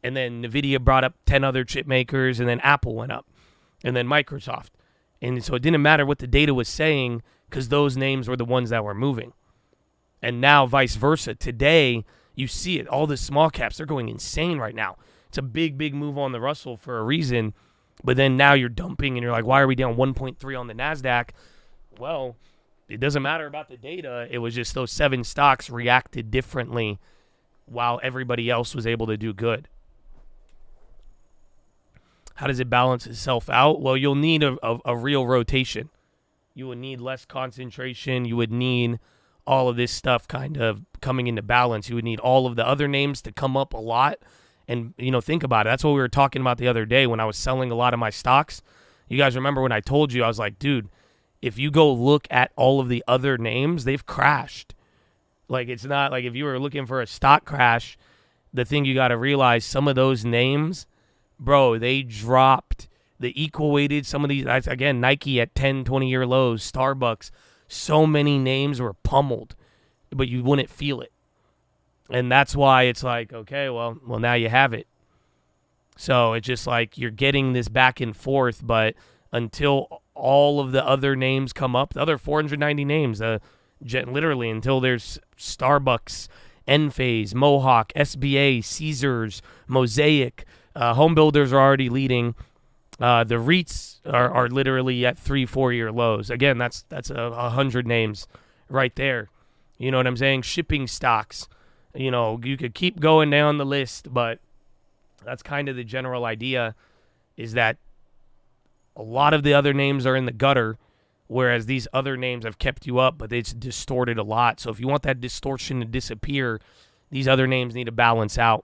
And then NVIDIA brought up 10 other chip makers, and then Apple went up, and then Microsoft. And so it didn't matter what the data was saying, because those names were the ones that were moving. And now vice versa. Today, you see it. All the small caps, they're going insane right now. It's a big, big move on the Russell for a reason. But then now you're dumping, and you're like, why are we down 1.3 on the NASDAQ? Well, it doesn't matter about the data. It was just those 7 stocks reacted differently while everybody else was able to do good. How does it balance itself out? Well, you'll need a real rotation. You would need less concentration. You would need all of this stuff kind of coming into balance. You would need all of the other names to come up a lot. And, think about it. That's what we were talking about the other day when I was selling a lot of my stocks. You guys remember when I told you, I was like, dude, if you go look at all of the other names, they've crashed. Like, it's not like if you were looking for a stock crash, the thing you got to realize, some of those names, bro, they dropped. The equal weighted, some of these, again, Nike at 10, 20-year lows, Starbucks, so many names were pummeled, but you wouldn't feel it. And that's why it's like, okay, well, now you have it. So it's just like you're getting this back and forth, but until all of the other names come up, the other 490 names, literally until there's Starbucks, Enphase, Mohawk, SBA, Caesars, Mosaic, home builders are already leading. The REITs are literally at 3-4 year lows. Again, that's 100 names right there. You know what I'm saying? Shipping stocks. You could keep going down the list, but that's kind of the general idea, is that a lot of the other names are in the gutter, whereas these other names have kept you up, but it's distorted a lot. So if you want that distortion to disappear, these other names need to balance out.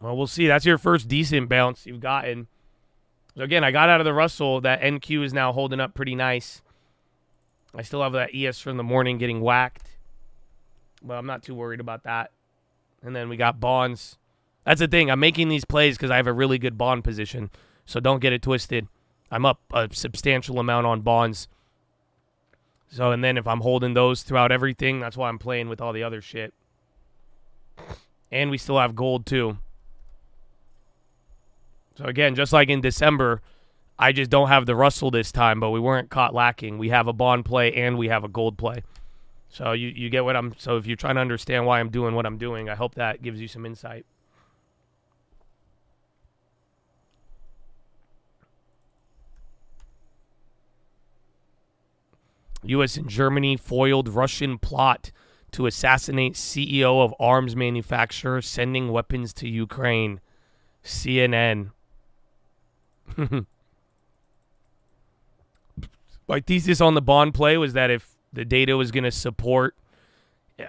Well, we'll see. That's your first decent bounce you've gotten. So again, I got out of the Russell. That NQ is now holding up pretty nice. I still have that ES from the morning getting whacked, but I'm not too worried about that. And then we got bonds. That's the thing. I'm making these plays because I have a really good bond position, so don't get it twisted. I'm up a substantial amount on bonds. So, and then if I'm holding those throughout everything, that's why I'm playing with all the other shit. And we still have gold too. So again, just like in December, I just don't have the Russell this time, but we weren't caught lacking. We have a bond play and we have a gold play. So you get what I'm, so if you're trying to understand why I'm doing what I'm doing, I hope that gives you some insight. U.S. and Germany foiled Russian plot to assassinate CEO of arms manufacturer sending weapons to Ukraine. CNN. My thesis on the bond play was that if the data was going to support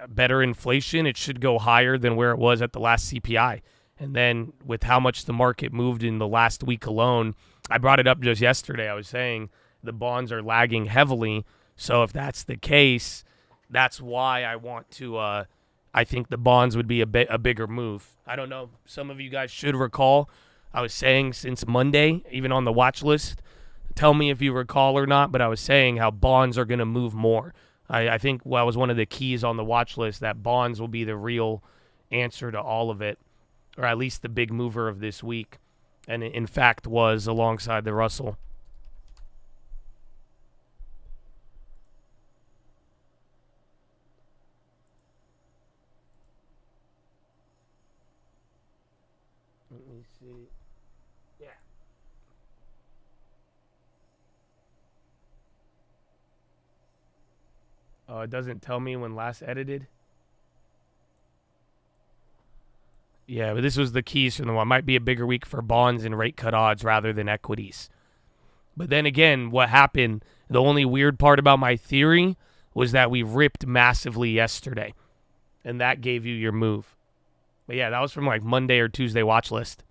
better inflation, it should go higher than where it was at the last CPI. And then with how much the market moved in the last week alone, I brought it up just yesterday. I was saying the bonds are lagging heavily. So if that's the case, that's why I want to, I think the bonds would be a bigger move. I don't know. Some of you guys should recall, I was saying since Monday, even on the watch list, tell me if you recall or not, but I was saying how bonds are going to move more. I think that was one of the keys on the watch list, that bonds will be the real answer to all of it, or at least the big mover of this week. And it, in fact, was alongside the Russell. Let me see. Yeah. Oh, it doesn't tell me when last edited. Yeah, but this was the keys from the one. Might be a bigger week for bonds and rate cut odds rather than equities. But then again, what happened, the only weird part about my theory was that we ripped massively yesterday. And that gave you your move. But yeah, that was from like Monday or Tuesday watch list.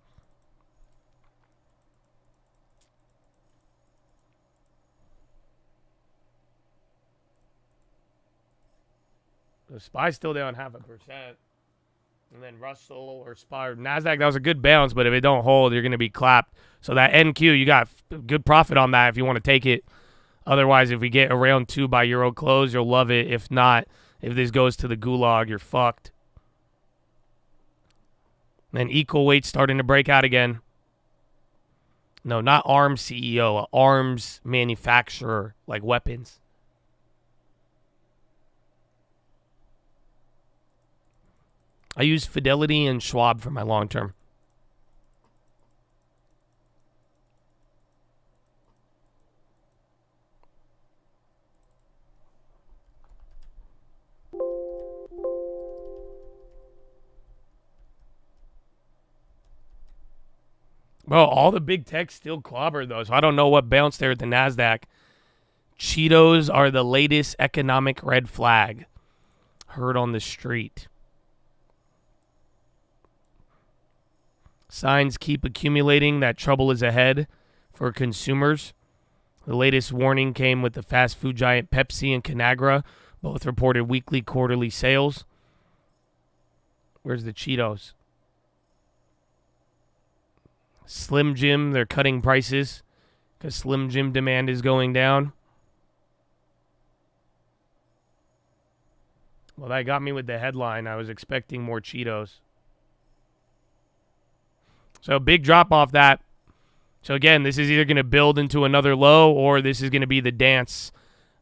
The SPY's still down 0.5%. And then Russell or SPY or NASDAQ, that was a good bounce, but if it don't hold, you're going to be clapped. So that NQ, you got good profit on that if you want to take it. Otherwise, if we get around 2 by Euro close, you'll love it. If not, if this goes to the gulag, you're fucked. Then equal weight starting to break out again. No, not arms CEO, arms manufacturer, like weapons. I use Fidelity and Schwab for my long term. Bro, all the big techs still clobbered though, so I don't know what bounced there at the NASDAQ. Cheetos are the latest economic red flag. Heard on the street. Signs keep accumulating that trouble is ahead for consumers. The latest warning came with the fast food giant Pepsi and Conagra. Both reported weekly, quarterly sales. Where's the Cheetos? Slim Jim, they're cutting prices because Slim Jim demand is going down. Well, that got me with the headline. I was expecting more Cheetos. So big drop off that. So again, this is either going to build into another low or this is going to be the dance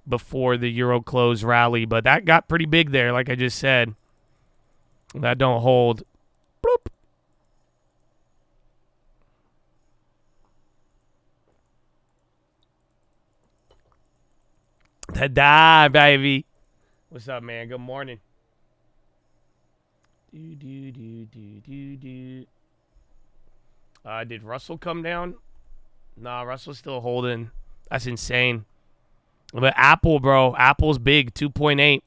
before the Euro close rally. But that got pretty big there, like I just said. That don't hold. Bloop. Ta-da, baby. What's up, man? Good morning. Did Russell come down? Nah, Russell's still holding. That's insane. But Apple, bro. Apple's big, 2.8.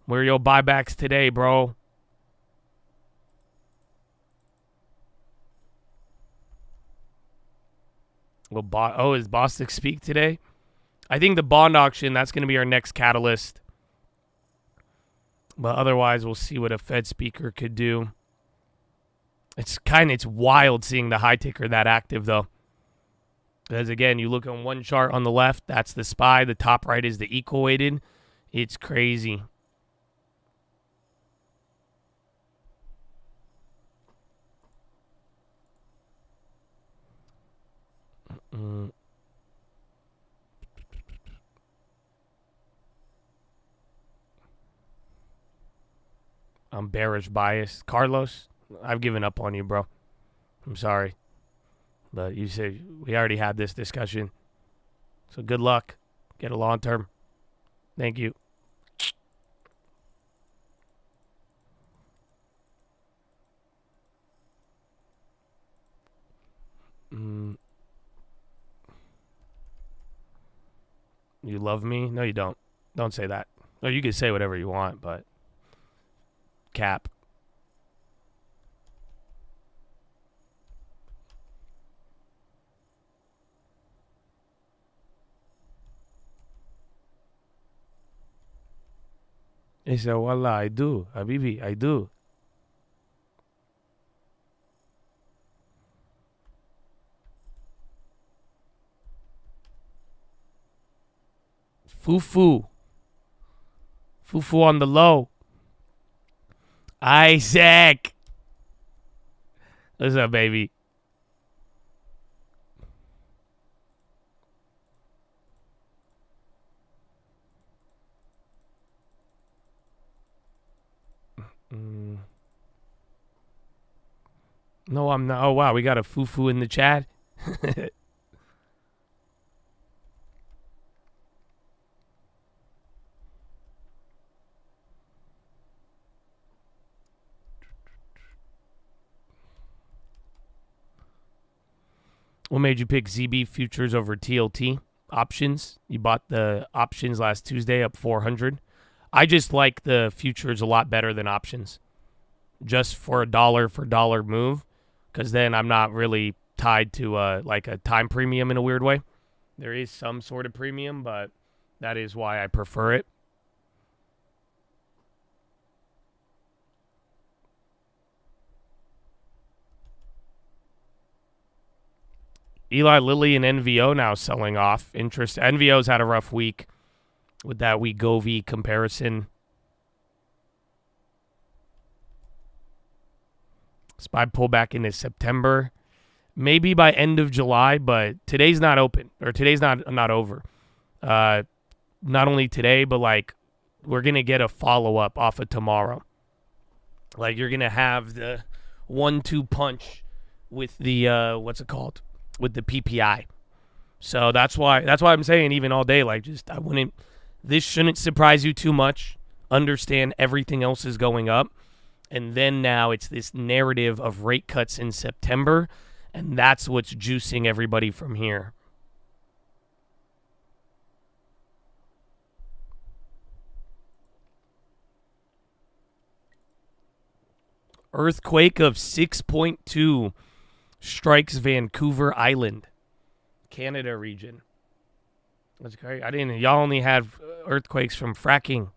Where are your buybacks today, bro? Well, is Bostic speak today? I think the bond auction, that's going to be our next catalyst. But otherwise, we'll see what a Fed speaker could do. It's wild seeing the high ticker that active, though. Because, again, you look on one chart on the left, that's the SPY. The top right is the equal weighted. It's crazy. I'm bearish biased. Carlos, I've given up on you, bro. I'm sorry. But you said we already had this discussion. So good luck. Get a long term. Thank you. You love me? No, you don't. Don't say that. No, you can say whatever you want, but cap. He said, Wallah, I do. Habibi, I do. Fufu. Fufu on the low. Isaac. What's up, baby? No, I'm not. Oh, wow. We got a fufu in the chat. What made you pick ZB futures over TLT options? You bought the options last Tuesday up 400. I just like the futures a lot better than options. Just for a dollar for dollar move, because then I'm not really tied to like a time premium in a weird way. There is some sort of premium, but that is why I prefer it. Eli Lilly and NVO now selling off. Interest. NVO's had a rough week with that Wegovy comparison. SPY pullback into September. Maybe by end of July, but today's not open. Or today's not over. Not only today, but like we're going to get a follow-up off of tomorrow. Like you're going to have the 1-2 punch with the, what's it called? With the PPI. So that's why I'm saying even all day, like just this shouldn't surprise you too much. Understand everything else is going up. And then now it's this narrative of rate cuts in September, and that's what's juicing everybody from here. Earthquake of 6.2 strikes Vancouver Island, Canada region. That's great. Y'all only had earthquakes from fracking.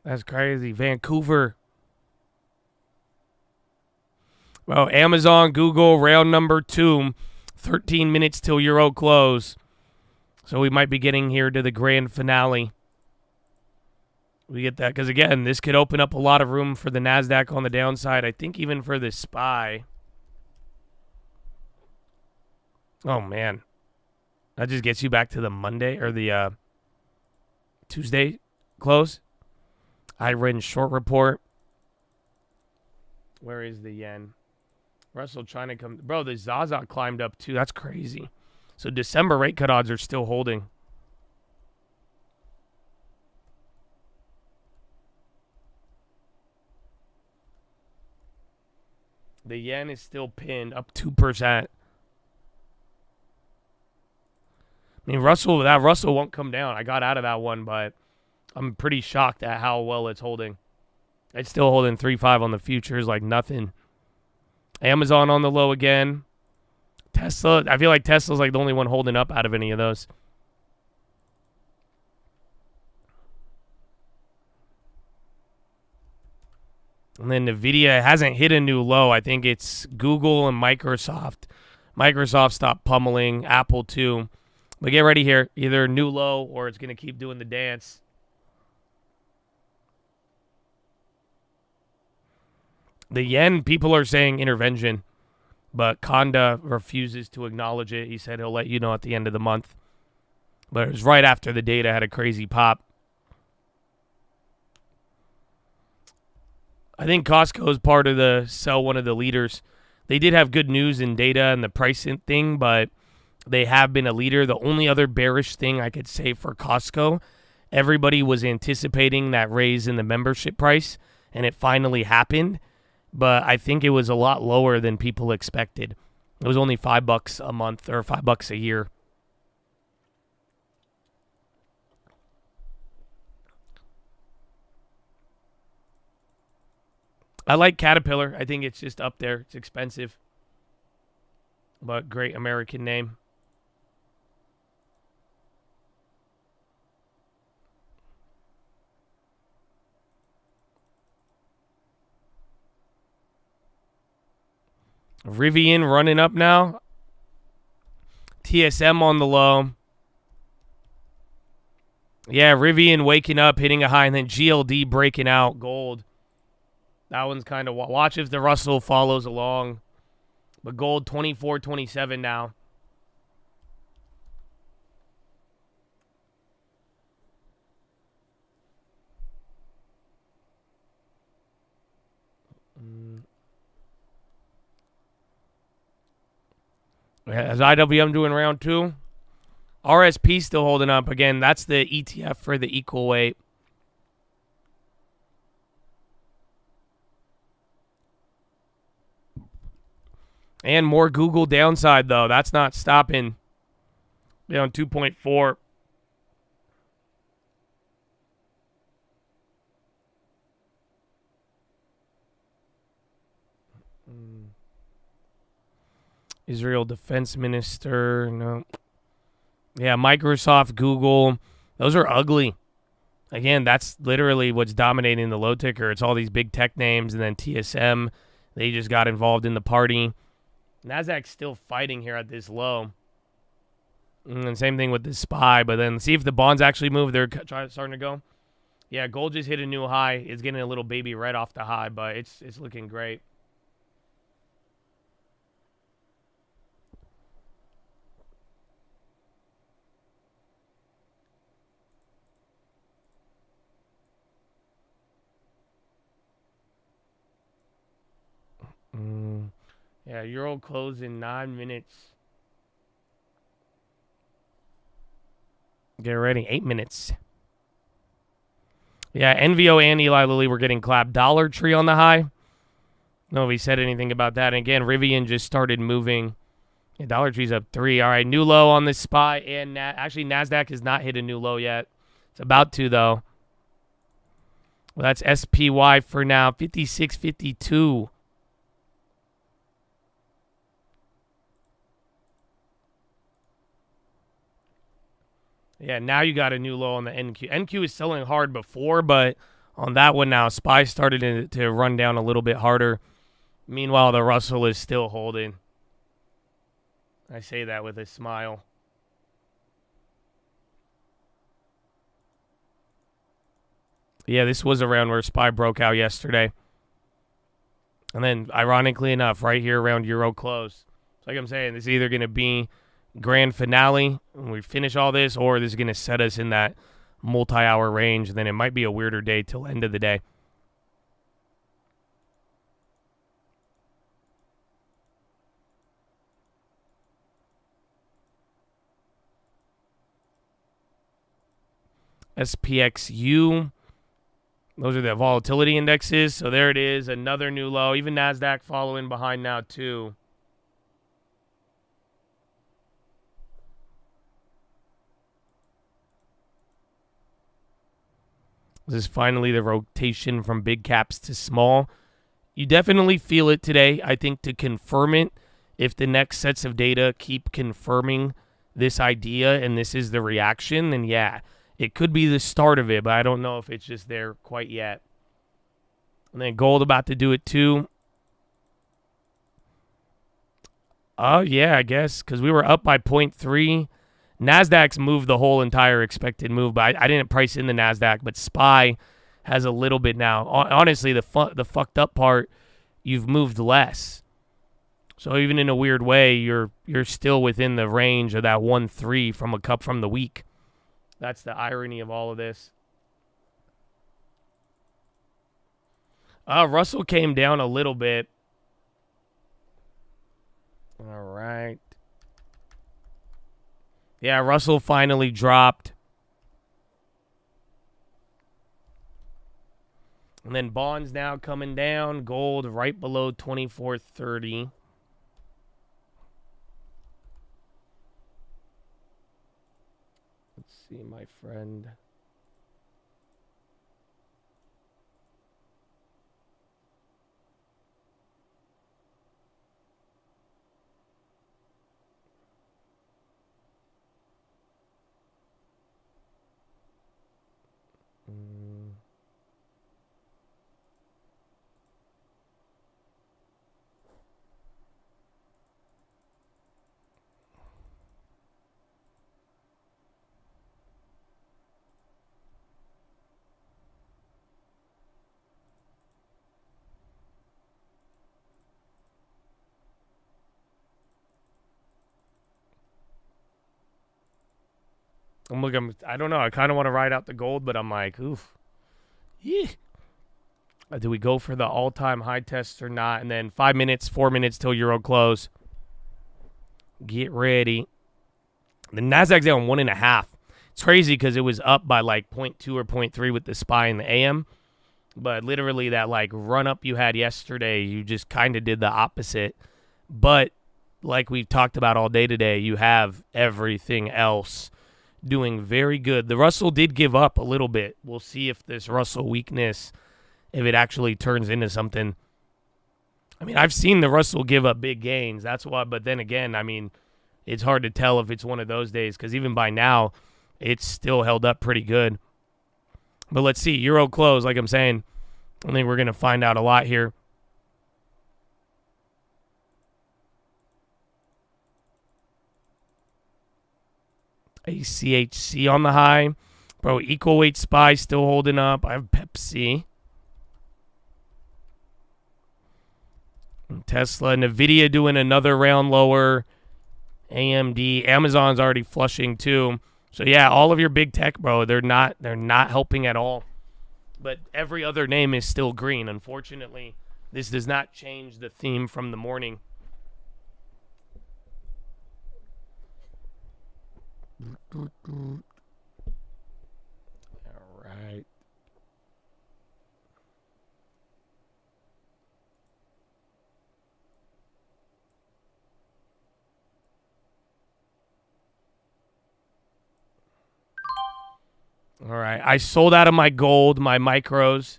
That's crazy. Vancouver. Well, Amazon, Google, round number 2. 13 minutes till Euro close. So we might be getting here to the grand finale. We get that because, again, this could open up a lot of room for the NASDAQ on the downside. I think even for the SPY. Oh, man. That just gets you back to the Monday or the Tuesday close. IREN short report. Where is the yen? Russell trying to come. Bro, the Zaza climbed up too. That's crazy. So December rate cut odds are still holding. The yen is still pinned up 2%. I mean, Russell won't come down. I got out of that one, but I'm pretty shocked at how well it's holding. It's still holding 3.5 on the futures like nothing. Amazon on the low again. Tesla, I feel like Tesla's like the only one holding up out of any of those. And then NVIDIA hasn't hit a new low. I think it's Google and Microsoft. Microsoft stopped pummeling. Apple too. But get ready here. Either a new low or it's going to keep doing the dance. The yen, people are saying intervention. But Conda refuses to acknowledge it. He said he'll let you know at the end of the month. But it was right after the data had a crazy pop. I think Costco is part of the sell, one of the leaders. They did have good news in data and the pricing thing, but they have been a leader. The only other bearish thing I could say for Costco, everybody was anticipating that raise in the membership price, and it finally happened. But I think it was a lot lower than people expected. It was only $5 a month or $5 a year. I like Caterpillar. I think it's just up there. It's expensive. But great American name. Rivian running up now. TSM on the low. Yeah, Rivian waking up, hitting a high, and then GLD breaking out. Gold. That one's kind of... Watch if the Russell follows along. But gold 24.27 now. Is IWM doing round 2? RSP still holding up. Again, that's the ETF for the equal weight. And more Google downside, though. That's not stopping. Down 2.4. Israel Defense Minister. No. Yeah, Microsoft, Google. Those are ugly. Again, that's literally what's dominating the low ticker. It's all these big tech names, and then TSM. They just got involved in the party. Nasdaq's still fighting here at this low. And same thing with the SPY. But then see if the bonds actually move. They're starting to go. Yeah, gold just hit a new high. It's getting a little baby right off the high, but it's looking great. Yeah, Euro close in 9 minutes. Get ready, 8 minutes. Yeah, NVO and Eli Lilly were getting clapped. Dollar Tree on the high. No, if he said anything about that. And again, Rivian just started moving. Yeah, Dollar Tree's up 3. All right, new low on the SPY. And actually, NASDAQ has not hit a new low yet. It's about to, though. Well, that's SPY for now, 56.52. Yeah, now you got a new low on the NQ. NQ is selling hard before, but on that one now, SPY started to run down a little bit harder. Meanwhile, the Russell is still holding. I say that with a smile. Yeah, this was around where SPY broke out yesterday. And then, ironically enough, right here around Euro close. It's like I'm saying, this is either going to be grand finale when we finish all this, or this is going to set us in that multi-hour range. Then it might be a weirder day till end of the day. SPXU. Those are the volatility indexes. So there it is, another new low. Even NASDAQ following behind now too. This is finally the rotation from big caps to small. You definitely feel it today. I think to confirm it, if the next sets of data keep confirming this idea and this is the reaction, then yeah, it could be the start of it, but I don't know if it's just there quite yet. And then gold about to do it too. Oh, yeah, I guess, because we were up by 0.3. NASDAQ's moved the whole entire expected move, but I didn't price in the NASDAQ, but SPY has a little bit now. Honestly, the fucked up part, you've moved less. So even in a weird way, you're still within the range of that 1.3 from a cup from the week. That's the irony of all of this. Russell came down a little bit. All right. Yeah, Russell finally dropped. And then bonds now coming down. Gold right below 24.30. Let's see, my friend. I'm looking. I don't know. I kind of want to ride out the gold, but I'm like, oof. Yeah. Do we go for the all-time high test or not? And then 5 minutes, 4 minutes till Euro close. Get ready. The Nasdaq's down 1.5. It's crazy because it was up by like 0.2 or 0.3 with the SPY and the AM. But literally that like run up you had yesterday, you just kind of did the opposite. But like we've talked about all day today, you have everything else doing very good. The Russell did give up a little bit. We'll see if this Russell weakness, if it actually turns into something. I mean, I've seen the Russell give up big gains. That's why. But then again, I mean, it's hard to tell if it's one of those days because even by now, it's still held up pretty good. But let's see. Euro close, like I'm saying. I think we're going to find out a lot here. ACHC on the high. Bro, equal weight SPY still holding up. I have Pepsi. Tesla, NVIDIA doing another round lower. AMD, Amazon's already flushing too. So yeah, all of your big tech, bro, they're not helping at all. But every other name is still green. Unfortunately, this does not change the theme from the morning. All right. All right. I sold out of my gold, my micros.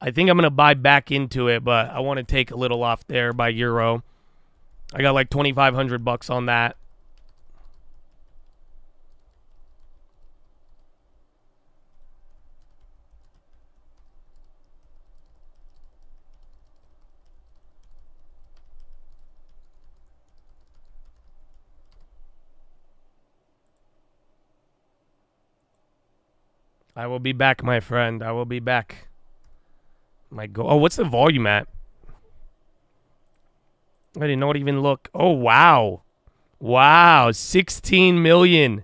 I think I'm going to buy back into it, but I want to take a little off there by euro. I got like $2,500 on that. I will be back, my friend. I will be back. Oh, what's the volume at? I didn't know it even look. Oh, wow. Wow. 16 million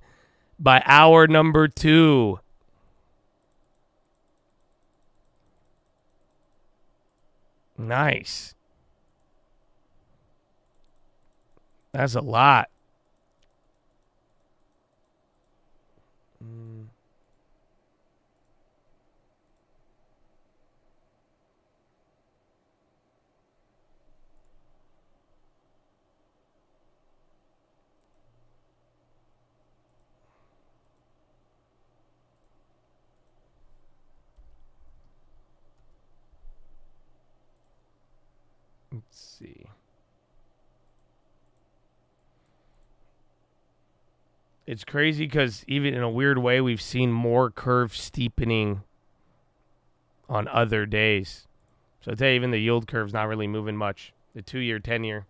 by hour number 2. Nice. That's a lot. Let's see. It's crazy because even in a weird way, we've seen more curve steepening on other days. So I'd say even the yield curve's not really moving much. The 2-year, 10-year.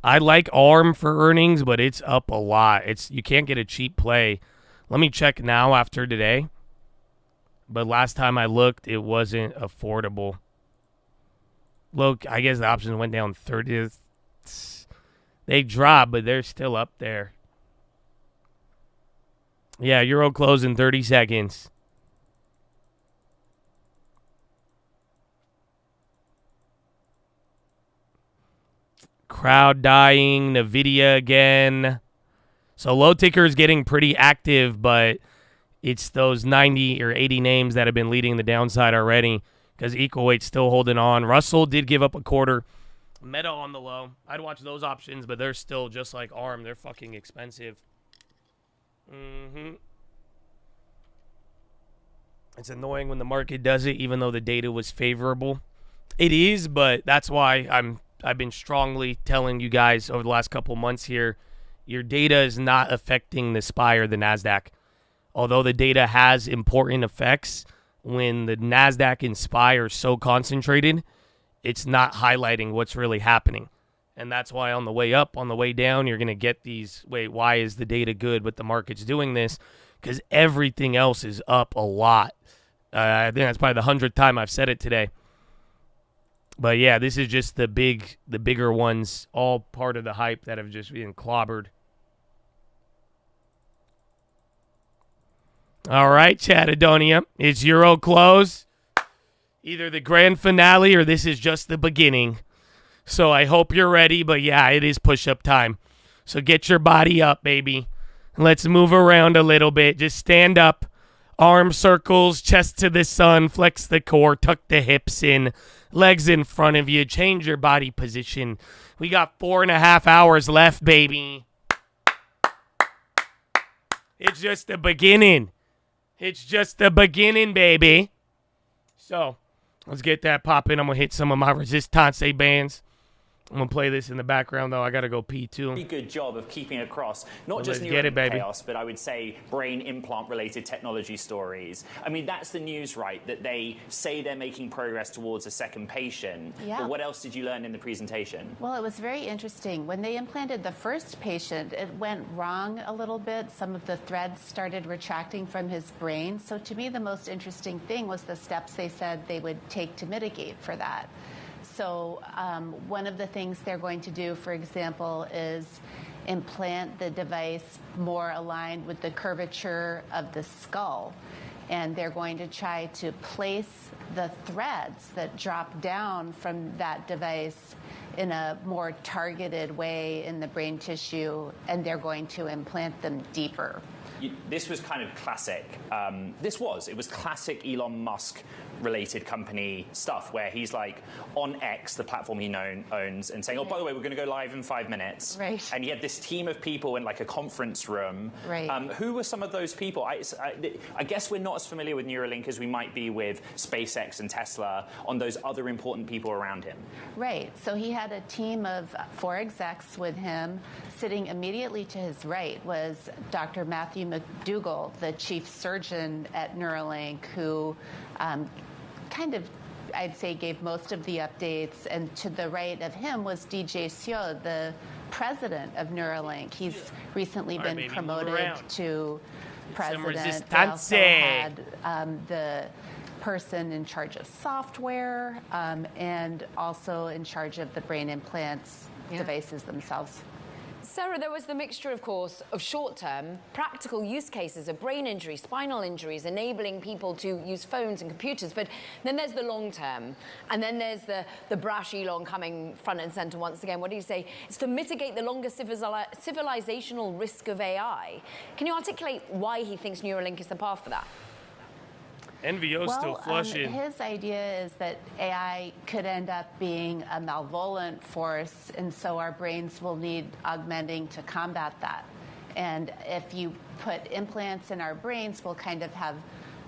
I like ARM for earnings, but it's up a lot. You can't get a cheap play. Let me check now after today. But last time I looked, it wasn't affordable. Look, I guess the options went down 30. They dropped, but they're still up there. Yeah, euro close in 30 seconds. Crowd dying, NVIDIA again. So low ticker is getting pretty active, but it's those 90 or 80 names that have been leading the downside already because equal weight's still holding on. Russell did give up a quarter. Meta on the low. I'd watch those options, but they're still just like ARM. They're fucking expensive. It's annoying when the market does it, even though the data was favorable. It is, but that's why I've been strongly telling you guys over the last couple months here, your data is not affecting the SPY or the NASDAQ. Although the data has important effects, when the NASDAQ and SPY are so concentrated, it's not highlighting what's really happening. And that's why on the way up, on the way down, you're going to get these, wait, why is the data good but the market's doing this? Because everything else is up a lot. I think that's probably the 100th time I've said it today. But yeah, this is just the bigger ones, all part of the hype that have just been clobbered. All right, Chattadonia, it's euro close. Either the grand finale or this is just the beginning. So I hope you're ready, but yeah, it is push-up time. So get your body up, baby. Let's move around a little bit. Just stand up. Arm circles, chest to the sun, flex the core, tuck the hips in, legs in front of you, change your body position. We got 4.5 hours left, baby. It's just the beginning. It's just the beginning, baby. So, let's get that popping. I'm going to hit some of my resistance bands. I'm going to play this in the background, though. I got to go pee, too. Pretty good job of keeping across not just Neuralink chaos, but I would say brain implant-related technology stories. I mean, that's the news, right? That they say they're making progress towards a second patient. Yeah. But what else did you learn in the presentation? Well, it was very interesting. When they implanted the first patient, it went wrong a little bit. Some of the threads started retracting from his brain. So to me, the most interesting thing was the steps they said they would take to mitigate for that. So one of the things they're going to do, for example, is implant the device more aligned with the curvature of the skull. And they're going to try to place the threads that drop down from that device in a more targeted way in the brain tissue, and they're going to implant them deeper. This was kind of classic. It was classic Elon Musk related company stuff where he's like on X, the platform he owns, and saying, oh, by the way, we're going to go live in 5 minutes. Right. And he had this team of people in like a conference room. Right. Who were some of those people? I guess we're not as familiar with Neuralink as we might be with SpaceX and Tesla on those other important people around him. Right. So he had a team of 4 execs with him. Sitting immediately to his right was Dr. Matthew McDougall, the chief surgeon at Neuralink, who kind of, I'd say, gave most of the updates. And to the right of him was DJ Seo, the president of Neuralink. He's recently been promoted to president. They also had the person in charge of software and also in charge of the brain implants devices themselves. Sarah, there was the mixture, of course, of short-term, practical use cases of brain injury, spinal injuries, enabling people to use phones and computers, but then there's the long-term, and then there's the brash Elon coming front and center once again. What do you say? It's to mitigate the longer civilizational risk of AI. Can you articulate why he thinks Neuralink is the path for that? NVO's still flushing. His idea is that AI could end up being a malevolent force, and so our brains will need augmenting to combat that. And if you put implants in our brains, we'll kind of have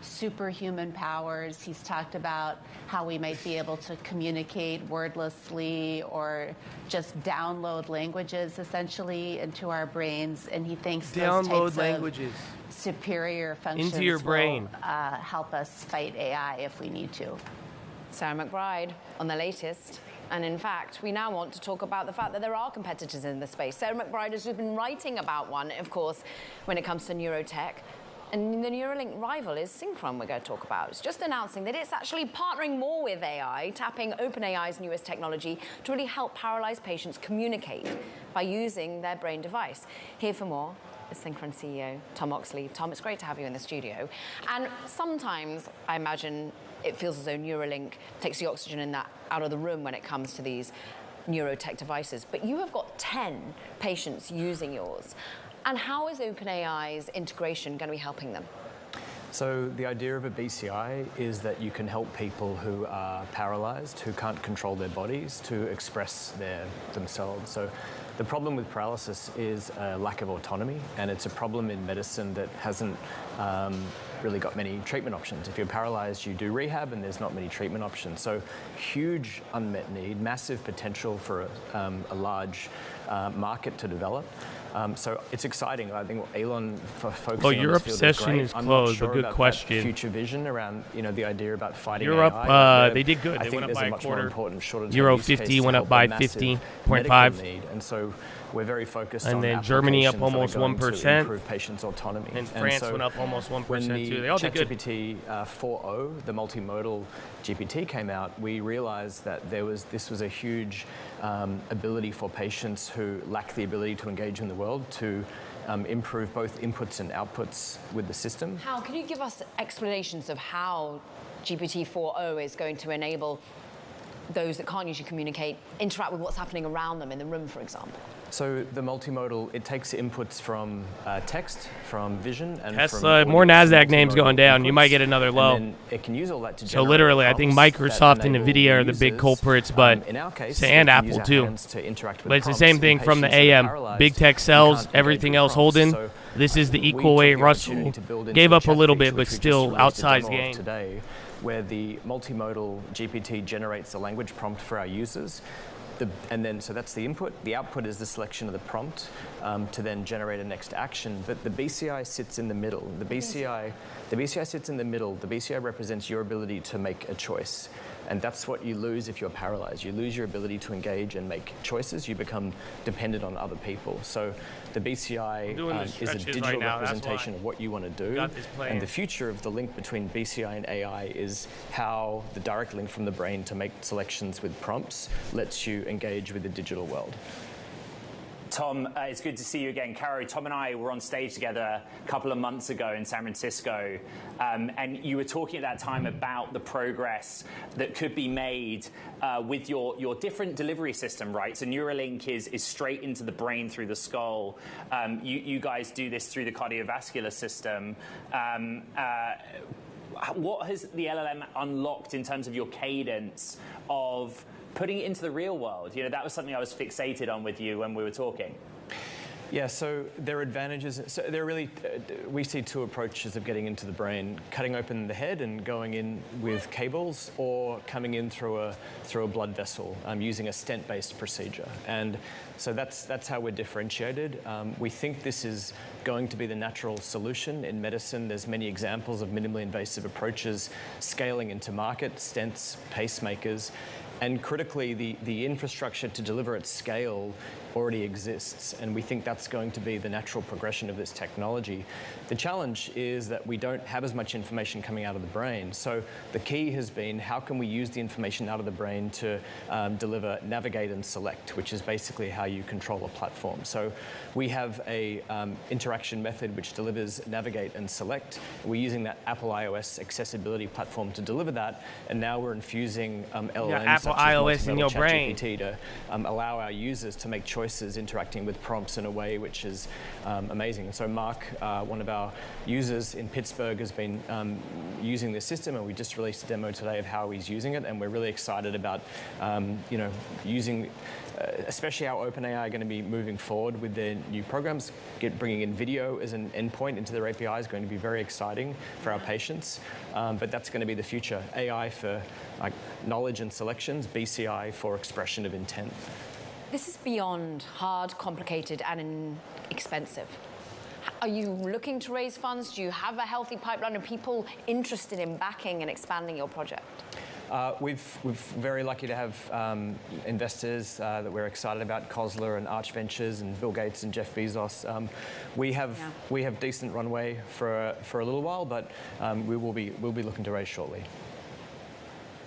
superhuman powers. He's talked about how we might be able to communicate wordlessly or just download languages essentially into our brains, and he thinks those types languages of superior functions into your brain will help us fight AI if we need to. Sarah McBride on the latest. And in fact, we now want to talk about the fact that there are competitors in the space. Sarah McBride has just been writing about one, of course, when it comes to neurotech. And the Neuralink rival is Synchron we're going to talk about. It's just announcing that it's actually partnering more with AI, tapping OpenAI's newest technology to really help paralyzed patients communicate by using their brain device. Here for more is Synchron CEO Tom Oxley. Tom, it's great to have you in the studio. And sometimes, I imagine, it feels as though Neuralink takes the oxygen out of the room when it comes to these neurotech devices. But you have got 10 patients using yours. And how is OpenAI's integration going to be helping them? So the idea of a BCI is that you can help people who are paralyzed, who can't control their bodies, to express themselves. So the problem with paralysis is a lack of autonomy, and it's a problem in medicine that hasn't really got many treatment options. If you're paralyzed, you do rehab, and there's not many treatment options. So huge unmet need, massive potential for a large market to develop. So it's exciting. I think Elon focusing on your this field obsession is is great. closed, I'm not but sure good about question. That future vision around the idea about fighting Europe, AI. they did good. I They think went up there's by a a much quarter. more important shorter-term Euro use case 50 to went up help by a massive 50.5. medical need. And so we're very focused And on then Germany up applications that are almost going to 1%. improve patients' autonomy. And France went up almost 1% when the too. They all did good. ChatGPT 4.0, the multimodal GPT came out, we realized that this was a huge ability for patients who lack the ability to engage in the world to improve both inputs and outputs with the system. How? Can you give us explanations of how GPT 4.0 is going to enable those that can't usually communicate interact with what's happening around them in the room, for example? So the multimodal, it takes inputs from text, from vision, and Tesla, from more audio. NASDAQ names going down. You might get another low. And then it can use all that to So generate literally, I think prompts Microsoft that and enable NVIDIA are the big users, culprits, but in our case, and we can Apple use our too. hands to interact with But it's the prompts same in thing from the patients that are AM. paralyzed Big tech who sells, can't engage everything with else prompts. holding. So This is the we equal took weight the Russell opportunity to build into gave a up a chat little feature, bit, but which we just still released a outsized demo of gain. today, where the multimodal GPT generates a language prompt for our users. So that's the input. The output is the selection of the prompt to then generate a next action. But the BCI sits in the middle. The BCI sits in the middle. The BCI represents your ability to make a choice. And that's what you lose if you're paralyzed. You lose your ability to engage and make choices. You become dependent on other people. So the BCI is a digital representation of what you want to do. And the future of the link between BCI and AI is how the direct link from the brain to make selections with prompts lets you engage with the digital world. Tom, it's good to see you again. Caro, Tom and I were on stage together a couple of months ago in San Francisco, and you were talking at that time about the progress that could be made with your different delivery system, right? So Neuralink is straight into the brain through the skull. You guys do this through the cardiovascular system. What has the LLM unlocked in terms of your cadence of putting it into the real world? You know, that was something I was fixated on with you when we were talking. Yeah, so there are advantages. So there are really, we see two approaches of getting into the brain: cutting open the head and going in with cables, or coming in through a blood vessel using a stent-based procedure. And so that's how we're differentiated. We think this is going to be the natural solution in medicine. There's many examples of minimally invasive approaches scaling into market: stents, pacemakers. And critically, the infrastructure to deliver at scale already exists, and we think that's going to be the natural progression of this technology. The challenge is that we don't have as much information coming out of the brain. So the key has been, how can we use the information out of the brain to deliver navigate and select, which is basically how you control a platform. So we have a interaction method which delivers navigate and select. We're using that Apple iOS accessibility platform to deliver that, and now we're infusing LLMs such as iOS in your brain ChatGPT to allow our users to make choices interacting with prompts in a way which is amazing. And so Mark, one of our users in Pittsburgh, has been using this system, and we just released a demo today of how he's using it, and we're really excited about using, especially how OpenAI are going to be moving forward with their new programs. Bringing in video as an endpoint into their API is going to be very exciting for our patients, but that's going to be the future. AI for knowledge and selections, BCI for expression of intent. This is beyond hard, complicated, and expensive. Are you looking to raise funds? Do you have a healthy pipeline of people interested in backing and expanding your project? We're very lucky to have investors that we're excited about: Kozler and Arch Ventures and Bill Gates and Jeff Bezos. We have decent runway for a little while, but we'll be looking to raise shortly.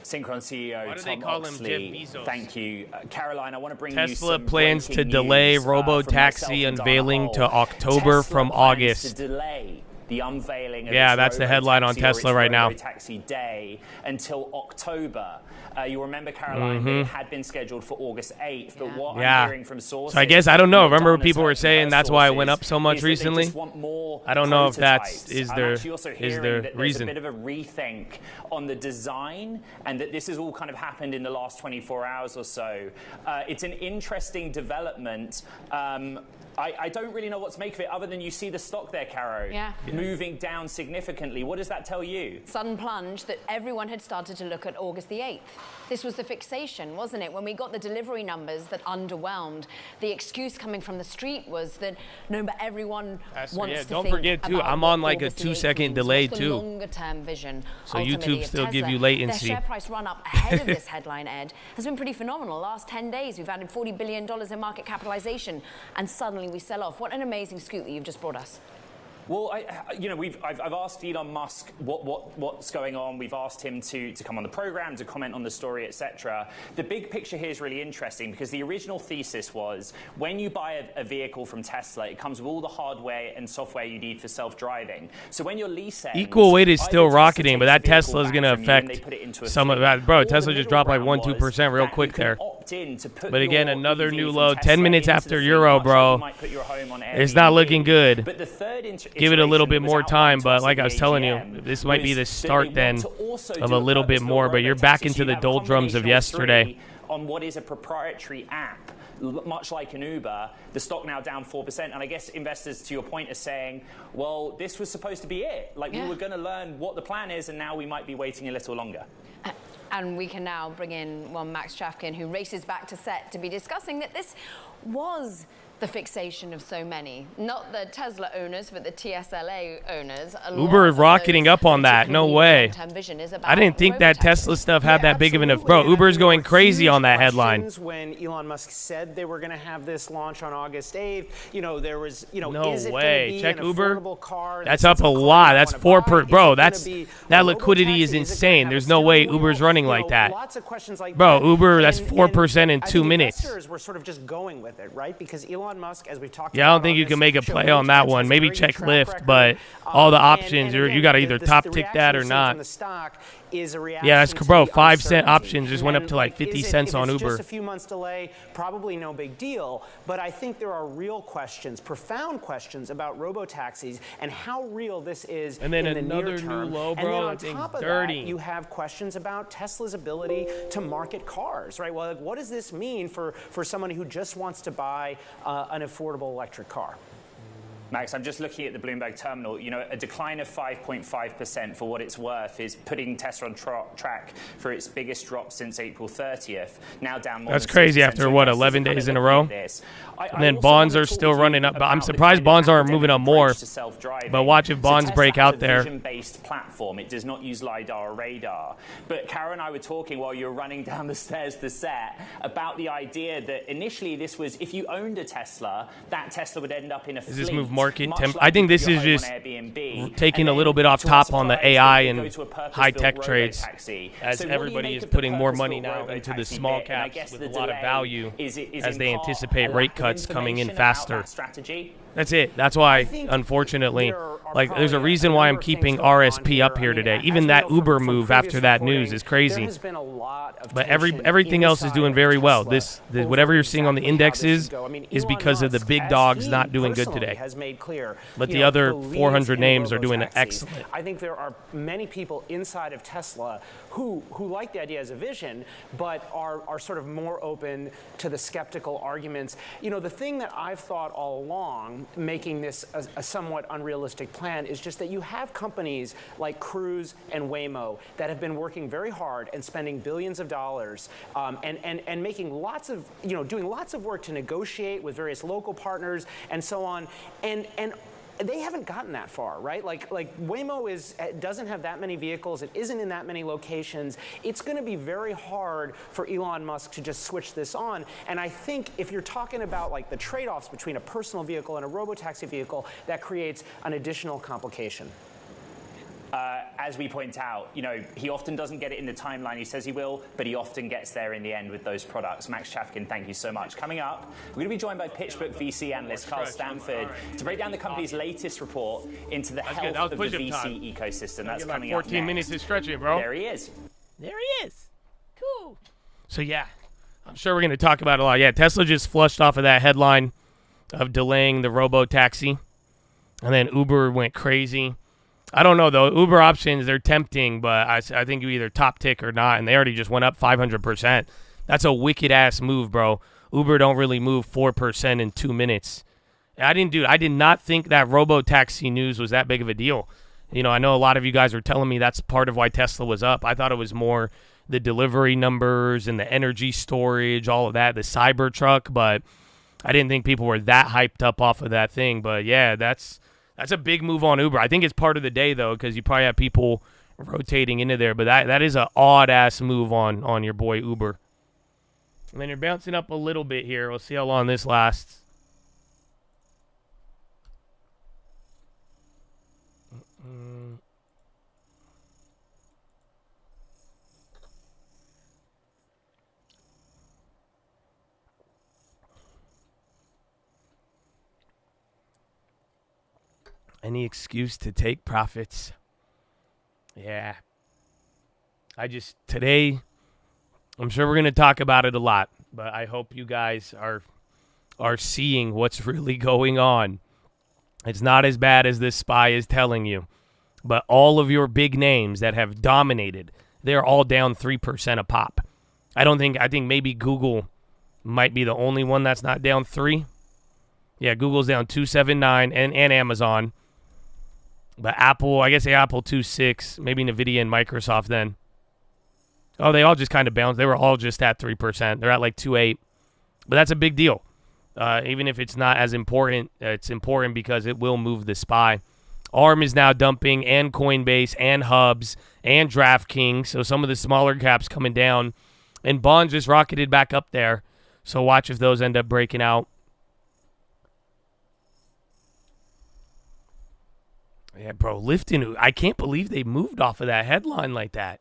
Synchron CEO Why do Tom they call Oxley, him Jeff Bezos? Thank you. Caroline, I want to bring you Tesla some plans to breaking delay news, from myself robo-taxi and unveiling Dana to Hall. October Tesla from plans August. to delay the unveiling of Yeah, its that's the headline on robo-taxi or Tesla its right now. robo-taxi day until October. You remember, Caroline, that it had been scheduled for August 8th, but what I'm hearing from sources... So I guess, I don't know. Remember Dana's people were heard from saying her that's why it went sources up so much is that they recently? just want more I don't know if prototypes. that is I'm their actually also hearing that there's reason. a bit of a rethink on the design, and that this has all kind of happened in the last 24 hours or so. It's an interesting development. I don't really know what to make of it, other than you see the stock there, Caro, moving down significantly. What does that tell you? Sudden plunge that everyone had started to look at August the 8th. This was the fixation, wasn't it? When we got the delivery numbers that underwhelmed, the excuse coming from the street was that no, but everyone wants to don't think forget too, about I'm what on like a August the 8th 2-second means. delay What's the too. longer-term vision, So ultimately, YouTube of still give Tesla. you latency. Their share price run up ahead of this headline, Ed, has been pretty phenomenal. Last 10 days, we've added $40 billion in market capitalization, and suddenly we sell off. What an amazing scoop that you've just brought us. Well, I've asked Elon Musk what's going on. We've asked him to come on the program, to comment on the story, etc. The big picture here is really interesting because the original thesis was when you buy a vehicle from Tesla, it comes with all the hardware and software you need for self-driving. So when you're leasing, Equal weight is still rocketing, but that Tesla is going to affect some of that. Bro, Tesla just dropped like 1-2% real quick there. But again, another new low. 10 minutes after Euro, bro. It's not looking good. But the third give it a little bit more time, but like I was telling you, this might be the start then of a little bit more, but you're back into the doldrums of yesterday. On what is a proprietary app, much like an Uber, the stock now down 4%. And I guess investors, to your point, are saying, well, this was supposed to be it. Like, we were going to learn what the plan is, and now we might be waiting a little longer. And we can now bring in one Max Chafkin, who races back to set to be discussing that this was the fixation of so many, not the Tesla owners, but the TSLA owners. Uber rocketing up on that. No way. I didn't think that Tesla stuff had that big of an... Bro, Uber's going crazy on that headline. When Elon Musk said they were going to have this launch on August 8th, there was, no way. Check Uber. That's up a lot. That's 4%. Bro, that liquidity is insane. There's no way Uber's running like that. Bro, Uber, that's 4% in 2 minutes. Investors were sort of just going with it, right? Because Elon Musk, as we've talked about, I don't think you can make a play on that one. Maybe check Lyft, but all the options, you got to either top tick that or not. Yeah, that's, bro, 5-cent options just went up to like 50 cents on Uber. Just a few months delay, probably no big deal. But I think there are real questions, profound questions about robo-taxis and how real this is in the near term. And then another new low, bro, and then on top of that, you have questions about Tesla's ability to market cars, right? Well, like, what does this mean for someone who just wants to buy an affordable electric car? Max, I'm just looking at the Bloomberg terminal. A decline of 5.5% for what it's worth is putting Tesla on track for its biggest drop since April 30th. Now down more. That's crazy after, what, 11 days in a row? And then bonds are still running up. But I'm surprised bonds aren't moving up more. But watch if bonds break out there. It's a vision-based platform. It does not use LiDAR or radar. But Kara and I were talking while you were running down the stairs to set about the idea that initially this was, if you owned a Tesla, that Tesla would end up in a fleet. Is this move market I think this is just taking a little bit off top on the AI and high-tech trades, as everybody is putting more money now into the small caps with a lot of value as they anticipate rate cuts coming in faster. That's it. That's why, unfortunately, like, there's a reason why I'm keeping RSP up here today. Even that Uber move after that news is crazy. But everything else is doing very well. This whatever you're seeing on the indexes is because of the big dogs not doing good today. But the other 400 names are doing excellent. I think there are many people inside of Tesla who like the idea as a vision, but are sort of more open to the skeptical arguments. The thing that I've thought all along, making this a somewhat unrealistic plan, is just that you have companies like Cruise and Waymo that have been working very hard and spending billions of dollars and making lots of, doing lots of work to negotiate with various local partners and so on. And they haven't gotten that far, right? Like Waymo doesn't have that many vehicles. It isn't in that many locations. It's going to be very hard for Elon Musk to just switch this on. And I think if you're talking about like the trade-offs between a personal vehicle and a robotaxi vehicle, that creates an additional complication. As we point out, he often doesn't get it in the timeline he says he will, but he often gets there in the end with those products. Max Chafkin, thank you so much. Coming up, we're going to be joined by PitchBook VC analyst Carl Stanford to break down the company's latest report into the health of the VC ecosystem. That's coming up 14 minutes to stretch it, bro. There he is. There he is. Cool. So, yeah, I'm sure we're going to talk about it a lot. Yeah, Tesla just flushed off of that headline of delaying the robo-taxi, and then Uber went crazy. I don't know, though. Uber options, they're tempting, but I think you either top tick or not, and they already just went up 500%. That's a wicked-ass move, bro. Uber don't really move 4% in 2 minutes. I did not think that robo-taxi news was that big of a deal. I know a lot of you guys are telling me that's part of why Tesla was up. I thought it was more the delivery numbers and the energy storage, all of that, the Cybertruck, but I didn't think people were that hyped up off of that thing. But, yeah, that's a big move on Uber. I think it's part of the day, though, because you probably have people rotating into there. But that is an odd-ass move on your boy Uber. And then you're bouncing up a little bit here. We'll see how long this lasts. Any excuse to take profits. Yeah. Today, I'm sure we're going to talk about it a lot, but I hope you guys are seeing what's really going on. It's not as bad as this SPY is telling you, but all of your big names that have dominated, they're all down 3% a pop. I think maybe Google might be the only one that's not down 3. Yeah, Google's down 279 and Amazon. But Apple, I guess Apple 2.6, maybe NVIDIA and Microsoft then. Oh, they all just kind of bounced. They were all just at 3%. They're at like 2.8. But that's a big deal. Even if it's not as important, it's important because it will move the SPY. ARM is now dumping, and Coinbase, and Hubs, and DraftKings. So some of the smaller caps coming down. And bonds just rocketed back up there. So watch if those end up breaking out. Yeah, bro, Lifton, I can't believe they moved off of that headline like that.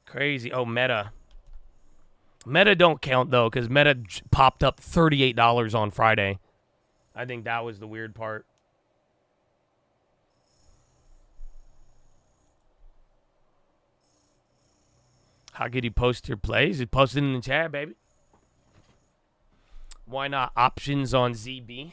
Crazy. Oh, Meta. Meta don't count, though, because Meta popped up $38 on Friday. I think that was the weird part. How could you post your plays? You post it in the chat, baby. Why not options on ZB?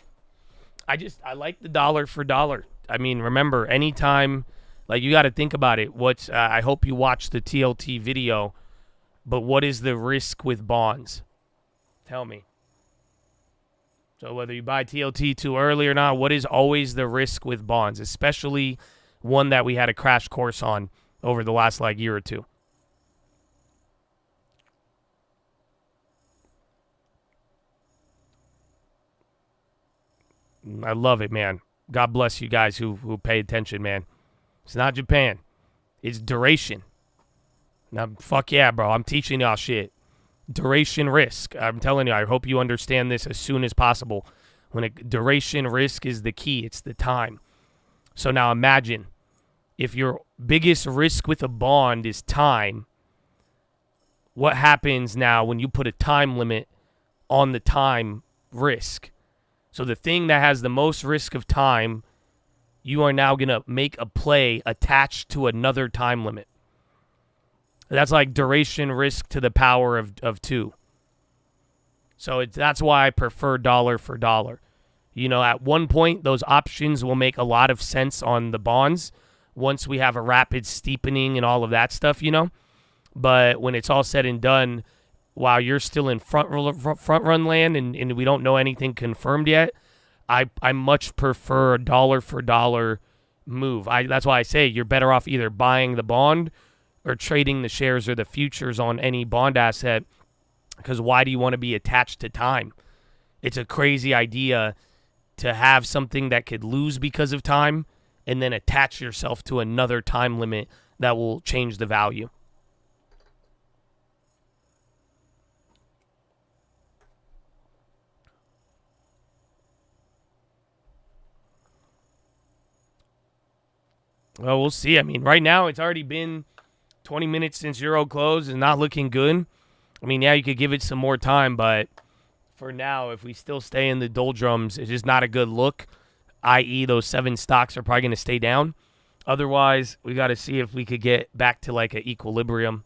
I like the dollar for dollar. I mean, remember, anytime, like, you got to think about it. I hope you watch the TLT video, but what is the risk with bonds? Tell me. So whether you buy TLT too early or not, what is always the risk with bonds, especially one that we had a crash course on over the last, year or two? I love it, man. God bless you guys who pay attention, man. It's not Japan. It's duration. Now, fuck yeah, bro. I'm teaching y'all shit. Duration risk. I'm telling you, I hope you understand this as soon as possible. Duration risk is the key. It's the time. So now imagine if your biggest risk with a bond is time, what happens now when you put a time limit on the time risk? So the thing that has the most risk of time, you are now going to make a play attached to another time limit. That's like duration risk to the power of 2. So that's why I prefer dollar for dollar. At one point, those options will make a lot of sense on the bonds once we have a rapid steepening and all of that stuff, But when it's all said and done, while you're still in front run land and we don't know anything confirmed yet, I much prefer a dollar for dollar move. That's why I say you're better off either buying the bond or trading the shares or the futures on any bond asset, because why do you want to be attached to time? It's a crazy idea to have something that could lose because of time and then attach yourself to another time limit that will change the value. Well, we'll see. I mean, right now it's already been 20 minutes since Euro closed and not looking good. I mean, yeah, you could give it some more time, but for now, if we still stay in the doldrums, it's just not a good look, i.e. those 7 stocks are probably going to stay down. Otherwise, we got to see if we could get back to an equilibrium.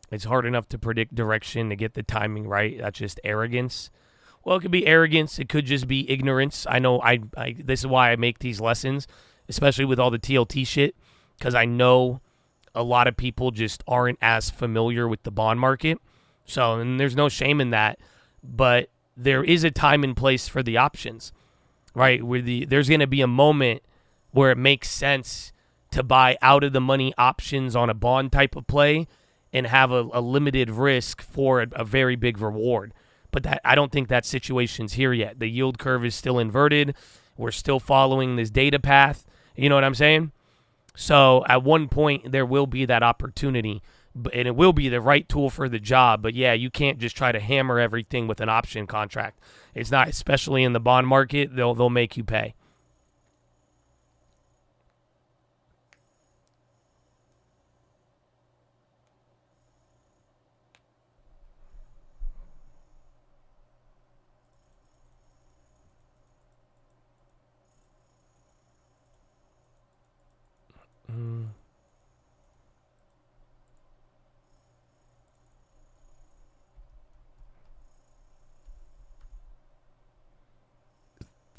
It's hard enough to predict direction, to get the timing right. That's just arrogance. Well, it could be arrogance. It could just be ignorance. I know this is why I make these lessons, especially with all the TLT shit, because I know a lot of people just aren't as familiar with the bond market. So, and there's no shame in that. But there is a time and place for the options, right? There's going to be a moment where it makes sense to buy out-of-the-money options on a bond type of play and have a limited risk for a very big reward. But I don't think that situation's here yet. The yield curve is still inverted. We're still following this data path. You know what I'm saying? So at one point, there will be that opportunity, and it will be the right tool for the job. But, yeah, you can't just try to hammer everything with an option contract. It's not, especially in the bond market, they'll make you pay.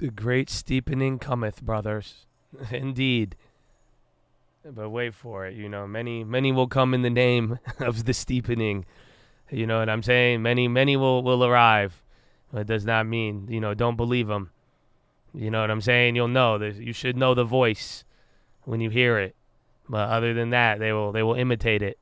The great steepening cometh, brothers. Indeed. But wait for it, many will come in the name of the steepening. You know what I'm saying? Many will arrive. It does not mean, don't believe them. You know what I'm saying? You'll know. You should know the voice when you hear it. But other than that, they will imitate it.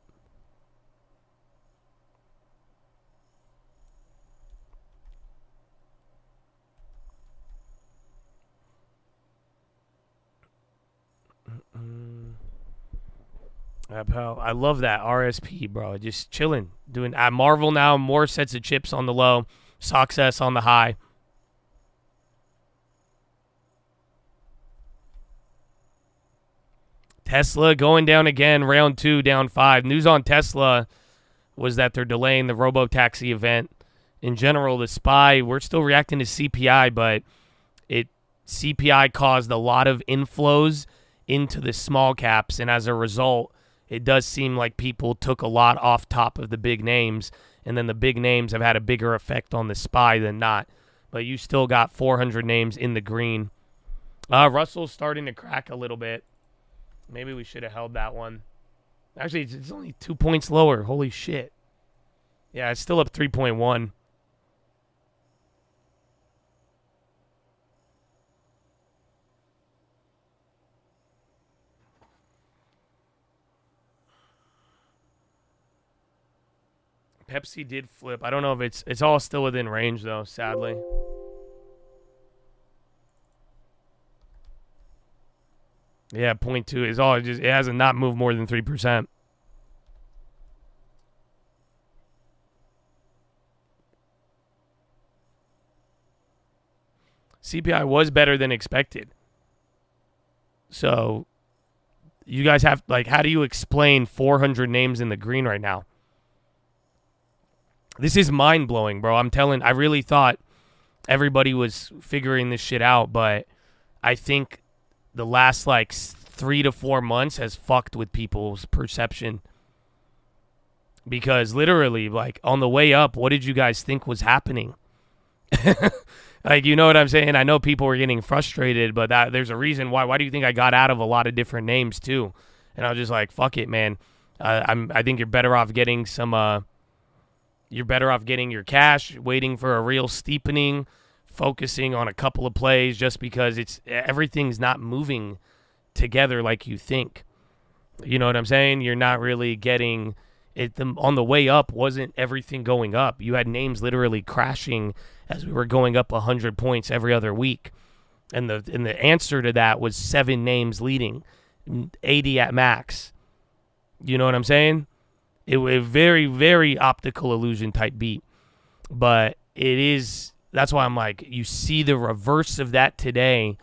I love that RSP, bro. Just chilling, doing. I marvel now. More sets of chips on the low, success on the high. Tesla going down again. Round 2 down 5. News on Tesla was that they're delaying the robo-taxi event. In general, the SPY, we're still reacting to CPI, but CPI caused a lot of inflows into the small caps, and as a result, it does seem like people took a lot off top of the big names, and then the big names have had a bigger effect on the SPY than not. But you still got 400 names in the green. Russell's starting to crack a little bit. Maybe we should have held that one. Actually, it's only 2 points lower. Holy shit. Yeah, it's still up 3.1. Pepsi did flip. I don't know if it's all still within range, though, sadly. Yeah, 0.2 is all. It hasn't not moved more than 3%. CPI was better than expected. So, you guys have, how do you explain 400 names in the green right now? This is mind-blowing, bro. I really thought everybody was figuring this shit out, but I think the last, 3 to 4 months has fucked with people's perception. Because literally, on the way up, what did you guys think was happening? You know what I'm saying? I know people were getting frustrated, but there's a reason why. Why do you think I got out of a lot of different names, too? And I was just like, fuck it, man. I think you're better off getting some... You're better off getting your cash, waiting for a real steepening, focusing on a couple of plays just because everything's not moving together like you think. You know what I'm saying? You're not really getting it. On the way up, wasn't everything going up? You had names literally crashing as we were going up 100 points every other week. And the answer to that was 7 names leading, 80 at max. You know what I'm saying? It was a very, very optical illusion type beat. But that's why I'm like, you see the reverse of that today,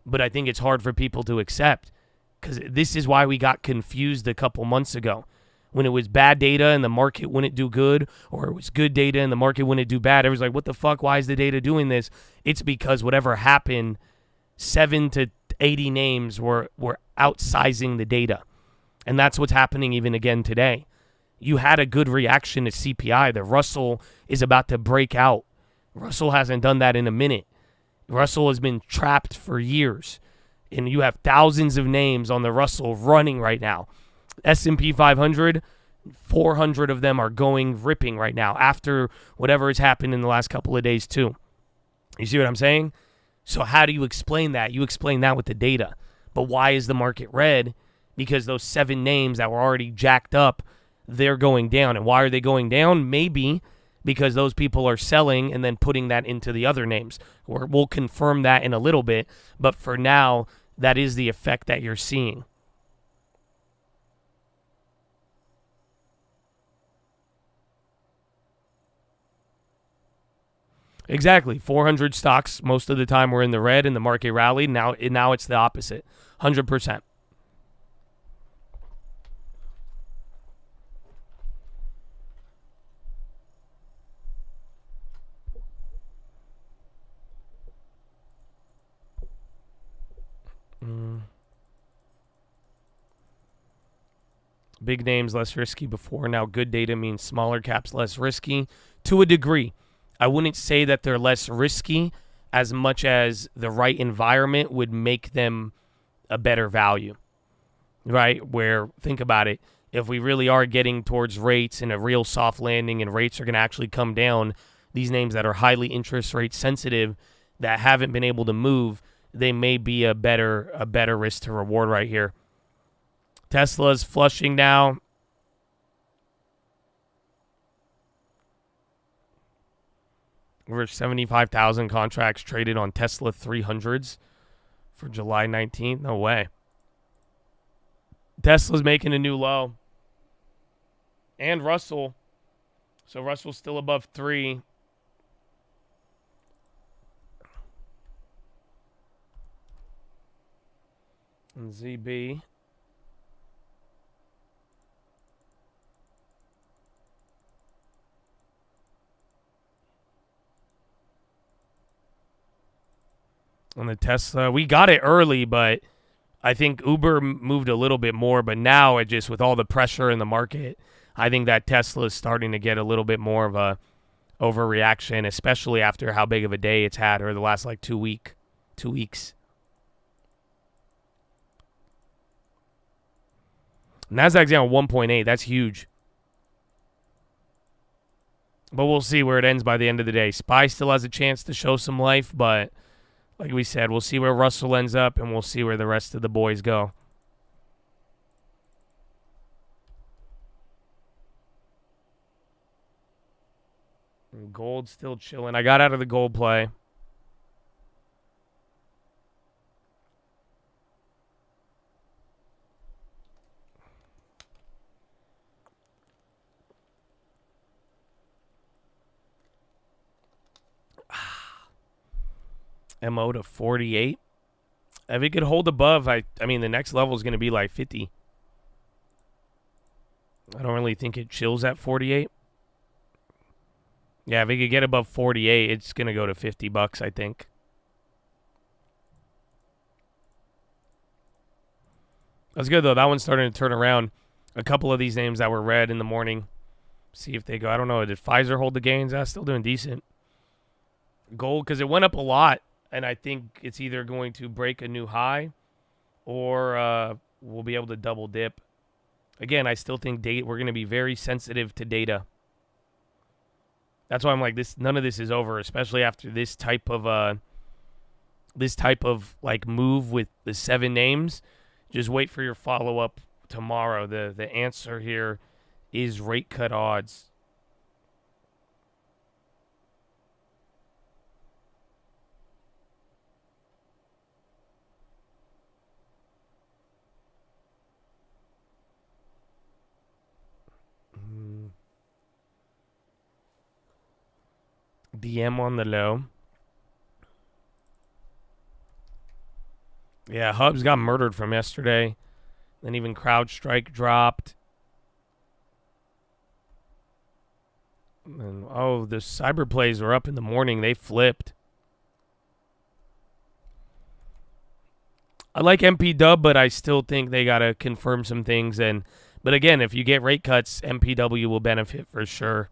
but I think it's hard for people to accept because this is why we got confused a couple months ago. When it was bad data and the market wouldn't do good, or it was good data and the market wouldn't do bad, everyone's like, what the fuck? Why is the data doing this? It's because whatever happened, 7 to 80 names were outsizing the data. And that's what's happening even again today. You had a good reaction to CPI. The Russell is about to break out. Russell hasn't done that in a minute. Russell has been trapped for years. And you have thousands of names on the Russell running right now. S&P 500, 400 of them are ripping right now after whatever has happened in the last couple of days too. You see what I'm saying? So how do you explain that? You explain that with the data. But why is the market red? Because those 7 names that were already jacked up, they're going down. And why are they going down? Maybe because those people are selling and then putting that into the other names. We'll confirm that in a little bit. But for now, that is the effect that you're seeing. Exactly. 400 stocks most of the time were in the red and the market rallied. Now it's the opposite. 100%. Big names less risky before. Now good data means smaller caps less risky to a degree. I wouldn't say that they're less risky. as much as the right environment would make them a better value, right? Where, think about it, if we really are getting towards rates and a real soft landing and rates are going to actually come down, these names that are highly interest rate sensitive that haven't been able to move, they may be a better risk to reward right here. Tesla's flushing now. Over 75,000 contracts traded on Tesla 300s for July 19th. No way. Tesla's making a new low. And Russell. So Russell's still above 3. And ZB. On the Tesla, we got it early, but I think Uber moved a little bit more. But now, it just with all the pressure in the market, I think that Tesla is starting to get a little bit more of a overreaction, especially after how big of a day it's had over the last like 2 weeks. Nasdaq's down 1.8. That's huge. But we'll see where it ends by the end of the day. SPY still has a chance to show some life, but like we said, we'll see where Russell ends up, and we'll see where the rest of the boys go. And gold's still chilling. I got out of the gold play. MO to 48. If it could hold above, I mean, the next level is going to be like 50. I don't really think it chills at 48. Yeah, if it could get above 48, it's going to go to $50, I think. That's good, though. That one's starting to turn around. A couple of these names that were red in the morning. See if they go. I don't know. Did Pfizer hold the gains? That's still doing decent. Gold, because it went up a lot. And I think it's either going to break a new high or we'll be able to double dip. Again, I still think we're going to be very sensitive to data. That's why I'm like this. None of this is over, especially after this type of like move with the 7 names. Just wait for your follow up tomorrow. The answer here is rate cut odds. DM on the low. Yeah, Hubs got murdered from yesterday. Then even CrowdStrike dropped. And, oh, the cyber plays were up in the morning. They flipped. I like MPW, but I still think they got to confirm some things. But again, if you get rate cuts, MPW will benefit for sure.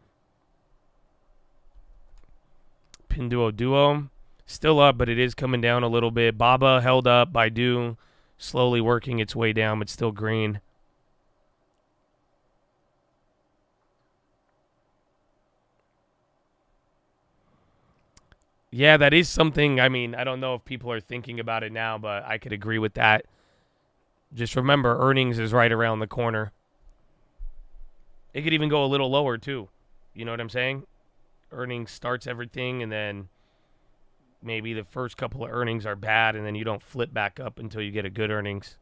Pinduoduo, still up, but it is coming down a little bit. Baba held up. Baidu slowly working its way down, but still green. Yeah, that is something. I mean, I don't know if people are thinking about it now, but I could agree with that. Just remember, earnings is right around the corner. It could even go a little lower, too. You know what I'm saying? Earnings starts everything, and then maybe the first couple of earnings are bad, and then you don't flip back up until you get a good earnings.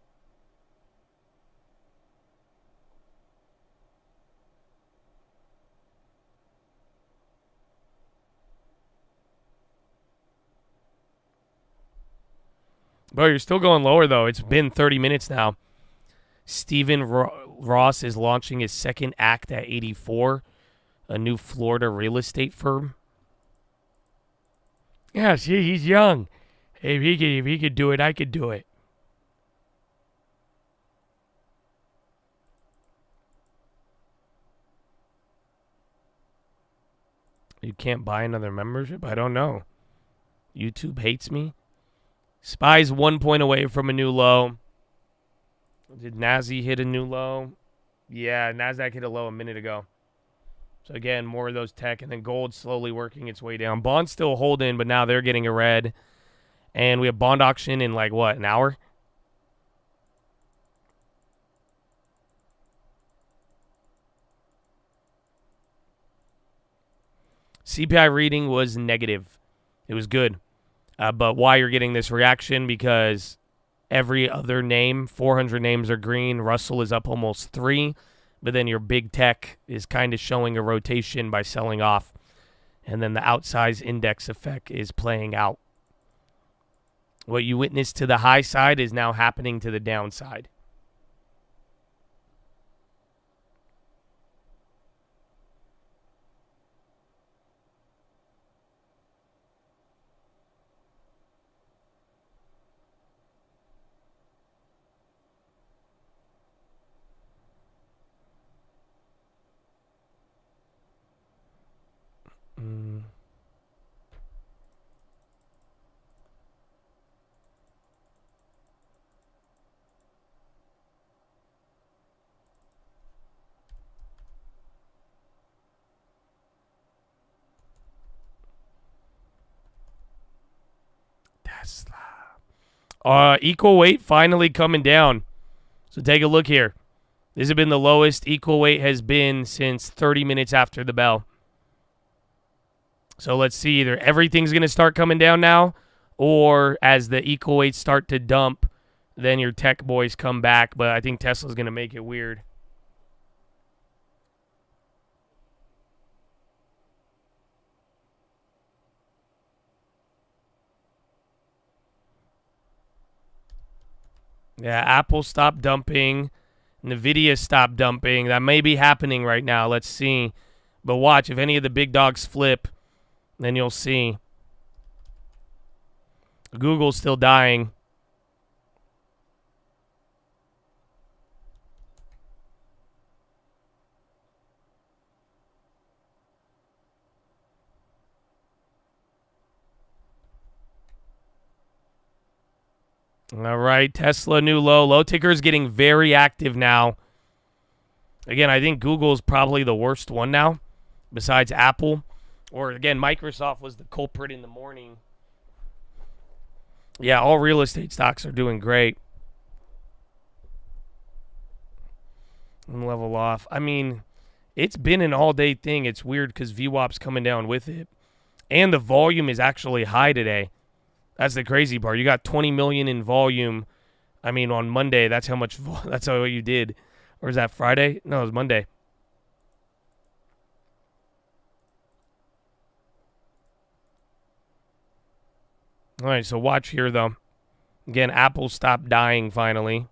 Bro, you're still going lower, though. It's been 30 minutes now. Stephen Ross is launching his second act at 84. A new Florida real estate firm. Yeah, see, he's young. If he could do it, I could do it. You can't buy another membership? I don't know. YouTube hates me. SPY's 1 point away from a new low. Did Nasdaq hit a new low? Yeah, Nasdaq hit a low a minute ago. So again, more of those tech, and then gold slowly working its way down. Bonds still holding, but now they're getting a red. And we have bond auction in like, what, an hour? CPI reading was negative. It was good. But why you're getting this reaction? Because every other name, 400 names are green. Russell is up almost 3. But then your big tech is kind of showing a rotation by selling off. And then the outsized index effect is playing out. What you witnessed to the high side is now happening to the downside. Equal weight finally coming down. So take a look here. This has been the lowest equal weight has been since 30 minutes after the bell. So let's see, either everything's going to start coming down now, or as the equal weights start to dump, then your tech boys come back. But I think Tesla's going to make it weird. Yeah, Apple stopped dumping. NVIDIA stopped dumping. That may be happening right now. Let's see. But watch, if any of the big dogs flip, then you'll see. Google's still dying. All right, Tesla new low. Low ticker is getting very active now. Again, I think Google is probably the worst one now, besides Apple. Or, again, Microsoft was the culprit in the morning. Yeah, all real estate stocks are doing great. And level off. I mean, it's been an all-day thing. It's weird because VWAP's coming down with it. And the volume is actually high today. That's the crazy part. You got 20 million in volume. I mean, on Monday, that's how much. That's how you did. Or is that Friday? No, it was Monday. All right, so watch here, though. Again, Apple stopped dying finally.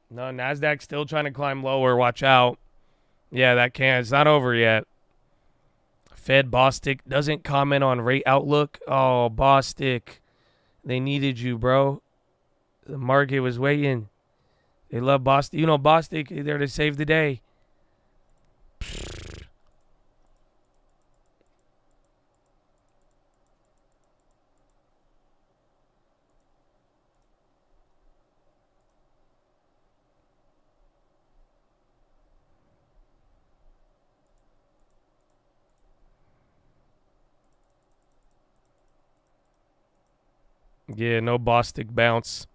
No, NASDAQ still trying to climb lower. Watch out. Yeah, that can. It's not over yet. Fed Bostic doesn't comment on rate outlook. Oh, Bostic. They needed you, bro. The market was waiting. They love Bostic. You know, Bostic, they're there to save the day. Yeah, no Bostic bounce.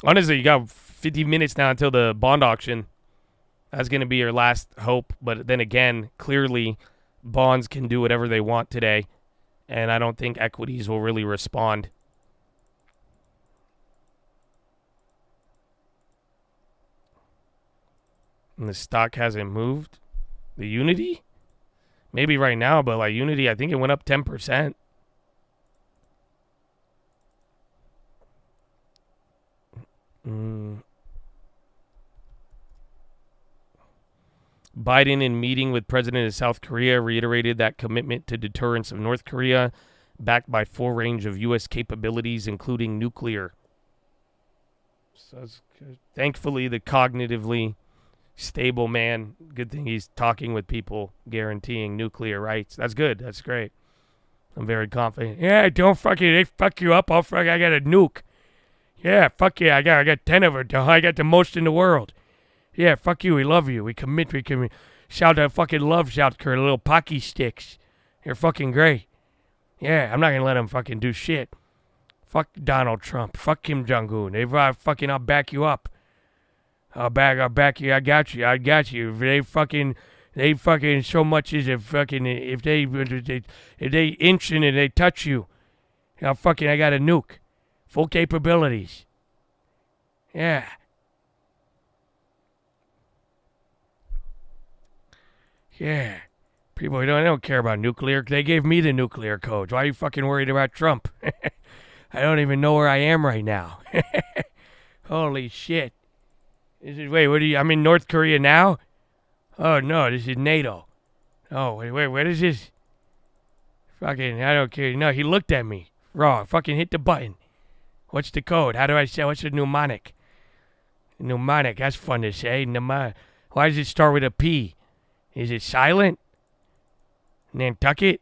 Honestly, you got 50 minutes now until the bond auction. That's going to be your last hope. But then again, clearly, bonds can do whatever they want today. And I don't think equities will really respond. And the stock hasn't moved. The Unity? Maybe right now, but like Unity, I think it went up 10%. Biden, in meeting with President of South Korea, reiterated that commitment to deterrence of North Korea, backed by full range of U.S. capabilities, including nuclear. So thankfully, the cognitively Stable man. Good thing he's talking with people, guaranteeing nuclear rights. That's good. That's great. I'm very confident. Yeah, don't fucking, they fuck you up. I got a nuke. Yeah, fuck yeah. I got 10 of it. I got the most in the world. Yeah, fuck you. We love you. We commit. Shout out fucking love, South Korea. Little Pocky sticks. You're fucking great. Yeah, I'm not going to let them fucking do shit. Fuck Donald Trump. Fuck Kim Jong-un. I'll back you up. I'll back you. I got you. If they fucking so much as if they inch in and they touch you, I got a nuke. Full capabilities. Yeah. Yeah. People they don't care about nuclear. They gave me the nuclear codes. Why are you fucking worried about Trump? I don't even know where I am right now. Holy shit. I'm in North Korea now? Oh, no, this is NATO. Oh, wait, what is this? Fucking, I don't care. No, he looked at me. Raw, fucking hit the button. What's the code? How do I say, what's the mnemonic? Mnemonic, that's fun to say. Why does it start with a P? Is it silent? Nantucket?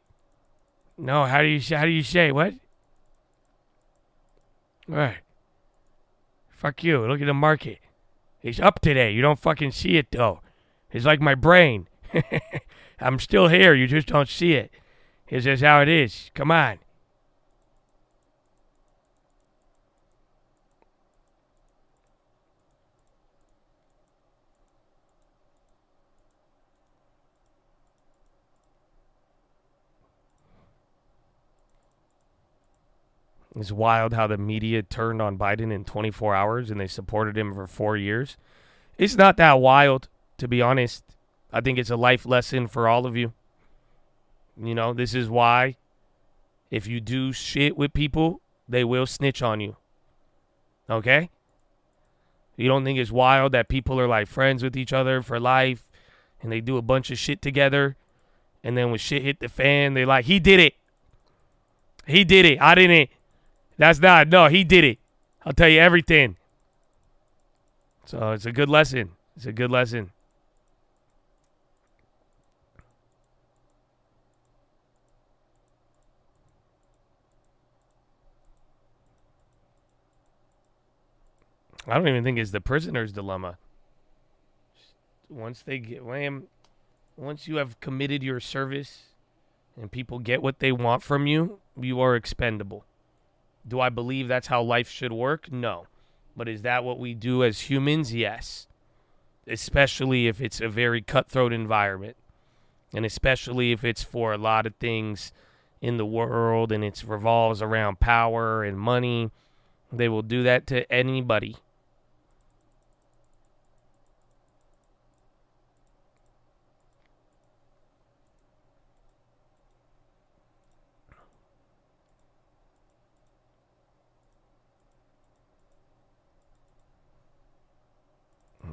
No, how do you say, what? What? Fuck you, look at the market. It's up today. You don't fucking see it, though. It's like my brain. I'm still here. You just don't see it. It's just how it is. Come on. It's wild how the media turned on Biden in 24 hours and they supported him for 4 years. It's not that wild, to be honest. I think it's a life lesson for all of you. You know, this is why if you do shit with people, they will snitch on you. Okay? You don't think it's wild that people are like friends with each other for life and they do a bunch of shit together and then when shit hit the fan, they're like, he did it. He did it. I didn't. No, he did it. I'll tell you everything. So it's a good lesson. It's a good lesson. I don't even think it's the prisoner's dilemma. Once you have committed your service and people get what they want from you, you are expendable. Do I believe that's how life should work? No. But is that what we do as humans? Yes. Especially if it's a very cutthroat environment. And especially if it's for a lot of things in the world and it revolves around power and money. They will do that to anybody.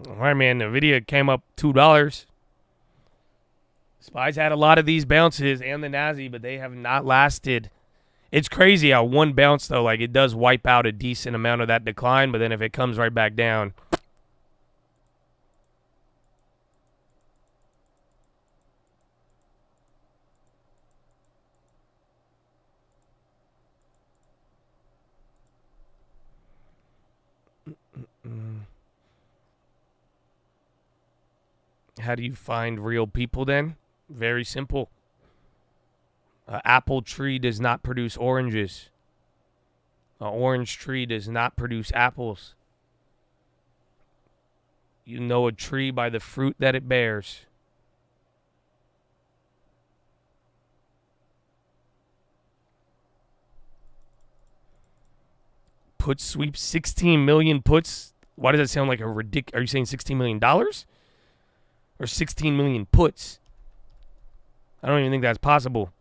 All right, man, the video came up $2. Spies had a lot of these bounces and the Nazi, but they have not lasted. It's crazy how one bounce, though, like it does wipe out a decent amount of that decline, but then if it comes right back down. How do you find real people then? Very simple. An apple tree does not produce oranges. An orange tree does not produce apples. You know a tree by the fruit that it bears. Put sweep 16 million puts. Why does that sound like a ridiculous? Are you saying $16 million? Or 16 million puts? I don't even think that's possible.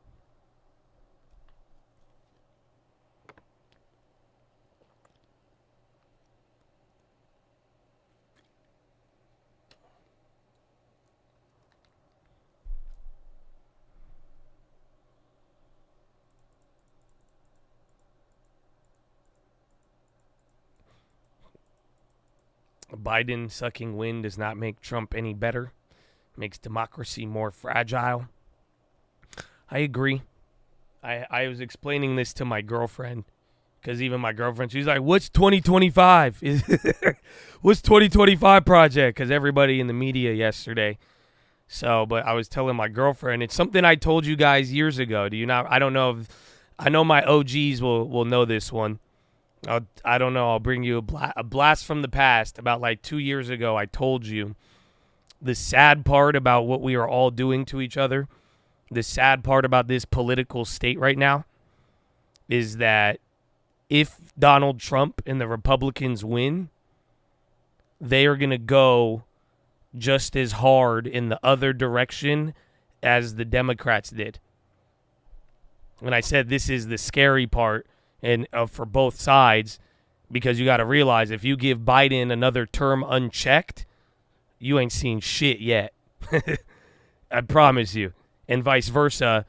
Biden sucking wind does not make Trump any better. Makes democracy more fragile. I agree. I was explaining this to my girlfriend, because even my girlfriend, she's like, what's 2025? What's 2025 project? Because everybody in the media yesterday. So, but I was telling my girlfriend, it's something I told you guys years ago. Do you not? I don't know if, I know my OGs will know this one. I don't know. I'll bring you a blast from the past. About like 2 years ago, I told you the sad part about what we are all doing to each other. The sad part about this political state right now is that if Donald Trump and the Republicans win, they are going to go just as hard in the other direction as the Democrats did. And I said this is the scary part and for both sides, because you got to realize if you give Biden another term unchecked, you ain't seen shit yet. I promise you. And vice versa,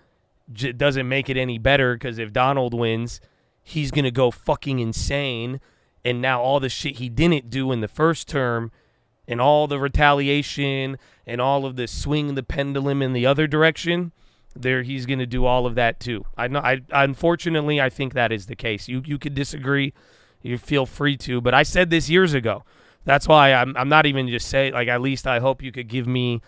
doesn't make it any better, because if Donald wins, he's going to go fucking insane. And now all the shit he didn't do in the first term and all the retaliation and all of the swing the pendulum in the other direction, he's going to do all of that too. Unfortunately, I think that is the case. You could disagree. You feel free to. But I said this years ago. That's why I'm not even just saying, like, at least I hope you could give me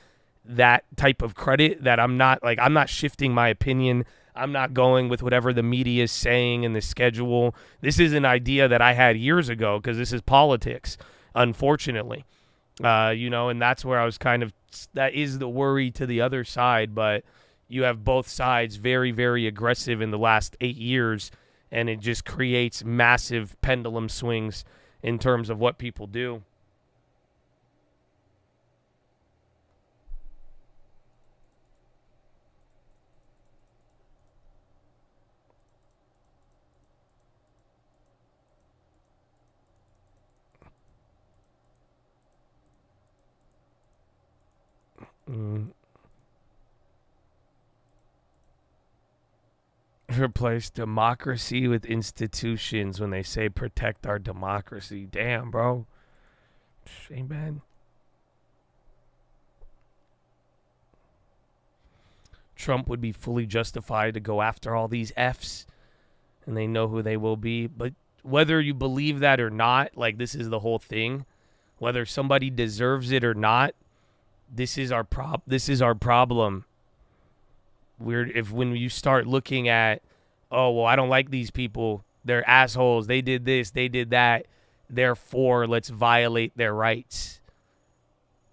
that type of credit, that I'm not shifting my opinion. I'm not going with whatever the media is saying in the schedule. This is an idea that I had years ago, because this is politics, unfortunately. And that's where I was that is the worry to the other side. But you have both sides very, very aggressive in the last 8 years, and it just creates massive pendulum swings in terms of what people do. Replace democracy with institutions when they say protect our democracy. Damn, bro. Amen. Trump would be fully justified to go after all these Fs, and they know who they will be. But whether you believe that or not, like, this is the whole thing. Whether somebody deserves it or not, this is our problem. When you start looking at, oh, well, I don't like these people, they're assholes, they did this, they did that, therefore let's violate their rights.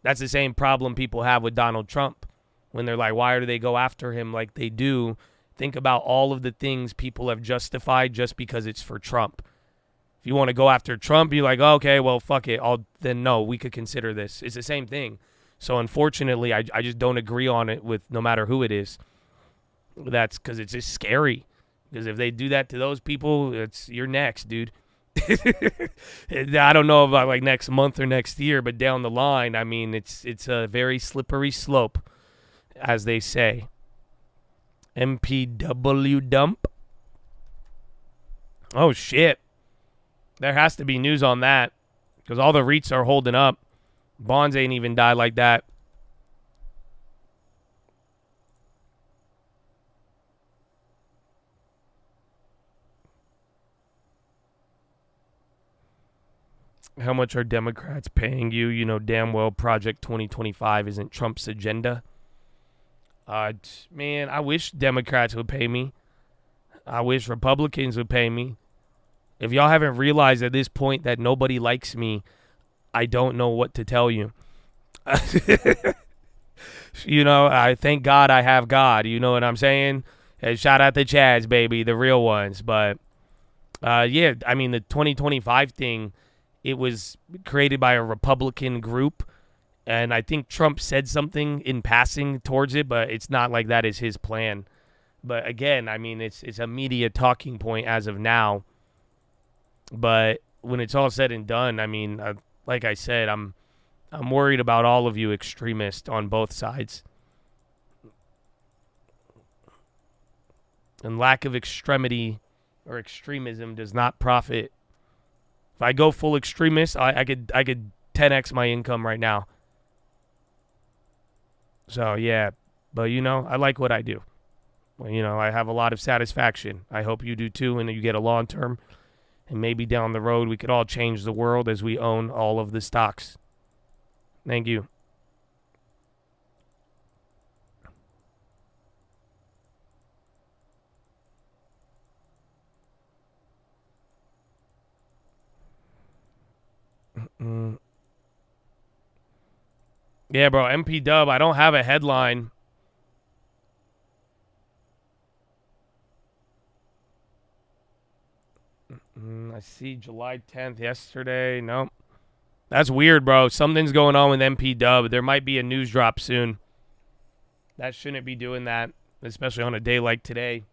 That's the same problem people have with Donald Trump. When they're like, why do they go after him like they do? Think about all of the things people have justified just because it's for Trump. If you want to go after Trump, you're like, oh, okay, well, fuck it. Then no, we could consider this. It's the same thing. So unfortunately, I just don't agree on it with no matter who it is. That's because it's just scary. Because if they do that to those people, you're next, dude. I don't know about like next month or next year, but down the line, I mean, it's a very slippery slope, as they say. MPW dump. Oh, shit. There has to be news on that, because all the REITs are holding up. Bonds ain't even died like that. How much are Democrats paying you? You know damn well Project 2025 isn't Trump's agenda. Man, I wish Democrats would pay me. I wish Republicans would pay me. If y'all haven't realized at this point that nobody likes me, I don't know what to tell you. I thank God I have God. You know what I'm saying? And shout out to Chads, baby, the real ones. But, yeah, I mean, the 2025 thing, it was created by a Republican group. And I think Trump said something in passing towards it, but it's not like that is his plan. But, again, I mean, it's a media talking point as of now. But when it's all said and done, I mean, like I said, I'm worried about all of you extremists on both sides. And lack of extremity or extremism does not profit. If I go full extremist, I could 10x my income right now. So, yeah. But, I like what I do. Well, I have a lot of satisfaction. I hope you do too, and you get a long term. And maybe down the road, we could all change the world as we own all of the stocks. Thank you. Yeah, bro, MP Dub, I don't have a headline. I see July 10th yesterday. Nope. That's weird, bro. Something's going on with MP Dub. There might be a news drop soon. That shouldn't be doing that, especially on a day like today.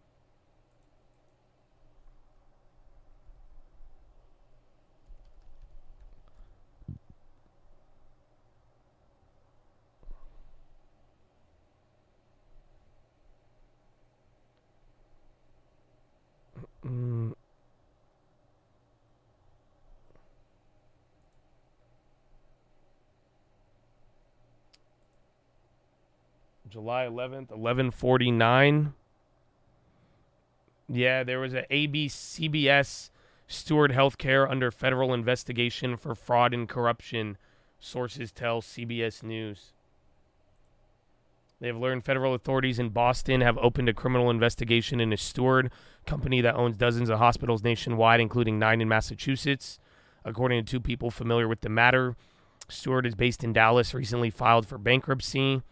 July 11th, 11:49. Yeah, there was a CBS Steward Healthcare under federal investigation for fraud and corruption, sources tell CBS News. They have learned federal authorities in Boston have opened a criminal investigation in a Steward company that owns dozens of hospitals nationwide, including 9 in Massachusetts. According to 2 people familiar with the matter, Steward is based in Dallas, recently filed for bankruptcy.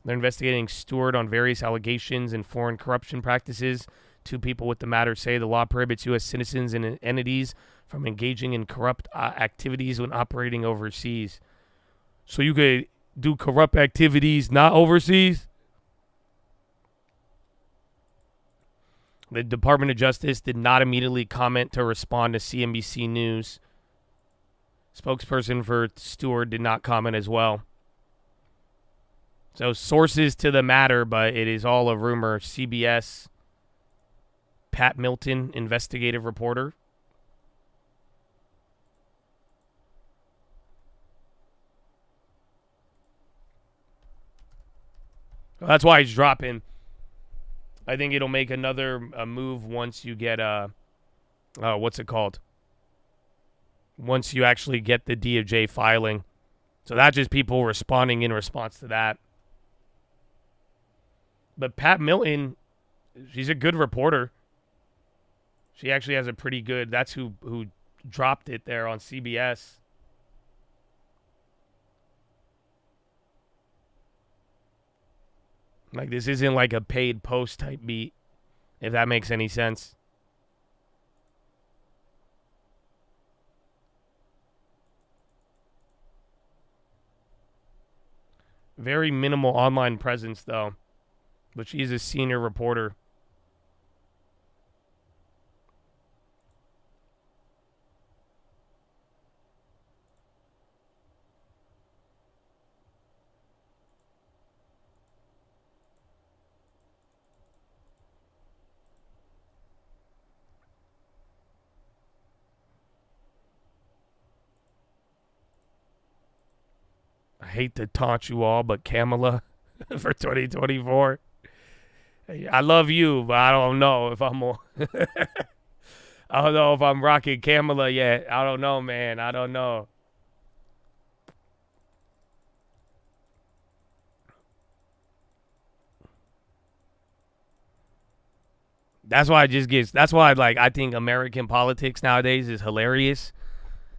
They're investigating Steward on various allegations and foreign corruption practices. 2 people with the matter say the law prohibits U.S. citizens and entities from engaging in corrupt activities when operating overseas. So you could do corrupt activities not overseas? The Department of Justice did not immediately comment to respond to CNBC News. Spokesperson for Steward did not comment as well. So sources to the matter, but it is all a rumor. CBS, Pat Milton, investigative reporter. Well, that's why he's dropping. I think it'll make another move once you get what's it called? Once you actually get the DOJ filing. So that's just people responding in response to that. But Pat Milton, she's a good reporter. She actually has a pretty good, that's who dropped it there on CBS. Like, this isn't like a paid post type beat, if that makes any sense. Very minimal online presence, though. But she's a senior reporter. I hate to taunt you all, but Kamala for 2024. I love you, but I don't know if I'm I don't know if I'm rocking Kamala yet. I don't know, man. I don't know. That's why I think American politics nowadays is hilarious.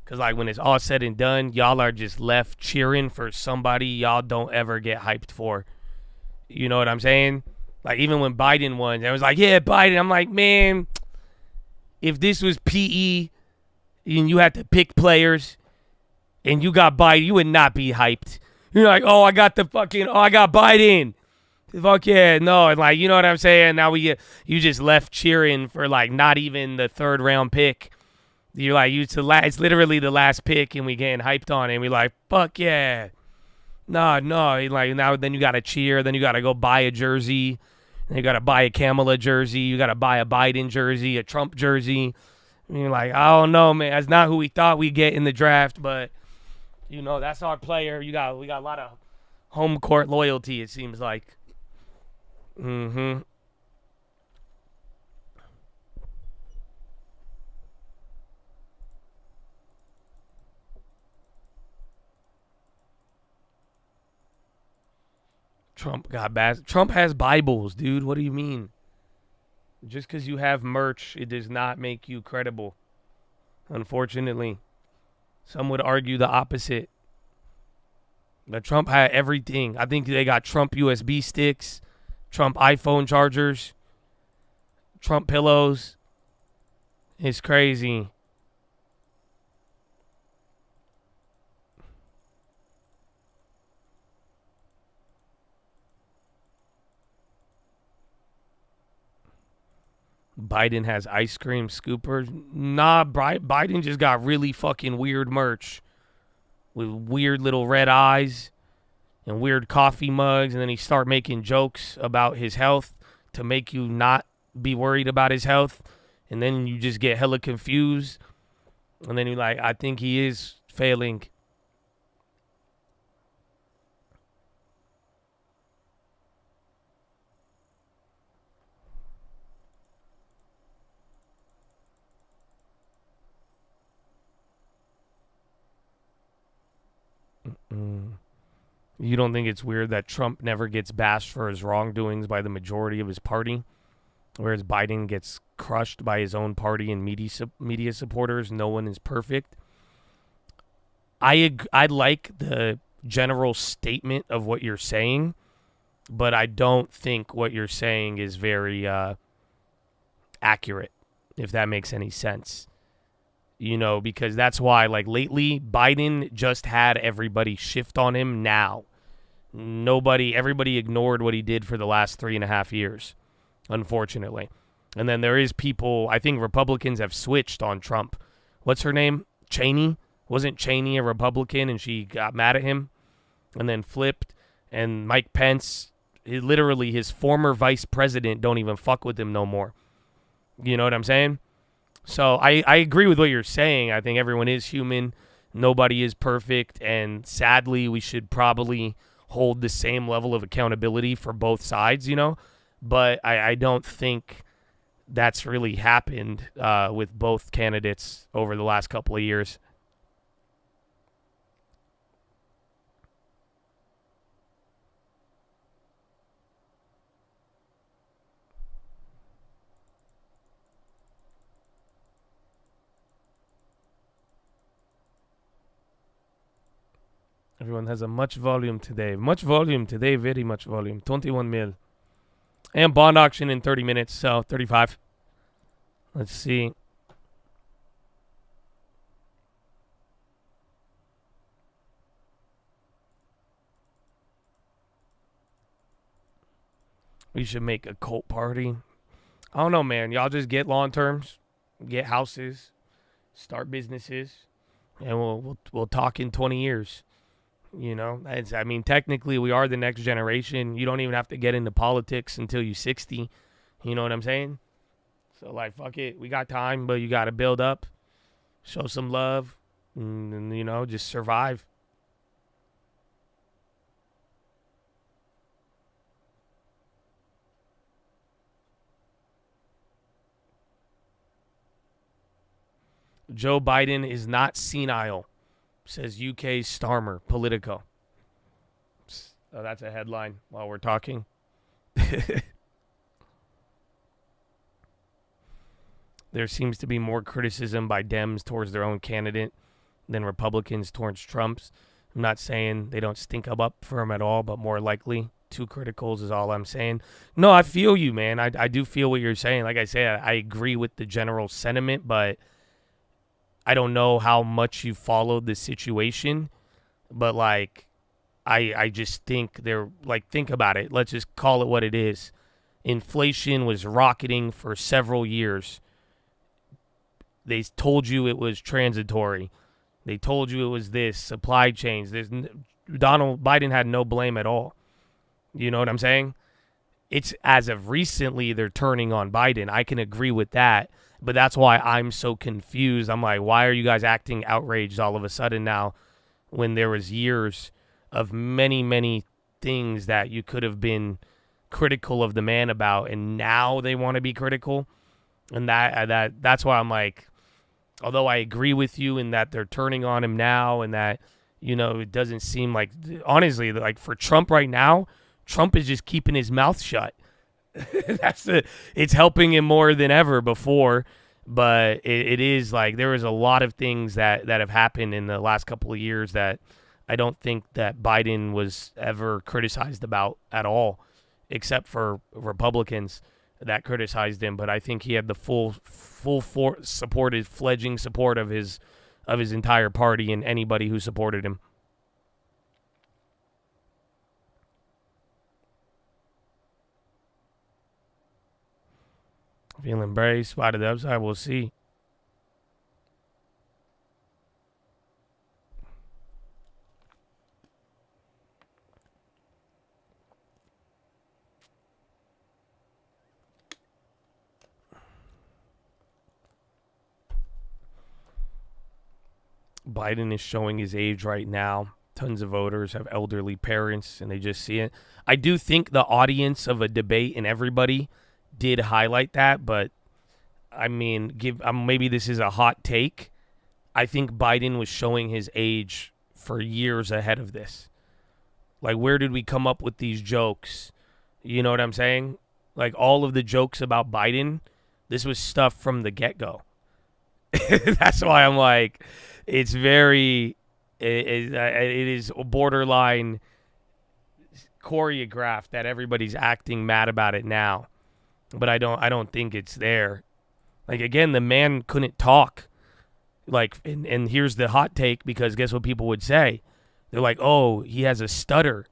Cause like when it's all said and done, y'all are just left cheering for somebody y'all don't ever get hyped for. You know what I'm saying? Like, even when Biden won, I was like, yeah, Biden. I'm like, man, if this was PE and you had to pick players and you got Biden, you would not be hyped. You're like, I got Biden. Fuck yeah. No, and like, you know what I'm saying? Now you just left cheering for like not even the 3rd round pick. You're like, it's literally the last pick and we getting hyped on it. And we're like, fuck yeah. No. Like, now then you got to cheer. Then you got to go buy a jersey. You got to buy a Kamala jersey. You got to buy a Biden jersey, a Trump jersey. And you're like, I don't know, man. That's not who we thought we'd get in the draft. But, You know, that's our player. We got a lot of home court loyalty, it seems like. Mm-hmm. Trump got bad. Trump has Bibles, dude. What do you mean? Just because you have merch, it does not make you credible. Unfortunately. Some would argue the opposite. But Trump had everything. I think they got Trump USB sticks, Trump iPhone chargers, Trump pillows. It's crazy. Biden has ice cream scoopers. Nah, Biden just got really fucking weird merch with weird little red eyes and weird coffee mugs, and then he start making jokes about his health to make you not be worried about his health, and then you just get hella confused, and then you're like, I think he is failing. You don't think it's weird that Trump never gets bashed for his wrongdoings by the majority of his party, whereas Biden gets crushed by his own party and media supporters? No one is perfect. I like the general statement of what you're saying, but I don't think what you're saying is very accurate, if that makes any sense. You know, because that's why, like, lately, Biden just had everybody shift on him now. Everybody ignored what he did for the last 3.5 years, unfortunately. And then there is people, I think Republicans have switched on Trump. What's her name? Cheney? Wasn't Cheney a Republican and she got mad at him and then flipped? And Mike Pence, literally his former vice president, don't even fuck with him no more. You know what I'm saying? So I agree with what you're saying. I think everyone is human. Nobody is perfect. And sadly, we should probably hold the same level of accountability for both sides, you know. But I don't think that's really happened with both candidates over the last couple of years. Everyone has a much volume today. Much volume today, very much volume. 21 mil. And bond auction in 30 minutes, so 35. Let's see. We should make a cult party. I don't know, man. Y'all just get long terms, get houses, start businesses, and we'll talk in 20 years. You know, I mean, technically, we are the next generation. You don't even have to get into politics until you're 60. You know what I'm saying? So, like, fuck it. We got time, but you got to build up, show some love, and, you know, just survive. Joe Biden is not senile, says UK Starmer, Politico. Oh, that's a headline while we're talking. There seems to be more criticism by Dems towards their own candidate than Republicans towards Trump's. I'm not saying they don't stink up for him at all, but more likely too criticals is all I'm saying. No, I feel you, man. I do feel what you're saying. Like I said, I agree with the general sentiment, but I don't know how much you followed the situation, but like, I just think they're like, think about it. Let's just call it what it is. Inflation was rocketing for several years. They told you it was transitory. They told you it was this, supply chains. Donald Biden had no blame at all. You know what I'm saying? It's as of recently they're turning on Biden. I can agree with that. But that's why I'm so confused. I'm like, why are you guys acting outraged all of a sudden now when there was years of many, many things that you could have been critical of the man about, and now they want to be critical. And that's why I'm like, although I agree with you in that they're turning on him now, and that, you know, it doesn't seem like, honestly, like for Trump right now, Trump is just keeping his mouth shut. It's helping him more than ever before. But it is like there is a lot of things that have happened in the last couple of years that I don't think that Biden was ever criticized about at all, except for Republicans that criticized him. But I think he had the full fledging support of his entire party and anybody who supported him. Feeling brave, spotted the upside. We'll see. Biden is showing his age right now. Tons of voters have elderly parents, and they just see it. I do think the audience of a debate and everybody did highlight that, but I mean, maybe this is a hot take. I think Biden was showing his age for years ahead of this. Like, where did we come up with these jokes? You know what I'm saying? Like, all of the jokes about Biden, this was stuff from the get-go. That's why I'm like, it's very, it is borderline choreographed that everybody's acting mad about it now. But I don't think it's there. Like, again, the man couldn't talk. Like, and here's the hot take, because guess what people would say? They're like, oh, he has a stutter.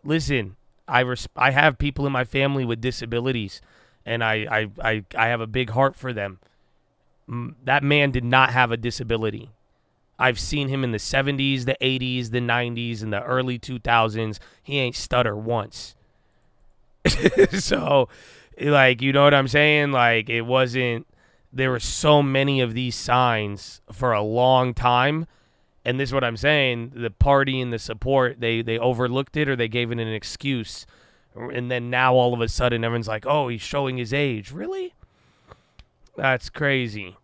Listen, I have people in my family with disabilities, and I have a big heart for them. That man did not have a disability. I've seen him in the 70s, the 80s, the 90s, and the early 2000s. He ain't stutter once. So, like, you know what I'm saying? Like, it wasn't, there were so many of these signs for a long time. And this is what I'm saying. The party and the support, they overlooked it, or they gave it an excuse. And then now all of a sudden everyone's like, oh, he's showing his age. Really? That's crazy.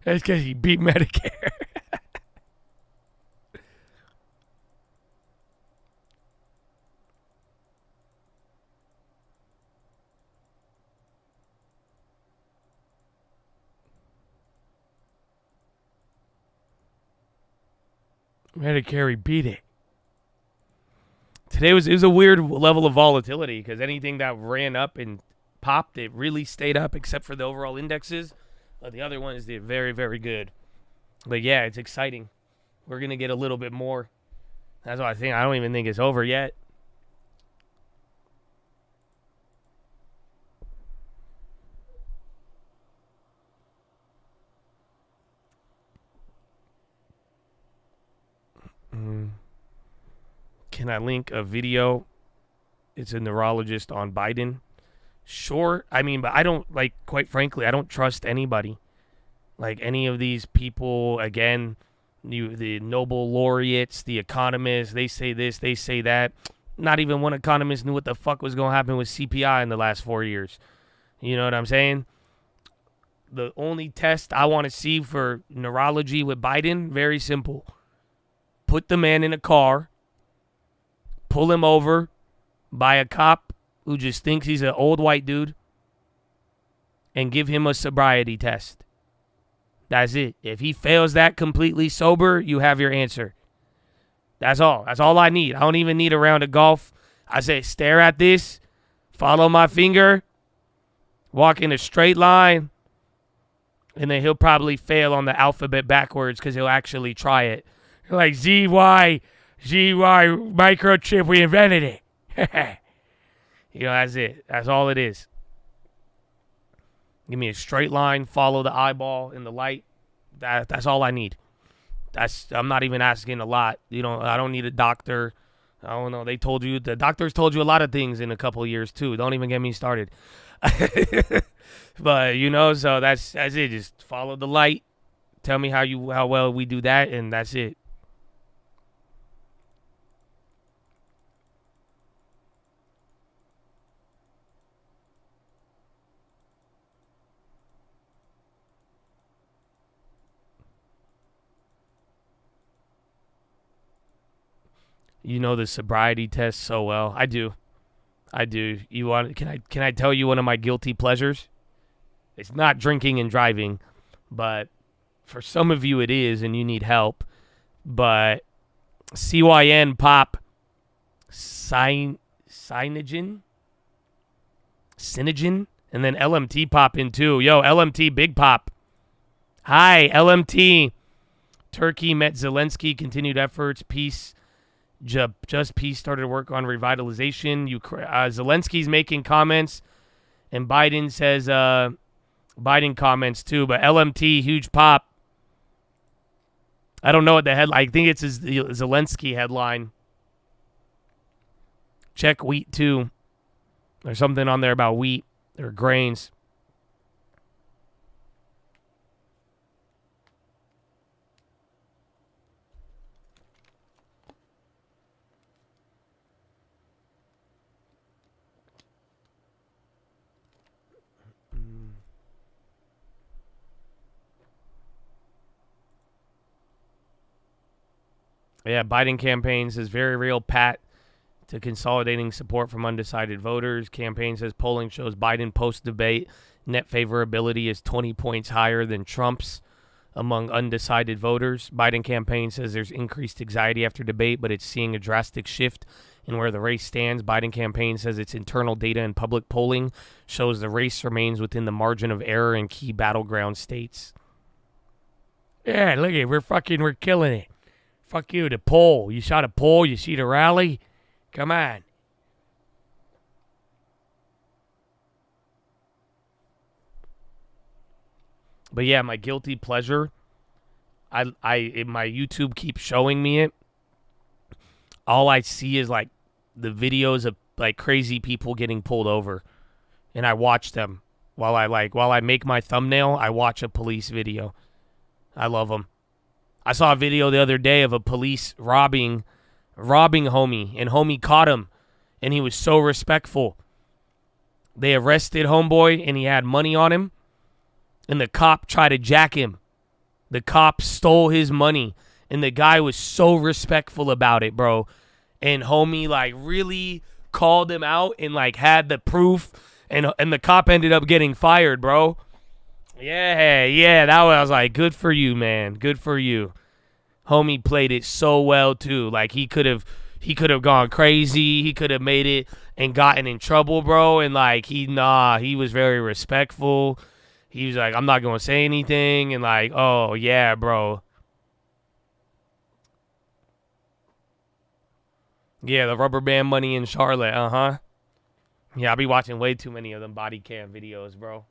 That's because he beat Medicare. Medicare, he beat it. Today it was a weird level of volatility, because anything that ran up and popped, it really stayed up, except for the overall indexes. The other ones did very, very good. But yeah, it's exciting. We're going to get a little bit more. That's what I think. I don't even think it's over yet. Can I link a video? It's a neurologist on Biden. Sure. I mean, but I don't, like, quite frankly, I don't trust anybody. Like, any of these people, again, the Nobel laureates, the economists, they say this, they say that. Not even one economist knew what the fuck was going to happen with CPI in the last 4 years. You know what I'm saying? The only test I want to see for neurology with Biden, very simple. Put the man in a car, pull him over by a cop who just thinks he's an old white dude, and give him a sobriety test. That's it. If he fails that completely sober, you have your answer. That's all. That's all I need. I don't even need a round of golf. I say, stare at this, follow my finger, walk in a straight line, and then he'll probably fail on the alphabet backwards because he'll actually try it. Like, ZY microchip, we invented it. You know, that's it. That's all it is. Give me a straight line, follow the eyeball in the light. That's all I need. I'm not even asking a lot. You know, I don't need a doctor. I don't know. They told you, the doctors told you a lot of things in a couple of years too. Don't even get me started. But you know, so that's it. Just follow the light. Tell me how well we do that, and that's it. You know the sobriety test so well. I do. You want? Can I tell you one of my guilty pleasures? It's not drinking and driving, but for some of you it is, and you need help. But CYN pop Synogen, and then LMT pop in too. Yo, LMT big pop. Hi, LMT. Turkey met Zelensky. Continued efforts. Peace. Just Peace started work on revitalization. Zelensky's making comments, and Biden says Biden comments too. But LMT, huge pop. I don't know what the headline. I think it's his Zelensky headline. Check wheat too. There's something on there about wheat or grains. Yeah, Biden campaign says very real pat to consolidating support from undecided voters. Campaign says polling shows Biden post-debate net favorability is 20 points higher than Trump's among undecided voters. Biden campaign says there's increased anxiety after debate, but it's seeing a drastic shift in where the race stands. Biden campaign says its internal data and public polling shows the race remains within the margin of error in key battleground states. Yeah, look at it. We're killing it. Fuck you, the poll. You saw the poll? You see the rally? Come on. But yeah, my guilty pleasure. My YouTube keeps showing me it. All I see is like the videos of like crazy people getting pulled over, and I watch them while I make my thumbnail. I watch a police video. I love them. I saw a video the other day of a police robbing homie, and homie caught him, and he was so respectful. They arrested homeboy, and he had money on him, and the cop tried to jack him. The cop stole his money, and the guy was so respectful about it, bro. And homie like really called him out and like had the proof, and the cop ended up getting fired, bro. Yeah, that was like, good for you, man. Good for you. Homie played it so well too. Like he could have gone crazy. He could have made it and gotten in trouble, bro. And like he was very respectful. He was like, I'm not gonna say anything, and like, oh yeah, bro. Yeah, the rubber band money in Charlotte, Yeah, I be watching way too many of them body cam videos, bro.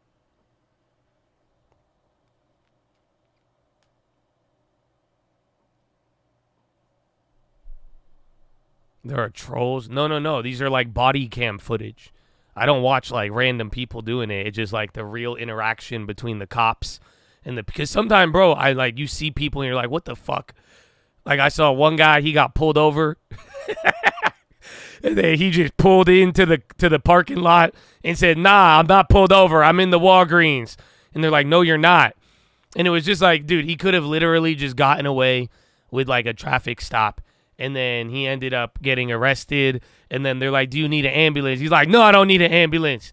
There are trolls? No. These are like body cam footage. I don't watch like random people doing it. It's just like the real interaction between the cops and because sometimes, bro, I like you see people and you're like, what the fuck? Like I saw one guy, he got pulled over. And then he just pulled into the parking lot and said, nah, I'm not pulled over. I'm in the Walgreens. And they're like, no, you're not. And it was just like, dude, he could have literally just gotten away with like a traffic stop. And then he ended up getting arrested. And then they're like, do you need an ambulance? He's like, no, I don't need an ambulance.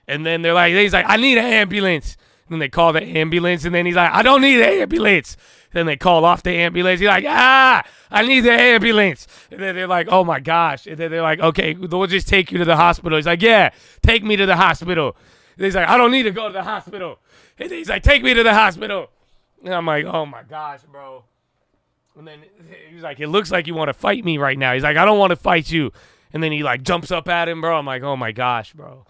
And then he's like, I need an ambulance. And then they call the ambulance. And then he's like, I don't need an ambulance. Then they call off the ambulance. He's like, I need the ambulance. And then they're like, oh my gosh. And then they're like, okay, we'll just take you to the hospital. He's like, yeah, take me to the hospital. And he's like, I don't need to go to the hospital. And then he's like, take me to the hospital. And I'm like, oh my gosh, bro. And then he's like, it looks like you want to fight me right now. He's like, I don't want to fight you. And then he like jumps up at him, bro. I'm like, oh my gosh, bro.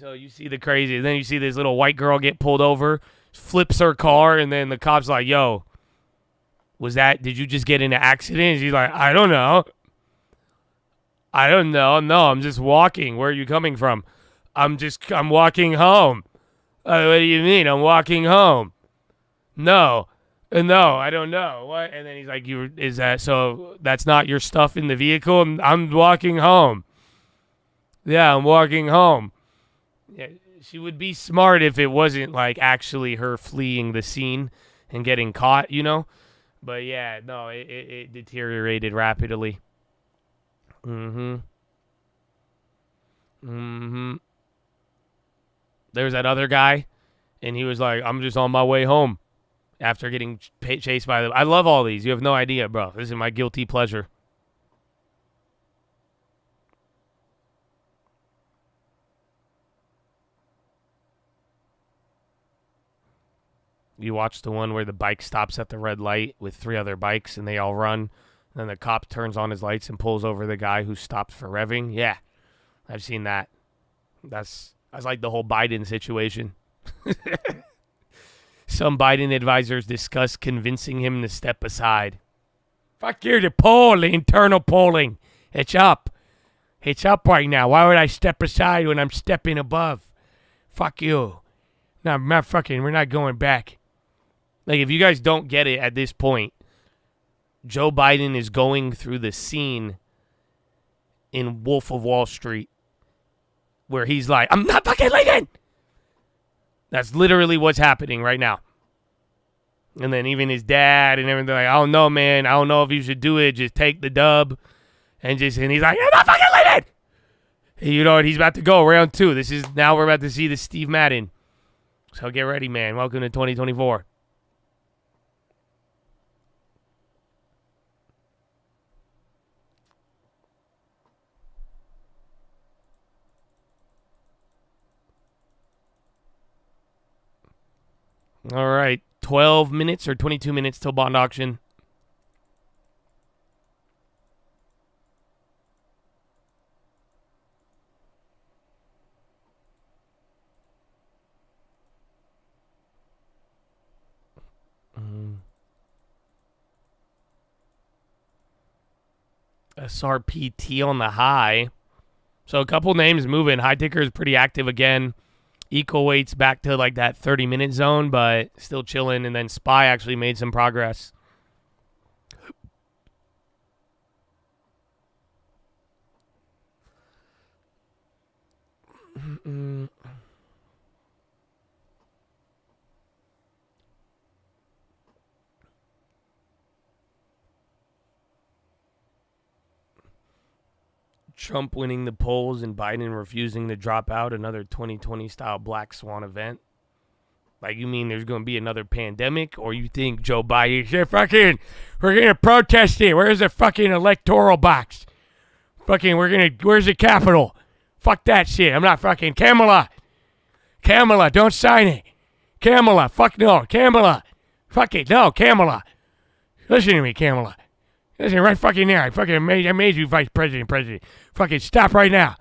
So you see the crazy. And then you see this little white girl get pulled over, flips her car, and then the cop's like, yo, did you just get in an accident? She's like, I don't know. I don't know. No, I'm just walking. Where are you coming from? I'm walking home. What do you mean? I'm walking home. No, I don't know. What? And then he's like, is that so? That's not your stuff in the vehicle? I'm walking home. Yeah, I'm walking home. Yeah, she would be smart if it wasn't like actually her fleeing the scene and getting caught, you know? But yeah, no, it deteriorated rapidly. Mm-hmm. There's that other guy, and he was like, I'm just on my way home after getting chased by them. I love all these. You have no idea, bro. This is my guilty pleasure. You watch the one where the bike stops at the red light with 3 other bikes and they all run. And then the cop turns on his lights and pulls over the guy who stopped for revving. Yeah, I've seen that. That's like the whole Biden situation. Some Biden advisors discuss convincing him to step aside. Fuck you, the internal polling. It's up. It's up right now. Why would I step aside when I'm stepping above? Fuck you. No, we're not going back. Like, if you guys don't get it at this point, Joe Biden is going through the scene in Wolf of Wall Street where he's like, I'm not fucking leaving. That's literally what's happening right now. And then even his dad and everything, like, I don't know, man. I don't know if you should do it. Just take the dub. And he's like, I'm not fucking leaving. And you know what? He's about to go round 2. Now we're about to see the Steve Madden. So get ready, man. Welcome to 2024. All right. 12 minutes or 22 minutes till bond auction. SRPT on the high. So a couple names moving. High ticker is pretty active again. Equal weights back to like that 30-minute zone, but still chilling. And then SPY actually made some progress. Trump winning the polls and Biden refusing to drop out, another 2020 style black swan event. Like, you mean there's going to be another pandemic? Or you think Joe Biden said, we're going to protest it. Where's the fucking electoral box? Where's the Capitol? Fuck that shit. I'm not fucking Kamala, don't sign it. Kamala, fuck no. Kamala, fuck it. No, Kamala. Listen to me, Kamala. Listen right fucking there. I made you vice president. Fucking stop right now.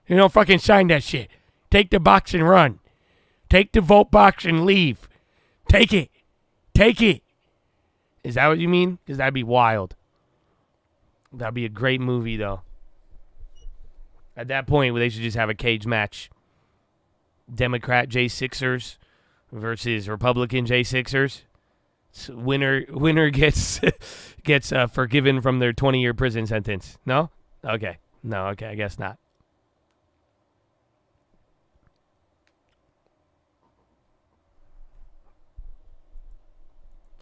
You don't fucking sign that shit. Take the box and run. Take the vote box and leave. Take it. Is that what you mean? Because that'd be wild. That'd be a great movie, though. At that point, they should just have a cage match. Democrat J6ers versus Republican J6ers. So winner gets forgiven from their 20-year prison sentence. No? Okay. No, okay, I guess not.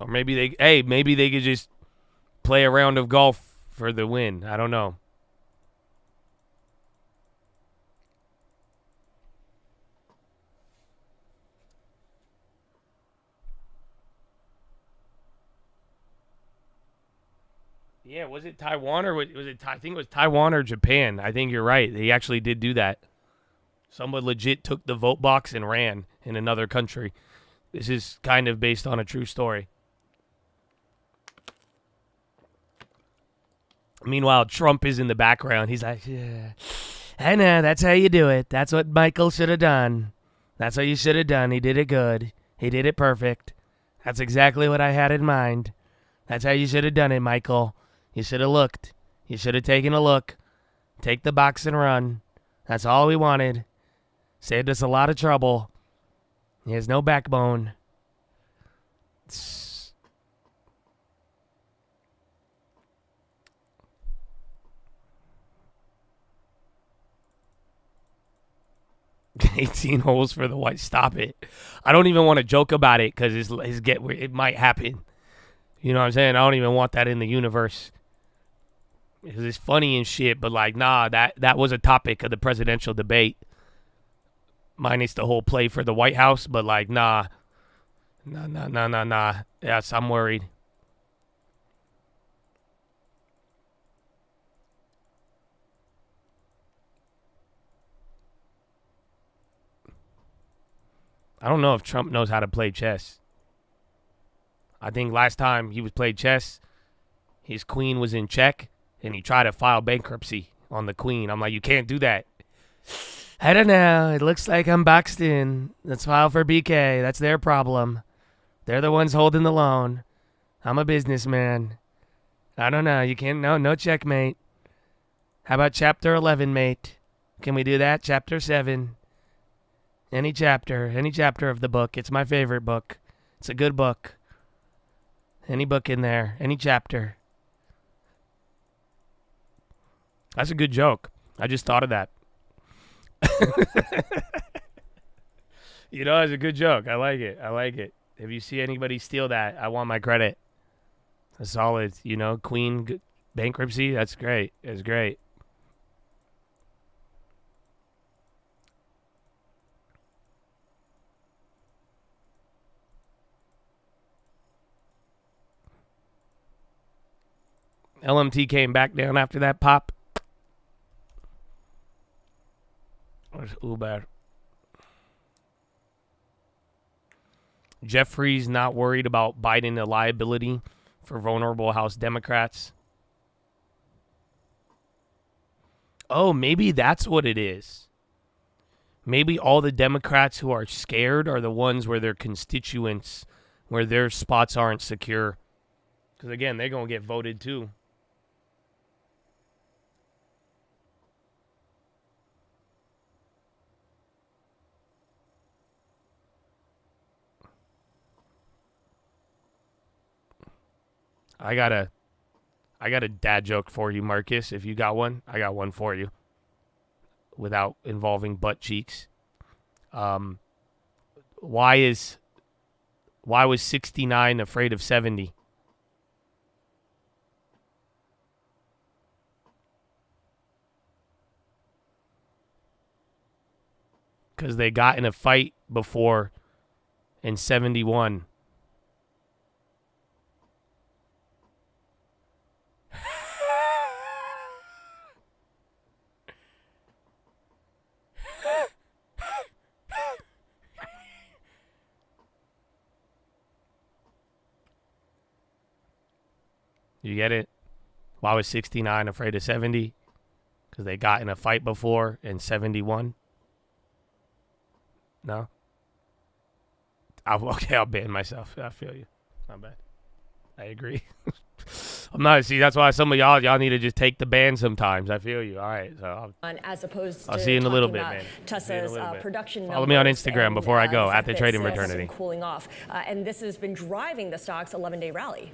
Or maybe they could just play a round of golf for the win. I don't know. Yeah, was it Taiwan or was it? I think it was Taiwan or Japan. I think you're right. They actually did do that. Someone legit took the vote box and ran in another country. This is kind of based on a true story. Meanwhile, Trump is in the background. He's like, yeah, I know. That's how you do it. That's what Michael should have done. That's what you should have done. He did it good. He did it perfect. That's exactly what I had in mind. That's how you should have done it, Michael. You should have looked. You should have taken a look. Take the box and run. That's all we wanted. Saved us a lot of trouble. He has no backbone. 18 holes for the white. Stop it. I don't even want to joke about it because it might happen. You know what I'm saying? I don't even want that in the universe. Because it's funny and shit, but like, nah, that was a topic of the presidential debate. Minus the whole play for the White House, but like, nah. Yes, I'm worried. I don't know if Trump knows how to play chess. I think last time he was played chess, his queen was in check, and he tried to file bankruptcy on the queen. I'm like, you can't do that. I don't know. It looks like I'm boxed in. Let's file for BK. That's their problem. They're the ones holding the loan. I'm a businessman. I don't know. You can't. No checkmate. How about chapter 11, mate? Can we do that? Chapter 7. Any chapter of the book. It's my favorite book. It's a good book. Any book in there. Any chapter. That's a good joke. I just thought of that. You know, it's a good joke. I like it. If you see anybody steal that, I want my credit. A solid, queen bankruptcy. That's great. It's great. LMT came back down after that pop. Where's Uber? Jeffrey's not worried about Biden a liability for vulnerable House Democrats. Oh, maybe that's what it is. Maybe all the Democrats who are scared are the ones where their constituents, where their spots aren't secure. Because, again, they're going to get voted too. I got a dad joke for you, Marcus. If you got one, I got one for you. Without involving butt cheeks. Why was 69 afraid of 70? Because they got in a fight before in 71. You get it? Why was 69 afraid of 70? Because they got in a fight before in 71? No? I'll ban myself. I feel you. Not bad. I agree. That's why some of y'all need to just take the ban sometimes. I feel you. All right. So as opposed to I'll see you in a little bit, man. Tesla's production Follow me on numbers Instagram and, before I go the at fact the that trading sales have fraternity. been cooling off, and this has been driving the stock's 11-day rally.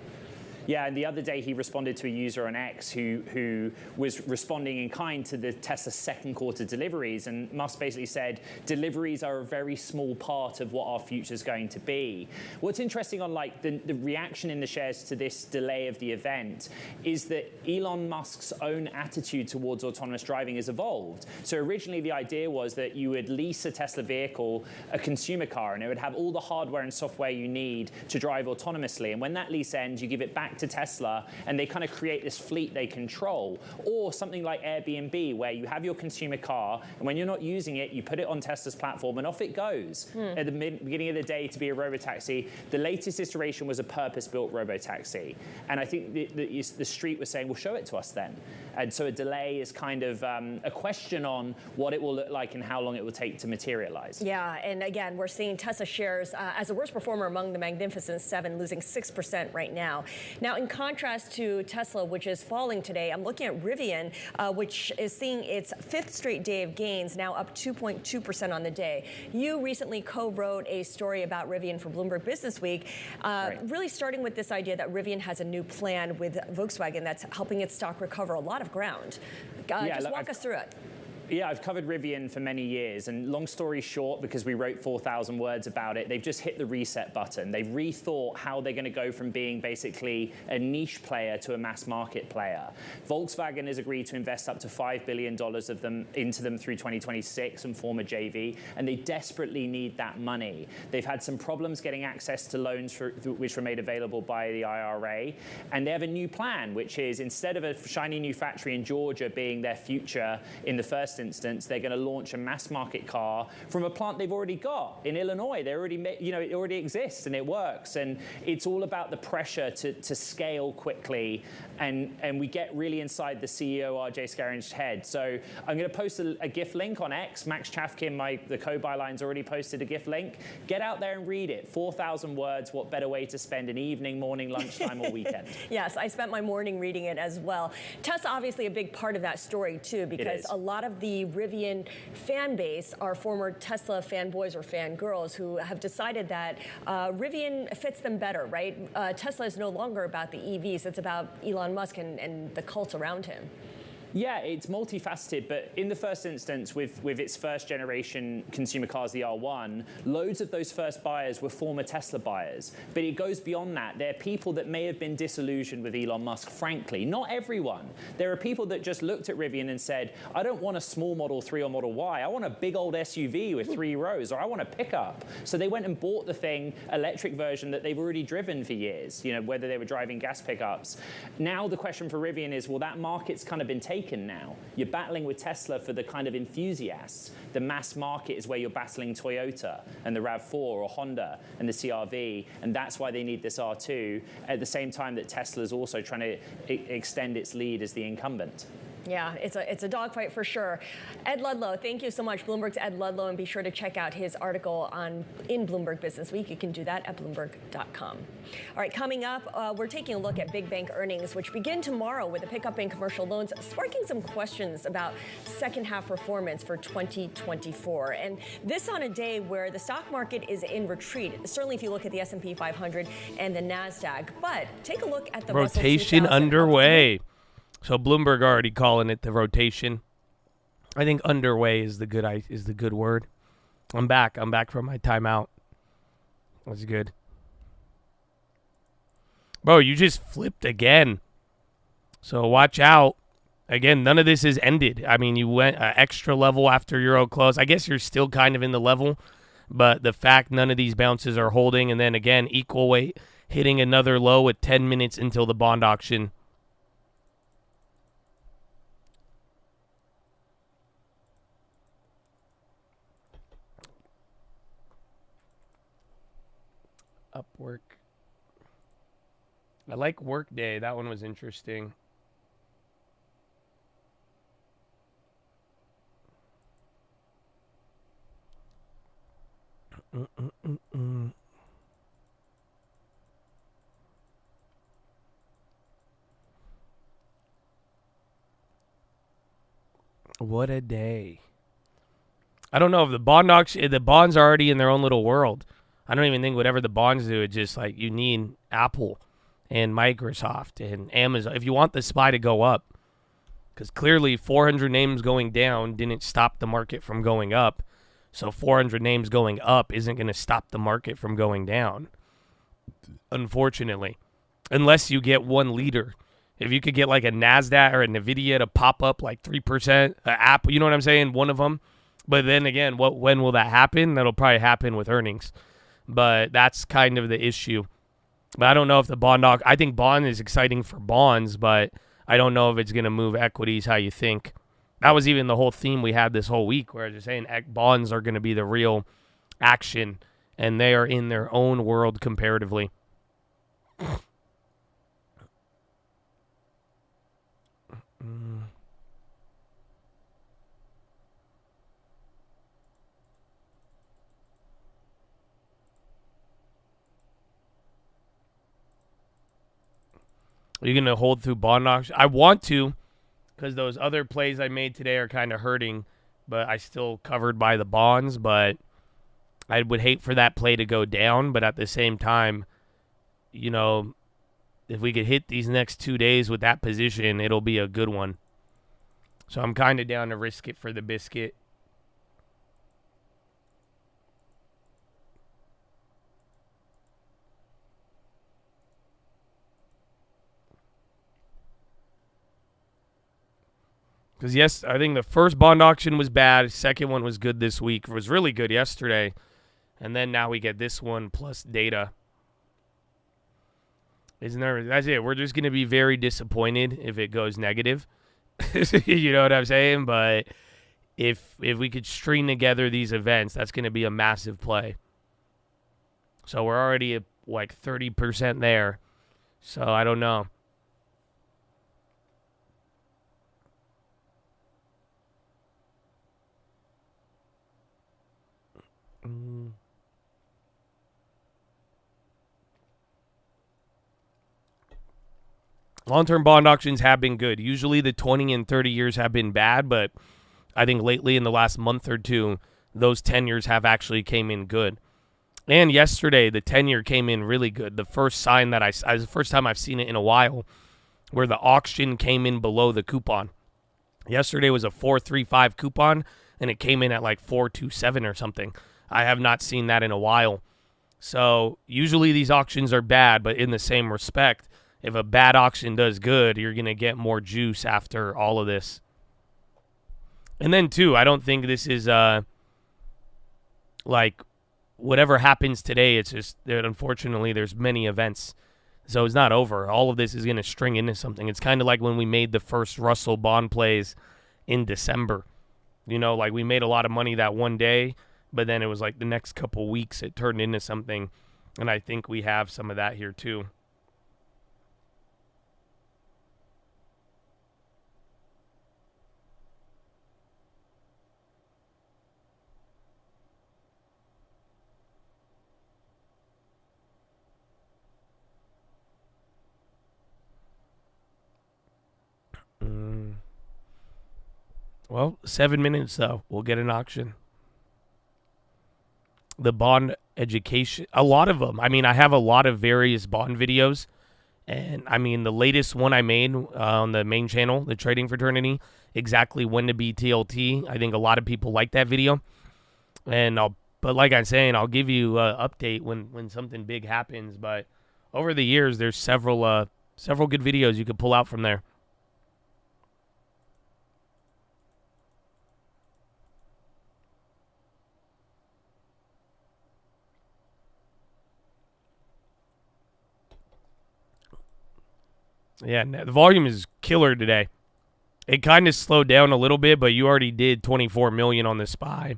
Yeah, and the other day he responded to a user on X who was responding in kind to the Tesla second quarter deliveries, and Musk basically said deliveries are a very small part of what our future is going to be. What's interesting on the reaction in the shares to this delay of the event is that Elon Musk's own attitude towards autonomous driving has evolved. So originally the idea was that you would lease a Tesla vehicle, a consumer car, and it would have all the hardware and software you need to drive autonomously. And when that lease ends, you give it back to Tesla, and they kind of create this fleet they control. Or something like Airbnb, where you have your consumer car, and when you're not using it, you put it on Tesla's platform, and off it goes. At the beginning of the day to be a robotaxi. The latest iteration was a purpose-built robotaxi. And I think the street was saying, well, show it to us then. And so a delay is kind of a question on what it will look like and how long it will take to materialize. Yeah, and again, we're seeing Tesla shares as the worst performer among the Magnificent Seven, losing 6% right now. Now, in contrast to Tesla, which is falling today, I'm looking at Rivian, which is seeing its 5th straight day of gains, now up 2.2% on the day. You recently co-wrote a story about Rivian for Bloomberg Business Week, really starting with this idea that Rivian has a new plan with Volkswagen that's helping its stock recover a lot of ground. Just walk us through it. Yeah, I've covered Rivian for many years, and long story short, because we wrote 4,000 words about it, they've just hit the reset button. They've rethought how they're going to go from being basically a niche player to a mass market player. Volkswagen has agreed to invest up to $5 billion into them through 2026 and form a JV, and they desperately need that money. They've had some problems getting access to loans which were made available by the IRA, and they have a new plan, which is instead of a shiny new factory in Georgia being their future in the first instance, they're going to launch a mass market car from a plant they've already got in Illinois. They already, it already exists and it works. And it's all about the pressure to scale quickly. And we get really inside the CEO RJ Scarin's head. So I'm going to post a GIF link on X. Max Chafkin, the co-byline's already posted a GIF link. Get out there and read it. 4,000 words. What better way to spend an evening, morning, lunchtime, or weekend? Yes, I spent my morning reading it as well. Tesla obviously a big part of that story too, because a lot of the Rivian fan base are former Tesla fanboys or fangirls who have decided that Rivian fits them better, right? Tesla is no longer about the EVs. It's about Elon Musk and the cult around him. Yeah, it's multifaceted, but in the first instance, with its first generation consumer cars, the R1, loads of those first buyers were former Tesla buyers. But it goes beyond that. They're people that may have been disillusioned with Elon Musk, frankly. Not everyone. There are people that just looked at Rivian and said, I don't want a small Model 3 or Model Y. I want a big old SUV with 3 rows, or I want a pickup. So they went and bought the electric version that they've already driven for years, whether they were driving gas pickups. Now the question for Rivian is, well, that market's kind of been taken now. You're battling with Tesla for the kind of enthusiasts. The mass market is where you're battling Toyota and the RAV4 or Honda and the CR-V, and that's why they need this R2 at the same time that Tesla's also trying to extend its lead as the incumbent. Yeah, it's a dogfight for sure. Ed Ludlow, thank you so much. Bloomberg's Ed Ludlow, and be sure to check out his article in Bloomberg Business Week. You can do that at Bloomberg.com. All right, coming up, we're taking a look at big bank earnings, which begin tomorrow with a pickup in commercial loans, sparking some questions about second half performance for 2024. And this on a day where the stock market is in retreat, certainly if you look at the S&P 500 and the NASDAQ. But take a look at the rotation underway. So Bloomberg already calling it the rotation. I think underway is the good word. I'm back from my timeout. That's good. Bro, you just flipped again. So watch out. Again, none of this is ended. I mean, you went extra level after Euro close. I guess you're still kind of in the level, but the fact none of these bounces are holding, and then again, equal weight hitting another low with 10 minutes until the bond auction. Upwork. I like Workday. That one was interesting. What a day. I don't know if the bond auction, the bonds are already in their own little world. I don't even think whatever the bonds do, it's just like you need Apple and Microsoft and Amazon if you want the SPY to go up. Because clearly 400 names going down didn't stop the market from going up. So 400 names going up isn't going to stop the market from going down. Unfortunately. Unless you get one leader. If you could get like a NASDAQ or a NVIDIA to pop up like 3%, Apple, you know what I'm saying? One of them. But then again, when will that happen? That'll probably happen with earnings. But that's kind of the issue. But I don't know if the bond I think bond is exciting for bonds, but I don't know if it's going to move equities how you think. That was even the whole theme we had this whole week, where I was just saying bonds are going to be the real action, and they are in their own world comparatively. Are you going to hold through bond auction? I want to, because those other plays I made today are kind of hurting, but I still covered by the bonds. But I would hate for that play to go down. But at the same time, you know, if we could hit these next 2 days with that position, it'll be a good one. So I'm kind of down to risk it for the biscuit. Because, yes, I think the first bond auction was bad. Second one was good this week. It was really good yesterday. And then now we get this one plus data. That's it. We're just going to be very disappointed if it goes negative. You know what I'm saying? But if we could string together these events, that's going to be a massive play. So we're already at like 30% there. So I don't know. Long-term bond auctions have been good. Usually the 20 and 30 years have been bad, but I think lately in the last month or two, those 10 years have actually came in good. And yesterday, the 10-year came in really good. The first sign that the first time I've seen it in a while, where the auction came in below the coupon. Yesterday was a 4.35 coupon, and it came in at like 4.27 or something. I have not seen that in a while. So usually these auctions are bad, but in the same respect, if a bad auction does good, you're going to get more juice after all of this. And then, too, I don't think this is like whatever happens today. It's just that unfortunately there's many events. So it's not over. All of this is going to string into something. It's kind of like when we made the first Russell bond plays in December. You know, like we made a lot of money that one day, but then it was like the next couple weeks it turned into something. And I think we have some of that here, too. Well, 7 minutes, though. We'll get an auction. The bond education, a lot of them. I mean, I have a lot of various bond videos. And, I mean, the latest one I made on the main channel, the Trading Fraternity, exactly when to be TLT. I think a lot of people like that video. And but like I'm saying, I'll give you an update when something big happens. But over the years, there's several good videos you could pull out from there. Yeah, the volume is killer today. It kind of slowed down a little bit, but you already did 24 million on the SPY.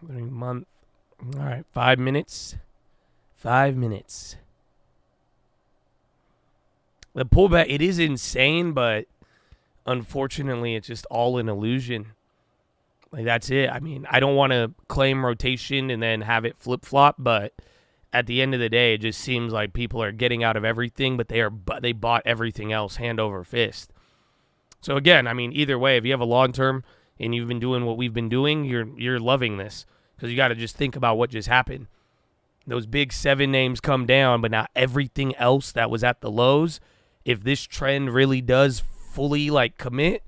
Month. All right, 5 minutes. 5 minutes. The pullback, it is insane, but unfortunately, it's just all an illusion. Like, that's it. I mean, I don't want to claim rotation and then have it flip-flop, but at the end of the day, it just seems like people are getting out of everything, but they bought everything else hand over fist. So, again, I mean, either way, if you have a long-term and you've been doing what we've been doing, you're loving this because you got to just think about what just happened. Those big 7 names come down, but now everything else that was at the lows, if this trend really does fully, like, commit,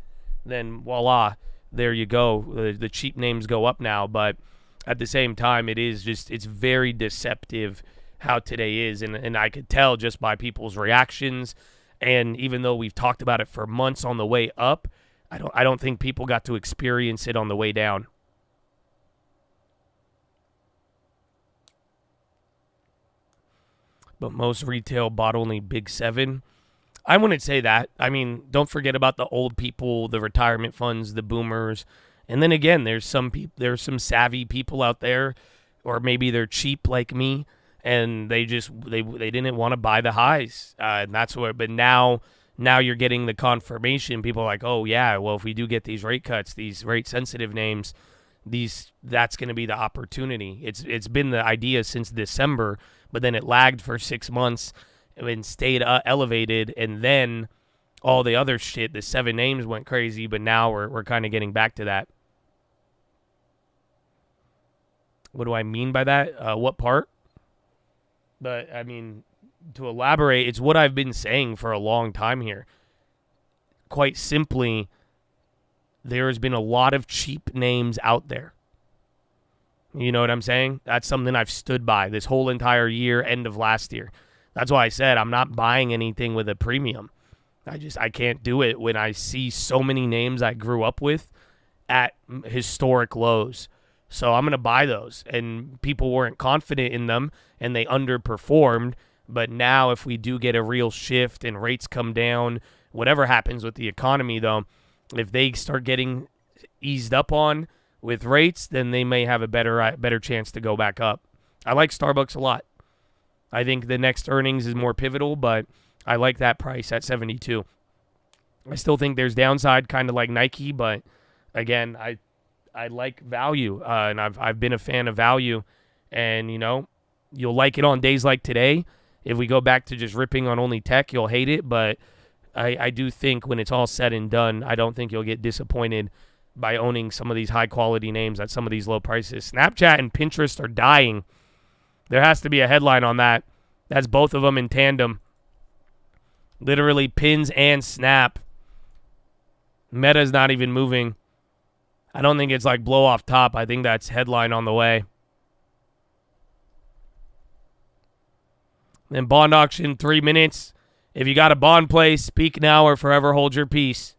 then voila. There you go. The cheap names go up now, but at the same time, it's very deceptive how today is, and I could tell just by people's reactions, and even though we've talked about it for months on the way up, I don't think people got to experience it on the way down. But most retail bought only big 7. I wouldn't say that. I mean, don't forget about the old people, the retirement funds, the boomers. And then again, there's some savvy people out there, or maybe they're cheap like me, and they didn't want to buy the highs. And that's what. But now now you're getting the confirmation. People are like, oh, yeah, well, if we do get these rate cuts, these rate-sensitive names, that's going to be the opportunity. It's been the idea since December, but then it lagged for 6 months and stayed elevated, and then all the other shit, the 7 names went crazy, but now we're kind of getting back to that. What do I mean by that? What part? But, I mean, to elaborate, it's what I've been saying for a long time here. Quite simply, there has been a lot of cheap names out there. You know what I'm saying? That's something I've stood by this whole entire year, end of last year. That's why I said I'm not buying anything with a premium. I can't do it when I see so many names I grew up with at historic lows. So I'm going to buy those. And people weren't confident in them, and they underperformed. But now if we do get a real shift and rates come down, whatever happens with the economy, though, if they start getting eased up on with rates, then they may have a better chance to go back up. I like Starbucks a lot. I think the next earnings is more pivotal, but I like that price at 72. I still think there's downside, kind of like Nike, but again, I like value, and I've been a fan of value, and you know, you'll like it on days like today. If we go back to just ripping on only tech, you'll hate it, but I do think when it's all said and done, I don't think you'll get disappointed by owning some of these high-quality names at some of these low prices. Snapchat and Pinterest are dying. There has to be a headline on that. That's both of them in tandem. Literally Pins and Snap. Meta's not even moving. I don't think it's like blow off top. I think that's headline on the way. Then bond auction, 3 minutes. If you got a bond play, speak now or forever hold your peace.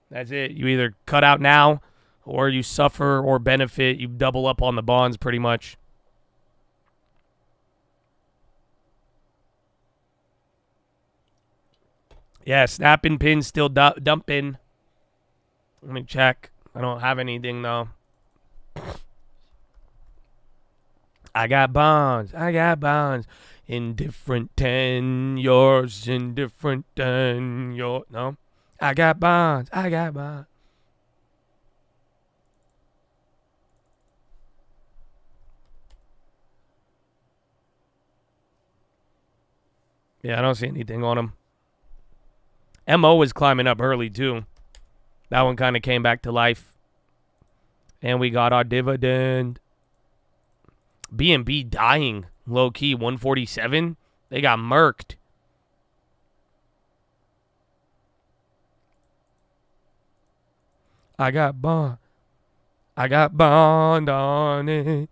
That's it. You either cut out now or you suffer or benefit. You double up on the bonds pretty much. Yeah, Snap and Pin still dumping. Let me check. I don't have anything, though. I got bonds. Indifferent tenures, indifferent tenure. No? I got bonds. Yeah, I don't see anything on them. MO was climbing up early, too. That one kind of came back to life. And we got our dividend. B&B dying. Low-key, 147. They got murked. I got bond on it.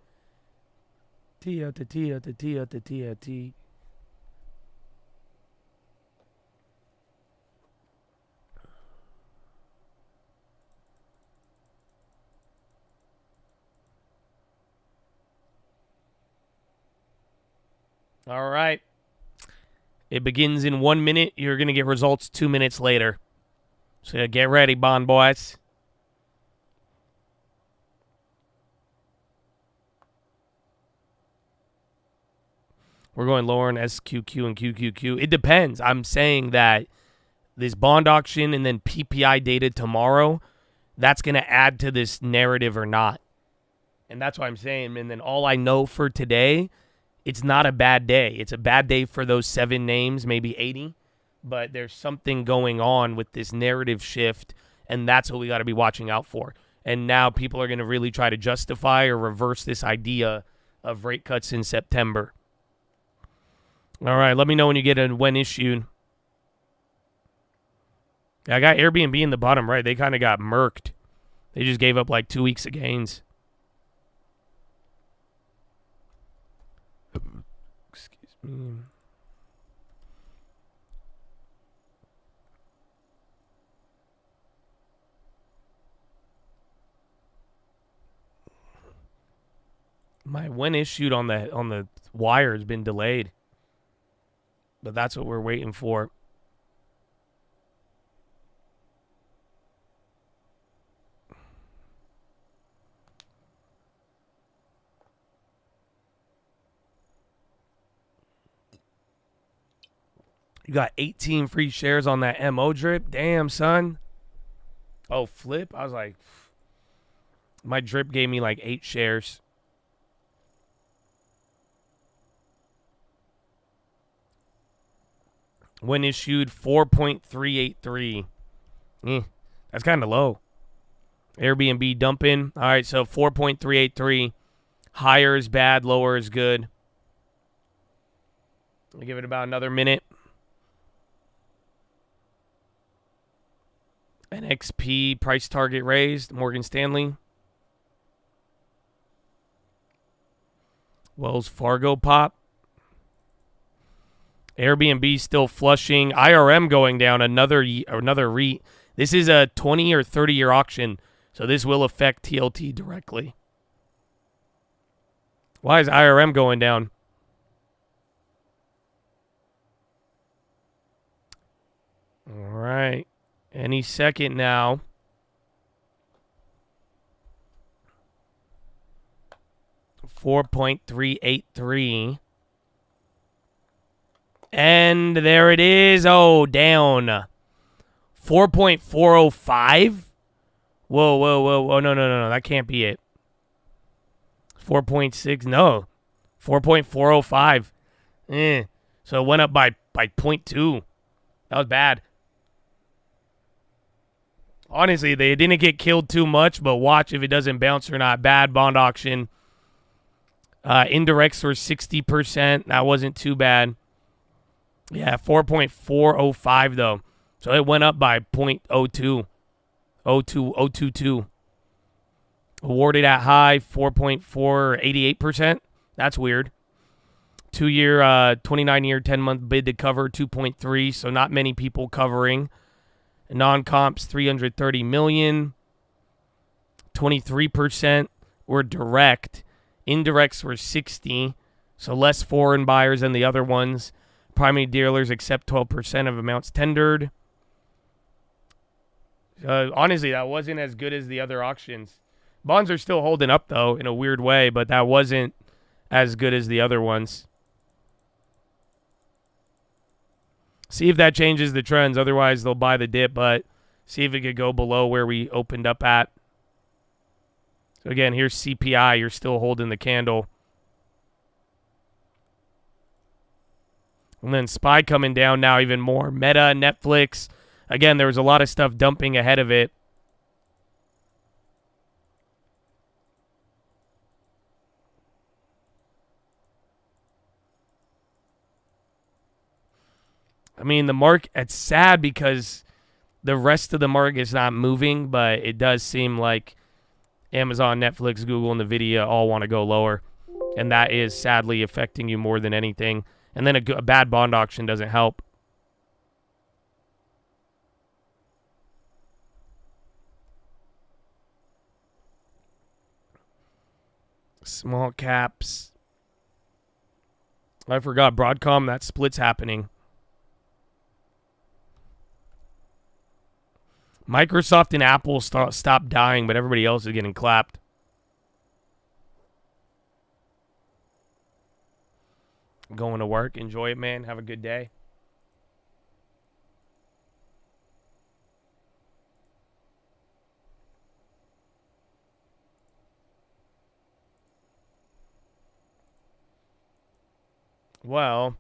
T out the T out the T out the T out T. All right. It begins in 1 minute. You're going to get results 2 minutes later. So get ready, bond boys. We're going lower in SQQ and QQQ. It depends. I'm saying that this bond auction and then PPI data tomorrow, that's going to add to this narrative or not. And that's what I'm saying. And then all I know for today, it's not a bad day. It's a bad day for those 7 names, maybe 80. But there's something going on with this narrative shift, and that's what we got to be watching out for. And now people are going to really try to justify or reverse this idea of rate cuts in September. All right, let me know when you get a when issued. I got Airbnb in the bottom right. They kind of got murked. They just gave up like 2 weeks of gains. Excuse me. My when issued on the wire has been delayed. But that's what we're waiting for. You got 18 free shares on that MO drip. Damn, son. Oh, flip. I was like, my drip gave me like 8 shares. When issued, 4.383. That's kind of low. Airbnb dumping. All right, so 4.383. Higher is bad, lower is good. I'll give it about another minute. NXP price target raised. Morgan Stanley. Wells Fargo pop. Airbnb still flushing. IRM going down. Another REIT. This is a 20 or 30-year auction, so this will affect TLT directly. Why is IRM going down? All right. Any second now. $4.383. And there it is. Oh, down. 4.405? Whoa. No. That can't be it. 4.6. No. 4.405. So it went up by 0.2. That was bad. Honestly, they didn't get killed too much, but watch if it doesn't bounce or not. Bad bond auction. Indirects were 60%. That wasn't too bad. Yeah, 4.405 though. So it went up by 0.02. 0.22. Awarded at high, 4.488%. That's weird. 2-year, 29-year, 10-month bid to cover, 2.3. So not many people covering. Non-comps, 330 million. 23% were direct. Indirects were 60. So less foreign buyers than the other ones. Primary dealers accept 12% of amounts tendered. Honestly, that wasn't as good as the other auctions. Bonds are still holding up, though, in a weird way, but that wasn't as good as the other ones. See if that changes the trends. Otherwise, they'll buy the dip, but see if it could go below where we opened up at. So, again, here's CPI. You're still holding the candle. And then SPY coming down now even more. Meta, Netflix. Again, there was a lot of stuff dumping ahead of it. I mean, the market, it's sad because the rest of the market is not moving, but it does seem like Amazon, Netflix, Google, and NVIDIA all want to go lower. And that is sadly affecting you more than anything. And then a bad bond auction doesn't help. Small caps. I forgot Broadcom, that split's happening. Microsoft and Apple stopped dying, but everybody else is getting clapped. Going to work. Enjoy it, man. Have a good day. Well,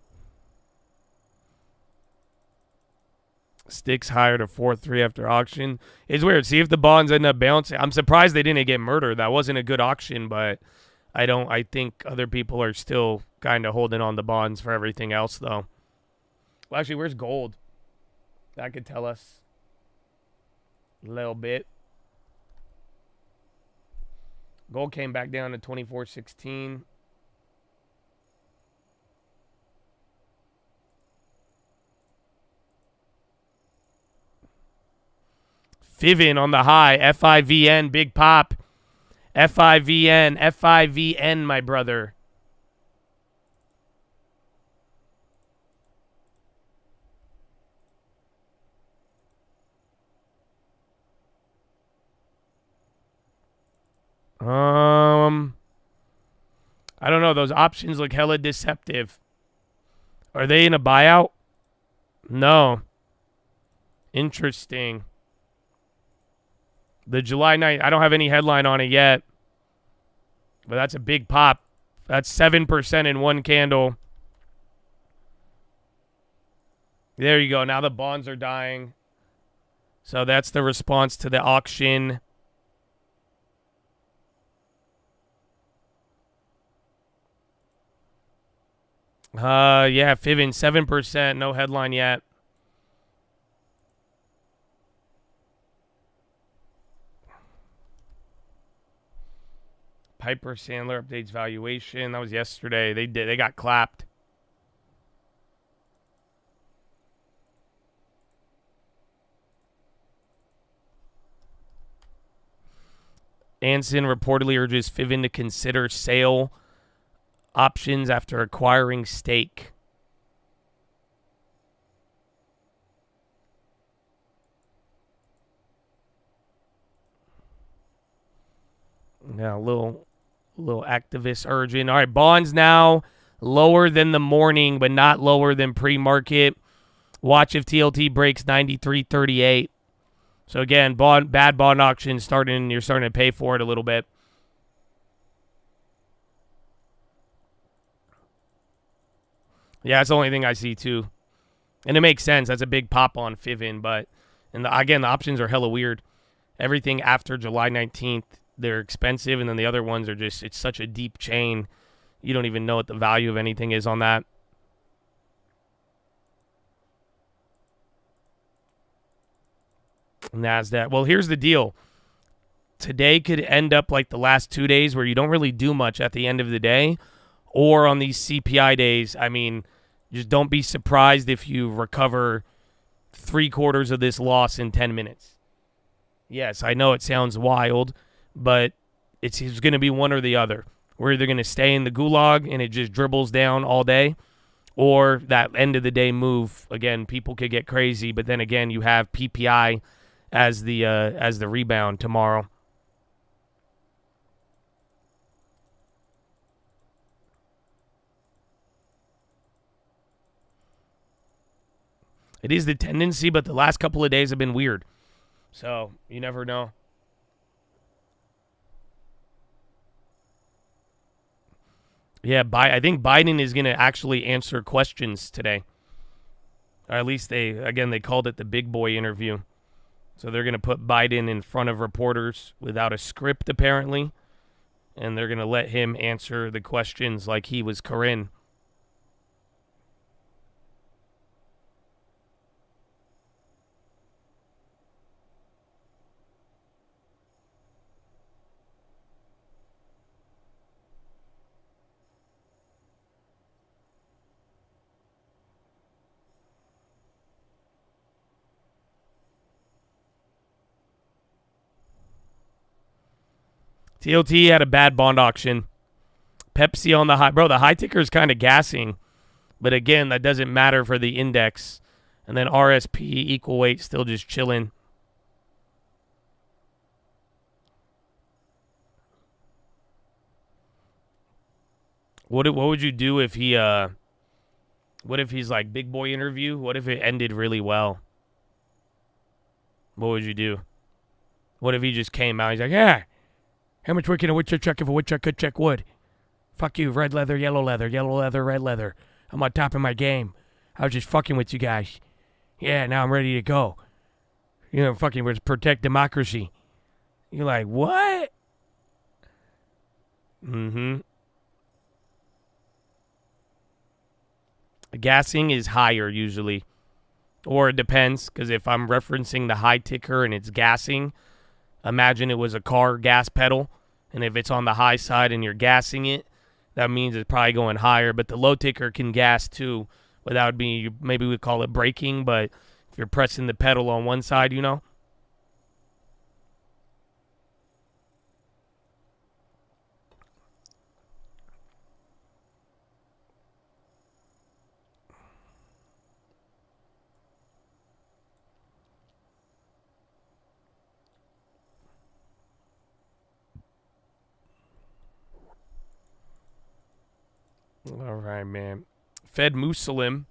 sticks higher to 4.3 after auction. It's weird. See if the bonds end up bouncing. I'm surprised they didn't get murdered. That wasn't a good auction, but I think other people are still kind of holding on the bonds for everything else, though. Well, actually, where's gold? That could tell us a little bit. Gold came back down to 24.16. Fivin on the high. FIVN, big pop. FIVN, my brother. I don't know. Those options look hella deceptive. Are they in a buyout? No. Interesting. The July 9th, I don't have any headline on it yet. But that's a big pop. That's 7% in one candle. There you go. Now the bonds are dying. So that's the response to the auction. Yeah, Fiven, 7%. No headline yet. Piper Sandler updates valuation. That was yesterday. They got clapped. Anson reportedly urges Fiven to consider sale options after acquiring stake. Yeah, a little activist urging. All right, bonds now lower than the morning, but not lower than pre-market. Watch if TLT breaks 93.38. So again, bad bond auction starting. You're starting to pay for it a little bit. Yeah, that's the only thing I see too, and it makes sense. That's a big pop on Fiven, but again, the options are hella weird. Everything after July 19th, they're expensive, and then the other ones are just, it's such a deep chain. You don't even know what the value of anything is on that. NASDAQ. Well, here's the deal. Today could end up like the last 2 days where you don't really do much at the end of the day, or on these CPI days. I mean, just don't be surprised if you recover 3/4 of this loss in 10 minutes. Yes, I know it sounds wild, but it's going to be one or the other. We're either going to stay in the gulag and it just dribbles down all day, or that end of the day move. Again, people could get crazy, but then again, you have PPI as the rebound tomorrow. It is the tendency, but the last couple of days have been weird. So, you never know. Yeah, I think Biden is going to actually answer questions today. Or at least they called it the big boy interview. So they're going to put Biden in front of reporters without a script, apparently. And they're going to let him answer the questions like he was Corinne. TLT had a bad bond auction. Pepsi on the high. Bro, the high ticker is kind of gassing. But again, that doesn't matter for the index. And then RSP equal weight still just chilling. What would you do if he what if he's like big boy interview? What if it ended really well? What would you do? What if he just came out? He's like, yeah. How much wood can a woodchuck chuck if a woodchuck could check wood? Fuck you, red leather, yellow leather, red leather. I'm on top of my game. I was just fucking with you guys. Yeah, now I'm ready to go. You know, fucking protect democracy. You're like, what? Mm-hmm. Gassing is higher usually. Or it depends, because if I'm referencing the high ticker and it's gassing, imagine it was a car gas pedal, and if it's on the high side and you're gassing it, that means it's probably going higher. But the low ticker can gas too without being, maybe we call it braking, but if you're pressing the pedal on one side, you know. All right, man. Fed Muslim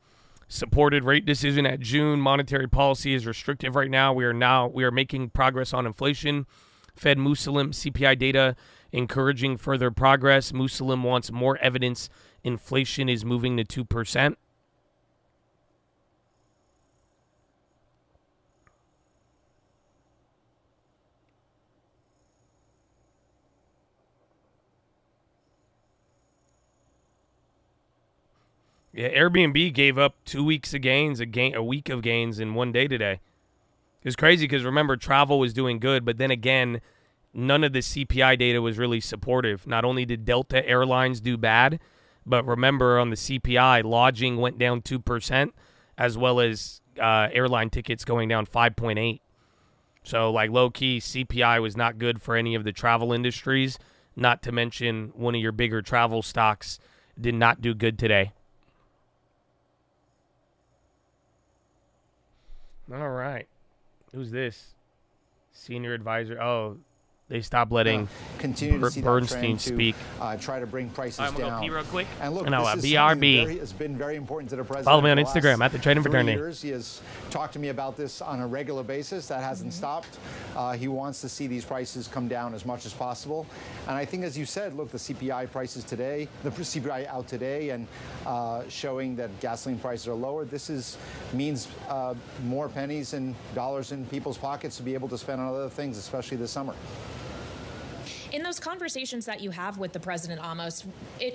supported rate decision at June. Monetary policy is restrictive right now. We are making progress on inflation. Fed Muslim CPI data encouraging further progress. Muslim wants more evidence inflation is moving to 2%. Yeah, Airbnb gave up 2 weeks of gains, a week of gains in one day today. It's crazy because remember, travel was doing good, but then again, none of the CPI data was really supportive. Not only did Delta Airlines do bad, but remember on the CPI, lodging went down 2%, as well as airline tickets going down 5.8%. So like low-key, CPI was not good for any of the travel industries, not to mention one of your bigger travel stocks did not do good today. All right. Who's this? Senior advisor. Oh, they stopped letting continue to see Bernstein speak. Try to bring prices I'm down. gonna go pee real quick. And look, this is BRB has been very important to the president. Follow me on for the Instagram last at the Trading 3 Fraternity. years. He has talked to me about this on a regular basis. That hasn't stopped. He wants to see these prices come down as much as possible. And I think, as you said, look, the CPI prices today, the CPI out today, and showing that gasoline prices are lower. This means more pennies and dollars in people's pockets to be able to spend on other things, especially this summer. In those conversations that you have with the president, Amos,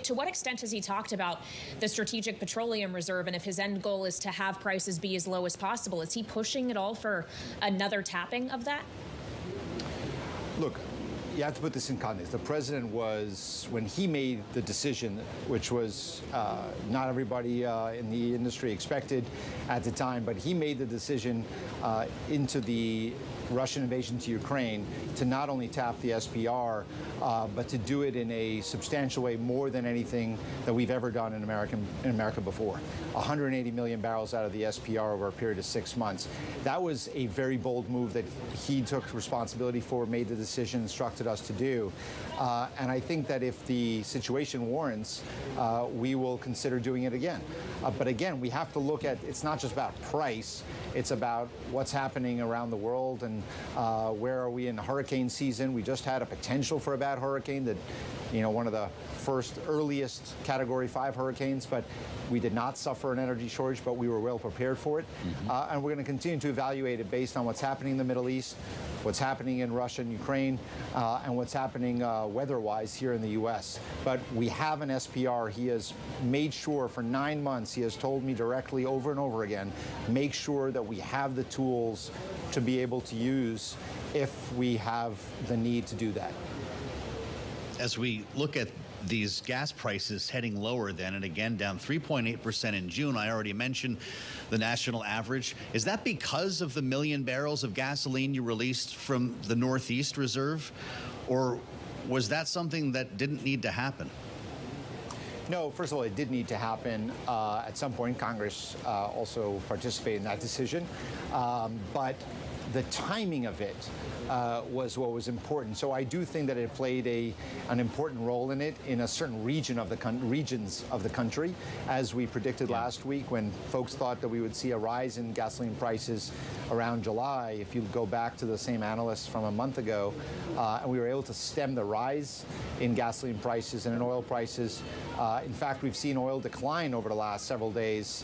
to what extent has he talked about the Strategic Petroleum Reserve, and if his end goal is to have prices be as low as possible? Is he pushing at all for another tapping of that? Look, you have to put this in context. The president was, when he made the decision, which was not everybody in the industry expected at the time, but he made the decision into the Russian invasion to Ukraine to not only tap the SPR, but to do it in a substantial way, more than anything that we've ever done in America before. 180 million barrels out of the SPR over a period of 6 months. That was a very bold move that he took responsibility for, made the decision, instructed us to do. And I think that if the situation warrants, we will consider doing it again. But again, we have to look at, it's not just about price, it's about what's happening around the world and where are we in hurricane season. We just had a potential for a bad hurricane, that, one of the first earliest Category 5 hurricanes, but we did not suffer an energy shortage, but we were well prepared for it. And we're going to continue to evaluate it based on what's happening in the Middle East, what's happening in Russia and Ukraine, and what's happening weather-wise here in the U.S. But we have an SPR. He has made sure for 9 months, he has told me directly over and over again, make sure that we have the tools to be able to use if we have the need to do that. As we look at these gas prices heading lower then, and again down 3.8% in June, I already mentioned the national average. Is that because of the 1 million barrels of gasoline you released from the Northeast Reserve? Or was that something that didn't need to happen? No, first of all, it did need to happen. At some point, Congress also participated in that decision. But the timing of it was what was important. So I do think that it played an important role in it in a certain regions of the country, as we predicted last week when folks thought that we would see a rise in gasoline prices around July. If you go back to the same analysts from a month ago, and we were able to stem the rise in gasoline prices and in oil prices. In fact, we've seen oil decline over the last several days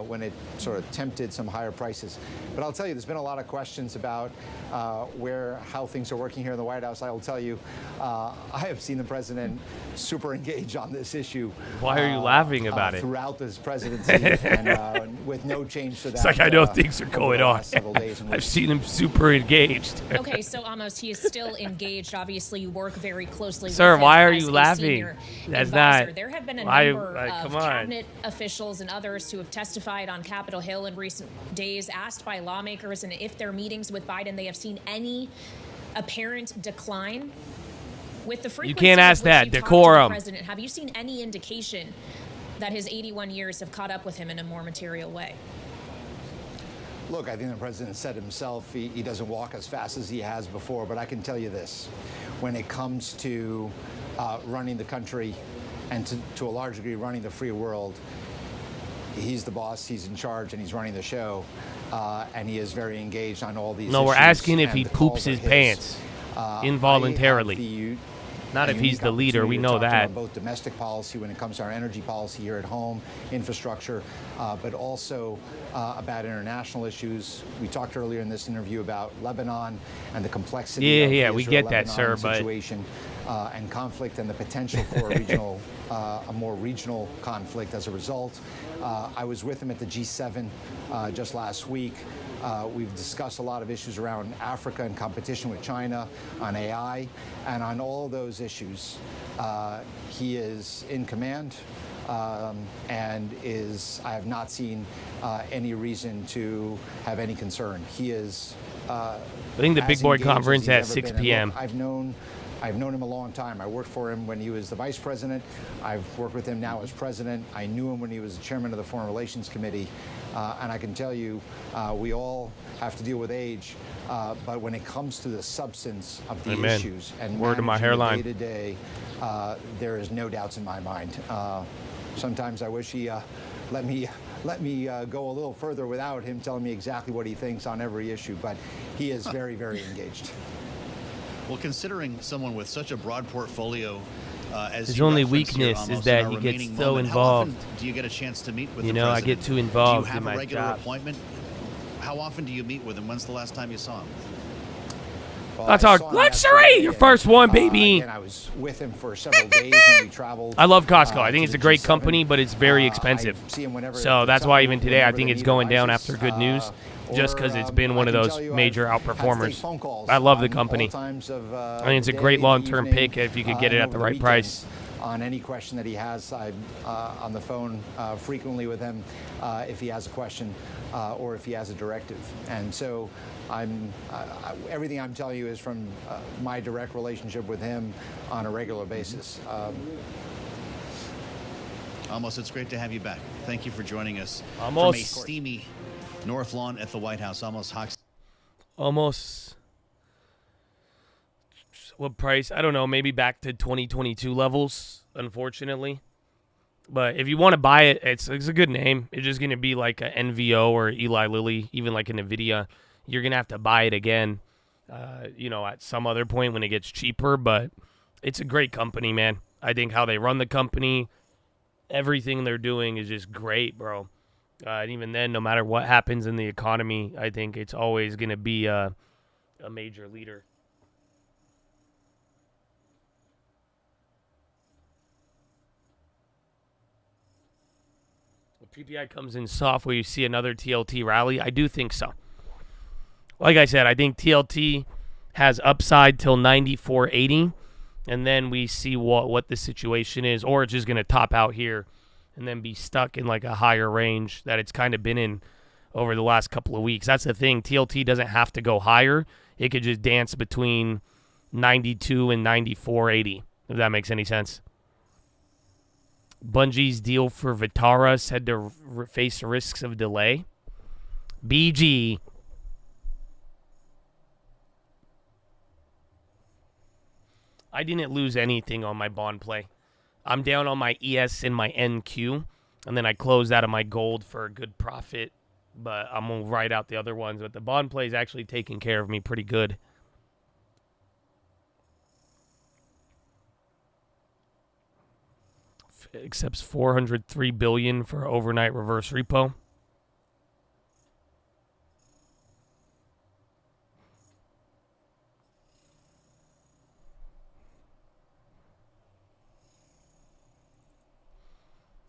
when it sort of tempted some higher prices. But I'll tell you, there's been a lot of questions about how things are working here in the White House. I will tell you, I have seen the president super engaged on this issue. Why are you laughing about it? Throughout this presidency, and with no change to that. It's like I know things are going on. Days I've seen him super engaged. Okay, so Amos, he is still engaged. Obviously, you work very closely Sir, with him why are as you a laughing? senior That's advisor. not. There have been a Why- number of come on. cabinet officials and others who have testified on Capitol Hill in recent days, asked by lawmakers and if their meetings with Biden, they have seen any apparent decline with the frequency. can't ask with which that. you talk to the Decorum. president. Have you seen any indication that his 81 years have caught up with him in a more material way? Look, I think the president said himself he doesn't walk as fast as he has before, but I can tell you this. When it comes to running the country and to a large degree running the free world, he's the boss, he's in charge, and he's running the show, and he is very engaged on all these No, issues. we're asking if and he the poops calls are his pants I involuntarily. have Not a if he's unique the leader. We opportunity to know talk to him that. on both domestic policy when it comes to our energy policy here at home, infrastructure, but also about international issues. We talked earlier in this interview about Lebanon and the complexity of the we get that, Israel-Lebanon sir, but situation and conflict and the potential for a more regional conflict as a result. I was with him at the G7 just last week. We've discussed a lot of issues around Africa and competition with China, on AI, and on all those issues, he is in command and I have not seen any reason to have any concern. He is I think the big boy conference at 6 p.m. I've known him a long time. I worked for him when he was the vice president. I've worked with him now as president. I knew him when he was the chairman of the Foreign Relations Committee. And I can tell you, we all have to deal with age. But when it comes to the substance of the issues and word to my hairline day-to-day, there is no doubts in my mind. Sometimes I wish he let me go a little further without him telling me exactly what he thinks on every issue. But he is very, very engaged. Well, considering someone with such a broad portfolio as his you only referenced here, weakness is almost, that in our he gets remaining so moment, involved. How often do you get a chance to meet with You the know, I president? get too involved Do you have in my a regular job. appointment? How often do you meet with him? When's the last time you saw him? That's our luxury. Your first one, baby. Again, I was with him for several days when we traveled. I love Costco. I think it's a great company, but it's very expensive. see him whenever So it that's comes why up, even today I think it's going down after good news, just because it's been one of those major outperformers. I love the company. I think it's a great long-term pick if you could get it at the right price. On any question that he has, I'm on the phone frequently with him if he has a question or if he has a directive. And so everything I'm telling you is from my direct relationship with him on a regular basis. Amos, it's great to have you back. Thank you for joining us Amos. from a steamy North Lawn at the White House. Amos Hochstein. Almost. What price? I don't know. Maybe back to 2022 levels, unfortunately. But if you want to buy it, it's a good name. It's just going to be like a NVO or Eli Lilly, even like a NVIDIA. You're going to have to buy it again, at some other point when it gets cheaper. But it's a great company, man. I think how they run the company, everything they're doing is just great, bro. And even then, no matter what happens in the economy, I think it's always going to be a major leader. If PPI comes in soft, will you see another TLT rally? I do think so. Like I said, I think TLT has upside till 94.80, and then we see what the situation is, or it's just going to top out here and then be stuck in like a higher range that it's kind of been in over the last couple of weeks. That's the thing. TLT doesn't have to go higher. It could just dance between 92 and 94.80, if that makes any sense. Bungie's deal for Vitara said to face risks of delay. BG. I didn't lose anything on my bond play. I'm down on my ES and my NQ, and then I closed out of my gold for a good profit, but I'm going to write out the other ones. But the bond play is actually taking care of me pretty good. Accepts $403 billion for overnight reverse repo.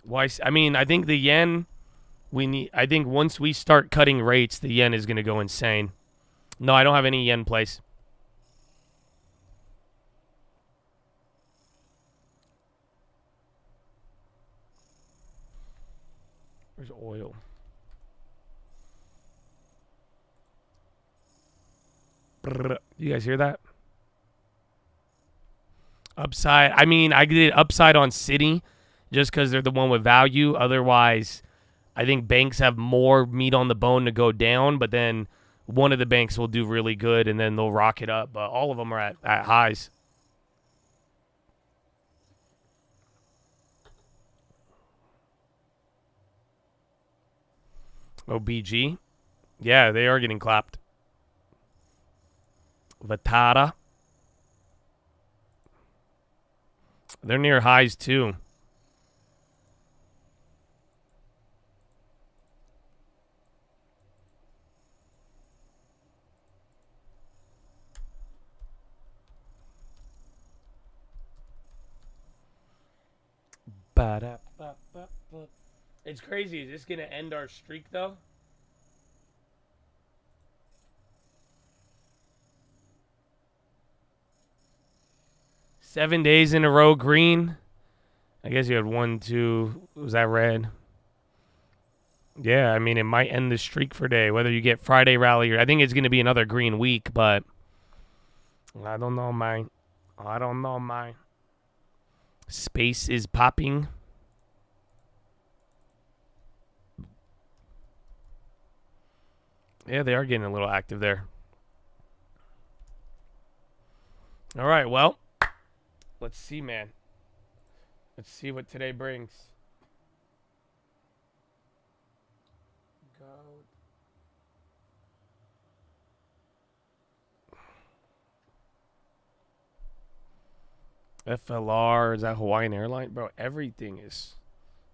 Why? I mean, I think the yen. I think once we start cutting rates, the yen is going to go insane. No, I don't have any yen place. Where's oil? You guys hear that? Upside. I mean, I did upside on Citi just because they're the one with value. Otherwise, I think banks have more meat on the bone to go down, but then one of the banks will do really good, and then they'll rock it up. But all of them are at highs. OBG. Yeah, they are getting clapped. Vatata. They're near highs too. It's crazy. Is this going to end our streak, though? Seven days in a row green. I guess you had 1, 2. Was that red? Yeah, I mean, it might end the streak for day. Whether you get Friday rally or... I think it's going to be another green week, but... I don't know, man. I don't know, man. Space is popping. Yeah, they are getting a little active there. All right, well, let's see, man. Let's see what today brings. FLR, is that Hawaiian Airline? Bro, everything is.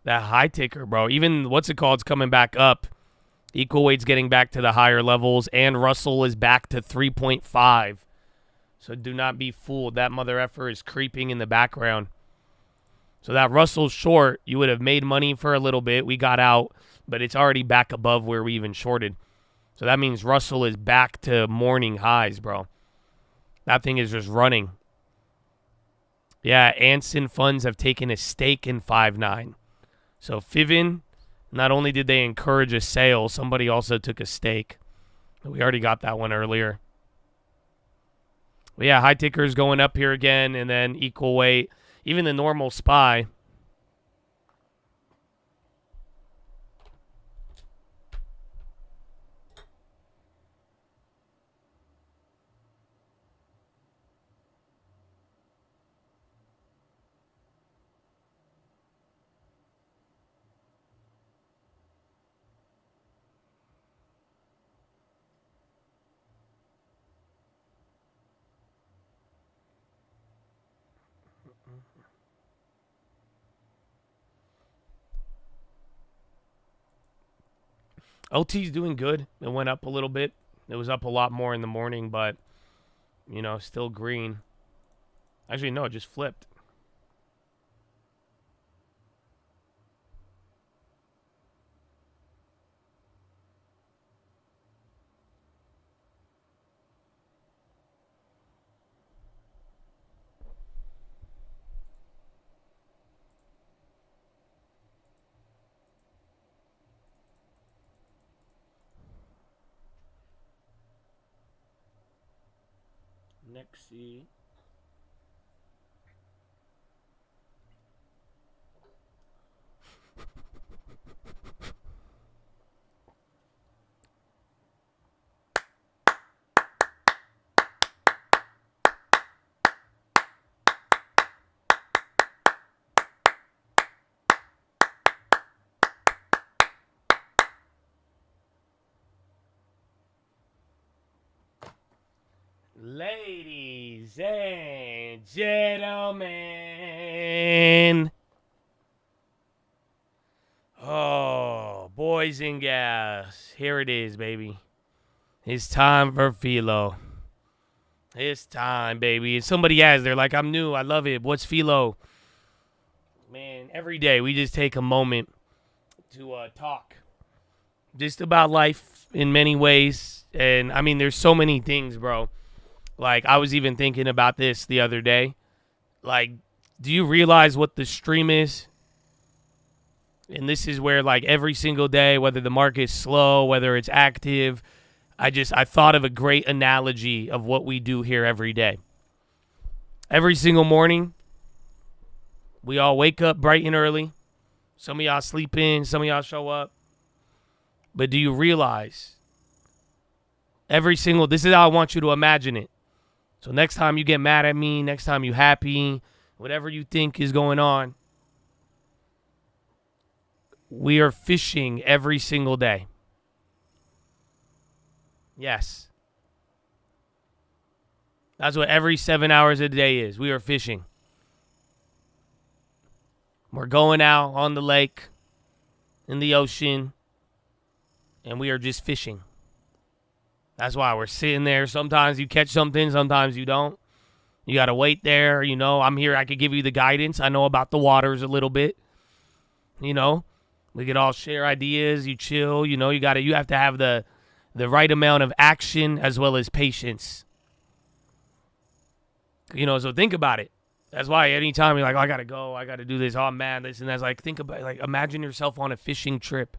That high ticker, bro. Even, what's it called, it's coming back up. Equal weight's getting back to the higher levels, and Russell is back to 3.5. So do not be fooled. That mother effer is creeping in the background. So that Russell short, you would have made money for a little bit. We got out, but it's already back above where we even shorted. So that means Russell is back to morning highs, bro. That thing is just running. Yeah, Anson Funds have taken a stake in 5.9. So Fiven, not only did they encourage a sale, somebody also took a stake. We already got that one earlier. But yeah, high tickers going up here again, and then equal weight. Even the normal SPY. LT's doing good. It went up a little bit. It was up a lot more in the morning, but, you know, still green. Actually, no, it just flipped. Nexi. Ladies and gentlemen. Oh, boys and gals. Here it is, baby. It's time for PHILO. It's time, baby. Somebody asked, they're like, I'm new. I love it. What's PHILO? Man, every day we just take a moment to talk. Just about life in many ways. And, I mean, there's so many things, bro. Like, I was even thinking about this the other day. Like, do you realize what the stream is? And this is where, like, every single day, whether the market's slow, whether it's active, I thought of a great analogy of what we do here every day. Every single morning, we all wake up bright and early. Some of y'all sleep in, some of y'all show up. But do you realize this is how I want you to imagine it. So next time you get mad at me, next time you happy, whatever you think is going on, we are fishing every single day. Yes. That's what every 7 hours a day is. We are fishing. We're going out on the lake, in the ocean, and we are just fishing. That's why we're sitting there. Sometimes you catch something, sometimes you don't. You got to wait there. You know, I'm here. I could give you the guidance. I know about the waters a little bit. You know, we could all share ideas. You chill. You know, you have to have the right amount of action as well as patience. You know, so think about it. That's why anytime you're like, oh, I got to go, I got to do this, oh, I'm mad, this and that's, like, think about it. Like, imagine yourself on a fishing trip.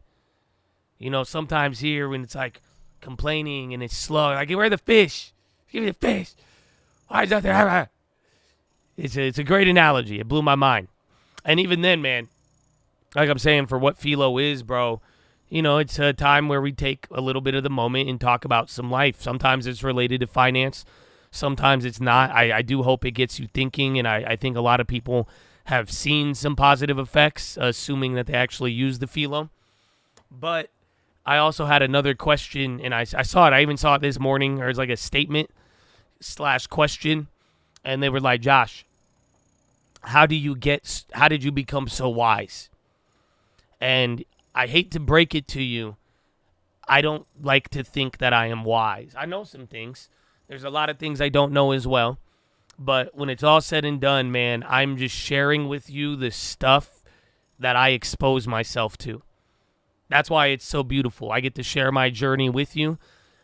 You know, sometimes here when it's like complaining and it's slow, like, where are the fish? Give me the fish. Why is that there? It's a great analogy. It blew my mind. And even then, man, like I'm saying, for what PHILO is, bro, you know, it's a time where we take a little bit of the moment and talk about some life. Sometimes it's related to finance. Sometimes it's not. I do hope it gets you thinking, and I think a lot of people have seen some positive effects, assuming that they actually use the PHILO. But I also had another question, and I saw it. I even saw it this morning, or it's like a statement / question, and they were like, Josh, how did you become so wise? And I hate to break it to you, I don't like to think that I am wise. I know some things. There's a lot of things I don't know as well. But when it's all said and done, man, I'm just sharing with you the stuff that I expose myself to. That's why it's so beautiful. I get to share my journey with you.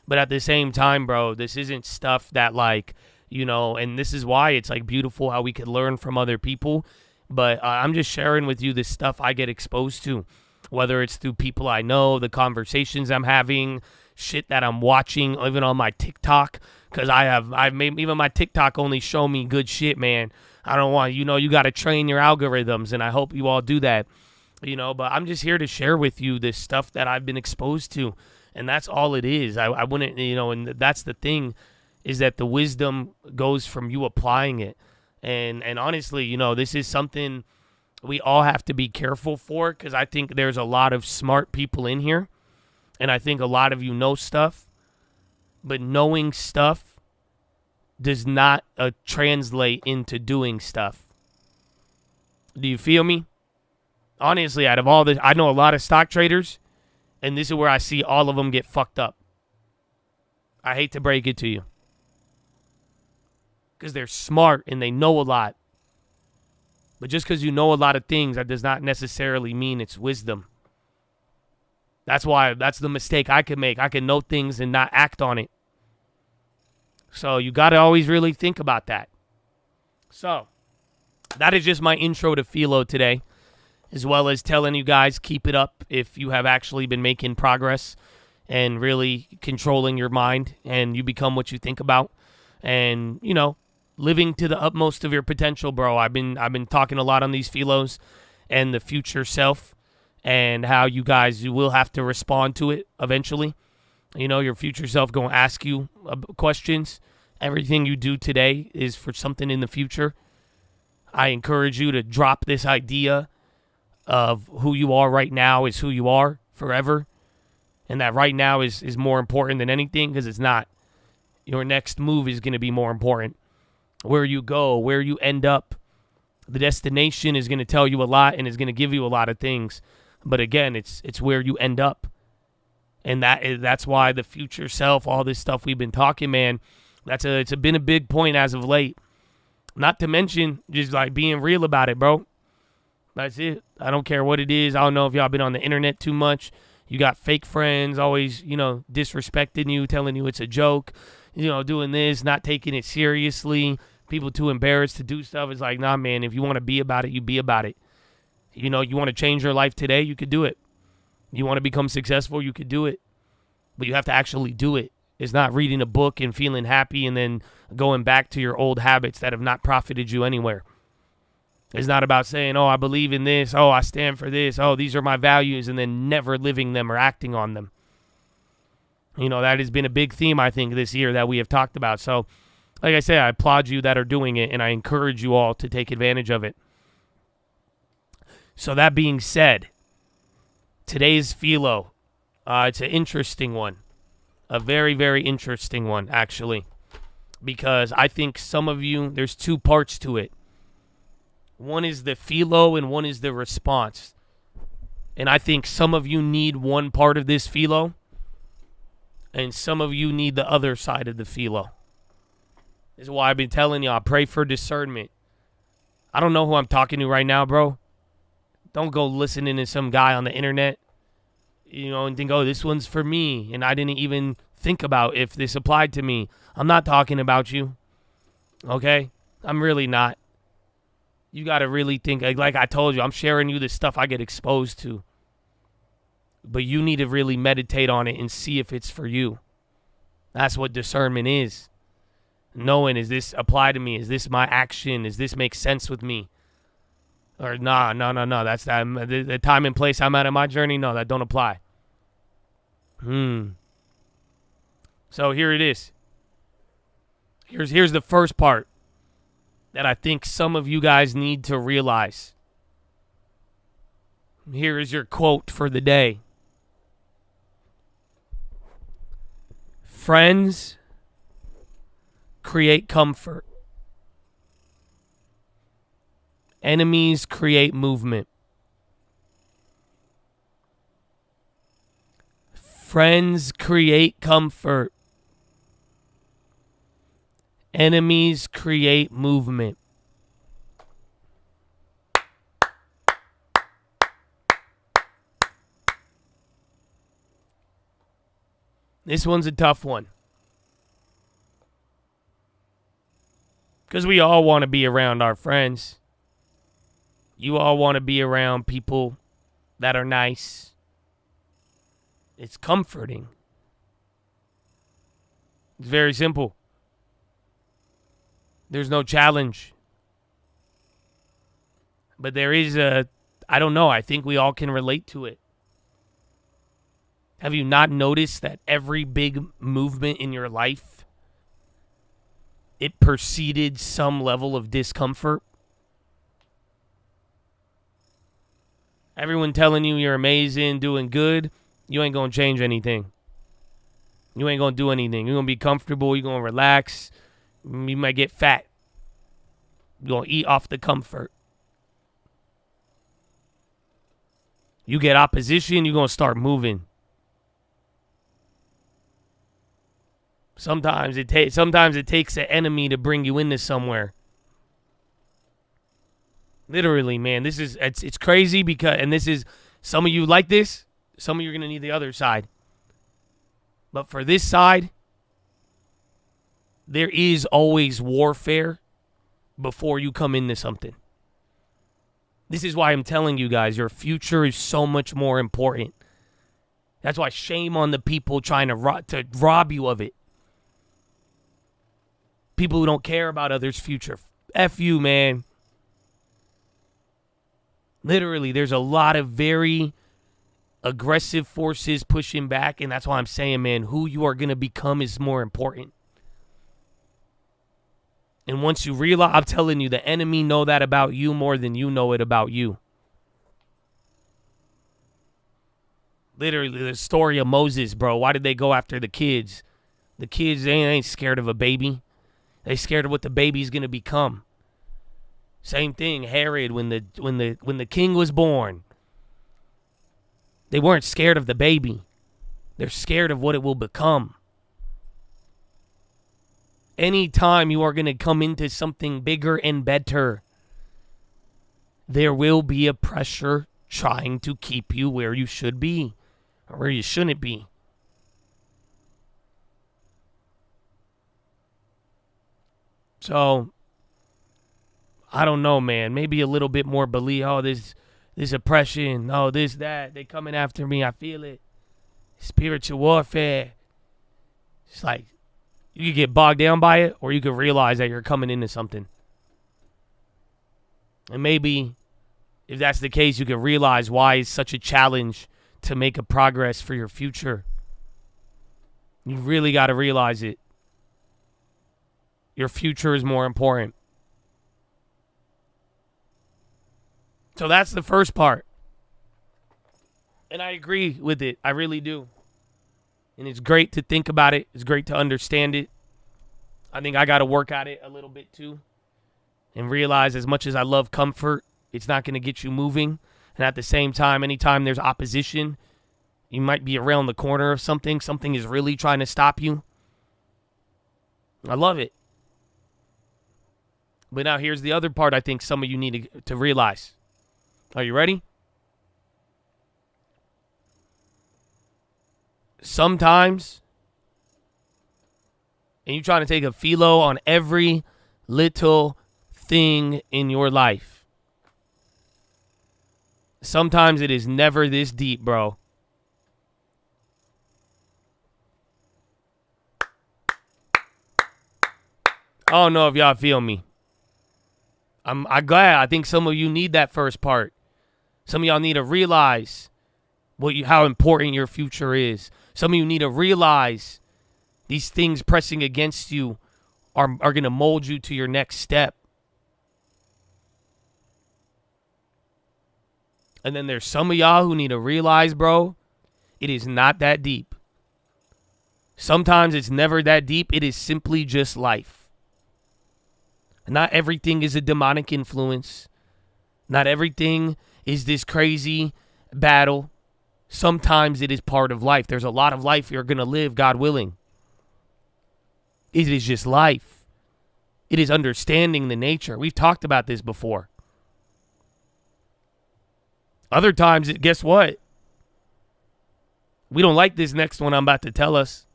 But at the same time, bro, this isn't stuff that, like, you know, and this is why it's, like, beautiful how we could learn from other people. But I'm just sharing with you the stuff I get exposed to, whether it's through people I know, the conversations I'm having, shit that I'm watching, even on my TikTok. Because I've made, even my TikTok only show me good shit, man. I don't want, you know, you got to train your algorithms, and I hope you all do that, you know. But I'm just here to share with you this stuff that I've been exposed to, and that's all it is. I wouldn't, you know, and that's the thing, is that the wisdom goes from you applying it. And honestly, you know, this is something we all have to be careful for, because I think there's a lot of smart people in here, and I think a lot of you know stuff. But knowing stuff does not translate into doing stuff. Do you feel me? Honestly, out of all this, I know a lot of stock traders, and this is where I see all of them get fucked up. I hate to break it to you. Because they're smart and they know a lot. But just because you know a lot of things, that does not necessarily mean it's wisdom. That's the mistake I could make. I can know things and not act on it. So you got to always really think about that. So that is just my intro to PHILO today, as well as telling you guys, keep it up if you have actually been making progress and really controlling your mind, and you become what you think about, and, you know, living to the utmost of your potential, bro. I've been talking a lot on these PHILOs and the future self, and how you will have to respond to it eventually. You know, your future self going to ask you questions. Everything you do today is for something in the future. I encourage you to drop this idea of who you are right now is who you are forever. And that right now is more important than anything, because it's not. Your next move is going to be more important. Where you go, where you end up, the destination is going to tell you a lot and is going to give you a lot of things. But again, it's where you end up. And that's why the future self, all this stuff we've been talking, man, it's been a big point as of late. Not to mention just like being real about it, bro. That's it. I don't care what it is. I don't know if y'all been on the internet too much. You got fake friends always, you know, disrespecting you, telling you it's a joke, you know, doing this, not taking it seriously. People too embarrassed to do stuff. It's like, nah, man, if you want to be about it, you be about it. You know, you want to change your life today, you could do it. You want to become successful, you could do it. But you have to actually do it. It's not reading a book and feeling happy and then going back to your old habits that have not profited you anywhere. It's not about saying, oh, I believe in this. Oh, I stand for this. Oh, these are my values, and then never living them or acting on them. You know, that has been a big theme, I think, this year that we have talked about. So, like I said, I applaud you that are doing it, and I encourage you all to take advantage of it. So that being said, today's PHILO, it's an interesting one. A very, very interesting one, actually. Because I think some of you, there's two parts to it. One is the PHILO and one is the response. And I think some of you need one part of this PHILO, and some of you need the other side of the PHILO. This is why I've been telling y'all, pray for discernment. I don't know who I'm talking to right now, bro. Don't go listening to some guy on the internet, and think, oh, this one's for me, and I didn't even think about if this applied to me. I'm not talking about you, okay? I'm really not. You got to really think, like I told you, I'm sharing you the stuff I get exposed to. But you need to really meditate on it and see if it's for you. That's what discernment is. Knowing, is this apply to me? Is this my action? Does this make sense with me? Or no. That's the time and place I'm at in my journey. No, that don't apply. So here it is. Here's the first part that I think some of you guys need to realize. Here is your quote for the day. Friends create comfort. Enemies create movement. Friends create comfort. Enemies create movement. This one's a tough one. Because we all want to be around our friends. You all want to be around people that are nice. It's comforting. It's very simple. There's no challenge. But there is I don't know, I think we all can relate to it. Have you not noticed that every big movement in your life, it preceded some level of discomfort? Everyone telling you you're amazing, doing good, you ain't going to change anything. You ain't going to do anything. You're going to be comfortable. You're going to relax. You might get fat. You're going to eat off the comfort. You get opposition, you're going to start moving. Sometimes it takes an enemy to bring you into somewhere. Literally, man, it's crazy because, and this is, some of you like this, some of you are going to need the other side. But for this side, there is always warfare before you come into something. This is why I'm telling you guys, your future is so much more important. That's why shame on the people trying to rob you of it. People who don't care about others' future. F you, man. Literally, there's a lot of very aggressive forces pushing back, and that's why I'm saying, man, who you are going to become is more important. And once you realize, I'm telling you, the enemy know that about you more than you know it about you. Literally, the story of Moses, bro. Why did they go after the kids? The kids, they ain't scared of a baby. They scared of what the baby's going to become. Same thing, Herod, when the king was born. They weren't scared of the baby. They're scared of what it will become. Anytime you are going to come into something bigger and better, there will be a pressure trying to keep you where you should be or where you shouldn't be. So, I don't know, man. Maybe a little bit more belief. Oh, this oppression. Oh, this, that. They coming after me. I feel it. Spiritual warfare. It's like, you could get bogged down by it, or you could realize that you're coming into something. And maybe, if that's the case, you could realize why it's such a challenge to make a progress for your future. You really got to realize it. Your future is more important. So that's the first part. And I agree with it. I really do. And it's great to think about it. It's great to understand it. I think I got to work at it a little bit too and realize as much as I love comfort, it's not going to get you moving. And at the same time, anytime there's opposition, you might be around the corner of something. Something is really trying to stop you. I love it. But now here's the other part I think some of you need to realize. Are you ready? Sometimes, and you're trying to take a PHILO on every little thing in your life. Sometimes it is never this deep, bro. I don't know if y'all feel me. I'm glad. I think some of you need that first part. Some of y'all need to realize how important your future is. Some of you need to realize these things pressing against you are going to mold you to your next step. And then there's some of y'all who need to realize, bro, it is not that deep. Sometimes it's never that deep. It is simply just life. Not everything is a demonic influence. Not everything is this crazy battle. Sometimes it is part of life. There's a lot of life you're going to live, God willing. It is just life. It is understanding the nature. We've talked about this before. Other times, guess what? We don't like this next one I'm about to tell us.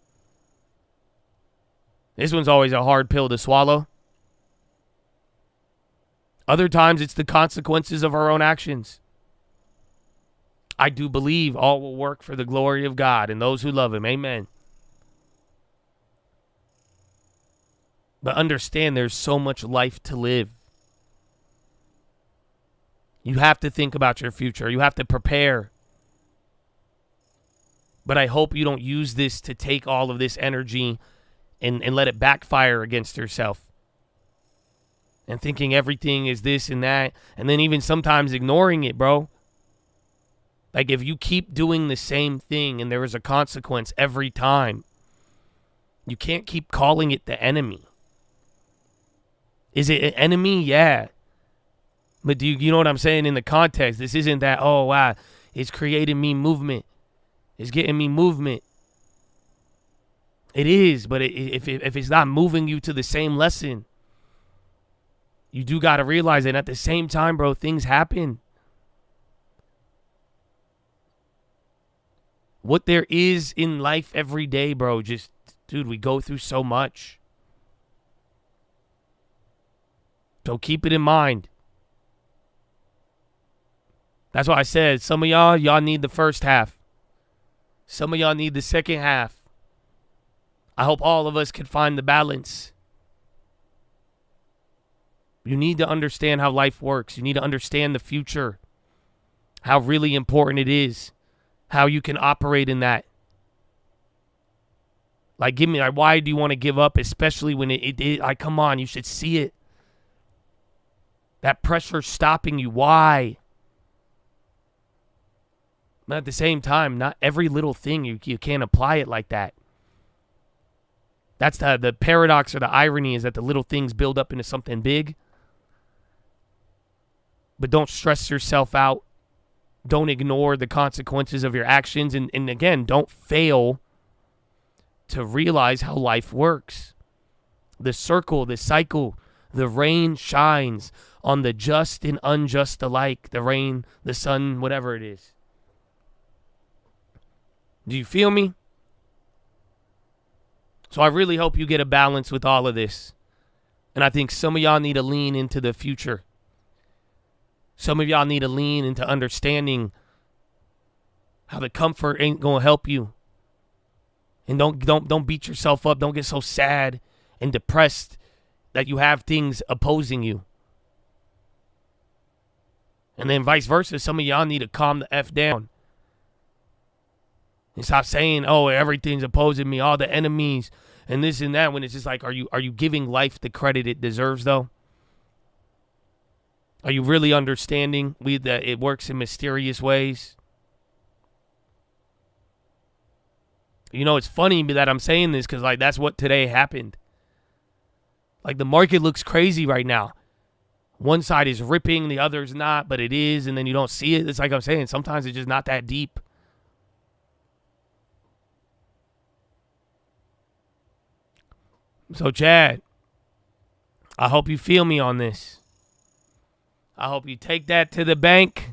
This one's always a hard pill to swallow. Other times, it's the consequences of our own actions. I do believe all will work for the glory of God and those who love him. Amen. But understand there's so much life to live. You have to think about your future. You have to prepare. But I hope you don't use this to take all of this energy and let it backfire against yourself. And thinking everything is this and that. And then even sometimes ignoring it, bro. Like if you keep doing the same thing and there is a consequence every time, you can't keep calling it the enemy. Is it an enemy? Yeah. But do you know what I'm saying in the context? This isn't that, oh, wow, it's creating me movement. It's getting me movement. It is, but if it's not moving you to the same lesson, you do got to realize that at the same time, bro, things happen. What there is in life every day, bro, just, dude, we go through so much. So keep it in mind. That's why I said some of y'all need the first half. Some of y'all need the second half. I hope all of us can find the balance. You need to understand how life works. You need to understand the future. How really important it is. How you can operate in that. Like, why do you want to give up? Especially when come on, you should see it. That pressure stopping you. Why? But at the same time, not every little thing, you can't apply it like that. That's the paradox or the irony is that the little things build up into something big. But don't stress yourself out. Don't ignore the consequences of your actions. And again, don't fail to realize how life works. The circle, the cycle, the rain shines on the just and unjust alike. The rain, the sun, whatever it is. Do you feel me? So I really hope you get a balance with all of this. And I think some of y'all need to lean into the future. Some of y'all need to lean into understanding how the comfort ain't going to help you. And don't beat yourself up. Don't get so sad and depressed that you have things opposing you. And then vice versa, some of y'all need to calm the F down. And stop saying, oh, everything's opposing me, all the enemies, and this and that, when it's just like, are you giving life the credit it deserves, though? Are you really understanding that it works in mysterious ways? You know, it's funny that I'm saying this because, like, that's what today happened. Like, the market looks crazy right now. One side is ripping, the other's not, but it is, and then you don't see it. It's like I'm saying, sometimes it's just not that deep. So, Chad, I hope you feel me on this. I hope you take that to the bank.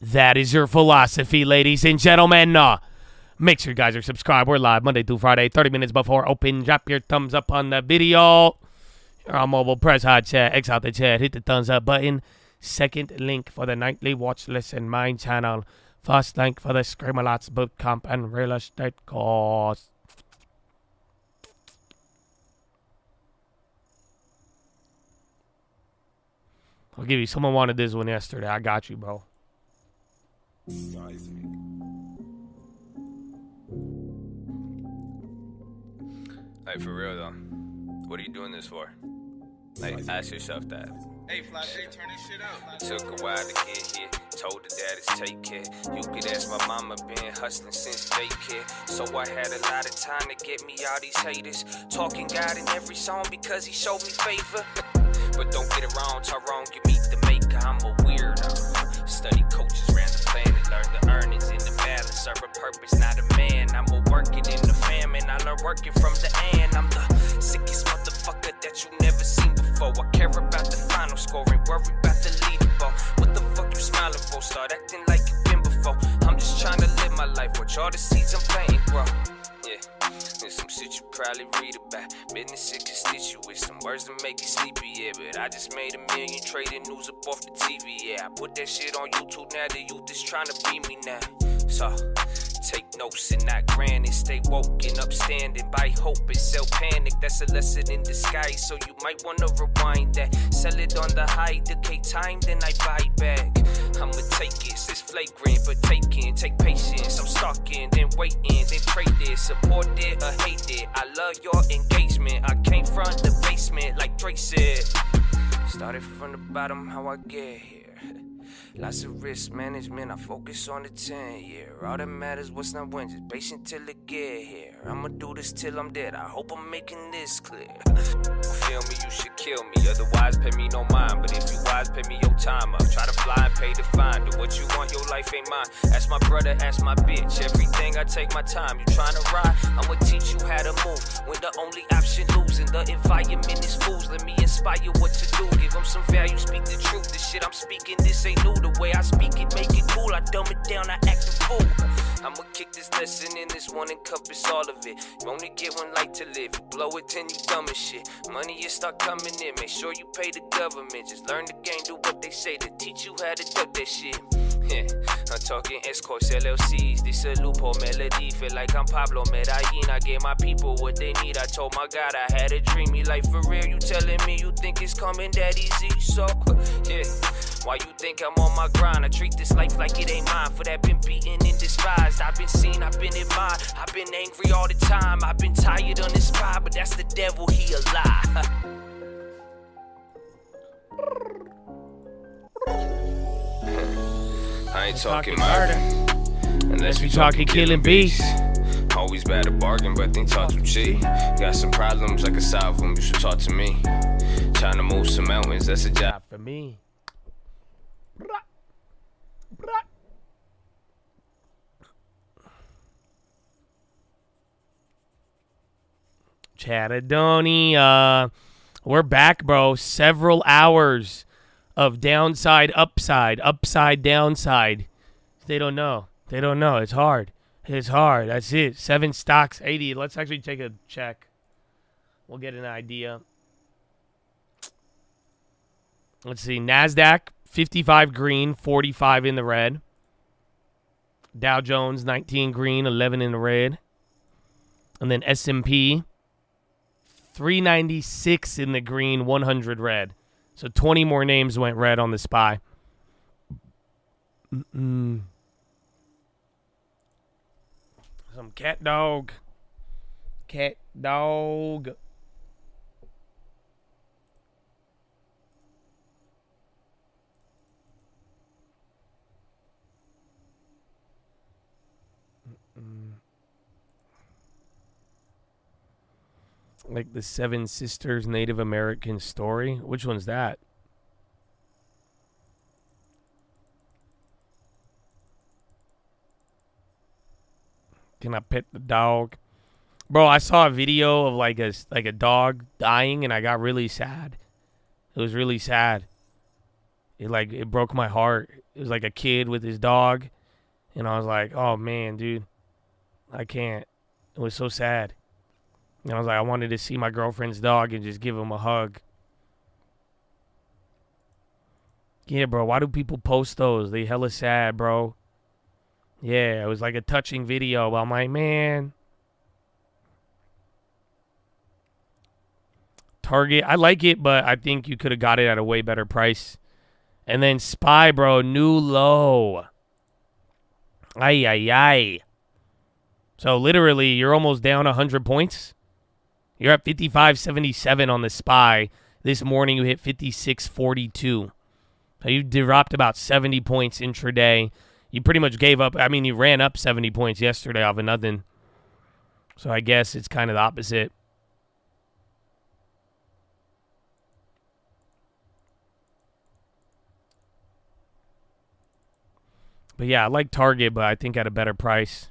That is your philosophy, ladies and gentlemen. Make sure you guys are subscribed. We're live Monday through Friday, 30 minutes before open. Drop your thumbs up on the video. You're on mobile. Press hot chat. X out the chat. Hit the thumbs up button. Second link for the nightly watch list in my channel. First link for the Screamalots boot camp and real estate course. I'll give you. Someone wanted this one yesterday. I got you, bro. Seismic. Like, for real though, what are you doing this for? Like, ask yourself that. Hey, Flash, turn this shit out. It took a while to get here. Told the daddies take care. You could ask my mama, been hustling since daycare. So I had a lot of time to get me all these haters. Talking God in every song because he showed me favor. But don't get it wrong, Tyrone, you meet the maker. I'm a weirdo. Study coaches, ran the planet. Learn the earnings in the balance. Serve a purpose, not a man. I'm a working in the famine. I learn working from the end. I'm the sickest motherfucker that you never seen before. I care about the final score and worry about the leaderboard. What the fuck you smiling for? Start acting like you been before. I'm just trying to live my life. Watch all the seeds I'm planting grow. Yeah, there's some shit you probably read about. Business and constituents, some words that make you sleepy, yeah. But I just made $1 million trading news up off the TV, yeah. I put that shit on YouTube now, the youth is trying to be me now. So, take notes and not granted. Stay woke and upstanding. Buy hope and sell panic. That's a lesson in disguise, so you might want to rewind that. Sell it on the high, decay time, then I buy back. I'ma take it, it's flagrant, but taking, take patience. I'm stalking, then waiting, then trade it. Support it or hate it. I love your engagement. I came from the basement, like Drake said. Started from the bottom, how I get here. Lots of risk management, I focus on the 10-year. All that matters, what's not when, just patient till it get here. I'ma do this till I'm dead, I hope I'm making this clear. Feel me, you should kill me, otherwise pay me no mind. But if you wise, pay me your time up. Try to fly and pay the fine, do what you want, your life ain't mine. Ask my brother, ask my bitch, everything I take my time. You tryna ride, I'ma teach you how to move. When the only option losing, the environment is fools. Let me inspire what to do, give them some value, speak the truth. The shit I'm speaking, this ain't new. The way I speak it, make it cool. I dumb it down, I act a fool. I'ma kick this lesson in this one, encompass all of it. You only get one life to live. You blow it, then you dumb as shit. Money, you start coming in. Make sure you pay the government. Just learn the game, do what they say to teach you how to duck that shit. Yeah, I'm talking escorts, LLCs. This a loophole melody. Feel like I'm Pablo Medellin. I gave my people what they need. I told my God I had a dreamy life for real. You telling me you think it's coming that easy? So, yeah. Why you think I'm on my grind? I treat this life like it ain't mine. For that been beaten and despised. I've been seen, I've been admired. I've been angry all the time. I've been tired, uninspired. But that's the devil, he a lie. I ain't talking murder unless we talking killing beasts. Always bad to bargain, but think talk too cheap. Got some problems, I can solve them. You should talk to me. Trying to move some mountains, that's a job for me. Chatadonia. We're back, bro. Several hours of downside, upside, upside, downside. They don't know. They don't know. It's hard. It's hard. That's it. 7 stocks, 80. Let's actually take a check. We'll get an idea. Let's see. NASDAQ, 55 green, 45 in the red. Dow Jones, 19 green, 11 in the red. And then S&P, 396 in the green, 100 red. So 20 more names went red on the SPY. Some cat dog. Cat dog. Like the Seven Sisters Native American story. Which one's that? Can I pet the dog? Bro, I saw a video of like a dog dying and I got really sad. It was really sad. It broke my heart. It was like a kid with his dog and I was like, "Oh man, dude. I can't." It was so sad. And I was like, I wanted to see my girlfriend's dog and just give him a hug. Yeah, bro. Why do people post those? They hella sad, bro. Yeah, it was like a touching video. But I'm like, man. Target, I like it, but I think you could have got it at a way better price. And then SPY, bro, new low. Ay, ay, ay. So literally, you're almost down 100 points. You're at 55.77 on the SPY. This morning, you hit 56.42. So you dropped about 70 points intraday. You pretty much gave up. I mean, you ran up 70 points yesterday off of nothing. So I guess it's kind of the opposite. But yeah, I like Target, but I think at a better price.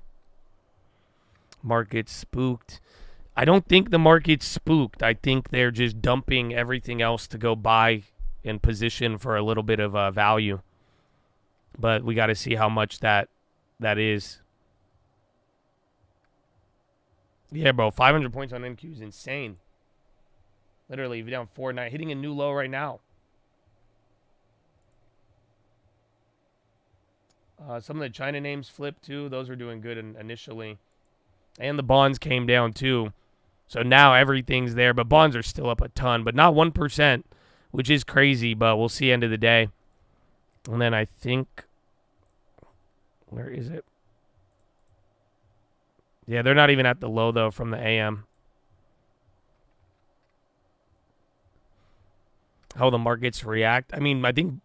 Market spooked. I don't think the market's spooked. I think they're just dumping everything else to go buy and position for a little bit of value. But we got to see how much that is. Yeah, bro, 500 points on NQ is insane. Literally, you're down 4.9, hitting a new low right now. Some of the China names flipped too. Those were doing good initially. And the bonds came down too. So now everything's there. But bonds are still up a ton. But not 1%, which is crazy. But we'll see end of the day. And then I think... Where is it? Yeah, they're not even at the low, though, from the AM. How the markets react. I mean, I think...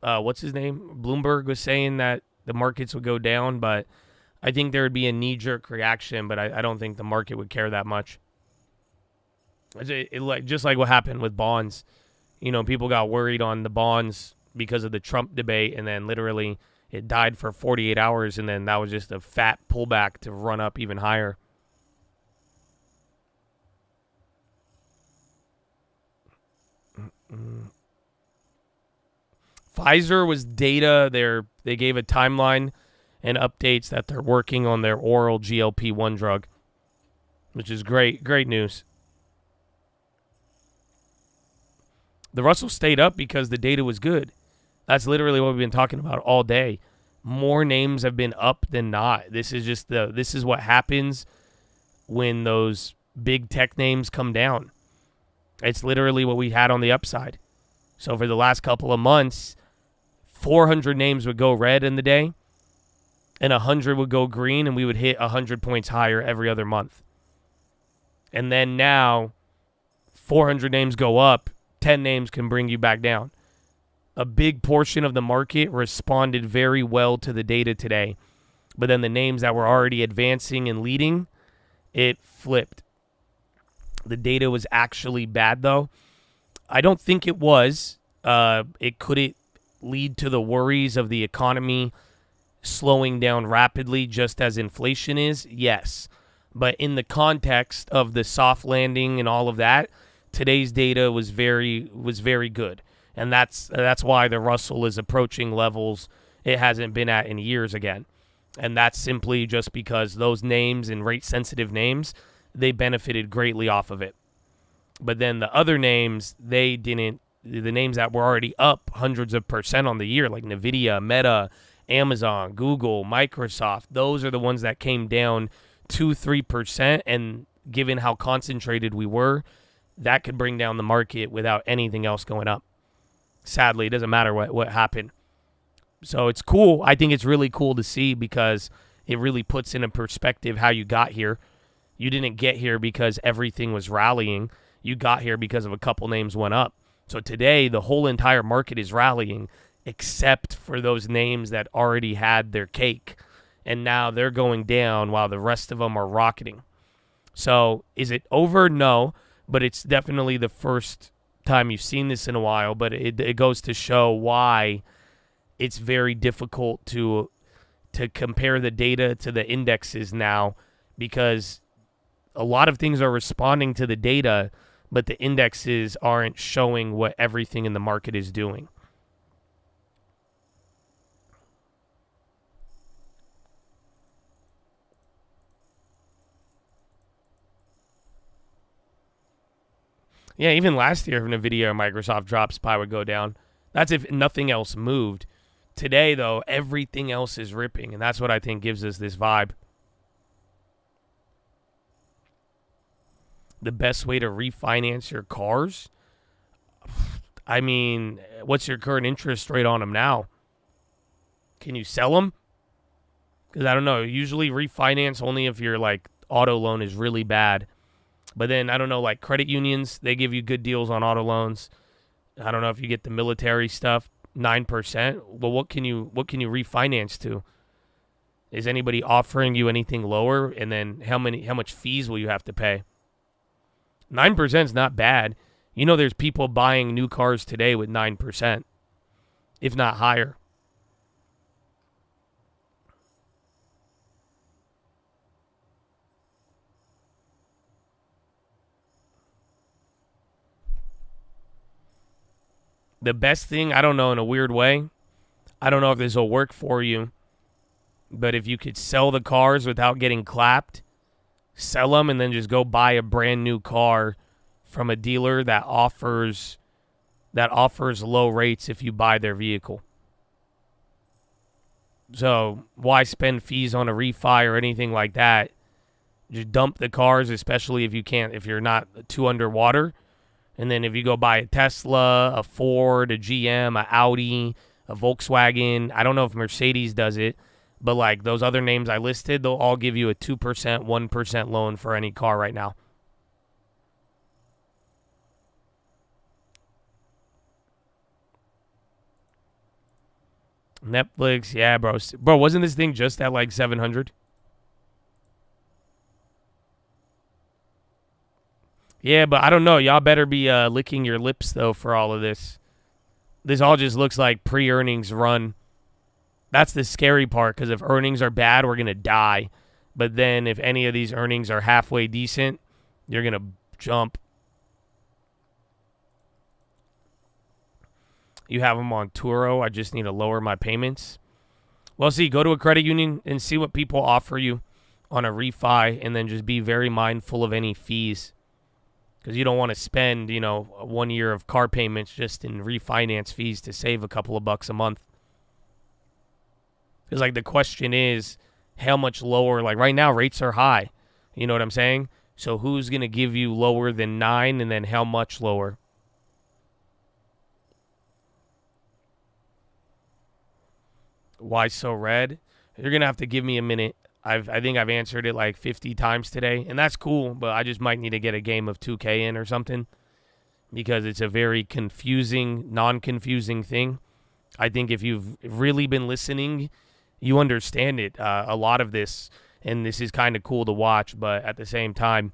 what's his name? Bloomberg was saying that the markets would go down, but I think there would be a knee-jerk reaction, but I don't think the market would care that much. Just like what happened with bonds. You know, people got worried on the bonds because of the Trump debate, and then literally it died for 48 hours, and then that was just a fat pullback to run up even higher. Pfizer was data. They gave a timeline and updates that they're working on their oral GLP-1 drug, which is great news. The Russell stayed up because the data was good. That's literally what we've been talking about all day. More names have been up than not. This is what happens when those big tech names come down. It's literally what we had on the upside. So for the last couple of months, 400 names would go red in the day, and 100 would go green, and we would hit 100 points higher every other month. And then now, 400 names go up, 10 names can bring you back down. A big portion of the market responded very well to the data today, but then the names that were already advancing and leading, it flipped. The data was actually bad, though. I don't think it was. It couldn't lead to the worries of the economy slowing down rapidly just as inflation is? Yes. But in the context of the soft landing and all of that, today's data was very good. And that's why the Russell is approaching levels it hasn't been at in years again. And that's simply just because those names and rate-sensitive names, they benefited greatly off of it. But then the other names, they didn't. The names that were already up hundreds of % on the year, like NVIDIA, Meta, Amazon, Google, Microsoft, those are the ones that came down 2-3%. And given how concentrated we were, that could bring down the market without anything else going up. Sadly, it doesn't matter what happened. So it's cool. I think it's really cool to see because it really puts into perspective how you got here. You didn't get here because everything was rallying. You got here because of a couple names went up. So today, the whole entire market is rallying except for those names that already had their cake. And now they're going down while the rest of them are rocketing. So is it over? No, but it's definitely the first time you've seen this in a while. But it goes to show why it's very difficult to compare the data to the indexes now, because a lot of things are responding to the data, but the indexes aren't showing what everything in the market is doing. Yeah, even last year, if NVIDIA or Microsoft drops, SPY would go down. That's if nothing else moved. Today, though, everything else is ripping, and that's what I think gives us this vibe. The best way to refinance your cars? I mean, what's your current interest rate on them now? Can you sell them? Because I don't know. Usually refinance only if your like auto loan is really bad. But then, I don't know, like credit unions, they give you good deals on auto loans. I don't know if you get the military stuff, 9%. Well, what can you refinance to? Is anybody offering you anything lower? And then how much fees will you have to pay? 9% is not bad. You know, there's people buying new cars today with 9%, if not higher. The best thing, I don't know, in a weird way, I don't know if this will work for you, but if you could sell the cars without getting clapped, sell them and then just go buy a brand new car from a dealer that offers low rates if you buy their vehicle. So why spend fees on a refi or anything like that? Just dump the cars, especially if you're not too underwater. And then if you go buy a Tesla, a Ford, a GM, a Audi, a Volkswagen, I don't know if Mercedes does it, but like those other names I listed, they'll all give you a 2%, 1% loan for any car right now. Netflix, yeah, bro. Bro, wasn't this thing just at like 700? Yeah, but I don't know. Y'all better be licking your lips, though, for all of this. This all just looks like pre-earnings run. That's the scary part, because if earnings are bad, we're going to die. But then if any of these earnings are halfway decent, you're going to jump. You have them on Turo. I just need to lower my payments. Well, see, go to a credit union and see what people offer you on a refi, and then just be very mindful of any fees. Because you don't want to spend, 1 year of car payments just in refinance fees to save a couple of bucks a month. Because, like, the question is, how much lower? Like, right now, rates are high. You know what I'm saying? So who's going to give you lower than 9, and then how much lower? Why so red? You're going to have to give me a minute. I think I've answered it like 50 times today, and that's cool, but I just might need to get a game of 2K in or something, because it's a very confusing, non-confusing thing. I think if you've really been listening, you understand it, a lot of this, and this is kind of cool to watch, but at the same time,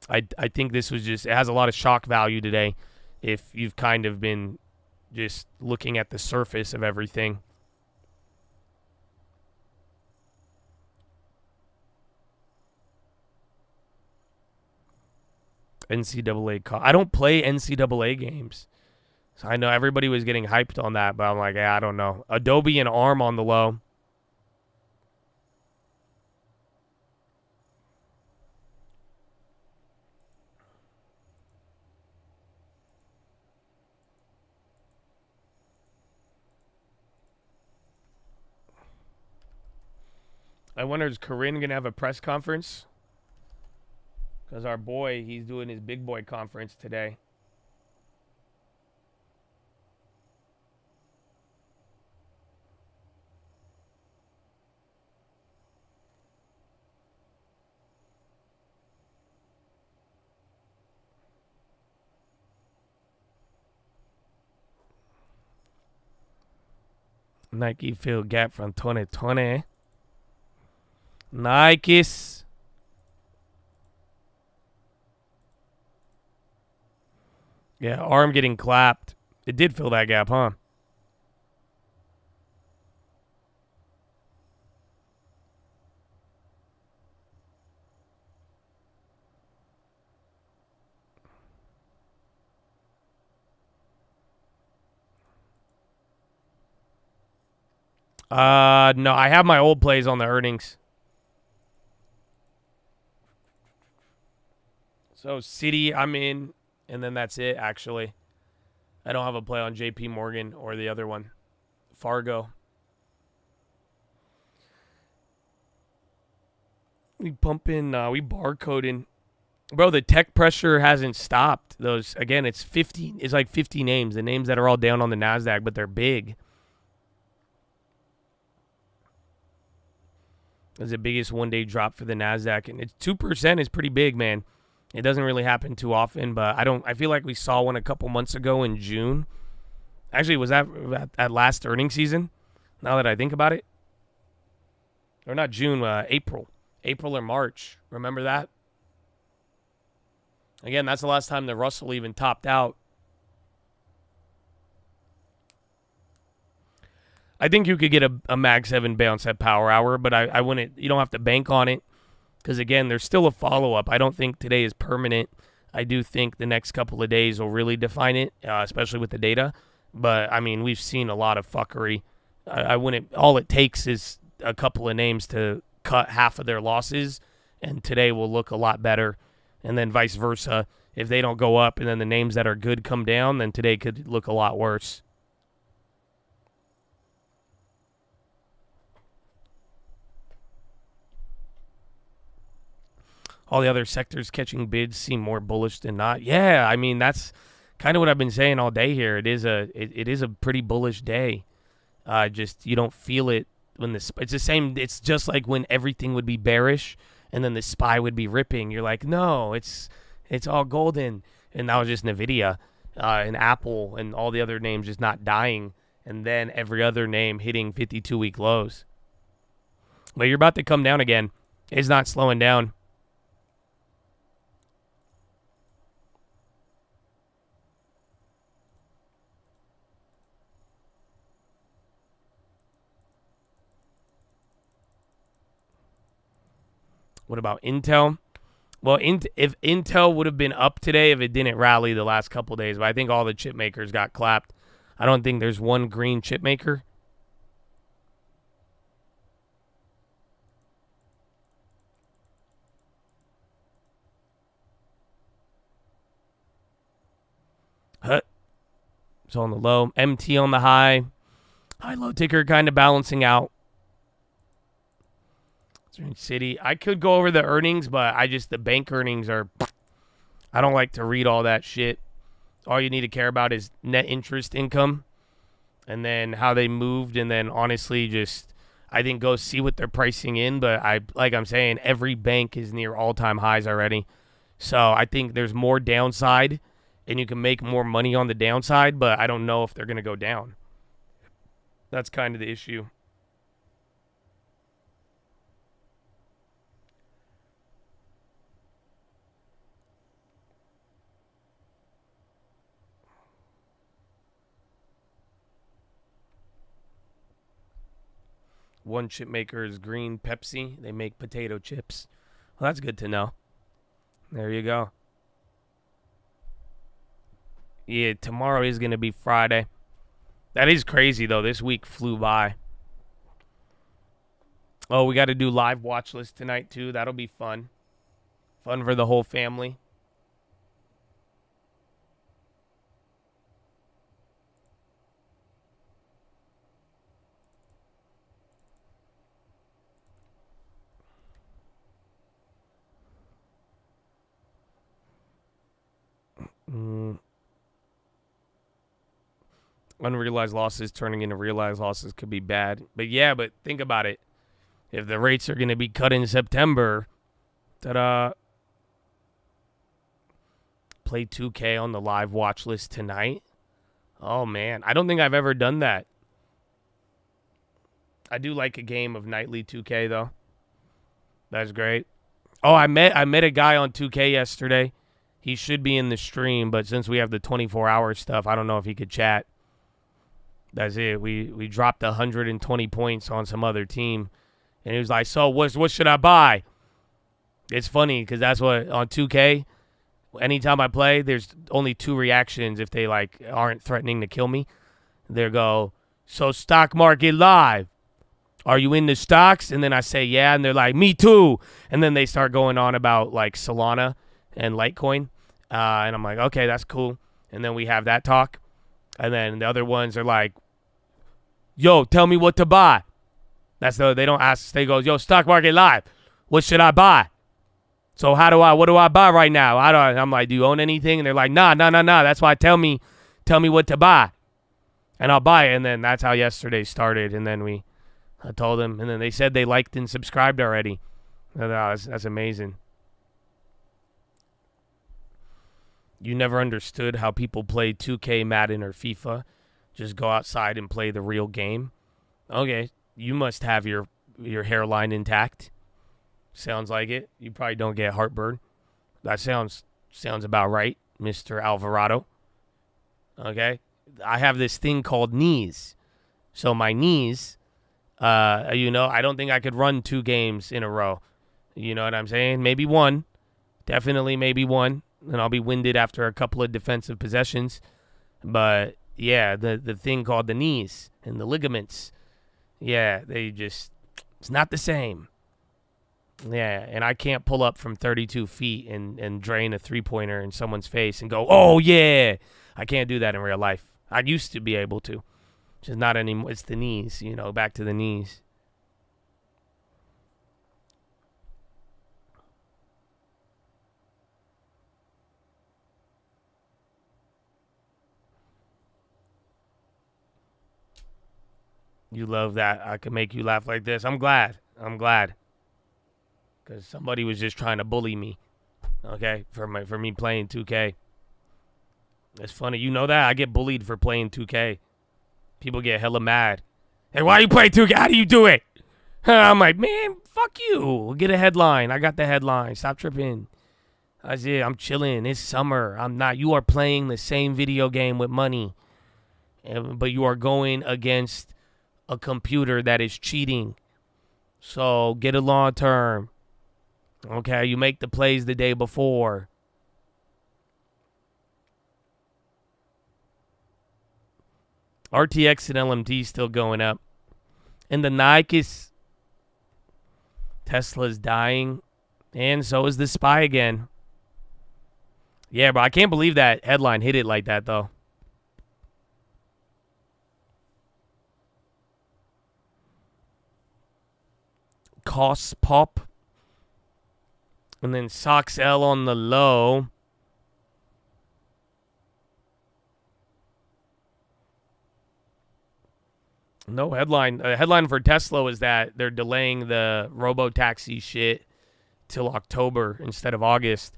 I think this was just, it has a lot of shock value today if you've kind of been just looking at the surface of everything. NCAA. I don't play NCAA games. So I know everybody was getting hyped on that, but I'm like, I don't know. Adobe and ARM on the low. I wonder, is Corinne going to have a press conference? Because our boy, he's doing his big boy conference today. Nike fill gap from 2020. Nikes. Yeah, arm getting clapped. It did fill that gap, huh? No, I have my old plays on the earnings. So Citi, I'm in, and then that's it, actually. I don't have a play on JP Morgan or the other one, Fargo. We pumping, we barcoding. Bro, the tech pressure hasn't stopped. Those, again, it's 50, it's like 50 names. The names that are all down on the NASDAQ, but they're big. It's the biggest one-day drop for the NASDAQ, and it's 2% is pretty big, man. It doesn't really happen too often, but I feel like we saw one a couple months ago in June. Actually, was that at last earnings season? Now that I think about it. Or not June, April. April or March. Remember that? Again, that's the last time the Russell even topped out. I think you could get a Mag 7 bounce at Power Hour, but I wouldn't. You don't have to bank on it. Because, again, there's still a follow-up. I don't think today is permanent. I do think the next couple of days will really define it, especially with the data. But, I mean, we've seen a lot of fuckery. I wouldn't. All it takes is a couple of names to cut half of their losses, and today will look a lot better. And then vice versa. If they don't go up and then the names that are good come down, then today could look a lot worse. All the other sectors catching bids seem more bullish than not. Yeah, I mean, that's kind of what I've been saying all day here. It is a pretty bullish day. Just you don't feel it when it's the same. It's just like when everything would be bearish and then the SPY would be ripping. You're like, no, it's all golden. And that was just NVIDIA and Apple and all the other names just not dying. And then every other name hitting 52-week lows. But you're about to come down again. It's not slowing down. What about Intel? Well, if Intel would have been up today if it didn't rally the last couple of days, but I think all the chip makers got clapped. I don't think there's one green chip maker. So on the low, MT on the high. High-low ticker kind of balancing out. City. I could go over the earnings, but the bank earnings are, I don't like to read all that shit. All you need to care about is net interest income and then how they moved. And then honestly, I think go see what they're pricing in. But like I'm saying, every bank is near all-time highs already. So I think there's more downside and you can make more money on the downside, but I don't know if they're going to go down. That's kind of the issue. One chip maker is green Pepsi. They make potato chips. Well, that's good to know. There you go. Yeah, tomorrow is going to be Friday. That is crazy, though. This week flew by. Oh, we got to do live watch list tonight, too. That'll be fun. Fun for the whole family. Unrealized losses turning into realized losses could be bad. But yeah, but think about it. If the rates are going to be cut in September, play 2K on the live watch list tonight. Oh, man. I don't think I've ever done that. I do like a game of nightly 2K, though. That's great. Oh, I met a guy on 2K yesterday. He should be in the stream, but since we have the 24-hour stuff, I don't know if he could chat. That's it. We dropped 120 points on some other team. And he was like, so what should I buy? It's funny because that's what, on 2K, anytime I play, there's only 2 reactions if they, like, aren't threatening to kill me. They go, so stock market live. Are you into stocks? And then I say, yeah. And they're like, me too. And then they start going on about, like, Solana and Litecoin. And I'm like, okay, that's cool. And then we have that talk. And then the other ones are like, yo, tell me what to buy. They don't ask. They go, yo, stock market live. What should I buy? So what do I buy right now? I'm like, do you own anything? And they're like, nah. That's why tell me what to buy. And I'll buy it. And then that's how yesterday started. And then I told them. And then they said they liked and subscribed already. That's amazing. You never understood how people play 2K, Madden, or FIFA. Just go outside and play the real game. Okay, you must have your hairline intact. Sounds like it. You probably don't get heartburn. That sounds about right, Mr. Alvarado. Okay, I have this thing called knees. So my knees, I don't think I could run 2 games in a row. You know what I'm saying? Maybe one. Definitely maybe one. And I'll be winded after a couple of defensive possessions. But, yeah, the thing called the knees and the ligaments, yeah, it's not the same. Yeah, and I can't pull up from 32 feet and drain a three-pointer in someone's face and go, oh, yeah. I can't do that in real life. I used to be able to. Just not anymore. It's the knees, back to the knees. You love that I can make you laugh like this. I'm glad. Because somebody was just trying to bully me, okay, for me playing 2K. It's funny. You know that? I get bullied for playing 2K. People get hella mad. Hey, why you play 2K? How do you do it? I'm like, man, fuck you. Get a headline. I got the headline. Stop tripping. That's it. I'm chilling. It's summer. I'm not. You are playing the same video game with money, but you are going against a computer that is cheating. So get a long term. Okay, you make the plays the day before. RTX and LMT still going up. And the Nike is Tesla's dying. And so is the SPY again. Yeah, bro, I can't believe that headline hit it like that, though. Costs pop. And then Sox L on the low. No headline. Headline for Tesla is that they're delaying the robo-taxi shit till October instead of August.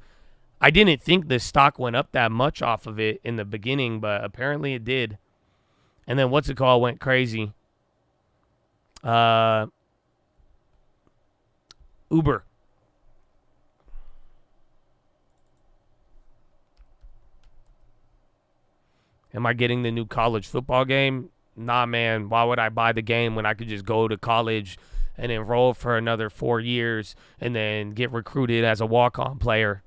I didn't think the stock went up that much off of it in the beginning, but apparently it did. And then what's it called went crazy. Uber. Am I getting the new college football game? Nah, man. Why would I buy the game when I could just go to college and enroll for another 4 years and then get recruited as a walk-on player?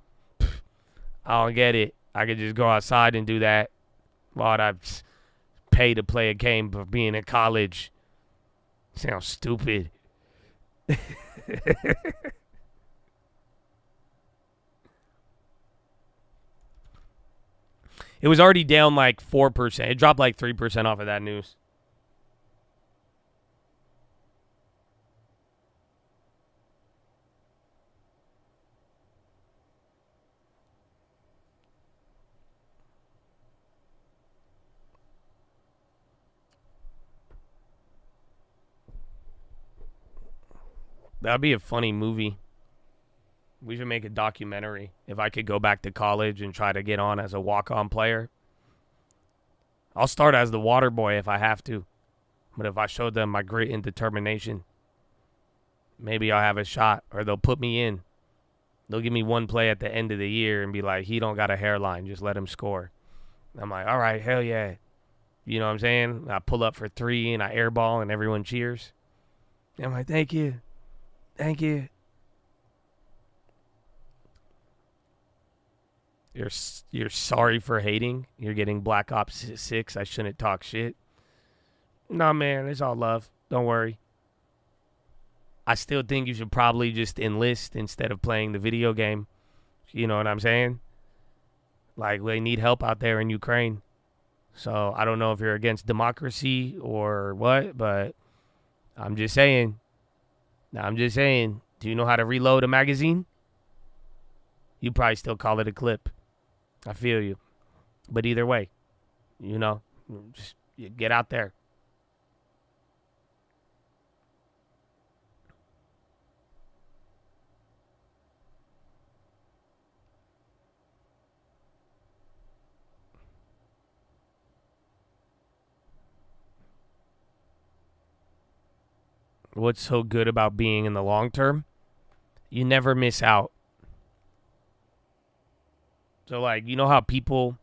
I don't get it. I could just go outside and do that. Why would I pay to play a game for being in college? Sounds stupid. It was already down like 4%. It dropped like 3% off of that news. That'd be a funny movie. We should make a documentary. If I could go back to college and try to get on as a walk-on player. I'll start as the water boy if I have to. But if I showed them my grit and determination, maybe I'll have a shot or they'll put me in. They'll give me one play at the end of the year and be like, he don't got a hairline. Just let him score. I'm like, all right, hell yeah. You know what I'm saying? I pull up for 3 and I airball and everyone cheers. And I'm like, thank you. Thank you. You're sorry for hating. You're getting Black Ops 6. I shouldn't talk shit. Nah, man, it's all love. Don't worry. I still think you should probably just enlist instead of playing the video game. You know what I'm saying? Like, they need help out there in Ukraine. So I don't know if you're against democracy or what, but I'm just saying. Do you know how to reload a magazine? You probably still call it a clip. I feel you. But either way, you know, just get out there. What's so good about being in the long term? You never miss out. So, like, you know how people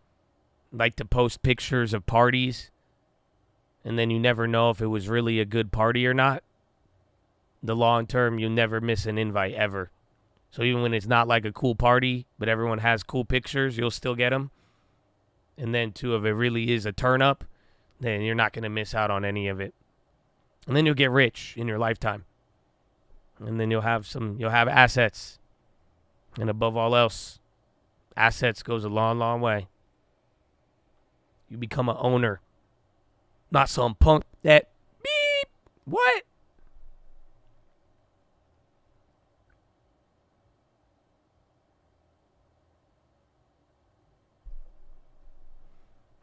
like to post pictures of parties and then you never know if it was really a good party or not? The long term, you never miss an invite ever. So even when it's not like a cool party, but everyone has cool pictures, you'll still get them. And then, too, if it really is a turn up, then you're not going to miss out on any of it. And then you'll get rich in your lifetime. And then you'll have assets. And above all else, assets goes a long, long way. You become an owner. Not some punk that beep. What?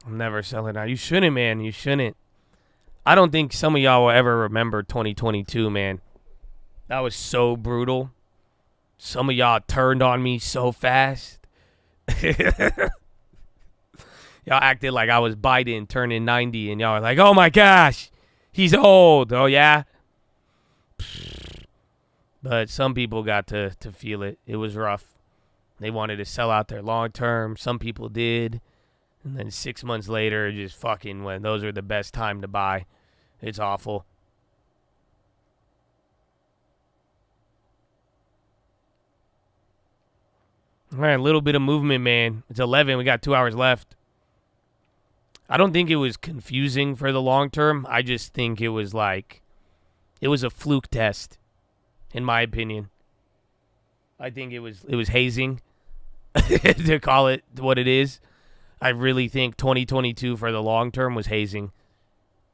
I'm never selling out. You shouldn't, man. You shouldn't. I don't think some of y'all will ever remember 2022, man. That was so brutal. Some of y'all turned on me so fast. Y'all acted like I was Biden turning 90, and y'all were like, oh my gosh, he's old. Oh, yeah? But some people got to feel it. It was rough. They wanted to sell out their long term. Some people did. And then 6 months later, it just fucking went. Those are the best time to buy. It's awful. All right, a little bit of movement, man. It's 11. We got 2 hours left. I don't think it was confusing for the long term. I just think it was like, it was a fluke test, in my opinion. I think it was hazing to call it what it is. I really think 2022 for the long term was hazing.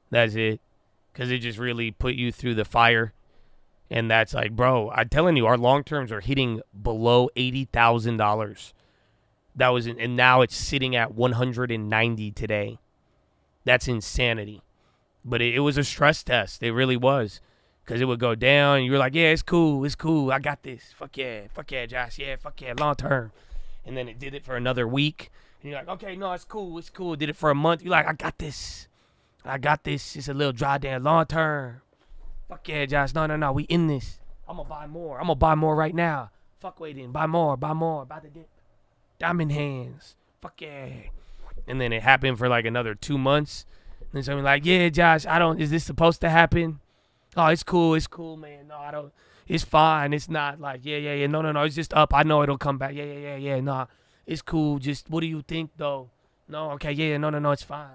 That's it. Because it just really put you through the fire. And that's like, bro, I'm telling you, our long terms are hitting below $80,000. That was, and now it's sitting at 190 today. That's insanity. But it was a stress test. It really was. Because it would go down. And you were like, yeah, it's cool. It's cool. I got this. Fuck yeah, Josh. Yeah, fuck yeah, long term. And then it did it for another week. And you're like, okay, no, it's cool. It's cool. Did it for a month. You're like, I got this. It's a little dry down long term. Fuck yeah, Josh. No. We in this. I'm going to buy more. I'm going to buy more right now. Fuck waiting. Buy more. Buy the dip. Diamond hands. Fuck yeah. And then it happened for like another 2 months. And then somebody like, yeah, Josh, is this supposed to happen? Oh, it's cool. It's cool, man. No, I don't. It's fine. It's not like, yeah. No. It's just up. I know it'll come back. Yeah. No, it's cool. Just, what do you think, though? No, okay, yeah. No, it's fine.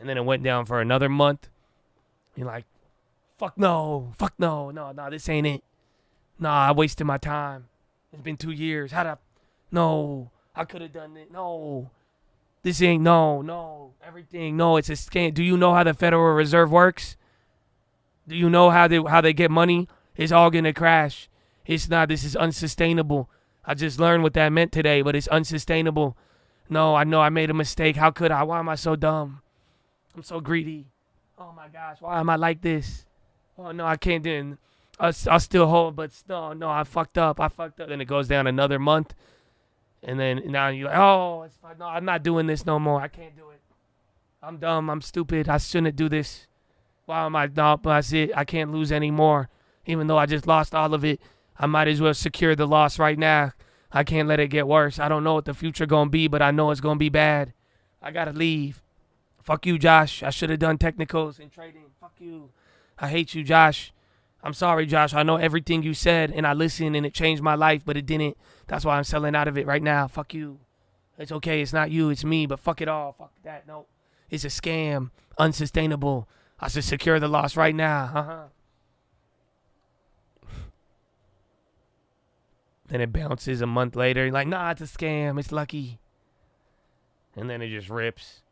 And then it went down for another month. You're like, fuck no. No, this ain't it. Nah, I wasted my time. It's been 2 years. No, I could have done it. No, this ain't, no, everything. No, it's a scam. Do you know how the Federal Reserve works? Do you know how they get money? It's all going to crash. It's not, this is unsustainable. I just learned what that meant today, but it's unsustainable. No, I know I made a mistake. How could I? Why am I so dumb? I'm so greedy. Oh my gosh, why am I like this? Oh no, I can't do it. I'll still hold, but no, I fucked up. Then it goes down another month. And then now you're like, oh, it's fine. No, I'm not doing this no more. I can't do it. I'm dumb. I'm stupid. I shouldn't do this. Why am I? No, that's it. I can't lose anymore. Even though I just lost all of it, I might as well secure the loss right now. I can't let it get worse. I don't know what the future gonna be, but I know it's gonna be bad. I gotta leave. Fuck you, Josh. I should have done technicals and trading. Fuck you. I hate you, Josh. I'm sorry, Josh. I know everything you said, and I listened, and it changed my life, but it didn't. That's why I'm selling out of it right now. Fuck you. It's okay. It's not you. It's me, but fuck it all. Fuck that. No. It's a scam. Unsustainable. I should secure the loss right now. Then it bounces a month later. You're like, nah, it's a scam. It's lucky. And then it just rips.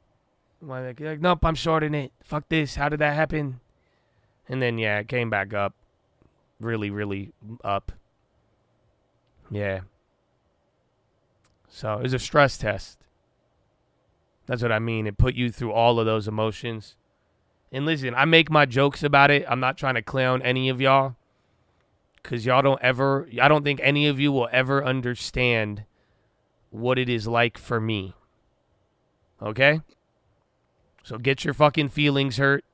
You're like, nope, I'm shorting it. Fuck this. How did that happen? And then, yeah, it came back up. Really, really up. Yeah. So it was a stress test. That's what I mean. It put you through all of those emotions. And listen, I make my jokes about it. I'm not trying to clown any of y'all. Because I don't think any of you will ever understand what it is like for me. Okay? So get your fucking feelings hurt.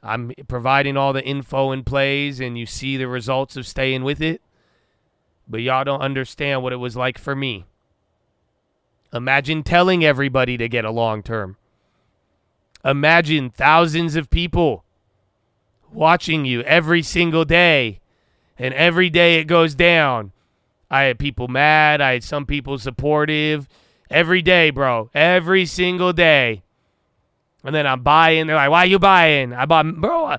I'm providing all the info and plays, and you see the results of staying with it. But y'all don't understand what it was like for me. Imagine telling everybody to get a long term. Imagine thousands of people watching you every single day. And every day it goes down. I had people mad. I had some people supportive. Every day, bro. Every single day. And then I'm buying. They're like, why are you buying? I bought, bro.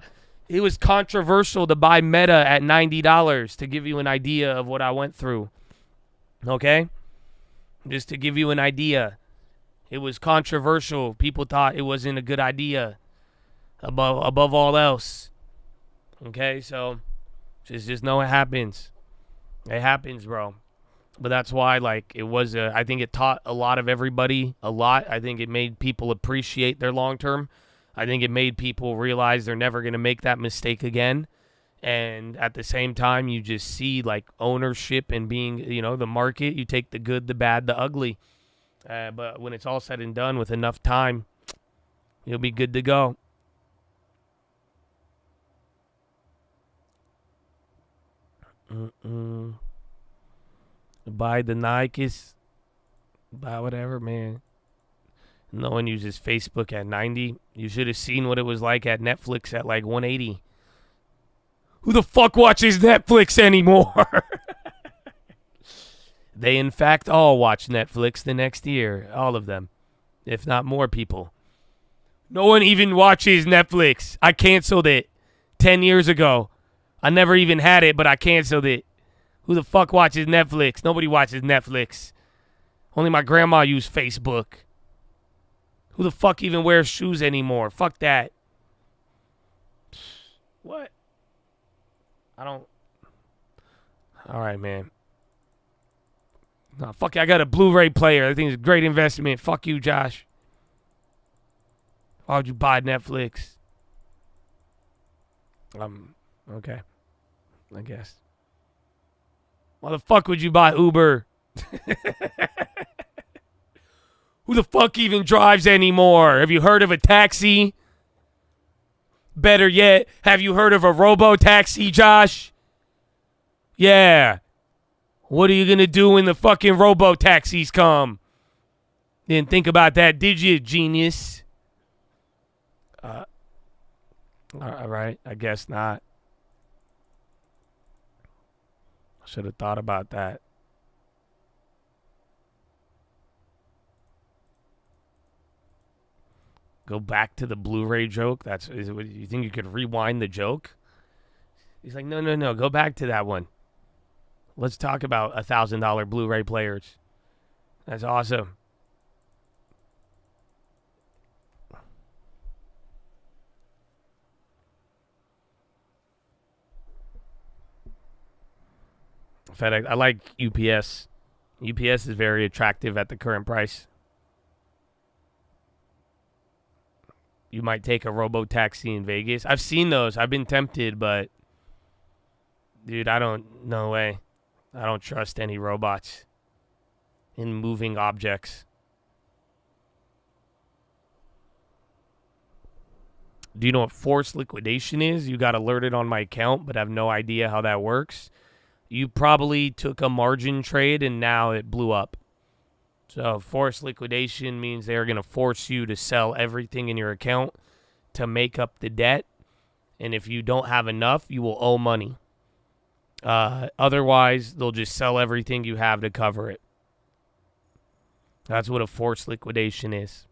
It was controversial to buy Meta at $90 to give you an idea of what I went through. Okay? Just to give you an idea. It was controversial. People thought it wasn't a good idea. Above all else. Okay? So, just know it happens. It happens, bro. But that's why, like, it was I think it taught a lot of everybody a lot. I think it made people appreciate their long term. I think it made people realize they're never going to make that mistake again. And at the same time, you just see, like, ownership and being, the market. You take the good, the bad, the ugly. But when it's all said and done with enough time, you'll be good to go. Buy the Nikes. Buy whatever, man. No one uses Facebook at 90. You should have seen what it was like at Netflix at like 180. Who the fuck watches Netflix anymore? They, in fact, all watch Netflix the next year. All of them. If not more people. No one even watches Netflix. I canceled it 10 years ago. I never even had it, but I canceled it. Who the fuck watches Netflix? Nobody watches Netflix. Only my grandma used Facebook. Who the fuck even wears shoes anymore? Fuck that. What? I don't. All right, man. No, fuck it. I got a Blu-ray player. I think it's a great investment. Fuck you, Josh. Why would you buy Netflix? Okay. I guess. Why the fuck would you buy Uber? Who the fuck even drives anymore? Have you heard of a taxi? Better yet, have you heard of a robo-taxi, Josh? Yeah. What are you going to do when the fucking robo-taxis come? Didn't think about that, did you, genius? All right, I guess not. Should have thought about that. Go back to the Blu-ray joke? You think you could rewind the joke? He's like, no. Go back to that one. Let's talk about $1,000 Blu-ray players. That's awesome. FedEx. I like UPS. UPS is very attractive at the current price. You might take a robo-taxi in Vegas. I've seen those. I've been tempted, but dude, no way. I don't trust any robots in moving objects. Do you know what forced liquidation is? You got alerted on my account, but have no idea how that works. you probably took a margin trade and now it blew up. So forced liquidation means they're going to force you to sell everything in your account to make up the debt. And if you don't have enough, you will owe money. Otherwise, they'll just sell everything you have to cover it. That's what a forced liquidation is.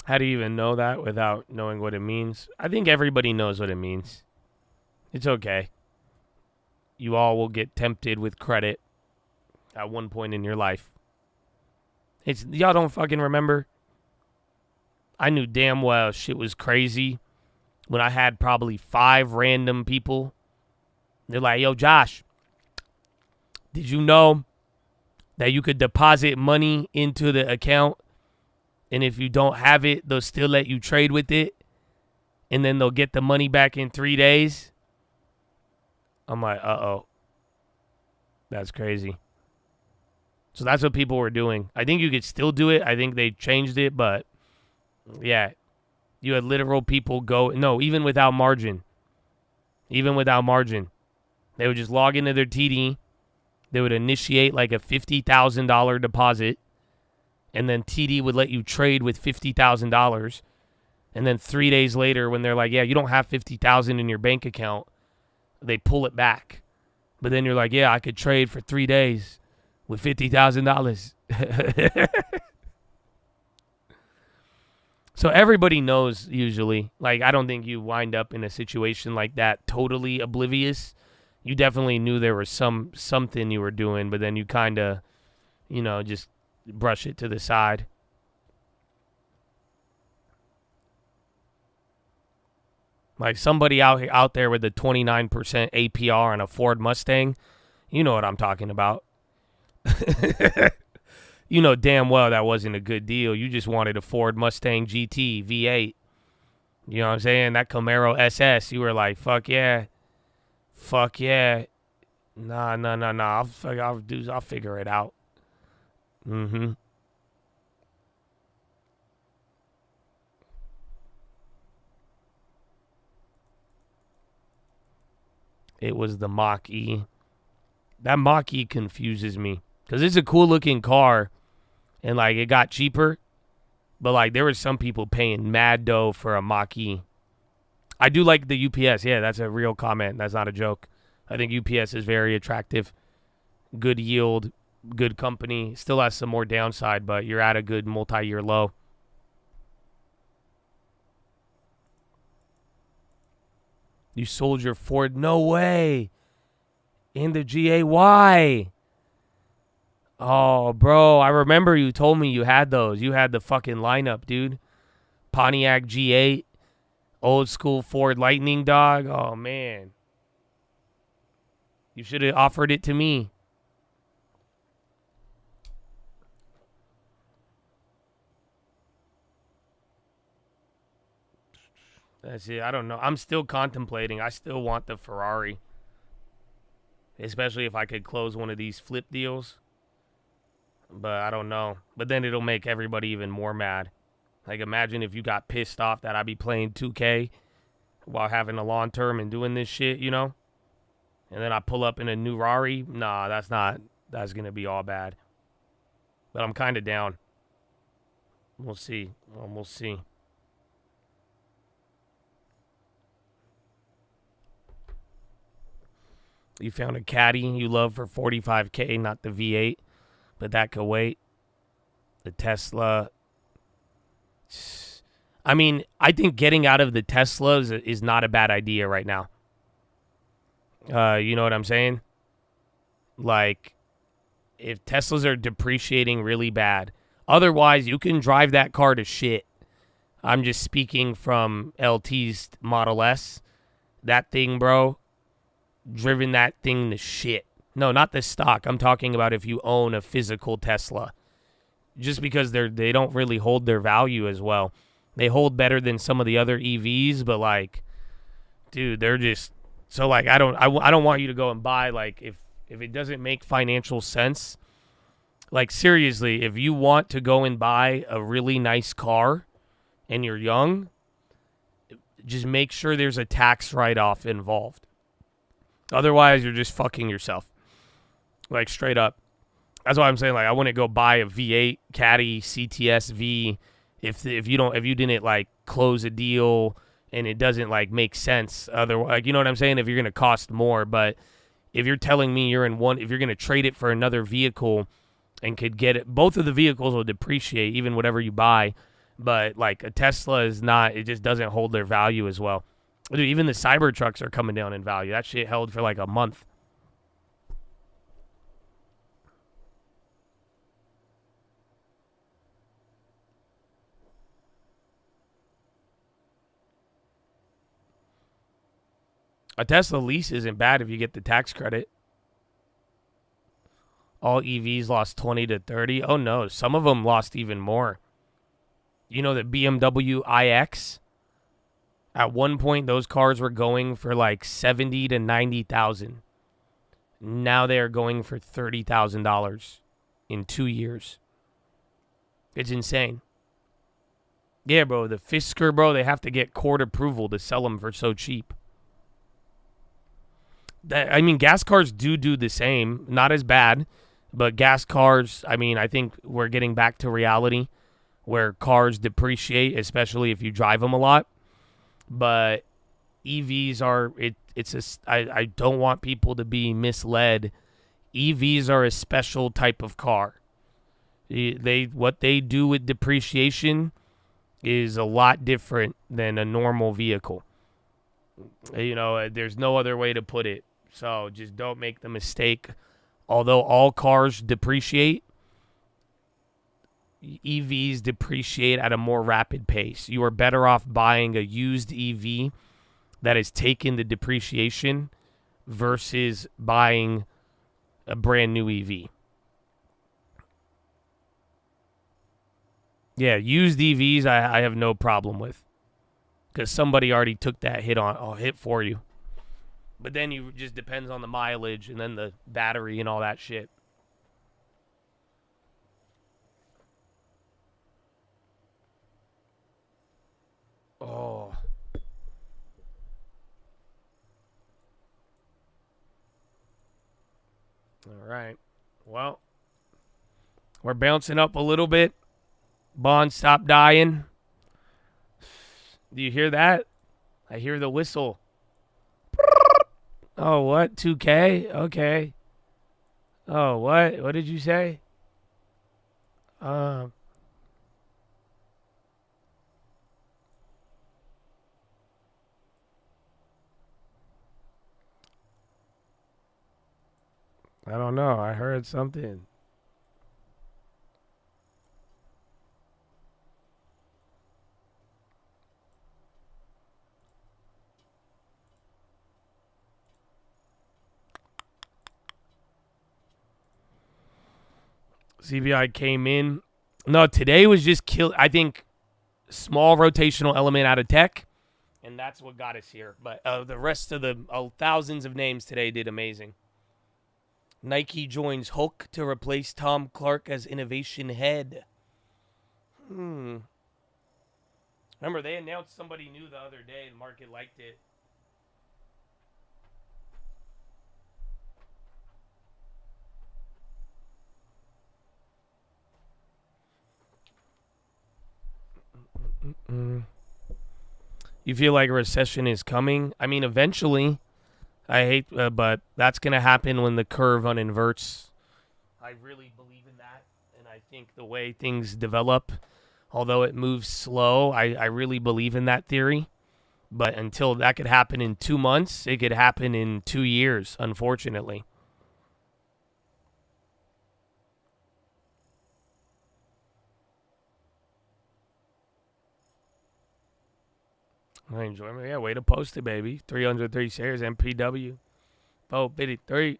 How do you even know that without knowing what it means? I think everybody knows what it means. It's okay. You all will get tempted with credit at one point in your life. Y'all don't fucking remember? I knew damn well shit was crazy when I had probably 5 random people. They're like, yo, Josh, did you know that you could deposit money into the account, and if you don't have it, they'll still let you trade with it, and then they'll get the money back in 3 days? I'm like, uh-oh. That's crazy. So that's what people were doing. I think you could still do it. I think they changed it, but yeah. You had literal people go, no, even without margin. Even without margin. They would just log into their TD. They would initiate like a $50,000 deposit. And then TD would let you trade with $50,000. And then 3 days later, when they're like, yeah, you don't have $50,000 in your bank account, they pull it back. But then you're like, yeah, I could trade for 3 days with $50,000. So everybody knows usually. Like, I don't think you wind up in a situation like that totally oblivious. You definitely knew there was something you were doing, but then you kind of, just brush it to the side. Like somebody out there with a 29% APR on a Ford Mustang, you know what I'm talking about. You know damn well that wasn't a good deal. You just wanted a Ford Mustang GT V8. You know what I'm saying? That Camaro SS, you were like, fuck yeah. Fuck yeah. Nah. I'll figure it out. Mm-hmm. It was the Mach-E. That Mach-E confuses me. Because it's a cool-looking car. And, like, it got cheaper. But, like, there were some people paying mad dough for a Mach-E. I do like the UPS. Yeah, that's a real comment. That's not a joke. I think UPS is very attractive. Good yield. Good company. Still has some more downside, but you're at a good multi-year low. You sold your Ford? No way. In the GAY. Oh, bro. I remember you told me you had those. You had the fucking lineup, dude. Pontiac G8. Old school Ford Lightning, dog. Oh, man. You should have offered it to me. That's it. I don't know. I'm still contemplating. I still want the Ferrari. Especially if I could close one of these flip deals. But I don't know. But then it'll make everybody even more mad. Like, imagine if you got pissed off that I'd be playing 2K while having a long term and doing this shit, you know? And then I pull up in a new Rari. Nah, that's going to be all bad. But I'm kind of down. We'll see. We'll see. You found a caddy you love for $45K, not the V8, but that could wait. The Tesla. I mean, I think getting out of the Tesla is not a bad idea right now. You know what I'm saying? Like, if Teslas are depreciating really bad. Otherwise, you can drive that car to shit. I'm just speaking from LT's Model S. That thing, bro, driven that thing to shit. No, not the stock. I'm talking about if you own a physical Tesla. Just because they don't really hold their value as well. They hold better than some of the other EVs, but like, dude, they're just so like I don't want you to go and buy like if it doesn't make financial sense. Like seriously, if you want to go and buy a really nice car and you're young, just make sure there's a tax write-off involved. Otherwise, you're just fucking yourself. Like straight up. That's why I'm saying like I wouldn't go buy a V8 Caddy CTS V if you didn't like close a deal and it doesn't like make sense. Otherwise, like, you know what I'm saying? If you're gonna cost more, but if you're telling me if you're gonna trade it for another vehicle and could get it, both of the vehicles will depreciate even whatever you buy. But like a Tesla is not. It just doesn't hold their value as well. Dude, even the Cybertrucks are coming down in value. That shit held for like a month. A Tesla lease isn't bad if you get the tax credit. All EVs lost 20 to 30. Oh, no. Some of them lost even more. You know that BMW iX? At one point, those cars were going for like 70 to 90,000. Now they are going for $30,000 in 2 years. It's insane. Yeah, bro. The Fisker, bro, they have to get court approval to sell them for so cheap. I mean, gas cars do the same. Not as bad, but gas cars, I mean, I think we're getting back to reality where cars depreciate, especially if you drive them a lot. But EVs are, I don't want people to be misled. EVs are a special type of car. What they do with depreciation is a lot different than a normal vehicle. You know, there's no other way to put it. So just don't make the mistake. Although all cars depreciate, EVs depreciate at a more rapid pace. You are better off buying a used EV that has taken the depreciation versus buying a brand new EV. Yeah, used EVs I have no problem with. Because somebody already took that hit for you. But then you just depends on the mileage and then the battery and all that shit. Oh. All right. Well, we're bouncing up a little bit. Bond stopped dying. Do you hear that? I hear the whistle. Oh, what? 2K? Okay. Oh, what? What did you say? I don't know. I heard something. CPI came in. No, today was just I think small rotational element out of tech, and that's what got us here. But the rest of the thousands of names today did amazing. Nike joins Hulk to replace Tom Clark as innovation head. Remember, they announced somebody new the other day. The market liked it. You feel like a recession is coming? I mean, eventually. I hate, but that's going to happen when the curve uninverts. I really believe in that, and I think the way things develop, although it moves slow, I really believe in that theory. But until that could happen in 2 months, it could happen in 2 years, unfortunately. I enjoy it. Yeah, way to post it, baby. 303 shares, MPW. 453.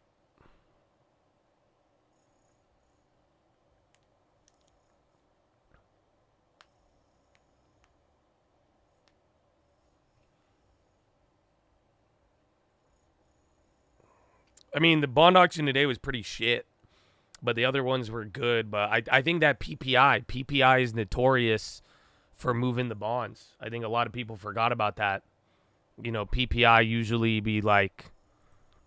I mean, the bond auction today was pretty shit, but the other ones were good. But I think that PPI is notorious for moving the bonds. I think a lot of people forgot about that. You know, PPI usually be like,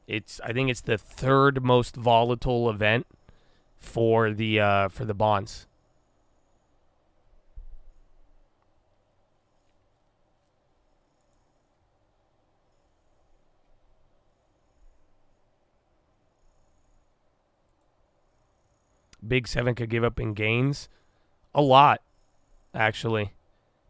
I think it's the third most volatile event for the bonds. Big 7 could give up in gains a lot, actually.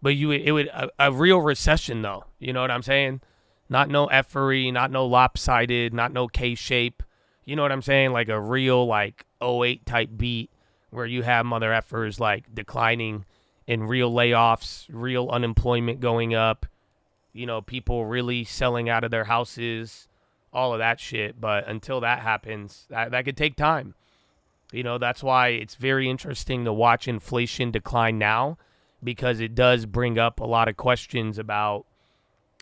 But it would a real recession, though. You know what I'm saying? Not no effery, not no lopsided, not no K-shape. You know what I'm saying? Like a real, like, '08 type beat where you have mother effers, like, declining in real layoffs, real unemployment going up, you know, people really selling out of their houses, all of that shit. But until that happens, that could take time. You know, that's why it's very interesting to watch inflation decline now, because it does bring up a lot of questions about,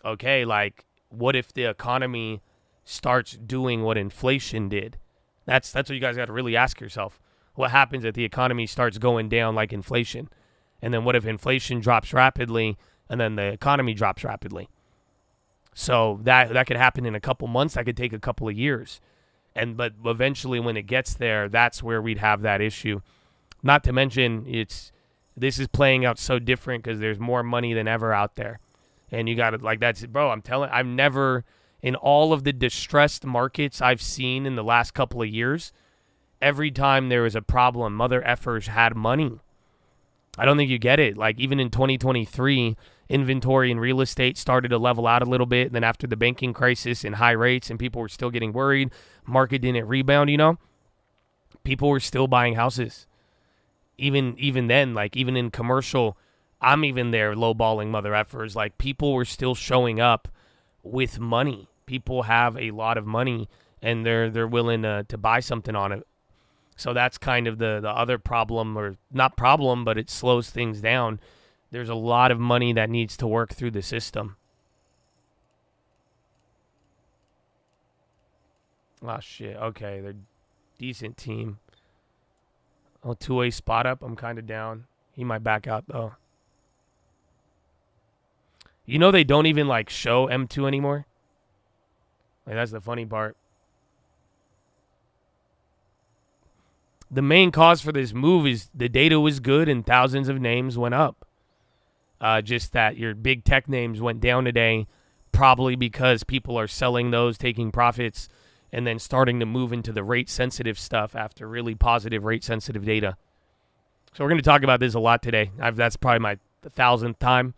okay, like, what if the economy starts doing what inflation did? That's what you guys got to really ask yourself. What happens if the economy starts going down like inflation? And then what if inflation drops rapidly and then the economy drops rapidly? So that could happen in a couple months. That could take a couple of years. But eventually when it gets there, that's where we'd have that issue. Not to mention this is playing out so different because there's more money than ever out there. And you got to, like, that's, bro, I've never, in all of the distressed markets I've seen in the last couple of years, every time there was a problem, mother effers had money. I don't think you get it. Like, even in 2023, inventory in real estate started to level out a little bit. And then after the banking crisis and high rates and people were still getting worried, market didn't rebound, you know, people were still buying houses. Even then, like, even in commercial, I'm even there lowballing mother effers. Like, people were still showing up with money. People have a lot of money and they're willing to buy something on it. So that's kind of the other problem, or not problem, but it slows things down. There's a lot of money that needs to work through the system. Oh, shit. Okay, they're decent team. Oh, two-way spot up. I'm kind of down. He might back out, though. You know they don't even, like, show M2 anymore? Like, that's the funny part. The main cause for this move is the data was good and thousands of names went up. Just that your big tech names went down today, probably because people are selling those, taking profits, and then starting to move into the rate-sensitive stuff after really positive rate-sensitive data. So we're going to talk about this a lot today. That's probably my 1,000th time.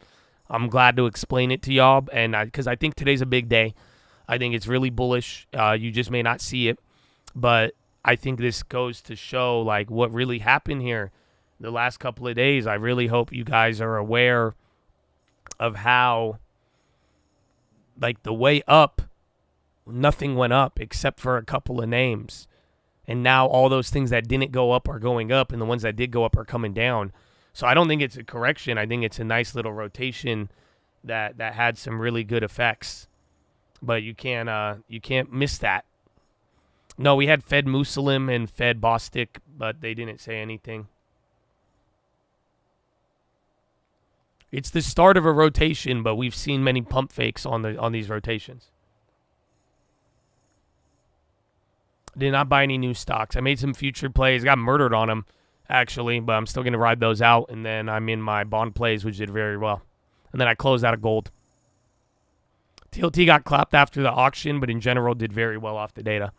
I'm glad to explain it to y'all, and because I think today's a big day. I think it's really bullish. You just may not see it, but I think this goes to show, like, what really happened here the last couple of days. I really hope you guys are aware of how, like, the way up, nothing went up except for a couple of names. And now all those things that didn't go up are going up, and the ones that did go up are coming down. So I don't think it's a correction. I think it's a nice little rotation that had some really good effects. But you can't miss that. No, we had Fed Muslim and Fed Bostic, but they didn't say anything. It's the start of a rotation, but we've seen many pump fakes on these rotations. Did not buy any new stocks. I made some future plays. Got murdered on them, actually, but I'm still going to ride those out. And then I'm in my bond plays, which did very well. And then I closed out of gold. TLT got clapped after the auction, but in general did very well off the data.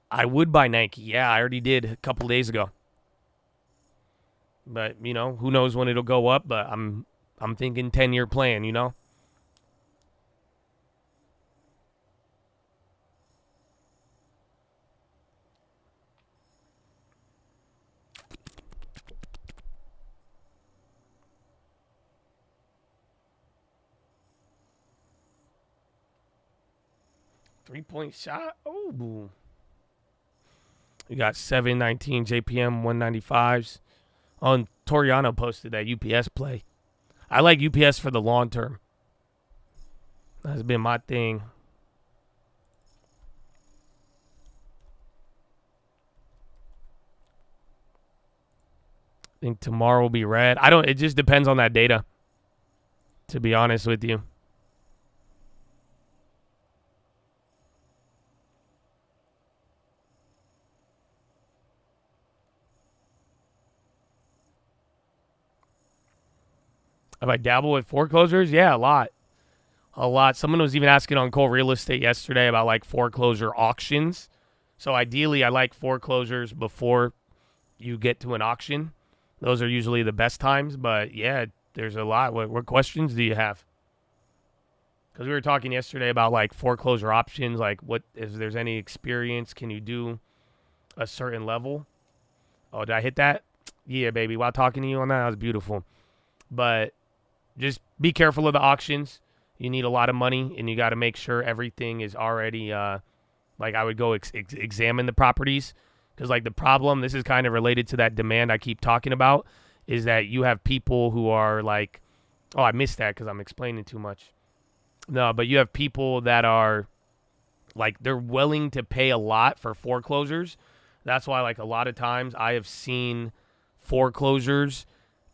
I would buy Nike. Yeah, I already did a couple days ago. But, you know, who knows when it'll go up, but I'm thinking 10-year plan, you know? 3-point shot. Oh, boom. We got 719 JPM 195s. On Toriano posted that UPS play. I like UPS for the long term. That's been my thing. I think tomorrow will be red. It just depends on that data, to be honest with you. Have I dabbled with foreclosures? Yeah, a lot. A lot. Someone was even asking on Cole Real Estate yesterday about like foreclosure auctions. So ideally, I like foreclosures before you get to an auction. Those are usually the best times. But yeah, there's a lot. What questions do you have? Because we were talking yesterday about like foreclosure options. Like, what if there's any experience? Can you do a certain level? Oh, did I hit that? Yeah, baby. While talking to you on that was beautiful. But just be careful of the auctions. You need a lot of money, and you got to make sure everything is already, like I would go examine the properties. Because, like, the problem, this is kind of related to that demand I keep talking about, is that you have people who are like, oh, I missed that because I'm explaining too much. No, but you have people that are, like, they're willing to pay a lot for foreclosures. That's why, like, a lot of times I have seen foreclosures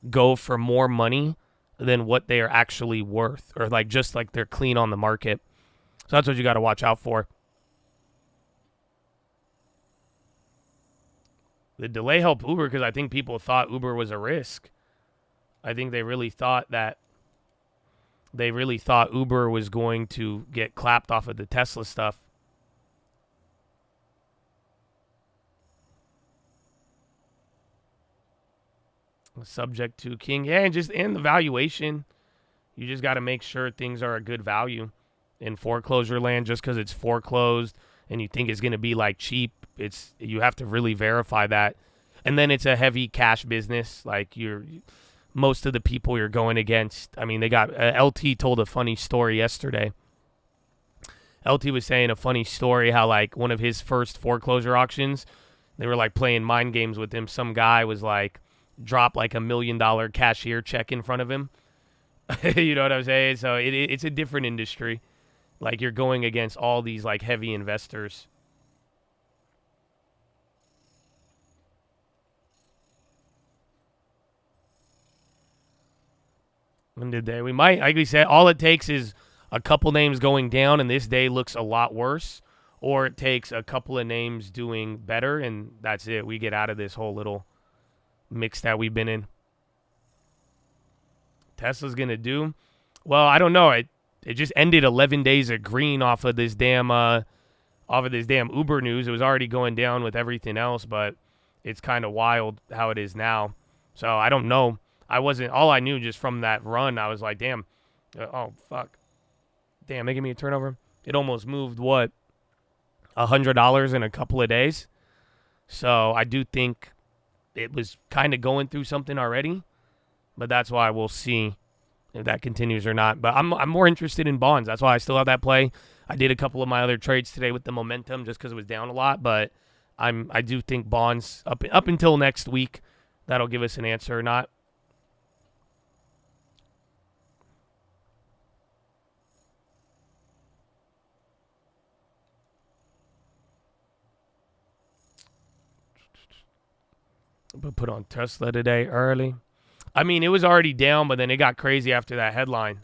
go for more money than what they are actually worth, or like just like they're clean on the market. So that's what you got to watch out for. The delay helped Uber because I think people thought Uber was a risk. I think they really thought Uber was going to get clapped off of the Tesla stuff. Subject to King. Yeah, and the valuation. You just got to make sure things are a good value in foreclosure land. Just because it's foreclosed and you think it's going to be like cheap, you have to really verify that. And then it's a heavy cash business. Like most of the people you're going against. I mean, they got LT told a funny story yesterday. LT was saying a funny story how like one of his first foreclosure auctions, they were like playing mind games with him. Some guy was like, drop like $1 million cashier check in front of him. You know what I'm saying? So it's a different industry. Like you're going against all these like heavy investors. When did they? We might, like we said, all it takes is a couple names going down and this day looks a lot worse, or it takes a couple of names doing better and that's it. We get out of this whole little mix that we've been in. Tesla's gonna do well. I don't know. It just ended 11 days of green off of this damn Uber news. It was already going down with everything else, but it's kind of wild how it is now. So I don't know. All I knew just from that run, I was like, damn. Oh fuck. Damn, they give me a turnover. It almost moved what, $100 in a couple of days. So I do think it was kind of going through something already, but that's why we'll see if that continues or not. But I'm more interested in bonds. That's why I still have that play. I did a couple of my other trades today with the momentum just because it was down a lot, but I do think bonds up until next week, that'll give us an answer or not. But put on Tesla today early. I mean, it was already down, but then it got crazy after that headline.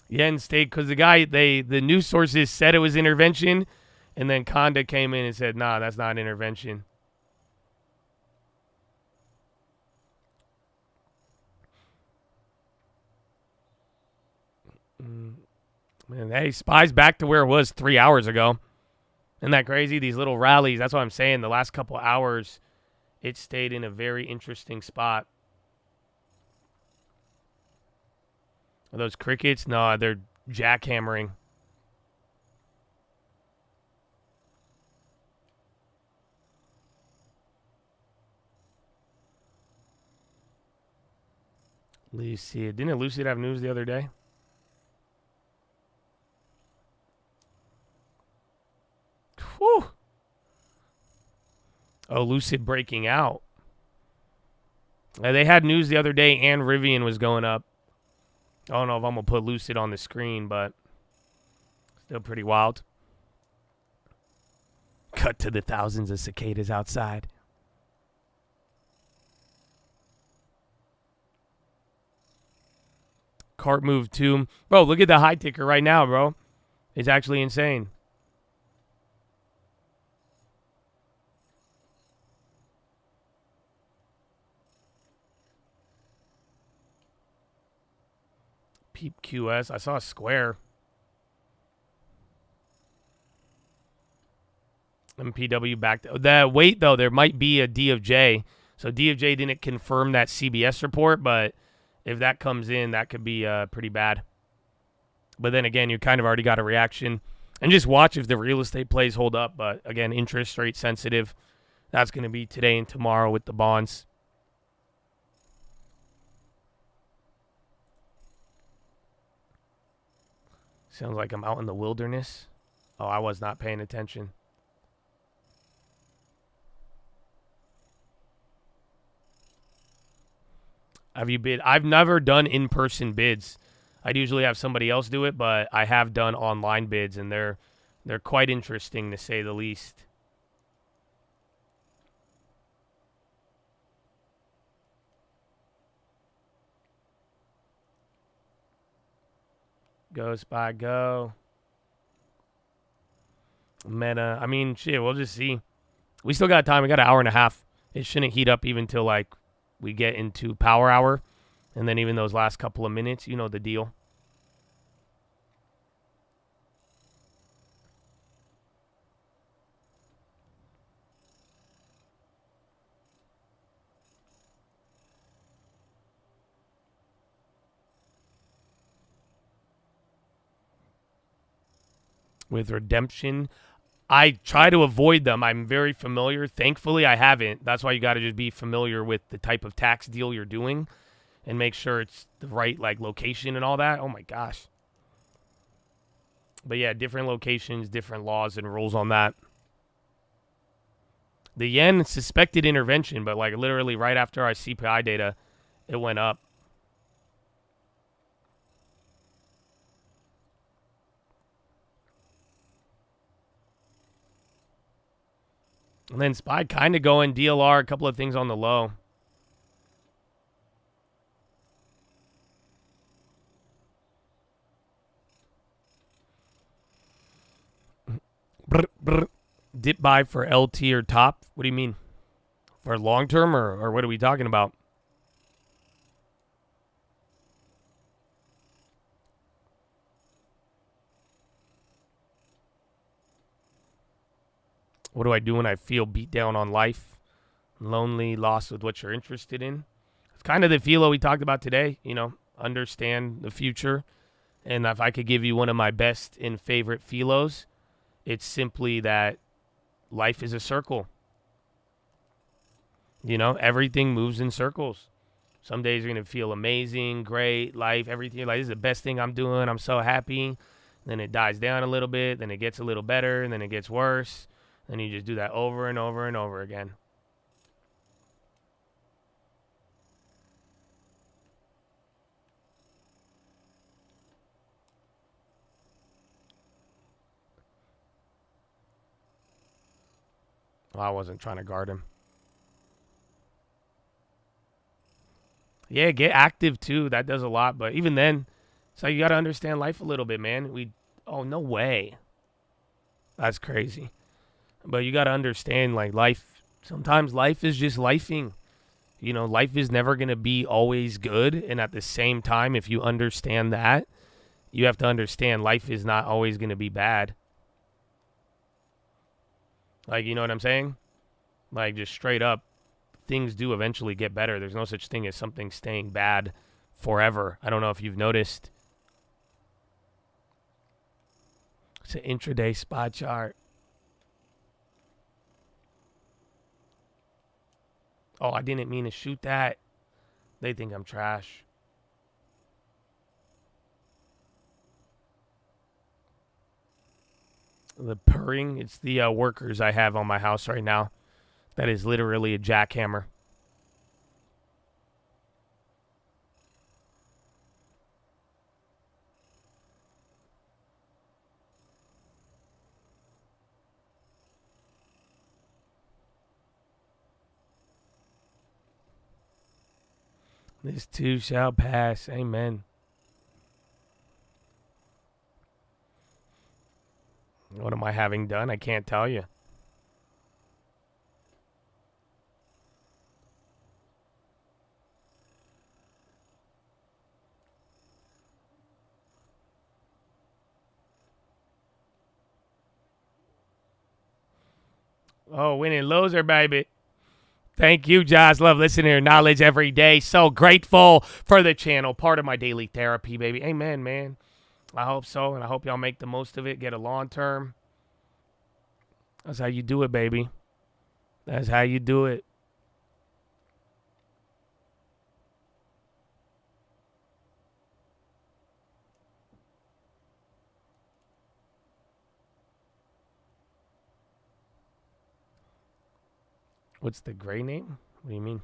Yen stayed because the news sources said it was intervention, and then Conda came in and said, nah, that's not intervention. Man, hey, SPY's back to where it was 3 hours ago. Isn't that crazy? These little rallies, that's what I'm saying. The last couple hours, it stayed in a very interesting spot. Are those crickets? No, they're jackhammering. Lucid. Didn't Lucid have news the other day? Whew. Oh, Lucid breaking out. They had news the other day and Rivian was going up. I don't know if I'm going to put Lucid on the screen, but still pretty wild. Cut to the thousands of cicadas outside. Cart move too. Bro, look at the high ticker right now, bro. It's actually insane. Peep QS. I saw a square. MPW back. The wait though, there might be a D of J. So D of J didn't confirm that CBS report, but if that comes in, that could be pretty bad. But then again, you kind of already got a reaction. And just watch if the real estate plays hold up. But again, interest rate sensitive. That's going to be today and tomorrow with the bonds. Sounds like I'm out in the wilderness. Oh, I was not paying attention. Have you bid? I've never done in-person bids. I'd usually have somebody else do it, but I have done online bids, and they're quite interesting to say the least. Go, Spy, go. Meta. I mean, shit, we'll just see. We still got time. We got an hour and a half. It shouldn't heat up even till, like, we get into power hour. And then even those last couple of minutes, you know the deal. With redemption, I try to avoid them. I'm very familiar. Thankfully, I haven't. That's why you got to just be familiar with the type of tax deal you're doing and make sure it's the right like location and all that. Oh my gosh. But yeah, different locations, different laws and rules on that. The yen suspected intervention, but like literally right after our CPI data, it went up. And then SPY kind of going DLR, a couple of things on the low. Dip buy for LT or top? What do you mean? For long term or what are we talking about? What do I do when I feel beat down on life? Lonely, lost with what you're interested in? It's kind of the PHILO we talked about today, you know, understand the future. And if I could give you one of my best and favorite PHILOs, it's simply that life is a circle. You know, everything moves in circles. Some days you're going to feel amazing, great, life, everything. You're like, this is the best thing I'm doing. I'm so happy. Then it dies down a little bit. Then it gets a little better. And then it gets worse. And you just do that over and over and over again. Well, I wasn't trying to guard him. Yeah, get active too. That does a lot. But even then, so you got to understand life a little bit, man. Oh, no way. That's crazy. But you got to understand, like, life, sometimes life is just lifing. You know, life is never going to be always good. And at the same time, if you understand that, you have to understand life is not always going to be bad. Like, you know what I'm saying? Like, just straight up, things do eventually get better. There's no such thing as something staying bad forever. I don't know if you've noticed. It's an intraday spot chart. Oh, I didn't mean to shoot that. They think I'm trash. The purring, it's the workers I have on my house right now. That is literally a jackhammer. This too shall pass. Amen. What am I having done? I can't tell you. Oh, winning loser, baby. Thank you, Josh. Love listening to your knowledge every day. So grateful for the channel. Part of my daily therapy, baby. Amen, man. I hope so, and I hope y'all make the most of it. Get a long term. That's how you do it, baby. That's how you do it. What's the gray name? What do you mean?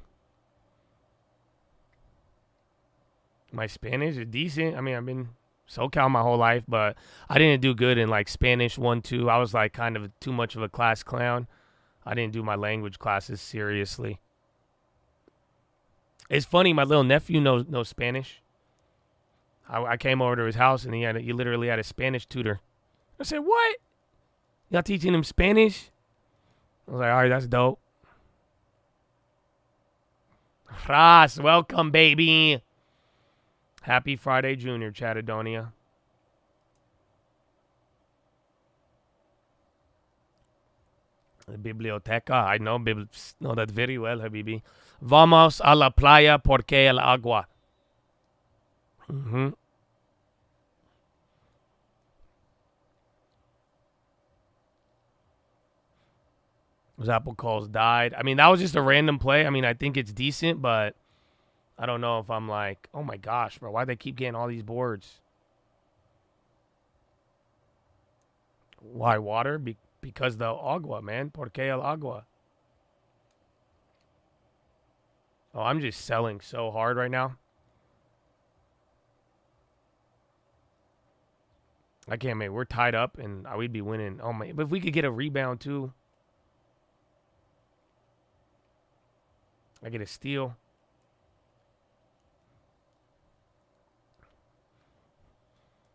My Spanish is decent. I mean, I've been SoCal my whole life, but I didn't do good in like Spanish 1, 2. I was like kind of too much of a class clown. I didn't do my language classes seriously. It's funny, my little nephew knows Spanish. I came over to his house and he literally had a Spanish tutor. I said, "What? Y'all teaching him Spanish?" I was like, "All right, that's dope." Ras, welcome, baby. Happy Friday, Junior, Chattadonia. The biblioteca, I know that very well, Habibi. Vamos a la playa porque el agua. Those apple calls died. I mean, that was just a random play. I mean, I think it's decent, but I don't know if I'm like, oh my gosh, bro, why they keep getting all these boards? Why water? Because the agua, man. Porque el agua. Oh, I'm just selling so hard right now. I can't, man. We're tied up, and we'd be winning. Oh, my. But if we could get a rebound, too. I get a steal.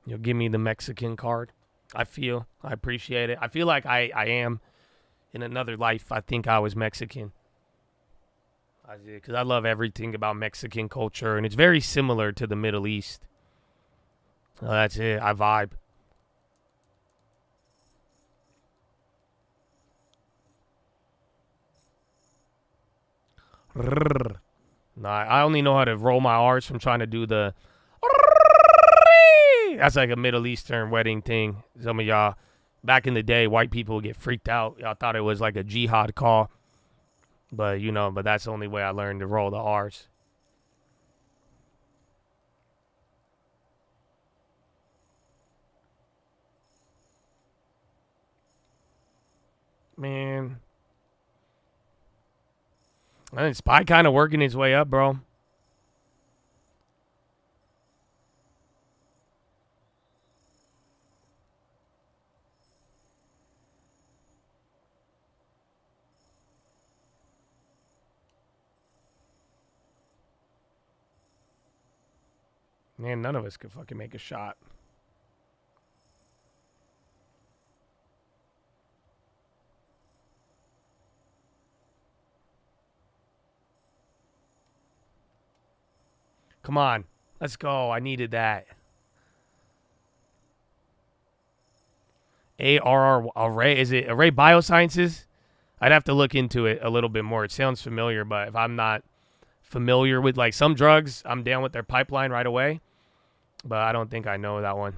You'll give me the Mexican card. I appreciate it. I feel like I am in another life. I think I was Mexican. Because I love everything about Mexican culture, and it's very similar to the Middle East. That's it. I vibe. Nah, I only know how to roll my R's from trying to do the... That's like a Middle Eastern wedding thing. Some of y'all, back in the day, white people would get freaked out. Y'all thought it was like a jihad call. But, but that's the only way I learned to roll the R's. Man. I think Spy kind of working his way up, bro. Man, none of us could fucking make a shot. Come on. Let's go. I needed that. ARR Array. Is it Array Biosciences? I'd have to look into it a little bit more. It sounds familiar, but if I'm not familiar with like some drugs, I'm down with their pipeline right away. But I don't think I know that one.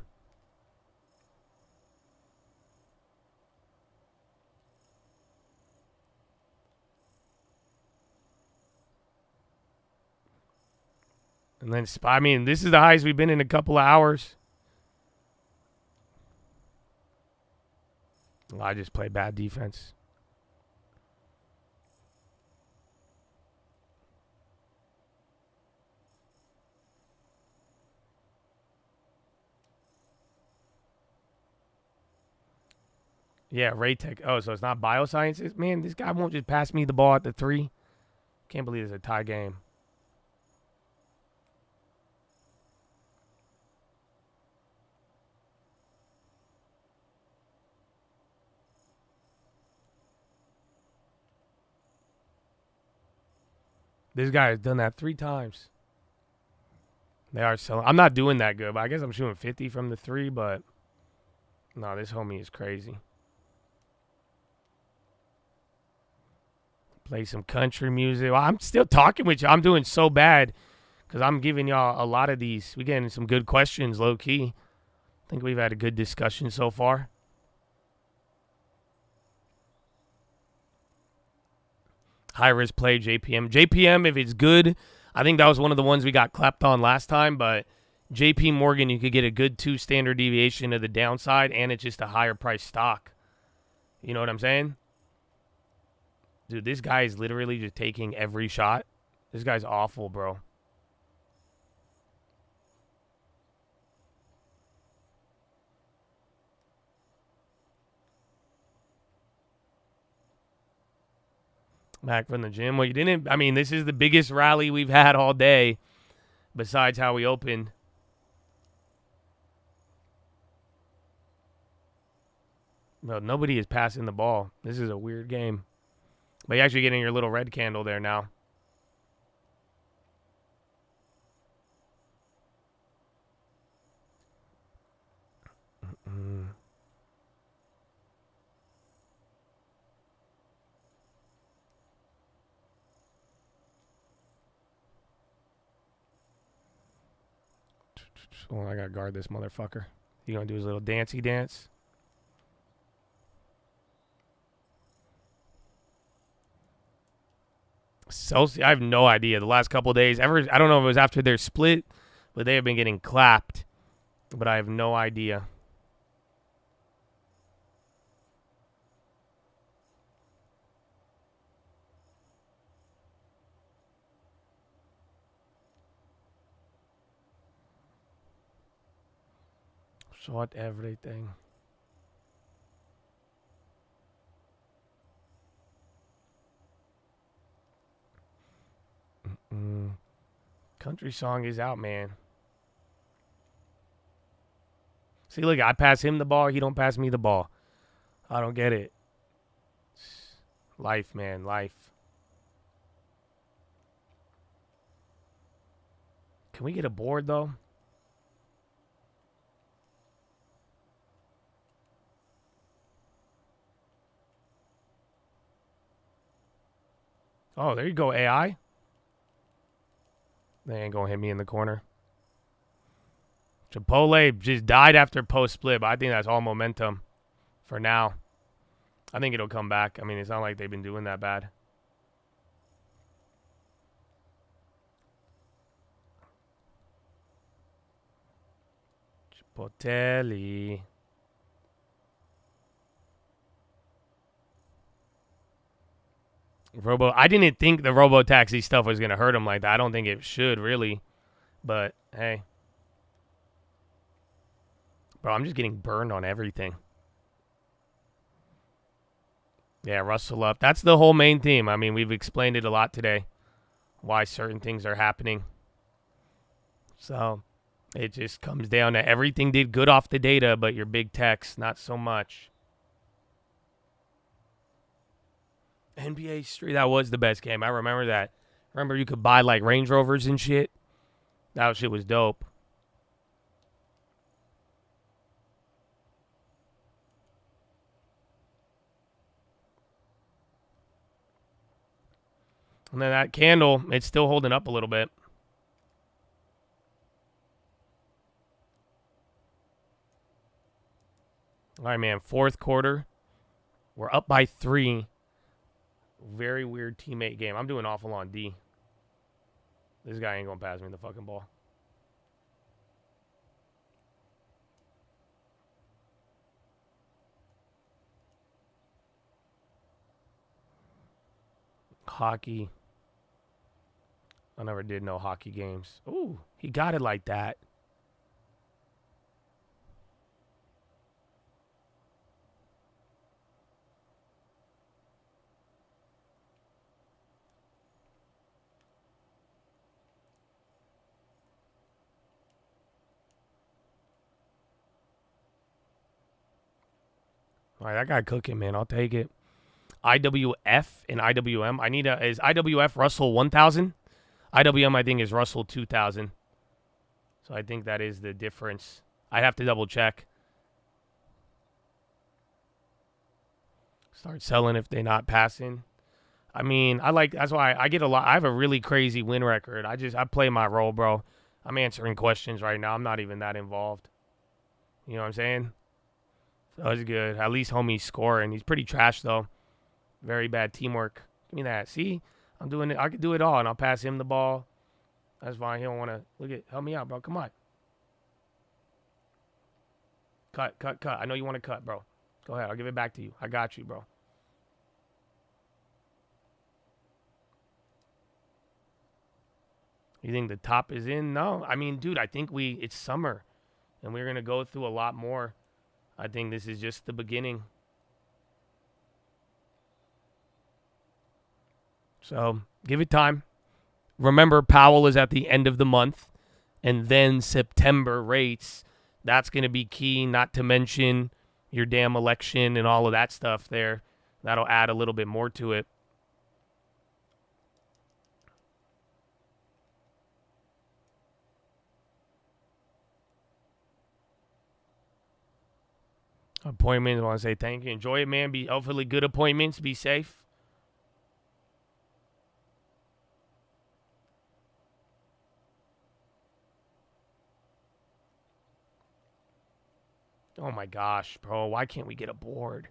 And then, I mean, this is the highest we've been in a couple of hours. Well, I just play bad defense. Yeah, Raytech. Oh, so it's not biosciences? Man, this guy won't just pass me the ball at the 3. Can't believe it's a tie game. This guy has done that 3 times. They are selling. I'm not doing that good, but I guess I'm shooting 50 from the 3, but no, this homie is crazy. Play some country music. Well, I'm still talking with you. I'm doing so bad because I'm giving y'all a lot of these. We're getting some good questions, low-key. I think we've had a good discussion so far. High-risk play, JPM. JPM, if it's good, I think that was one of the ones we got clapped on last time, but JP Morgan, you could get a good 2 standard deviation to the downside, and it's just a higher price stock. You know what I'm saying? Dude, this guy is literally just taking every shot. This guy's awful, bro. Back from the gym. Well, you didn't. I mean, this is the biggest rally we've had all day, besides how we opened. No, nobody is passing the ball. This is a weird game. But you're actually getting your little red candle there now. Oh, I gotta guard this motherfucker. You gonna do his little dancey dance? Celsius, I have no idea. The last couple of days, I don't know if it was after their split, but they have been getting clapped. But I have no idea. Short everything. Country song is out, man. See, look, I pass him the ball. He don't pass me the ball. I don't get it. Life, man, life. Can we get a board, though? Oh, there you go, AI. They ain't going to hit me in the corner. Chipotle just died after post-split, but I think that's all momentum for now. I think it'll come back. I mean, it's not like they've been doing that bad. Chipotle. I didn't think the robo-taxi stuff was going to hurt him like that. I don't think it should, really. But, hey. Bro, I'm just getting burned on everything. Yeah, Russell up. That's the whole main theme. I mean, we've explained it a lot today. Why certain things are happening. So, it just comes down to everything did good off the data, but your big techs, not so much. NBA Street, that was the best game. I remember that. Remember you could buy like Range Rovers and shit? That shit was dope. And then that candle, it's still holding up a little bit. All right, man. Fourth quarter. We're up by 3. Very weird teammate game. I'm doing awful on D. This guy ain't going to pass me the fucking ball. Hockey. I never did no hockey games. Ooh, he got it like that. All right, that guy cooking, man. I'll take it. IWF and IWM. Is IWF Russell 1000? IWM, I think, is Russell 2000. So I think that is the difference. I'd have to double check. Start selling if they're not passing. I mean, that's why I get a lot. I have a really crazy win record. I play my role, bro. I'm answering questions right now. I'm not even that involved. You know what I'm saying? So it's good. At least homie's scoring. He's pretty trash, though. Very bad teamwork. Give me that. See? I'm doing it. I could do it all, and I'll pass him the ball. That's fine. He don't want to. Help me out, bro. Come on. Cut. I know you want to cut, bro. Go ahead. I'll give it back to you. I got you, bro. You think the top is in? No. I mean, dude, I think it's summer, and we're going to go through a lot more. I think this is just the beginning. So give it time. Remember, Powell is at the end of the month, and then September rates. That's going to be key, not to mention your damn election and all of that stuff there. That'll add a little bit more to it. Appointments, I want to say thank you. Enjoy it, man. Be hopefully good appointments. Be safe. Oh my gosh, bro. Why can't we get a board?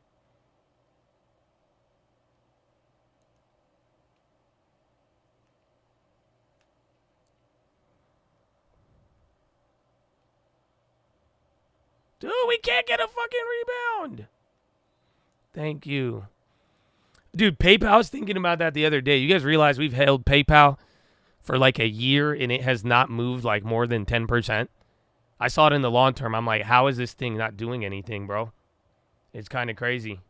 Dude, we can't get a fucking rebound. Thank you. Dude, PayPal, I was thinking about that the other day. You guys realize we've held PayPal for like a year and it has not moved like more than 10%? I saw it in the long term. I'm like, how is this thing not doing anything, bro? It's kind of crazy.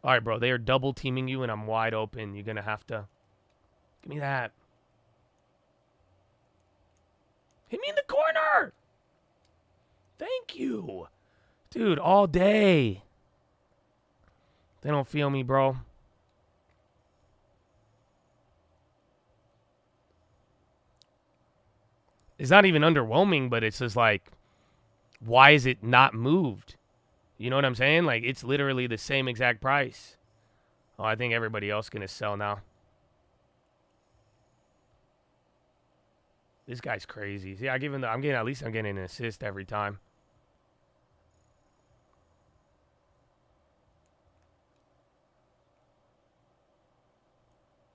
All right, bro. They are double teaming you and I'm wide open. You're going to have to. Give me that. Hit me in the corner. Thank you. Dude, all day. They don't feel me, bro. It's not even underwhelming, but it's just like, why is it not moved? You know what I'm saying? Like, it's literally the same exact price. Oh, I think everybody else is going to sell now. This guy's crazy. See, I'm getting an assist every time.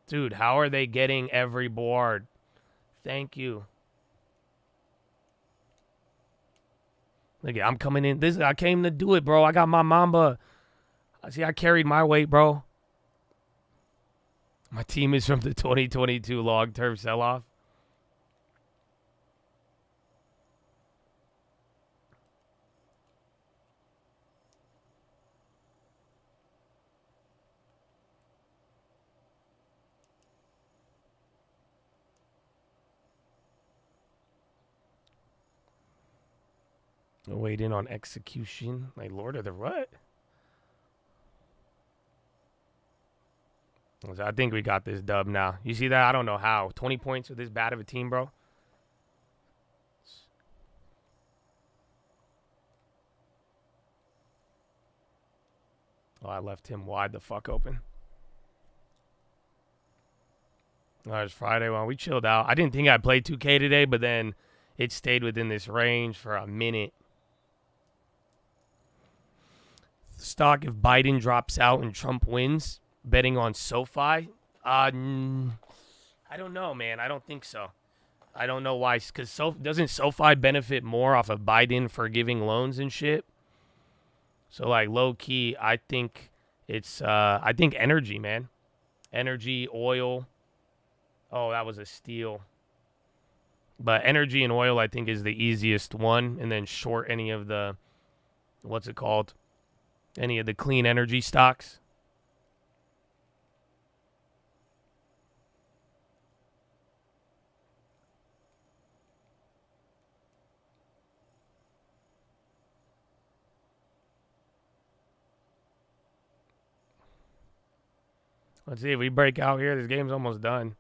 Dude, how are they getting every board? Thank you. Look, I'm coming in. I came to do it, bro. I got my Mamba. See, I carried my weight, bro. My team is from the 2022 long-term sell-off. Wait in on execution. Like Lord of the what? I think we got this dub now. You see that? I don't know how. 20 points with this bad of a team, bro. Oh, I left him wide the fuck open. Oh, it's Friday. Well, we chilled out. I didn't think I'd play 2K today, but then it stayed within this range for a minute. Stock if Biden drops out and Trump wins, betting on SoFi. I don't know, man. I don't think so. I don't know why. Because doesn't SoFi benefit more off of Biden forgiving loans and shit? So, like, low-key, I think It's, I think, energy, man. Energy, oil. Oh, that was a steal. But energy and oil, I think, is the easiest one. And then short any of the, what's it called? Any of the clean energy stocks. Let's see if we break out here. This game's almost done.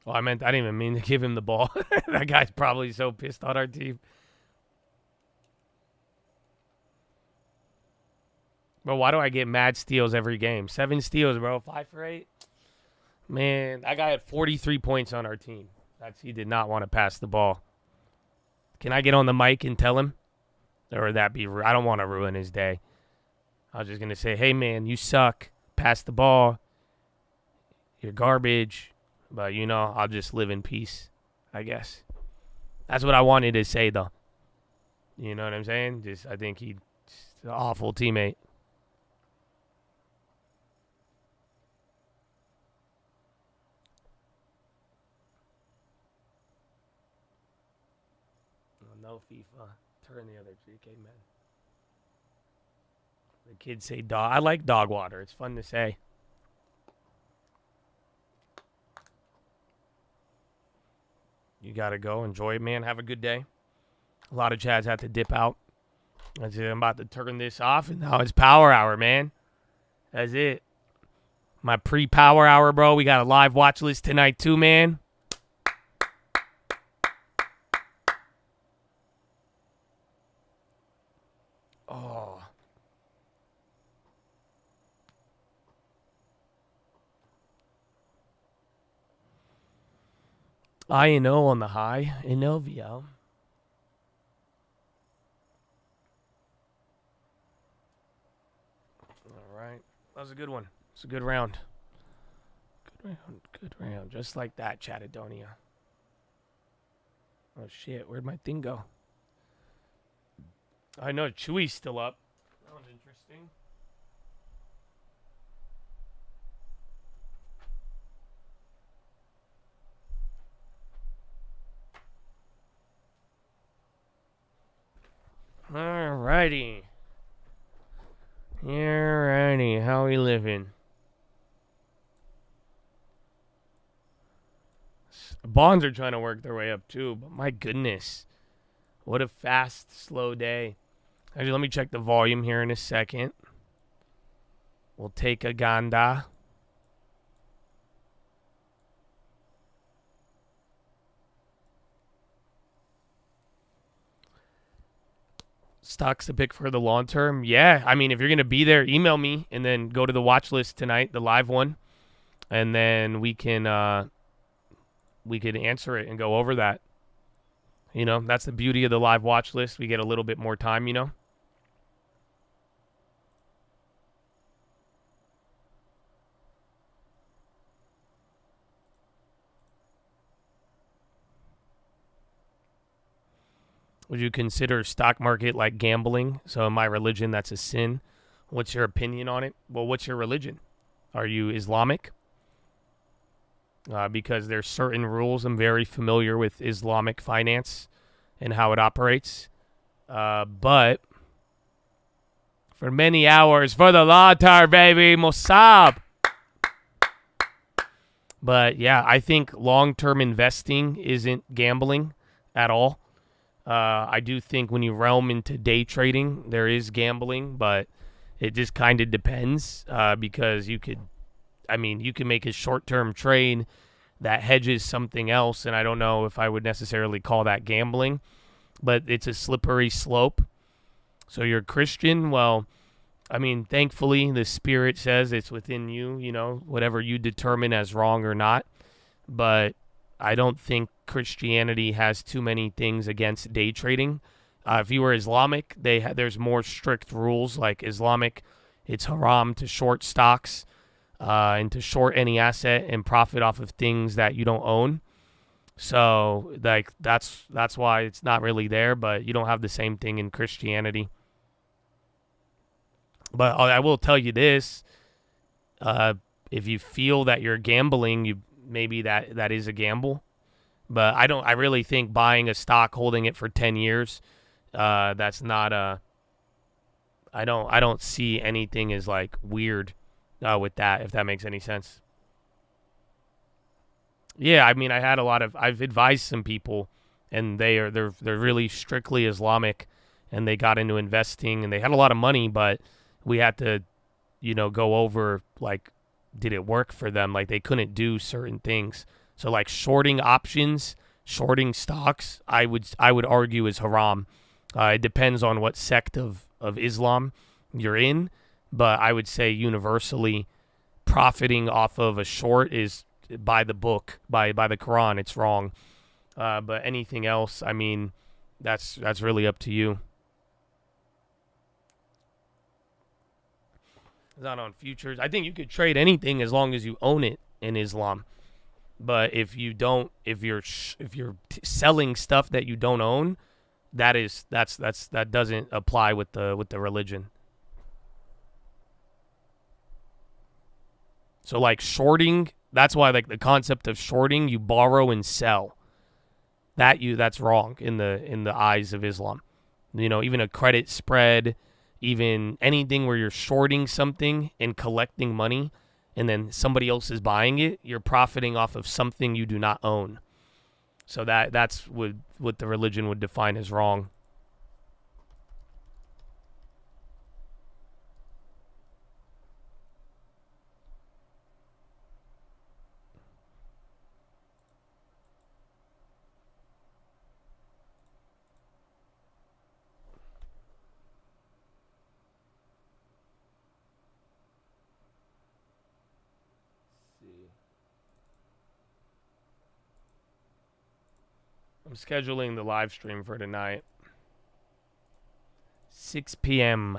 Oh, I didn't even mean to give him the ball. That guy's probably so pissed on our team. Bro, why do I get mad steals every game? 7 steals, bro. 5 for 8. Man, that guy had 43 points on our team. He did not want to pass the ball. Can I get on the mic and tell him? Or would that be I don't want to ruin his day. I was just going to say, hey, man, you suck. Pass the ball. You're garbage. But, I'll just live in peace, I guess. That's what I wanted to say, though. You know what I'm saying? I think he's an awful teammate. No FIFA. Turn the other cheek, man. The kids say dog. I like dog water. It's fun to say. You got to go. Enjoy it, man. Have a good day. A lot of Chads had to dip out. That's it. I'm about to turn this off, and now it's power hour, man. That's it. My pre-power hour, bro. We got a live watch list tonight, too, man. Oh. I&O on the high. Inovio. All right. That was a good one. It's a good round. Good round. Good round. Just like that, Chattadonia. Oh, shit. Where'd my thing go? I know Chewy's still up. That was interesting. Alrighty. Alrighty. How we living? Bonds are trying to work their way up too, but my goodness. What a fast, slow day. Actually, let me check the volume here in a second. We'll take a Ganda. Stocks to pick for the long term. Yeah, I mean, if you're going to be there, email me and then go to the watch list tonight, the live one. And then we can answer it and go over that. That's the beauty of the live watch list. We get a little bit more time, Would you consider stock market like gambling? So in my religion, that's a sin. What's your opinion on it? Well, what's your religion? Are you Islamic? Because there's certain rules. I'm very familiar with Islamic finance and how it operates. But for many hours, for the long-term, baby, Mossab. But yeah, I think long-term investing isn't gambling at all. I do think when you realm into day trading, there is gambling, but it just kind of depends because you can make a short-term trade that hedges something else, and I don't know if I would necessarily call that gambling, but it's a slippery slope. So you're a Christian, well, thankfully the Spirit says it's within you, whatever you determine as wrong or not, but I don't think Christianity has too many things against day trading. If you were Islamic, there's more strict rules. Like Islamic, it's haram to short stocks and to short any asset and profit off of things that you don't own. So like that's why it's not really there, but you don't have the same thing in Christianity. But I will tell you this, if you feel that you're gambling, maybe that is a gamble. But I really think buying a stock, holding it for 10 years, that's not I don't see anything as like weird with that, if that makes any sense. Yeah, I mean, I've advised some people, and they're really strictly Islamic, and they got into investing, and they had a lot of money, but we had to, go over, like, did it work for them? Like, they couldn't do certain things. So, like, shorting options, shorting stocks, I would argue is haram. It depends on what sect of Islam you're in, but I would say universally profiting off of a short is by the book, by the Quran, it's wrong. But anything else, I mean, that's really up to you. Not on futures. I think you could trade anything as long as you own it in Islam. But if you're selling stuff that you don't own, that doesn't apply with the religion. So like shorting, that's why like the concept of shorting, you borrow and sell. That's wrong in the eyes of Islam. Even a credit spread, even anything where you're shorting something and collecting money and then somebody else is buying it, you're profiting off of something you do not own. So that's what the religion would define as wrong. I'm scheduling the live stream for tonight. 6 p.m.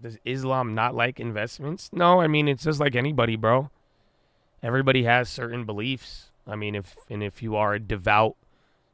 Does Islam not like investments? No, I mean, it's just like anybody, bro. Everybody has certain beliefs. I mean, if you are a devout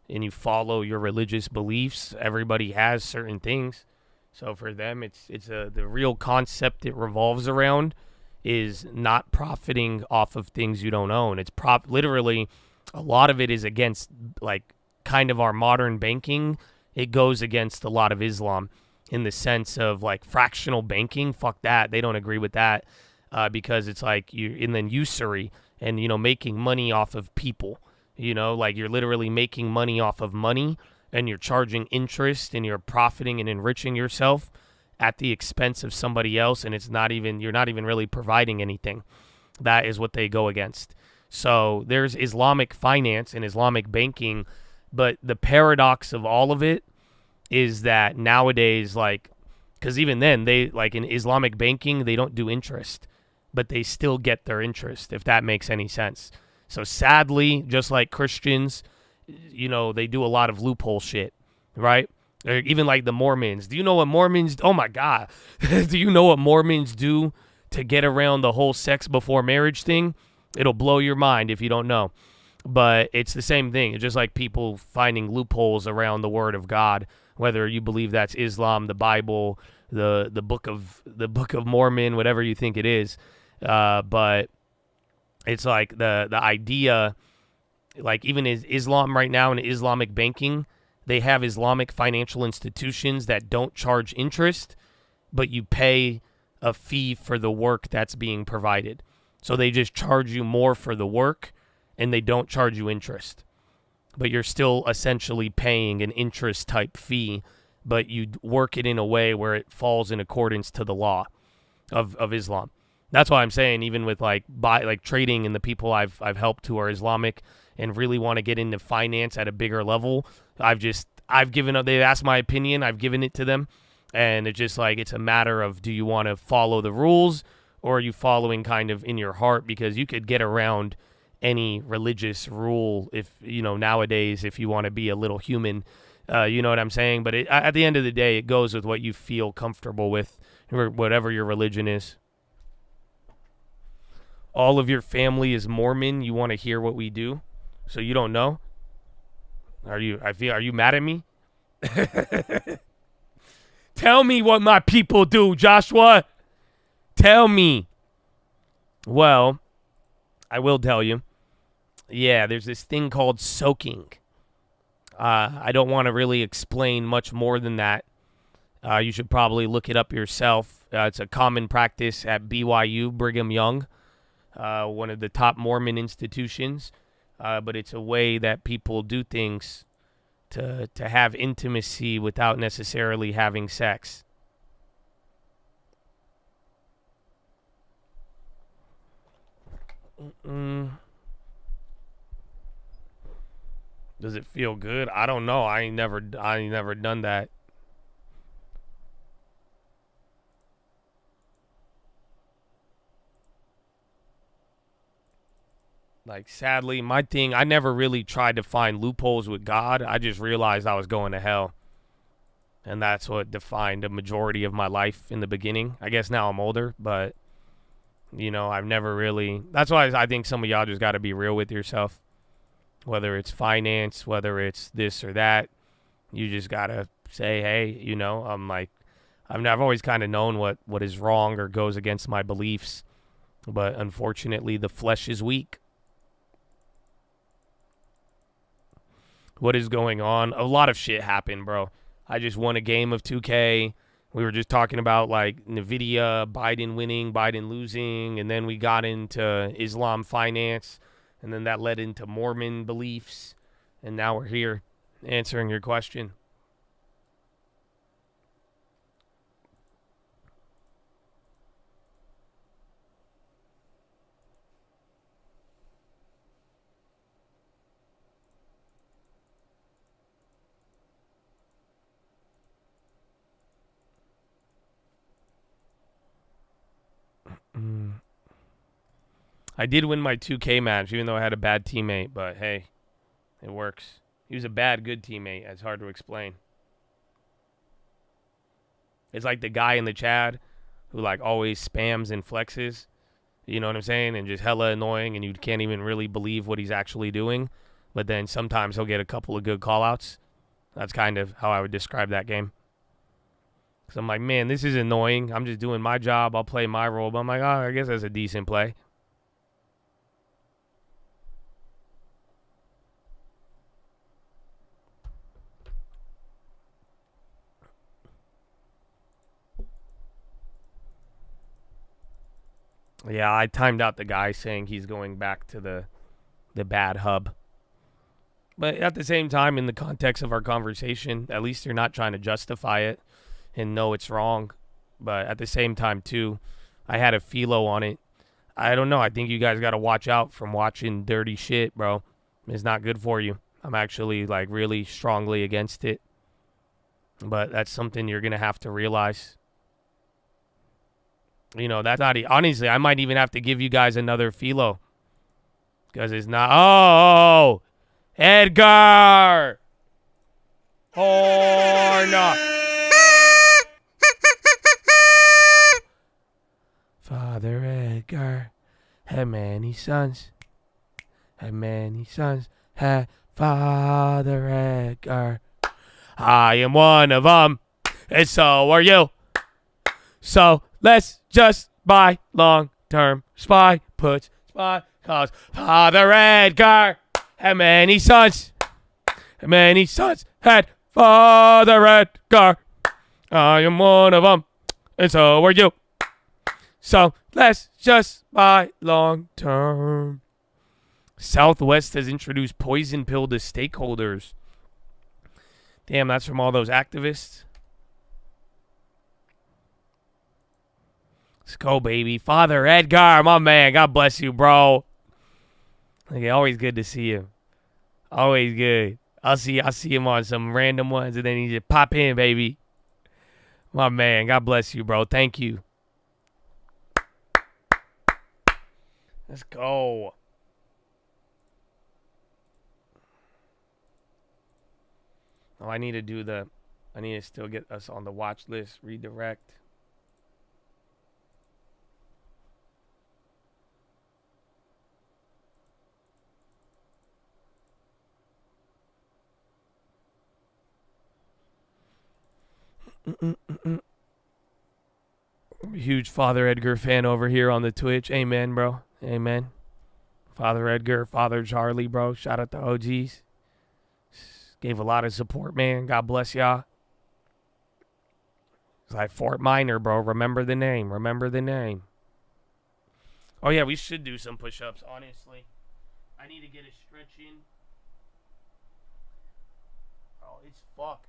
and you follow your religious beliefs, everybody has certain things. So for them, it's the real concept it revolves around is not profiting off of things you don't own. It's literally a lot of it is against like kind of our modern banking. It goes against a lot of Islam in the sense of like fractional banking. Fuck that. They don't agree with that because it's like and then usury and, making money off of people, like you're literally making money off of money. And you're charging interest and you're profiting and enriching yourself at the expense of somebody else, and you're not even really providing anything. That is what they go against. So there's Islamic finance and Islamic banking, but the paradox of all of it is that nowadays, like, because even then, they, like in Islamic banking, they don't do interest, but they still get their interest, if that makes any sense. So sadly, just like Christians, they do a lot of loophole shit, right? Or even like the Mormons. Do you know what Mormons? Oh my God. Do you know what Mormons do to get around the whole sex before marriage thing? It'll blow your mind if you don't know. But it's the same thing. It's just like people finding loopholes around the word of God, whether you believe that's Islam, the Bible, the book of Mormon, whatever you think it is. But it's like the idea. Like even in Islam right now in Islamic banking, they have Islamic financial institutions that don't charge interest, but you pay a fee for the work that's being provided. So they just charge you more for the work and they don't charge you interest. But you're still essentially paying an interest type fee, but you work it in a way where it falls in accordance to the law of Islam. That's why I'm saying even with like trading and the people I've helped who are Islamic and really want to get into finance at a bigger level, I've given up. They've asked my opinion. I've given it to them. And it's just like, it's a matter of, do you want to follow the rules or are you following kind of in your heart? Because you could get around any religious rule if, nowadays, if you want to be a little human, you know what I'm saying? But at the end of the day, it goes with what you feel comfortable with, or whatever your religion is. All of your family is Mormon. You want to hear what we do, so you don't know? Are you mad at me? Tell me what my people do, Joshua. Tell me. Well, I will tell you. Yeah, there's this thing called soaking. I don't want to really explain much more than that. You should probably look it up yourself. It's a common practice at BYU, Brigham Young, one of the top Mormon institutions. But it's a way that people do things to have intimacy without necessarily having sex. Does it feel good? I don't know. I ain't never done that. Like, sadly, my thing, I never really tried to find loopholes with God. I just realized I was going to hell. And that's what defined a majority of my life in the beginning. I guess now I'm older, but, I've never really... That's why I think some of y'all just got to be real with yourself. Whether it's finance, whether it's this or that, you just got to say, hey, I've always kind of known what is wrong or goes against my beliefs. But unfortunately, the flesh is weak. What is going on? A lot of shit happened, bro. I just won a game of 2K. We were just talking about, NVIDIA, Biden winning, Biden losing, and then we got into Islam finance, and then that led into Mormon beliefs, and now we're here answering your question. I did win my 2K match, even though I had a bad teammate, but hey, it works. He was a bad, good teammate. It's hard to explain. It's like the guy in the chat who, always spams and flexes. You know what I'm saying? And just hella annoying, and you can't even really believe what he's actually doing. But then sometimes he'll get a couple of good call-outs. That's kind of how I would describe that game. Because I'm like, man, this is annoying. I'm just doing my job. I'll play my role. But I'm like, I guess that's a decent play. Yeah, I timed out the guy saying he's going back to the bad hub. But at the same time, in the context of our conversation, at least you're not trying to justify it and know it's wrong. But at the same time, too, I had a PHILO on it. I don't know. I think you guys got to watch out from watching dirty shit, bro. It's not good for you. I'm actually, really strongly against it. But that's something you're going to have to realize. That's not... Honestly, I might even have to give you guys another PHILO. Because it's not... Oh! Edgar! Horn! Father Edgar had many sons. Had many sons. Had Father Edgar. I am one of them. And so are you. So let's just buy long-term spy puts spy cause Father Edgar had many sons. Had many sons had Father Edgar. I am one of them, and so are you. So let's just buy long-term. Southwest has introduced poison pill to stakeholders. Damn, that's from all those activists. Let's go, baby. Father Edgar, my man. God bless you, bro. Okay, always good to see you. Always good. I'll see him on some random ones, and then he just pop in, baby. My man. God bless you, bro. Thank you. Let's go. Oh, I need to still get us on the watch list. Redirect. Huge Father Edgar fan over here on the Twitch. Amen, bro. Amen. Father Edgar, Father Charlie, bro. Shout out to OGs. Gave a lot of support, man. God bless y'all. It's like Fort Minor, bro. Remember the name. Remember the name. Oh, yeah, we should do some push-ups, honestly. I need to get a stretch in. Oh, it's fucked.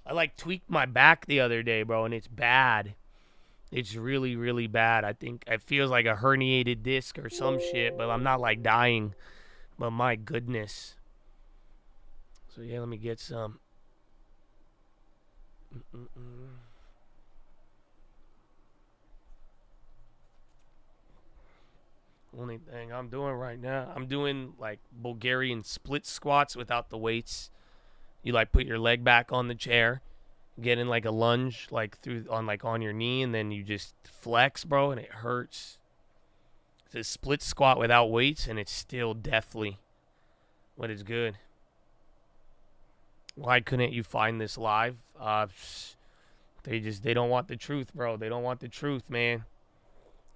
I, like, tweaked my back the other day, bro, and it's bad. It's really, really bad. I think it feels like a herniated disc or some shit, but I'm not, like, dying. But my goodness. So, yeah, let me get some. Only thing I'm doing right now, I'm doing, like, Bulgarian split squats without the weights. You, like, put your leg back on the chair, get in, like, a lunge, like, on your knee, and then you just flex, bro, and it hurts. It's a split squat without weights, and it's still deathly, but it's good. Why couldn't you find this live? They don't want the truth, bro. They don't want the truth, man.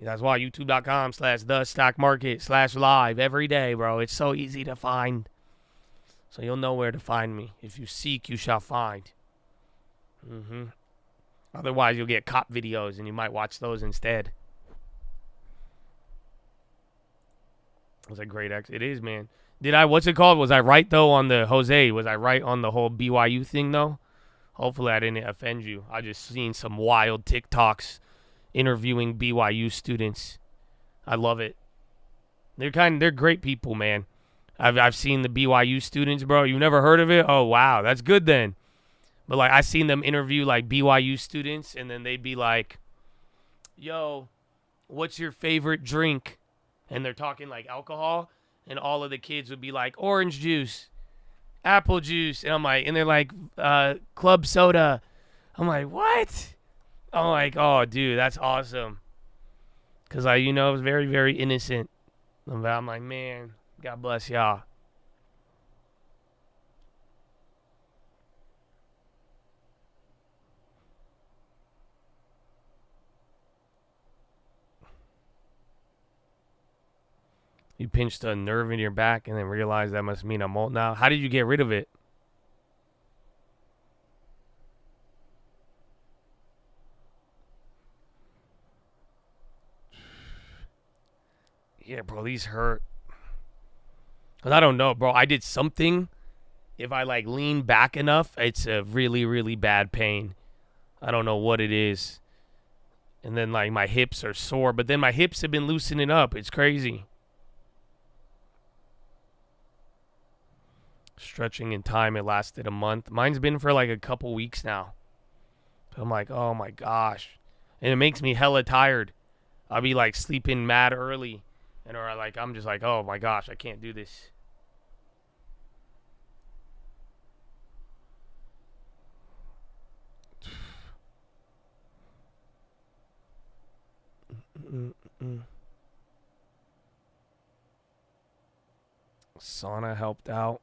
That's why youtube.com/thestockmarket/live every day, bro. It's so easy to find. So you'll know where to find me. If you seek, you shall find. Otherwise, you'll get cop videos, and you might watch those instead. It's a great It is, man. What's it called? Was I right, though, on the Jose? Was I right on the whole BYU thing, though? Hopefully I didn't offend you. I just seen some wild TikToks interviewing BYU students. I love it. They're great people, man. I've seen the BYU students, bro. You never heard of it? Oh, wow. That's good then. But, like, I seen them interview, like, BYU students, and then they'd be like, yo, what's your favorite drink? And they're talking, like, alcohol. And all of the kids would be like, orange juice, apple juice. And I'm like, and they're like, club soda. I'm like, what? I'm like, oh, dude, that's awesome. Because it was very, very innocent. I'm like, man, God bless y'all. You pinched a nerve in your back and then realized that must mean I'm old now. How did you get rid of it? Yeah, bro, these hurt. And I don't know, bro. I did something. If I, like, lean back enough, it's a really, really bad pain. I don't know what it is. And then, like, my hips are sore. But then my hips have been loosening up. It's crazy. Stretching in time, it lasted a month. Mine's been for like a couple weeks now. I'm like, oh my gosh. And it makes me hella tired. I'll be like sleeping mad early. Or like, I'm just like, oh my gosh, I can't do this. Sauna helped out.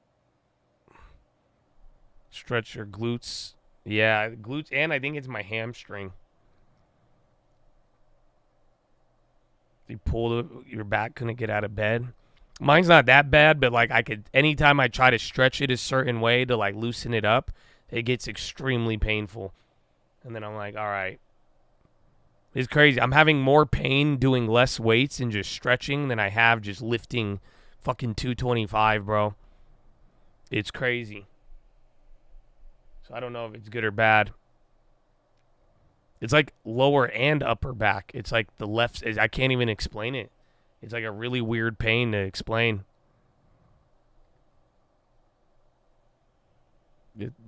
Stretch your glutes. Yeah, glutes, and I think it's my hamstring. You pull your back, couldn't get out of bed. Mine's not that bad, but like anytime I try to stretch it a certain way to like loosen it up, it gets extremely painful. And then I'm like, all right. It's crazy. I'm having more pain doing less weights and just stretching than I have just lifting fucking 225, bro. It's crazy. So I don't know if it's good or bad. It's like lower and upper back. It's like the left. I can't even explain it. It's like a really weird pain to explain.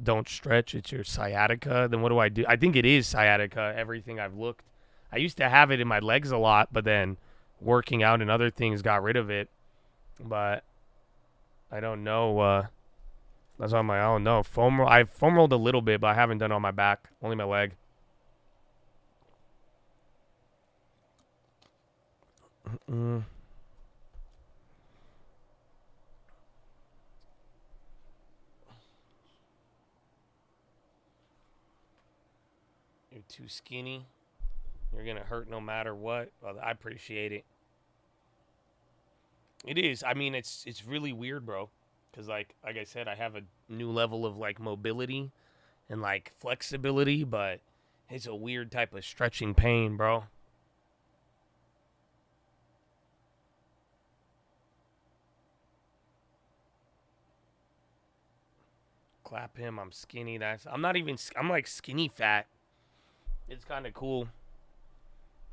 Don't stretch. It's your sciatica. Then what do I do? I think it is sciatica, everything I've looked. I used to have it in my legs a lot, but then working out and other things got rid of it. But I don't know. That's on my own. No, I've foam rolled a little bit, but I haven't done it on my back. Only my leg. You're too skinny. You're gonna hurt no matter what. Well, I appreciate it. It is. I mean, it's really weird, bro. Cause like I said, I have a new level of like mobility and like flexibility, but it's a weird type of stretching pain, bro. Clap him. I'm skinny. I'm not even. I'm like skinny fat. It's kind of cool.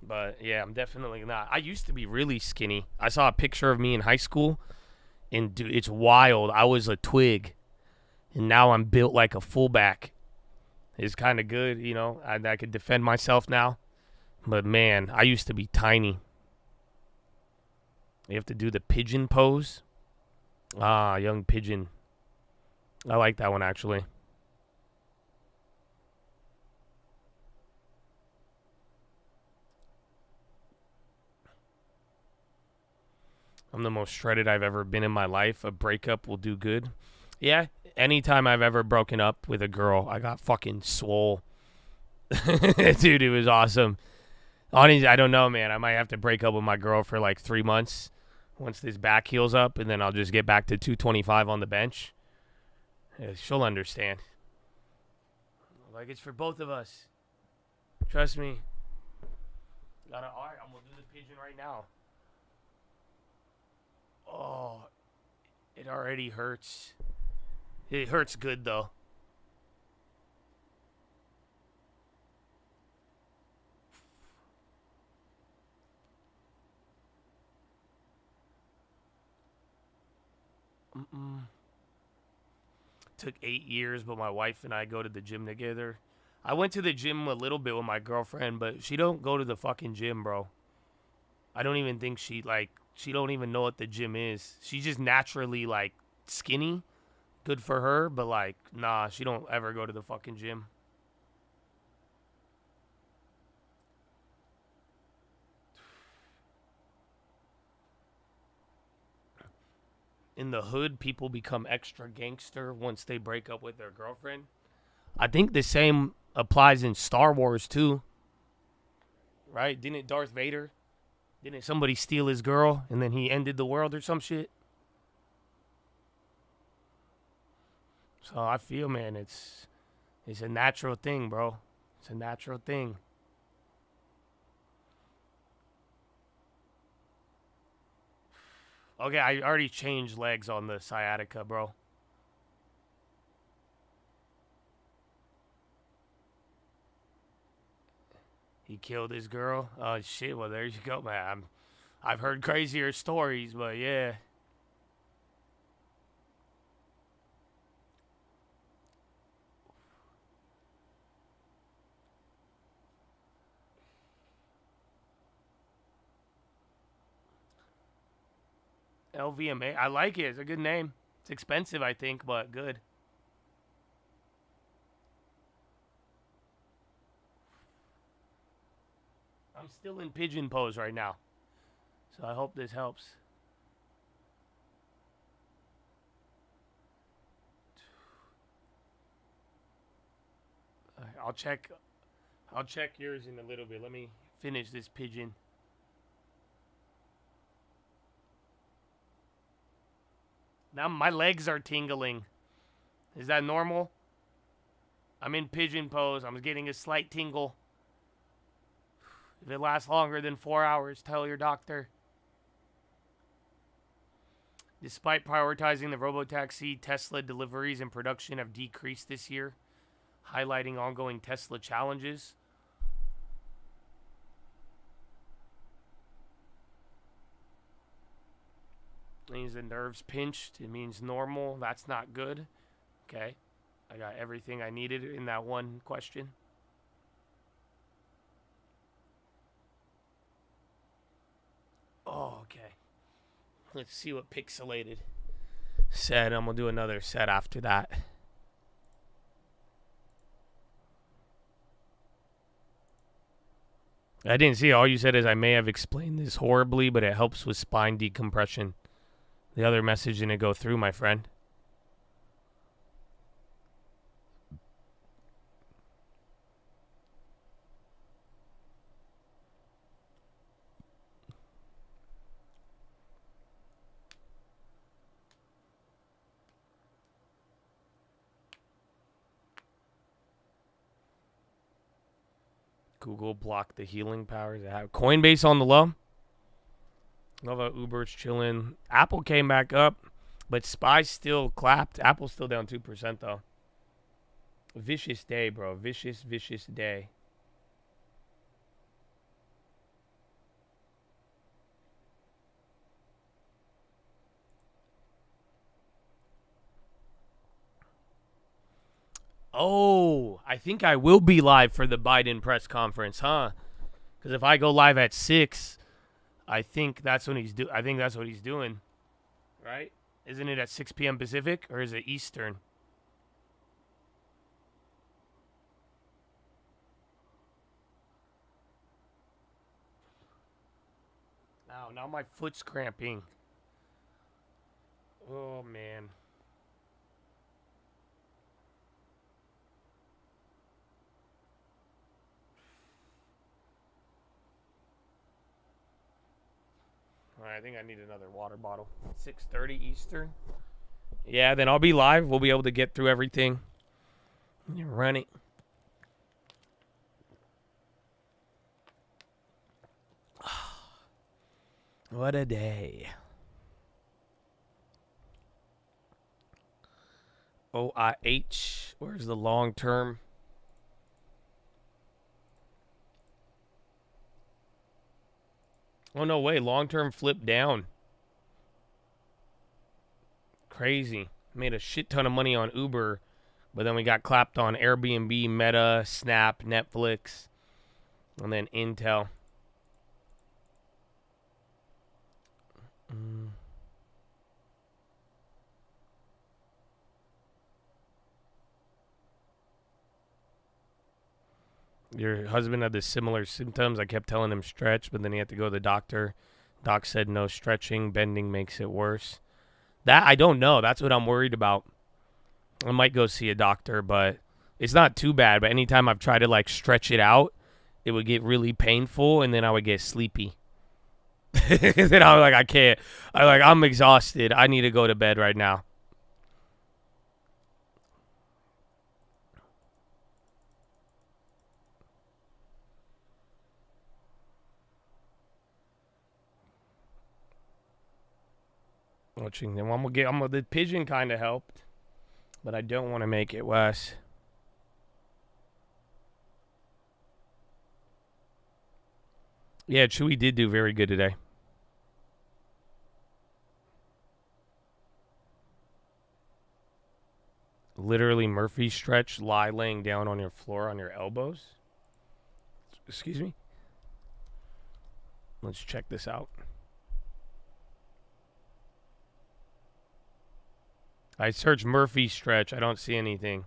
But yeah, I'm definitely not. I used to be really skinny. I saw a picture of me in high school, and dude, it's wild. I was a twig, and now I'm built like a fullback. It's kind of good, you know. I could defend myself now. But man, I used to be tiny. You have to do the pigeon pose. Ah, young pigeon. I like that one, actually. I'm the most shredded I've ever been in my life. A breakup will do good. Yeah, anytime I've ever broken up with a girl, I got fucking swole. Dude, it was awesome. Honestly, I don't know, man. I might have to break up with my girl for like 3 months once this back heals up, and then I'll just get back to 225 on the bench. Yeah, she'll understand. Like, it's for both of us. Trust me. All right, I'm going to do the pigeon right now. Oh, it already hurts. It hurts good, though. Took 8 years, but my wife and I go to the gym together. I went to the gym a little bit with my girlfriend, but she don't go to the fucking gym, bro. I don't even think she don't even know what the gym is. She's just naturally, like, skinny. Good for her, but, like, nah, she don't ever go to the fucking gym. In the hood, people become extra gangster once they break up with their girlfriend. I think the same applies in Star Wars, too. Right? Didn't Darth Vader... Didn't somebody steal his girl and then he ended the world or some shit? So I feel, man, it's a natural thing, bro. It's a natural thing. Okay, I already changed legs on the sciatica, bro. He killed his girl? Oh, shit. Well, there you go, man. I've heard crazier stories, but yeah. LVMA. I like it. It's a good name. It's expensive, I think, but good. I'm still in pigeon pose right now. So I hope this helps. I'll check yours in a little bit. Let me finish this pigeon. Now my legs are tingling. Is that normal? I'm in pigeon pose. I'm getting a slight tingle. If it lasts longer than 4 hours, tell your doctor. Despite prioritizing the robotaxi, Tesla deliveries and production have decreased this year, highlighting ongoing Tesla challenges. It means the nerves pinched. It means normal. That's not good. Okay. I got everything I needed in that one question. Oh, okay. Let's see what Pixelated said. I'm going to do another set after that. I didn't see. All you said is I may have explained this horribly, but it helps with spine decompression. The other message didn't go through, my friend. Google blocked the healing powers. Coinbase on the low. Love how Uber's chilling. Apple came back up, but SPY still clapped. Apple's still down 2% though. Vicious day, bro. Vicious day. Oh, I think I will be live for the Biden press conference, huh? Because if I go live at 6, I think that's when he's I think that's what he's doing, right? Isn't it at 6 p.m. Pacific or is it Eastern? Now my foot's cramping. Oh man. All right, I think I need another water bottle. 6:30 Eastern. Yeah, then I'll be live. We'll be able to get through everything. You're running. What a day. OIH. Where's the long term? Oh, no way. Long-term flip down. Crazy. Made a shit ton of money on Uber, but then we got clapped on Airbnb, Meta, Snap, Netflix, and then Intel. Your husband had the similar symptoms. I kept telling him stretch, but then he had to go to the doctor. Doc said no stretching. Bending makes it worse. That I don't know. That's what I'm worried about. I might go see a doctor, but it's not too bad. But anytime I've tried to like stretch it out, it would get really painful, and then I would get sleepy. Then I was like, I can't. I'm exhausted. I need to go to bed right now. Watching them. The pigeon kind of helped, but I don't want to make it worse. Yeah, Chewy did do very good today. Literally Murphy stretch, lie laying down on your floor on your elbows. Excuse me. Let's check this out. I searched Murphy stretch. I don't see anything.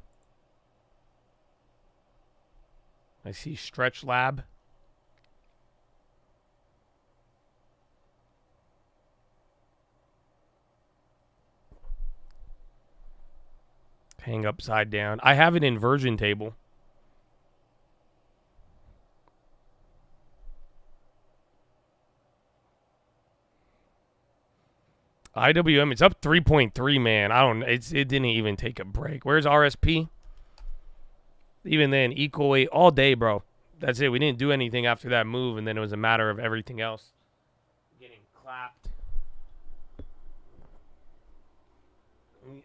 I see Stretch Lab. Hang upside down. I have an inversion table. IWM, it's up 3.3, man. It didn't even take a break. Where's RSP? Even then, equal weight all day, bro. That's it. We didn't do anything after that move, and then it was a matter of everything else getting clapped.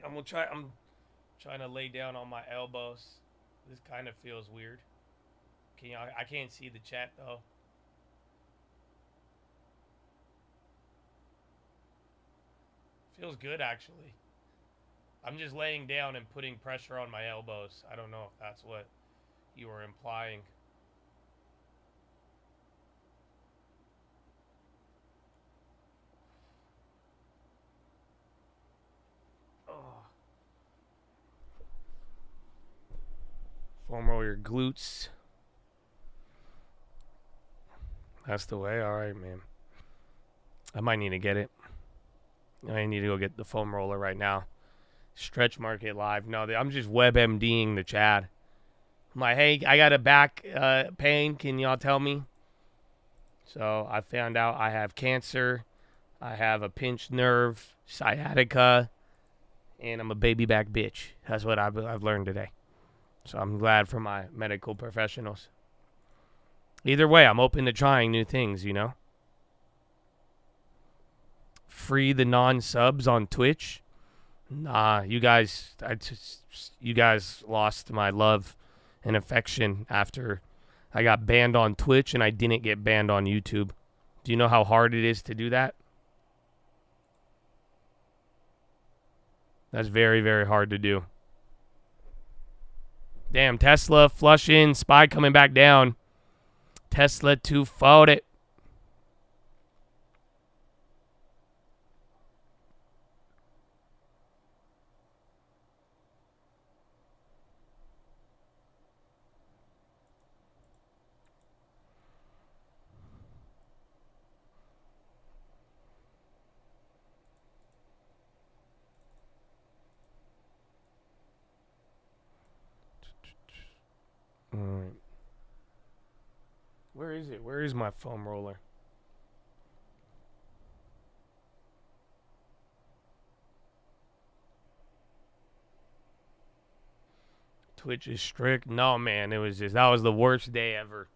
I'm trying to lay down on my elbows. This kind of feels weird. I can't see the chat though. Feels good, actually. I'm just laying down and putting pressure on my elbows. I don't know if that's what you were implying. Foam roll your glutes. That's the way. All right, man. I might need to get it. I need to go get the foam roller right now. Stretch Market Live. No, I'm just WebMDing the Chad. I'm like, hey, I got a back pain. Can y'all tell me? So I found out I have cancer. I have a pinched nerve, sciatica, and I'm a baby back bitch. That's what I've learned today. So I'm glad for my medical professionals. Either way, I'm open to trying new things, you know? Free the non-subs on Twitch? Nah, you guys lost my love and affection after I got banned on Twitch and I didn't get banned on YouTube. Do you know how hard it is to do that? That's very, very hard to do. Damn, Tesla flush in, SPY coming back down. Tesla 240. All right. Where is it? Where is my foam roller? Twitch is strict. No, man, that was the worst day ever.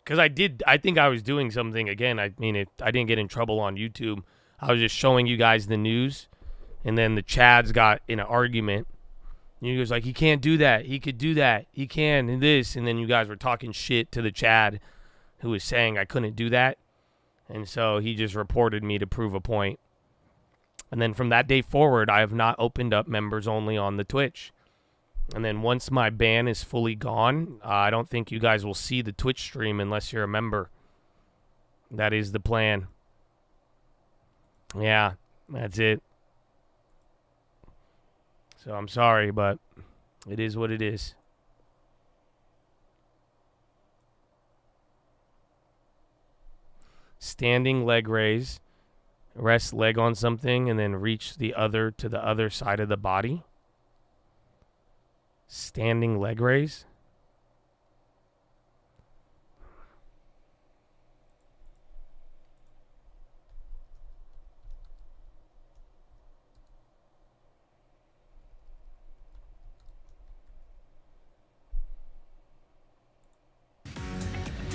Because I think I was doing something again. I didn't get in trouble on YouTube. I was just showing you guys the news, and then the Chads got in an argument. You guys like, he can't do that. He could do that. He can, and this. And then you guys were talking shit to the Chad who was saying I couldn't do that. And so he just reported me to prove a point. And then from that day forward, I have not opened up members only on the Twitch. And then once my ban is fully gone, I don't think you guys will see the Twitch stream unless you're a member. That is the plan. Yeah, that's it. So I'm sorry, but it is what it is. Standing leg raise. Rest leg on something and then reach the other to the other side of the body. Standing leg raise.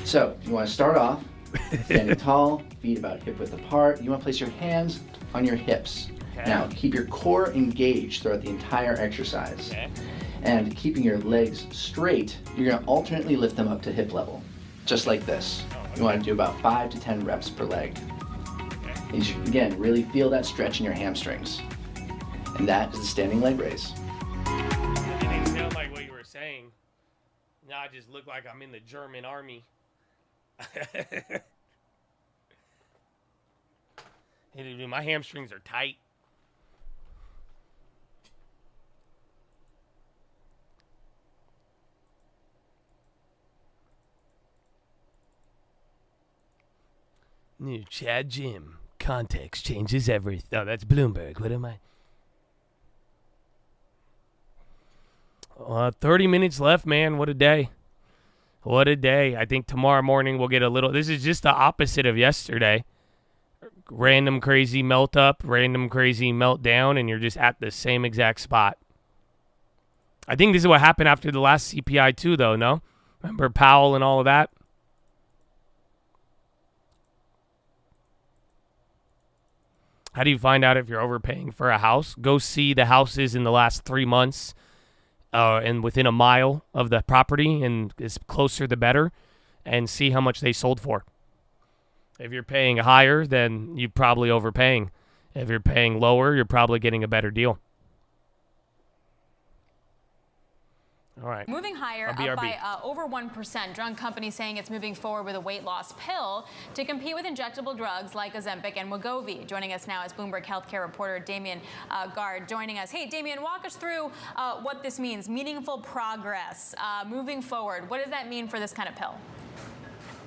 So you want to start off standing tall, feet about hip width apart. You want to place your hands on your hips. Okay. Now keep your core engaged throughout the entire exercise. Okay. And keeping your legs straight, you're going to alternately lift them up to hip level, just like this. You want to do about 5 to 10 reps per leg. And you should, again, really feel that stretch in your hamstrings. And that is the standing leg raise. It didn't sound like what you were saying. Now I just look like I'm in the German army. Hey, dude, my hamstrings are tight. New Chad Jim. Context changes everything. Oh, that's Bloomberg. What am I? 30 minutes left, man. What a day. What a day. I think tomorrow morning we'll get a little... This is just the opposite of yesterday. Random crazy melt up, random crazy melt down, and you're just at the same exact spot. I think this is what happened after the last CPI too, though, no? Remember Powell and all of that? How do you find out if you're overpaying for a house? Go see the houses in the last 3 months and within a mile of the property, and as closer the better, and see how much they sold for. If you're paying higher, then you're probably overpaying. If you're paying lower, you're probably getting a better deal. All right. Moving higher, up by over 1%. Drug company saying it's moving forward with a weight loss pill to compete with injectable drugs like Ozempic and Wegovy. Joining us now is Bloomberg healthcare reporter Damien Gard joining us. Hey, Damien, walk us through what this means. Meaningful progress moving forward. What does that mean for this kind of pill?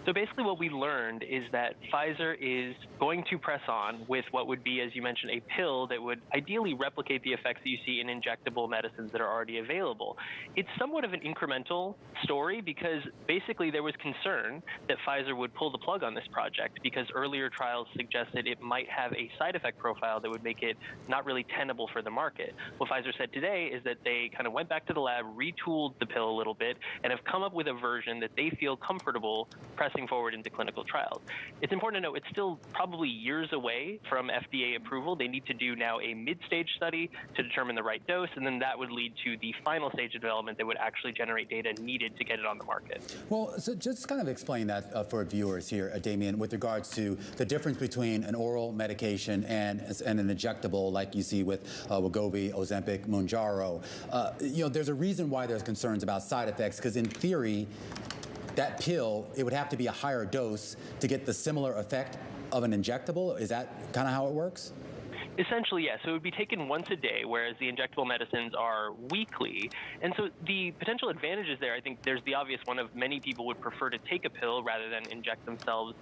So basically what we learned is that Pfizer is going to press on with what would be, as you mentioned, a pill that would ideally replicate the effects that you see in injectable medicines that are already available. It's somewhat of an incremental story because basically there was concern that Pfizer would pull the plug on this project because earlier trials suggested it might have a side effect profile that would make it not really tenable for the market. What Pfizer said today is that they kind of went back to the lab, retooled the pill a little bit, and have come up with a version that they feel comfortable pressing forward into clinical trials. It's important to note it's still probably years away from FDA approval. They need to do now a mid-stage study to determine the right dose, and then that would lead to the final stage of development that would actually generate data needed to get it on the market. Well, so just kind of explain that for viewers here, Damien, with regards to the difference between an oral medication and an injectable like you see with Wegovy, Ozempic, Mounjaro. There's a reason why there's concerns about side effects, because in theory, that pill, it would have to be a higher dose to get the similar effect of an injectable. Is that kind of how it works? Essentially, yes. So it would be taken once a day, whereas the injectable medicines are weekly. And so the potential advantages there, I think there's the obvious one of many people would prefer to take a pill rather than inject themselves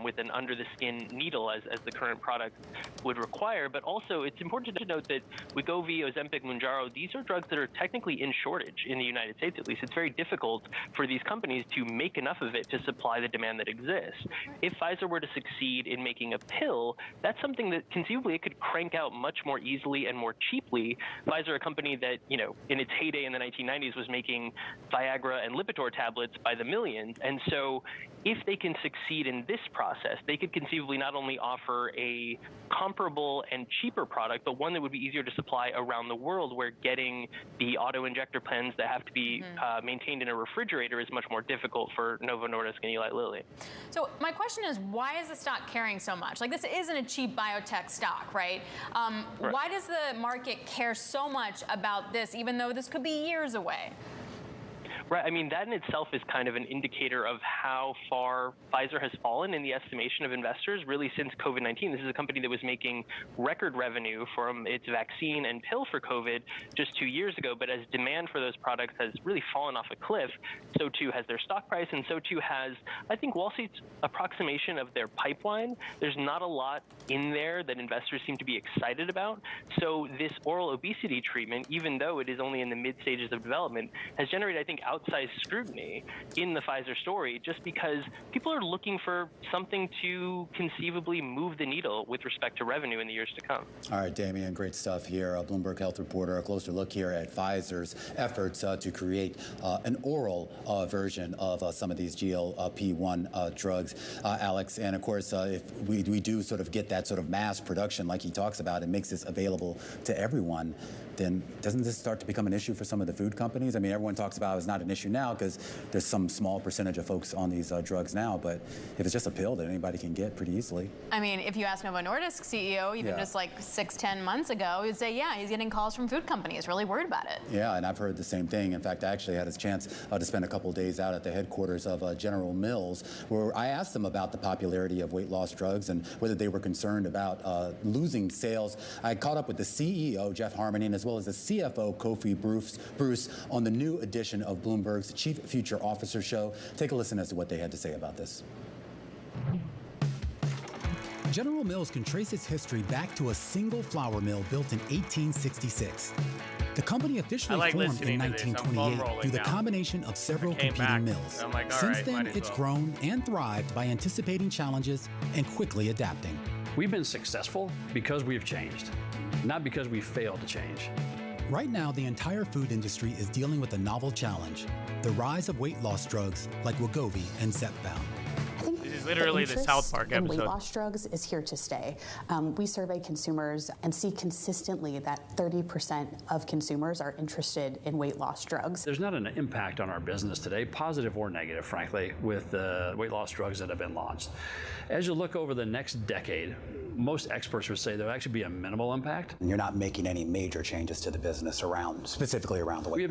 with an under-the-skin needle as the current product would require. But also, it's important to note that Wegovy, Ozempic, Mounjaro, these are drugs that are technically in shortage in the United States, at least. It's very difficult for these companies to make enough of it to supply the demand that exists. If Pfizer were to succeed in making a pill, that's something that conceivably it could crank out much more easily and more cheaply. Pfizer, a company that, in its heyday in the 1990s was making Viagra and Lipitor tablets by the millions. And so if they can succeed in this process, they could conceivably not only offer a comparable and cheaper product, but one that would be easier to supply around the world, where getting the auto-injector pens that have to be maintained in a refrigerator is much more difficult for Novo Nordisk and Eli Lilly. So my question is, why is the stock carrying so much? Like, this isn't a cheap biotech stock, right? Right. Why does the market care so much about this, even though this could be years away? Right. I mean, that in itself is kind of an indicator of how far Pfizer has fallen in the estimation of investors, really, since COVID-19. This is a company that was making record revenue from its vaccine and pill for COVID just 2 years ago. But as demand for those products has really fallen off a cliff, so too has their stock price, and so too has, I think, Wall Street's approximation of their pipeline. There's not a lot in there that investors seem to be excited about. So this oral obesity treatment, even though it is only in the mid stages of development, has generated, I think, outsized scrutiny in the Pfizer story, just because people are looking for something to conceivably move the needle with respect to revenue in the years to come. All right, Damien, great stuff here. Bloomberg Health reporter, a closer look here at Pfizer's efforts to create an oral version of some of these GLP-1 drugs, Alex. And of course, if we do sort of get that sort of mass production like he talks about and makes this available to everyone, then doesn't this start to become an issue for some of the food companies? I mean, everyone talks about it's not an issue now because there's some small percentage of folks on these drugs now, but if it's just a pill that anybody can get pretty easily. I mean, if you ask Novo Nordisk CEO, even just like 6-10 months ago, he'd say, yeah, he's getting calls from food companies, really worried about it. Yeah, and I've heard the same thing. In fact, I actually had a chance to spend a couple of days out at the headquarters of General Mills, where I asked them about the popularity of weight loss drugs and whether they were concerned about losing sales. I caught up with the CEO, Jeff Harmony, as well as the CFO, Kofi Bruce, on the new edition of Bloomberg's Chief Future Officer Show. Take a listen as to what they had to say about this. General Mills can trace its history back to a single flour mill built in 1866. The company officially formed in 1928 through the combination of several competing mills. Since then, it's grown and thrived by anticipating challenges and quickly adapting. We've been successful because we've changed, not because we failed to change. Right now, the entire food industry is dealing with a novel challenge, the rise of weight loss drugs like Wegovy and Zepbound. I think This is literally the South Park in episode. Weight loss drugs is here to stay. We survey consumers and see consistently that 30% of consumers are interested in weight loss drugs. There's not an impact on our business today, positive or negative, frankly, with the weight loss drugs that have been launched. As you look over the next decade, most experts would say there'll actually be a minimal impact. You're not making any major changes to the business specifically around the weight. We have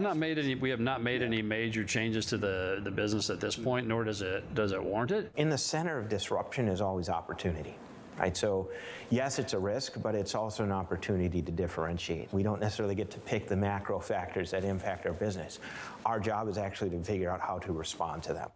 not made any major changes to the business at this point, nor does it warrant it. In the center of disruption is always opportunity. Right, so yes, it's a risk, but it's also an opportunity to differentiate. We don't necessarily get to pick the macro factors that impact our business. Our job is actually to figure out how to respond to them.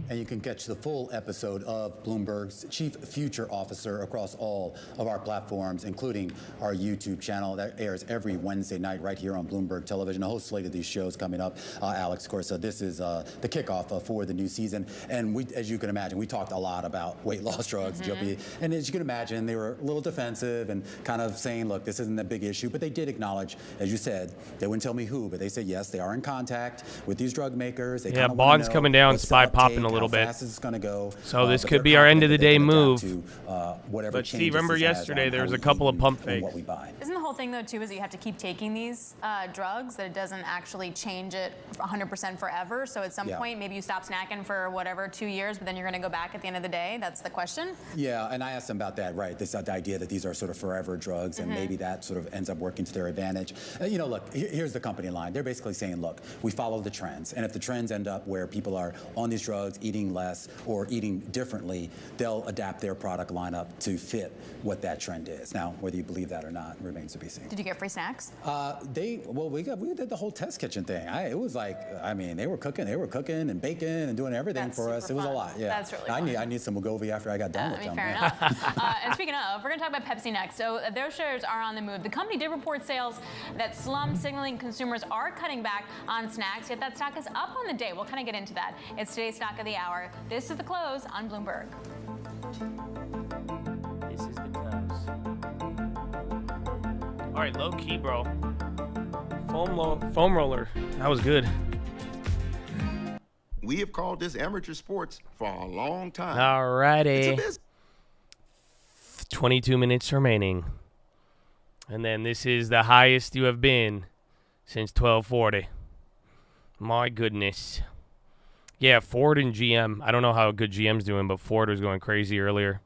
And you can catch the full episode of Bloomberg's Chief Future Officer across all of our platforms, including our YouTube channel that airs every Wednesday night right here on Bloomberg Television. A whole slate of these shows coming up. Alex, of course, this is the kickoff for the new season. And we, as you can imagine, we talked a lot about weight loss drugs, GLP. And as you can imagine, they were a little defensive and kind of saying, look, this isn't a big issue. But they did acknowledge, as you said, they wouldn't tell me who, but they said, yes, they are in contact with these drug makers. They yeah, Bond's coming down, SPY popping a little bit. So this could be our end of the day move. But see, remember yesterday there was a couple of pump fakes. Isn't the whole thing though too is that you have to keep taking these drugs, that it doesn't actually change it 100% forever? So at some point maybe you stop snacking for whatever 2 years, but then you're going to go back at the end of the day. That's the question. Yeah, and I asked them about that, right? The idea that these are sort of forever drugs, and maybe that sort of ends up working to their advantage. You know, look, here's the company line. They're basically saying, look, we follow the trends, and if the trends end up where people are on these drugs, eating less or eating differently, they'll adapt their product lineup to fit what that trend is. Now, whether you believe that or not remains to be seen. Did you get free snacks? We did the whole test kitchen thing. It was like, I mean, they were cooking and baking and doing everything for us. It was a lot. Yeah, that's really fun. I need some Wegovy after I got done with them. Fair enough. And speaking of, we're going to talk about Pepsi next. So their shares are on the move. The company did report sales that slumped, signaling consumers are cutting back on snacks. Yet that stock is up on the day. We'll kind of get into that. It's today's stock of the hour. This is the close on Bloomberg. This is the close. All right, low key, bro. Foam roller. That was good. We have called this amateur sports for a long time. All righty. 22 minutes remaining. And then this is the highest you have been since 1240. My goodness. Yeah, Ford and GM. I don't know how good GM's doing, but Ford was going crazy earlier.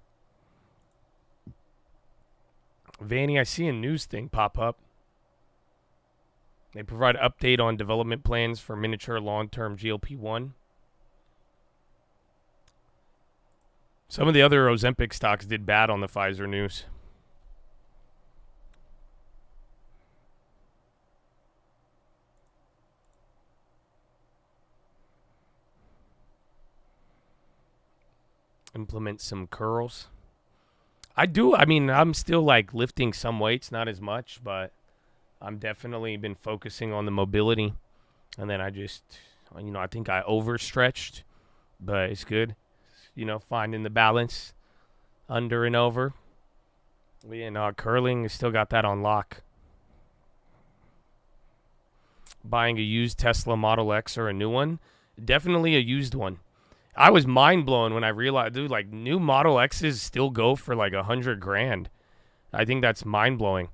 Vanny, I see a news thing pop up. They provide update on development plans for miniature long-term GLP-1. Some of the other Ozempic stocks did bad on the Pfizer news. Implement some curls. I mean, I'm still like lifting some weights, not as much, but I'm definitely been focusing on the mobility. And then I just, I think I overstretched, but it's good. Finding the balance under and over. Curling, still got that on lock. Buying a used Tesla Model X or a new one? Definitely a used one. I was mind blown when I realized, dude, like new Model X's still go for like $100,000. I think that's mind blowing.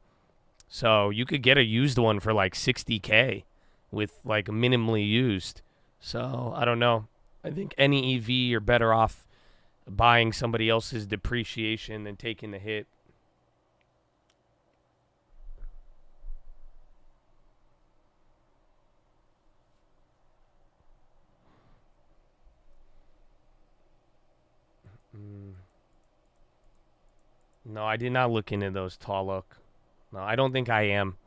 So you could get a used one for like $60,000 with like minimally used. So I don't know. I think any EV you're better off buying somebody else's depreciation than taking the hit. No, I did not look into those tall look. No, I don't think I am.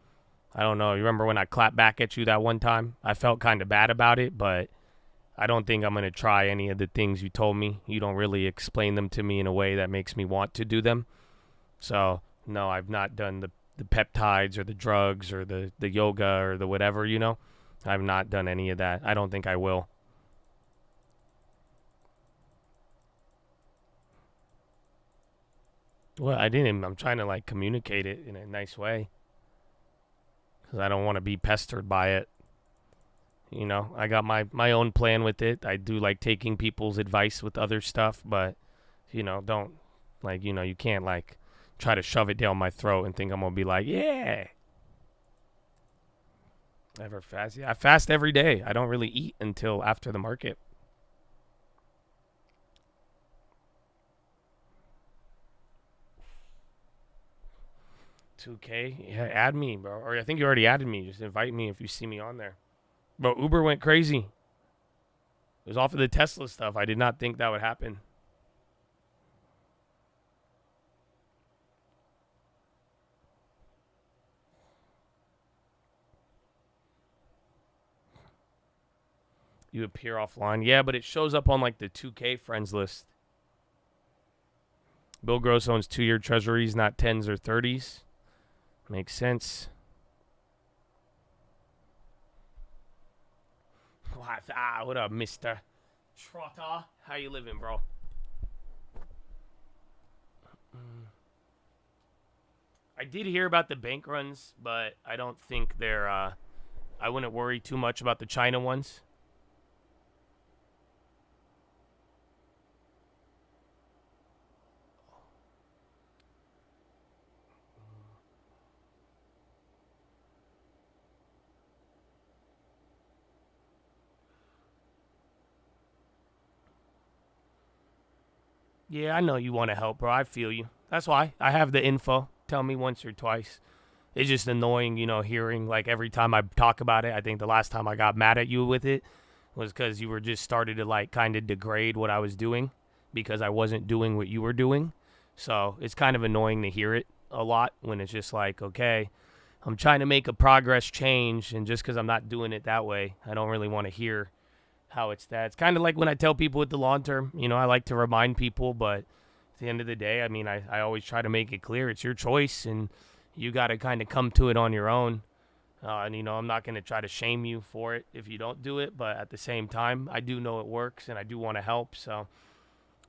I don't know. You remember when I clapped back at you that one time? I felt kind of bad about it, but I don't think I'm going to try any of the things you told me. You don't really explain them to me in a way that makes me want to do them. So, no, I've not done the peptides or the drugs or the yoga or the whatever, I've not done any of that. I don't think I will. Well, I'm trying to like communicate it in a nice way. Because I don't want to be pestered by it. You know, I got my own plan with it. I do like taking people's advice with other stuff, but, you know, don't, like, you know, you can't, like, try to shove it down my throat and think I'm going to be like, yeah. Ever fast? Yeah, I fast every day. I don't really eat until after the market. $2K? Yeah, add me, bro. Or I think you already added me. Just invite me if you see me on there. Bro, Uber went crazy. It was off of the Tesla stuff. I did not think that would happen. You appear offline. Yeah, but it shows up on like the 2K friends list. Bill Gross owns 2-year treasuries, not 10s or 30s. Makes sense. What up, Mr. Trotter? How you living, bro? I did hear about the bank runs, but I don't think they're, I wouldn't worry too much about the China ones. Yeah, I know you want to help, bro. I feel you. That's why I have the info. Tell me once or twice. It's just annoying, you know, hearing like every time I talk about it. I think the last time I got mad at you with it was because you were just started to like kind of degrade what I was doing because I wasn't doing what you were doing. So it's kind of annoying to hear it a lot when it's just like, okay, I'm trying to make a progress change, and just because I'm not doing it that way, I don't really want to hear how it's that. It's kind of like when I tell people with the long term, you know, I like to remind people, but at the end of the day, I mean, I always try to make it clear it's your choice, and you got to kind of come to it on your own. And, you know, I'm not going to try to shame you for it if you don't do it, but at the same time, I do know it works, and I do want to help, so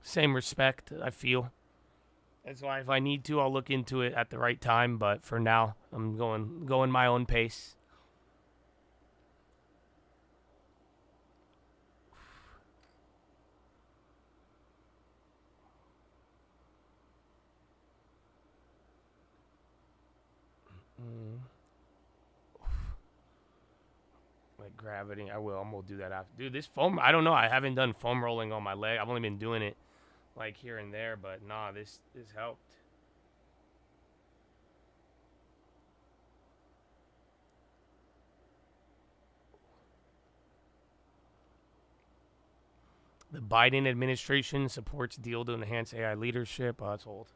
same respect, I feel. That's why if I need to, I'll look into it at the right time, but for now, I'm going my own pace. Like gravity, I'm gonna do that after. Dude, this foam, I don't know. I haven't done foam rolling on my leg. I've only been doing it like here and there, but nah, this helped. The Biden administration supports deal to enhance AI leadership. Oh, that's old.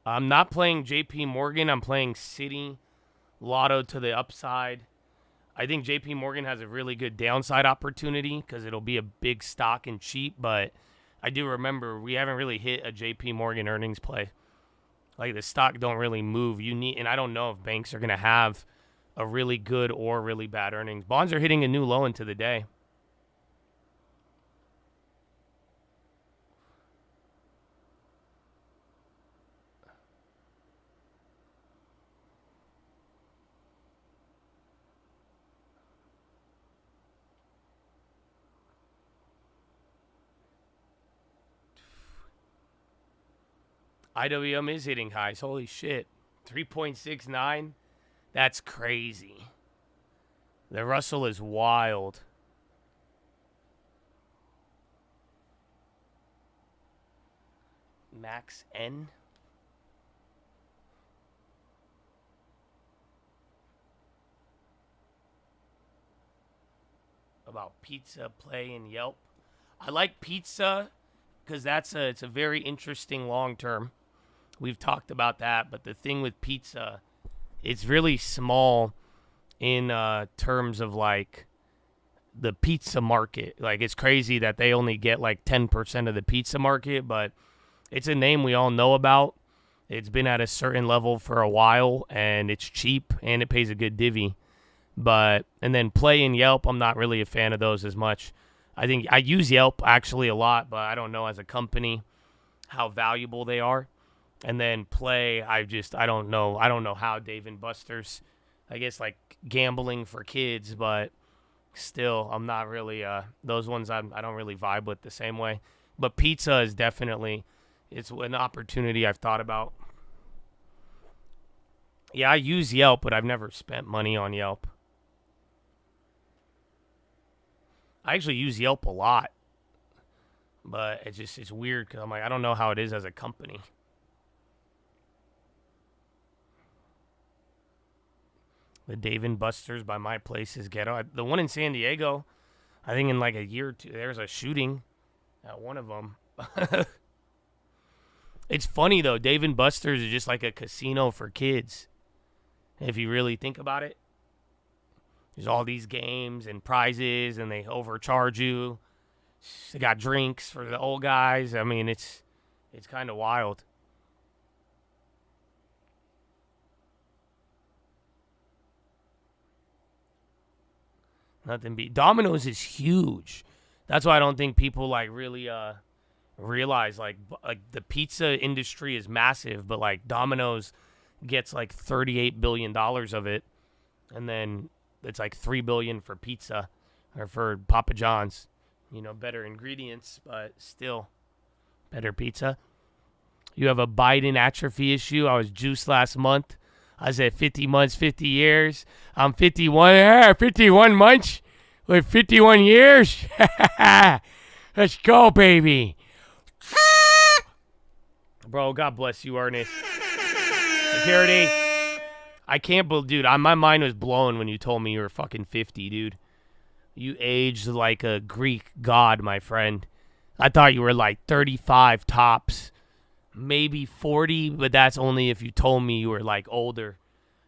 I'm not playing JP Morgan. I'm playing Citi Lotto to the upside. I think JP Morgan has a really good downside opportunity because it'll be a big stock and cheap, but I do remember we haven't really hit a JP Morgan earnings play. Like the stock don't really move. And I don't know if banks are going to have a really good or really bad earnings. Bonds are hitting a new low into the day. IWM is hitting highs. Holy shit. 3.69. That's crazy. The Russell is wild. Max N. About pizza, Play, and Yelp. I like pizza because it's a very interesting long term. We've talked about that, but the thing with pizza, it's really small in terms of like the pizza market. Like it's crazy that they only get like 10% of the pizza market, but it's a name we all know about. It's been at a certain level for a while, and it's cheap, and it pays a good divvy. And then Play and Yelp, I'm not really a fan of those as much. I think I use Yelp actually a lot, but I don't know as a company how valuable they are. And then Play, I don't know. I don't know how Dave and Buster's, I guess like gambling for kids, but still, I'm not really, those ones I don't really vibe with the same way. But pizza is definitely, it's an opportunity I've thought about. Yeah, I use Yelp, but I've never spent money on Yelp. I actually use Yelp a lot, but it's weird because I'm like, I don't know how it is as a company. The Dave and Buster's by my place is ghetto. The one in San Diego, I think in like a year or two, there's a shooting at one of them. It's funny though, Dave and Buster's is just like a casino for kids. If you really think about it. There's all these games and prizes, and they overcharge you. They got drinks for the old guys. I mean, it's kind of wild. Nothing beat Domino's is huge. That's why I don't think people like really realize like the pizza industry is massive, but like Domino's gets like $38 billion of it, and then it's like $3 billion for pizza or for Papa John's. You know, better ingredients, but still better pizza. You have a Biden atrophy issue. I was juiced last month. I said 50 months, 50 years. I'm 51. 51 months with 51 years. Let's go, baby. Bro, God bless you, Ernest. Security. I can't believe, dude, my mind was blown when you told me you were fucking 50, dude. You aged like a Greek god, my friend. I thought you were like 35 tops, maybe 40, but that's only if you told me you were like older.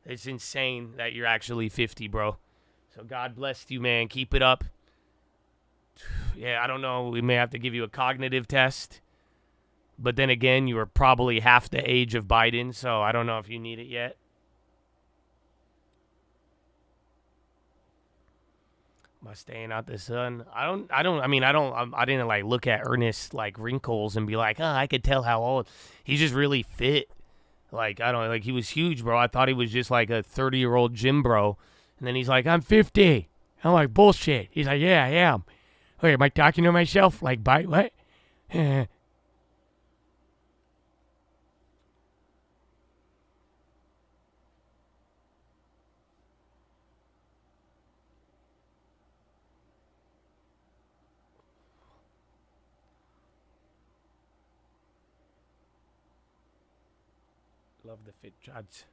It's insane that you're actually 50, bro. So God bless you, man. Keep it up. Yeah, I don't know. We may have to give you a cognitive test. But then again, you were probably half the age of Biden, so I don't know if you need it yet. Am I staying out the sun? I didn't like look at Ernest's like wrinkles and be like, I could tell how old. He's just really fit. Like, he was huge, bro. I thought he was just like a 30-year-old gym bro. And then he's like, I'm 50. I'm like, bullshit. He's like, yeah, I am. Wait, am I talking to myself? Like, by what? Love the fit judge.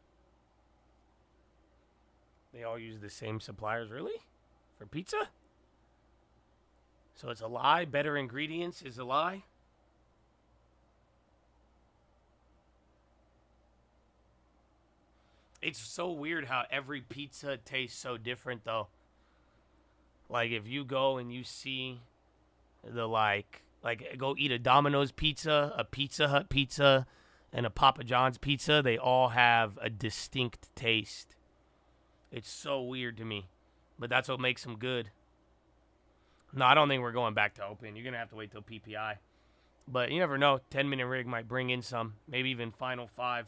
They all use the same suppliers, really? For pizza? So it's a lie? Better ingredients is a lie? It's so weird how every pizza tastes so different, though. Like, if you go and you see the, like go eat a Domino's pizza, a Pizza Hut pizza, and a Papa John's pizza, they all have a distinct taste. It's so weird to me. But that's what makes them good. No, I don't think we're going back to open. You're going to have to wait till PPI. But you never know. 10-minute rig might bring in some. Maybe even final 5.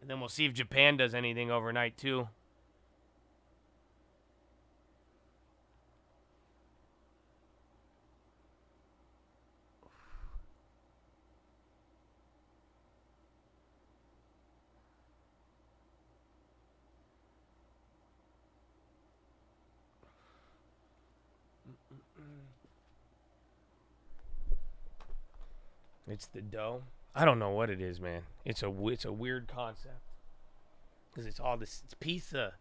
And then we'll see if Japan does anything overnight, too. It's the dough. I don't know what it is, man. It's a weird concept. Because it's all this, it's pizza.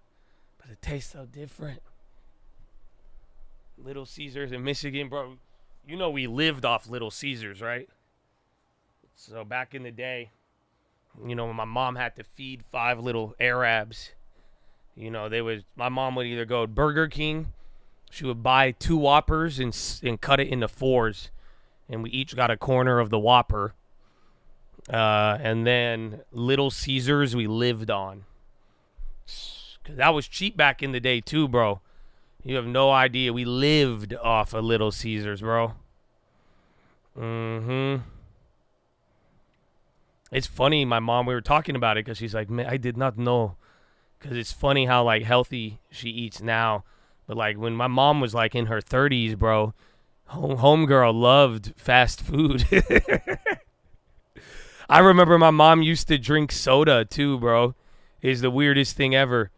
But it tastes so different. Little Caesars in Michigan, bro. You know we lived off Little Caesars, right? So back in the day, you know, when my mom had to feed 5 little Arabs, you know, my mom would either go to Burger King. She would buy 2 Whoppers and cut it into 4s. And we each got a corner of the Whopper. And then Little Caesars we lived on. 'Cause that was cheap back in the day too, bro. You have no idea. We lived off of Little Caesars, bro. It's funny, my mom, we were talking about it because she's like, man, I did not know. Because it's funny how, like, healthy she eats now. But, like, when my mom was, like, in her 30s, bro, homegirl loved fast food. I remember my mom used to drink soda, too, bro. It's the weirdest thing ever.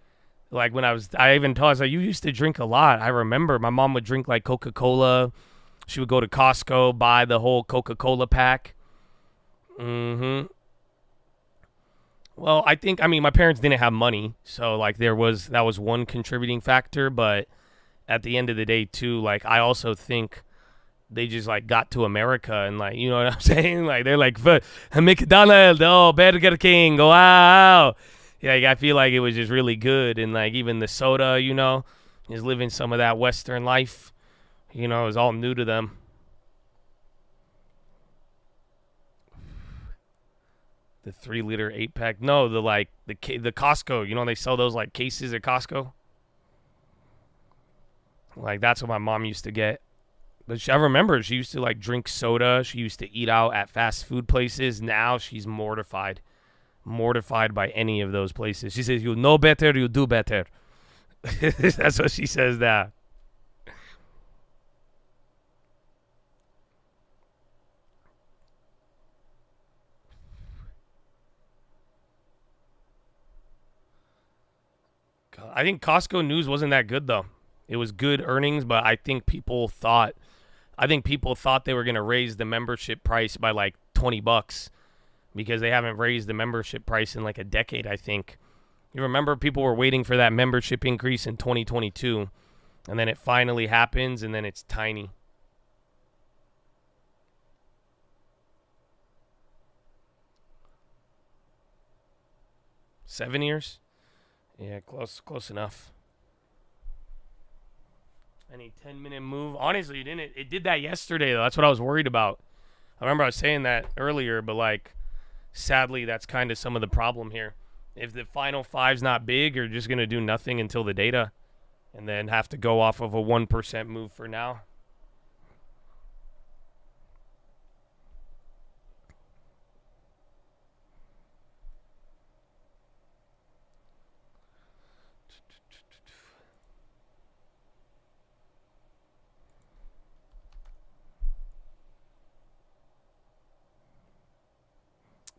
Like, when I even told her, I was like, you used to drink a lot. I remember my mom would drink, like, Coca-Cola. She would go to Costco, buy the whole Coca-Cola pack. Well, I mean, my parents didn't have money. So, like, that was one contributing factor. But at the end of the day, too, like, I also think they just, like, got to America and, like, you know what I'm saying? Like, they're like, McDonald's, oh, Burger King, wow. Yeah, like, I feel like it was just really good. And, like, even the soda, you know, is living some of that Western life, you know, is all new to them. The 3-liter 8-pack. No, the Costco. You know, they sell those, like, cases at Costco. Like, that's what my mom used to get. But I remember she used to, like, drink soda. She used to eat out at fast food places. Now she's mortified. Mortified by any of those places. She says, you know better, you do better. That's what she says now. I think Costco news wasn't that good, though. It was good earnings, but I think people thought they were going to raise the membership price by like $20 because they haven't raised the membership price in like a decade, I think. You remember people were waiting for that membership increase in 2022, and then it finally happens, and then it's tiny. $7 years? Yeah, close enough. Any 10-minute move? Honestly, it did that yesterday, though. That's what I was worried about. I remember I was saying that earlier, but, like, sadly, that's kind of some of the problem here. If the final five's not big, you're just going to do nothing until the data and then have to go off of a 1% move for now.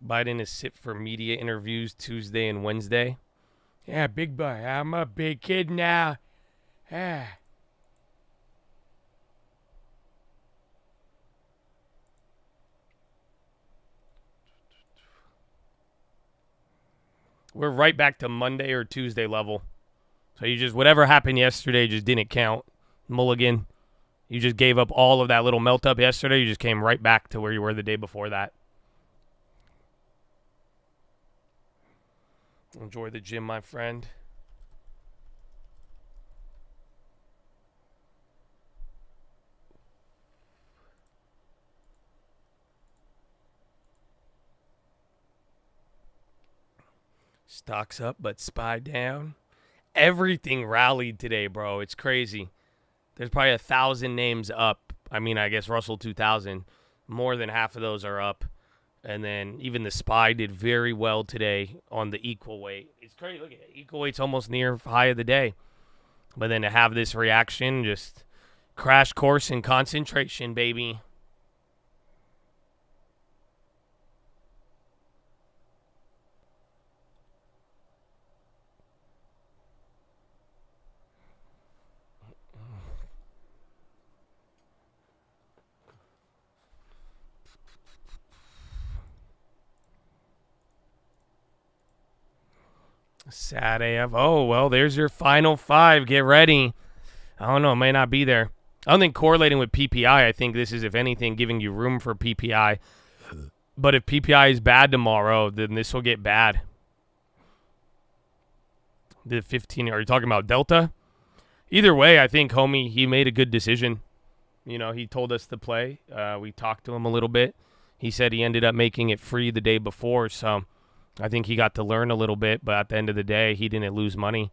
Biden is sit for media interviews Tuesday and Wednesday. Yeah, big boy. I'm a big kid now. Ah. We're right back to Monday or Tuesday level. So you just, whatever happened yesterday just didn't count. Mulligan. You just gave up all of that little melt up yesterday. You just came right back to where you were the day before that. Enjoy the gym, my friend. Stocks up, but SPY down. Everything rallied today, bro. It's crazy. There's probably 1,000 names up. I mean, I guess Russell 2000. More than half of those are up. And then even the SPY did very well today on the equal weight. It's crazy. Look at it. Equal weight's almost near high of the day. But then to have this reaction, just crash course in concentration, baby. Sad AF. Oh, well, there's your final five. Get ready. I don't know. It may not be there. I don't think correlating with PPI. I think this is, if anything, giving you room for PPI. But if PPI is bad tomorrow, then this will get bad. The 15, are you talking about Delta? Either way, I think, homie, he made a good decision. You know, he told us to play. We talked to him a little bit. He said he ended up making it free the day before, so I think he got to learn a little bit, but at the end of the day, he didn't lose money.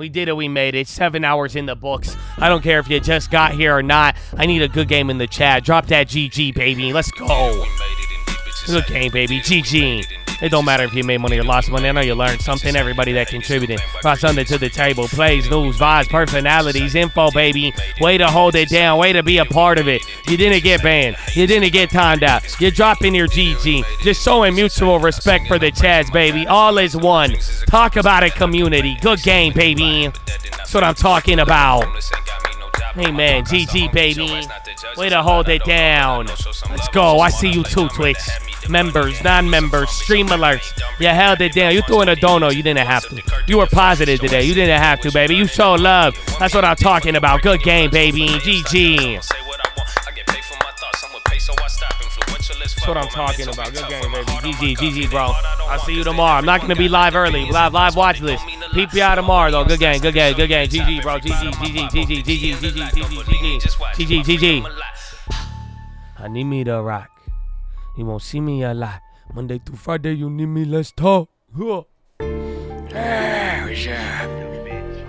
We did it. We made it. 7 hours in the books. I don't care if you just got here or not. I need a good game in the chat. Drop that GG, baby. Let's go. Good game, baby. GG. It don't matter if you made money or lost money. I know you learned something. Everybody that contributed brought something to the table. Plays, news, vibes, personalities, info, baby. Way to hold it down. Way to be a part of it. You didn't get banned. You didn't get timed out. You're dropping your GG. Just showing mutual respect for the Chads, baby. All is one. Talk about a community. Good game, baby. That's what I'm talking about. Hey, man. GG, baby. Way to hold it down. Let's go. I see you too, Twitch. Members, non-members, stream alerts. You held it down. You threw in a dono. You didn't have to. You were positive today. You didn't have to, baby. You showed love. That's what I'm talking about. Good game, baby. GG. That's what I'm talking about. Good game, baby. GG, bro. I'll see you tomorrow. I'm not going to be live early. We'll have live watch list. PPI tomorrow, though. Good game. GG, bro. GG. I need me to rock. You won't see me a lot. Monday through Friday, you need me, let's talk.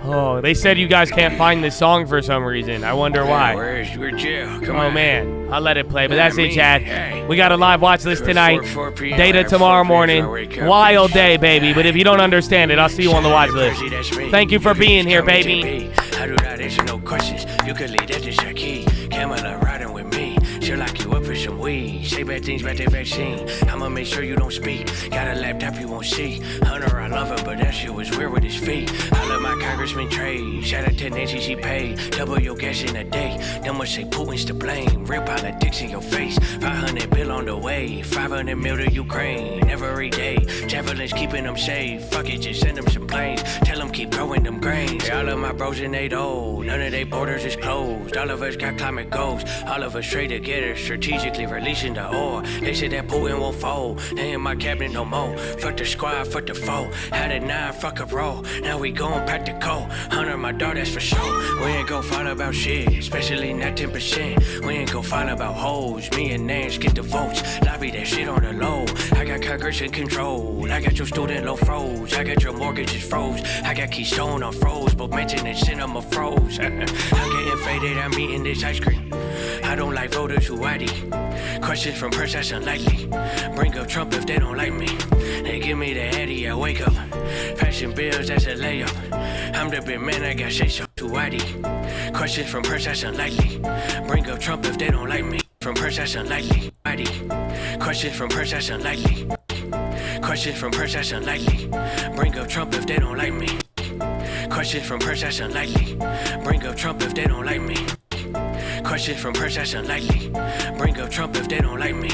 Oh, they said you guys can't find this song for some reason. I wonder why. Where's your jail? Come on, man. I'll let it play, but that's it, Chad. We got a live watch list tonight. 4 p.m. Data tomorrow morning. Wild day, baby. But if you don't understand it, I'll see you on the watch list. Thank you for being here, baby. I do not answer no questions. You can leave that to Shaki. Camilla riding with me. She'll lock you up for some weed. Say bad things about the vaccine. I'ma make sure you don't speak. Got a laptop you won't see. Hunter, I love her, but that shit was weird with his feet. I love my Congressman trade. Shout out to Nancy, she paid. Double your gas in a day. Them must say Putin's to blame. Real politics in your face. 500 bill on the way. 500 mil to Ukraine. Every day. Javelins keeping them safe. Fuck it, just send them some planes. Tell them keep growing them grains. All of my bros and they old. None of their borders is closed. All of us got climate goals. All of us straight together. Strategically releasing the ore. They said that Putin won't fold. They in my cabinet no more. Fuck the squad, fuck the foe. Had a 9, fuck a roll. Now we going practical. Hunter, my dog, that's for sure. We ain't gon' fight about shit, especially not 10%. We ain't gon' fight about hoes. Me and Nance get the votes. Lobby that shit on the low. I got Congress in control. I got your student loan froze. I got your mortgages froze. I got Keystone on froze. But mentioning cinema froze. I'm getting faded, I'm eating this ice cream. I don't like voters who ID. Questions from press, that's unlikely. Bring up Trump if they don't like me. They give me the Eddie, I wake up. Passing bills, that's a layup. I'm the big man, I got say so to ID. Questions from press, that's unlikely. Bring up Trump if they don't like me. From press, that's unlikely. ID. Questions from press, that's unlikely. Questions from press, that's unlikely. Bring up Trump if they don't like me. Questions from press, that's unlikely. Bring up Trump if they don't like me. Questions from press, that's unlikely. Bring up Trump if they don't like me.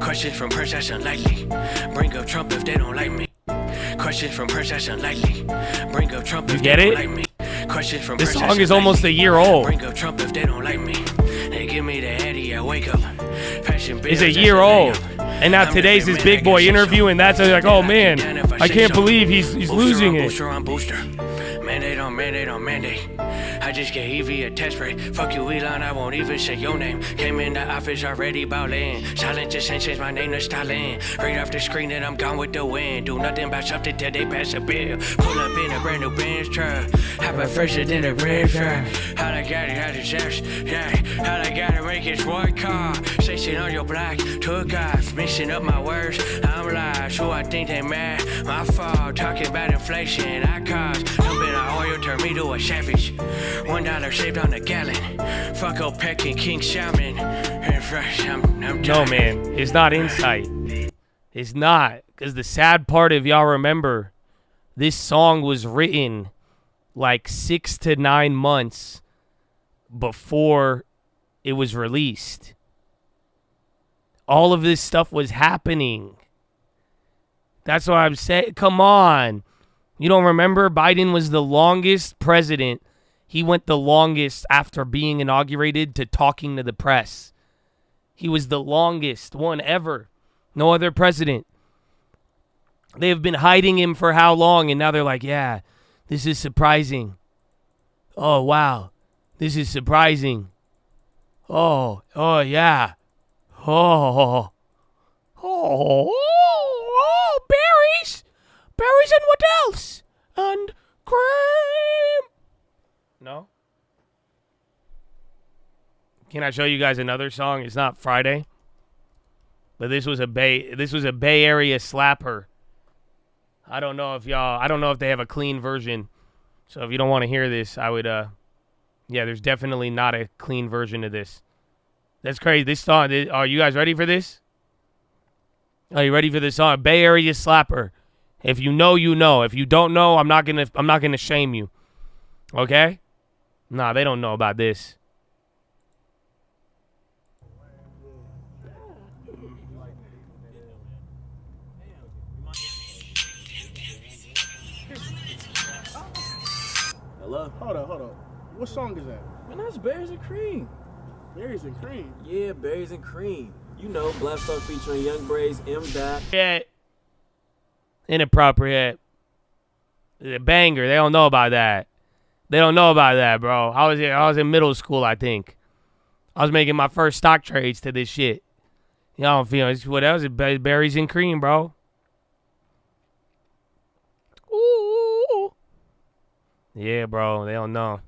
Questions from press, that's unlikely. Bring up Trump if they don't like me. Questions from press, that's unlikely. Bring up Trump if they don't like me. Questions from this song is almost a year old. Bring up Trump if they don't like me. They give me the Eddie, I wake up. It's a year old. And now today's his big boy interview, and that's like, oh man, I can't believe he's losing it. Mandate. I just gave Evie a test break. Fuck you, Elon, I won't even say your name. Came in the office already ballin'. Silent just ain't changed my name to Stalin. Right off the screen and I'm gone with the wind. Do nothing about something till they pass a bill. Pull up in a brand new Benz truck. Hop up fresher than a red truck. How I got it, how to chefs. Yeah, how I gotta make it one car. Station on your block, took off. Mixing up my words, I'm live. So I think they mad. My fault, talking about inflation. I caused. Dumping our oil turned me to a savage. $1 saved on a gallon. Fuck OPEC and King Salmon. I'm no, man. It's not insight. It's not. Because the sad part, if y'all remember, this song was written like 6 to 9 months before it was released. All of this stuff was happening. That's what I'm saying. Come on. You don't remember? Biden was the longest president. He went the longest after being inaugurated to talking to the press. He was the longest one ever. No other president. They have been hiding him for how long? And now they're like, yeah, this is surprising. Oh, wow. This is surprising. Oh, yeah. Oh, berries. Berries and what else? And Cream. No? Can I show you guys another song? It's not Friday. But this was a Bay Area slapper. I don't know if they have a clean version. So if you don't want to hear this, I would yeah, there's definitely not a clean version of this. That's crazy. This song, are you guys ready for this? Are you ready for this song? Bay Area slapper. If you know, you know. If you don't know, I'm not gonna shame you. Okay? Nah, they don't know about this. Hello? Hold up. What song is that? Man, that's Berries and Cream. Berries and Cream? Yeah, Berries and Cream. You know, Black Star featuring Young Braves, M. Dot. Yeah. Inappropriate. The banger. They don't know about that. They don't know about that, bro. I was in middle school, I think. I was making my first stock trades to this shit. Y'all don't feel it. What else? Berries and Cream, bro. Ooh. Yeah, bro. They don't know.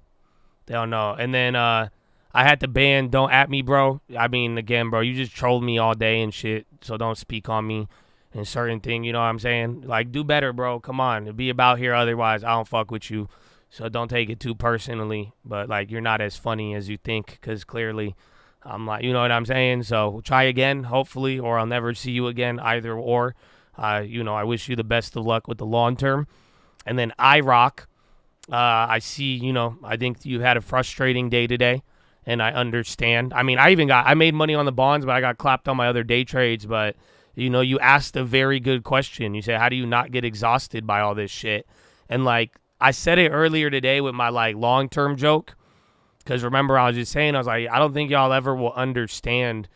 They don't know. And then I had to ban Don't At Me, bro. I mean, again, bro, you just trolled me all day and shit, so don't speak on me and certain thing, you know what I'm saying? Like, do better, bro. Come on. It'll be about here otherwise. I don't fuck with you. So don't take it too personally. But, like, you're not as funny as you think because clearly I'm like, you know what I'm saying? So we'll try again, hopefully, or I'll never see you again, either or. You know, I wish you the best of luck with the long term. And then IROC. I see, you know, I think you had a frustrating day today, and I understand. I mean, I made money on the bonds, but I got clapped on my other day trades. But, you know, you asked a very good question. You say, how do you not get exhausted by all this shit? And, like, I said it earlier today with my, like, long-term joke, because remember, I was just saying, I was like, I don't think y'all ever will understand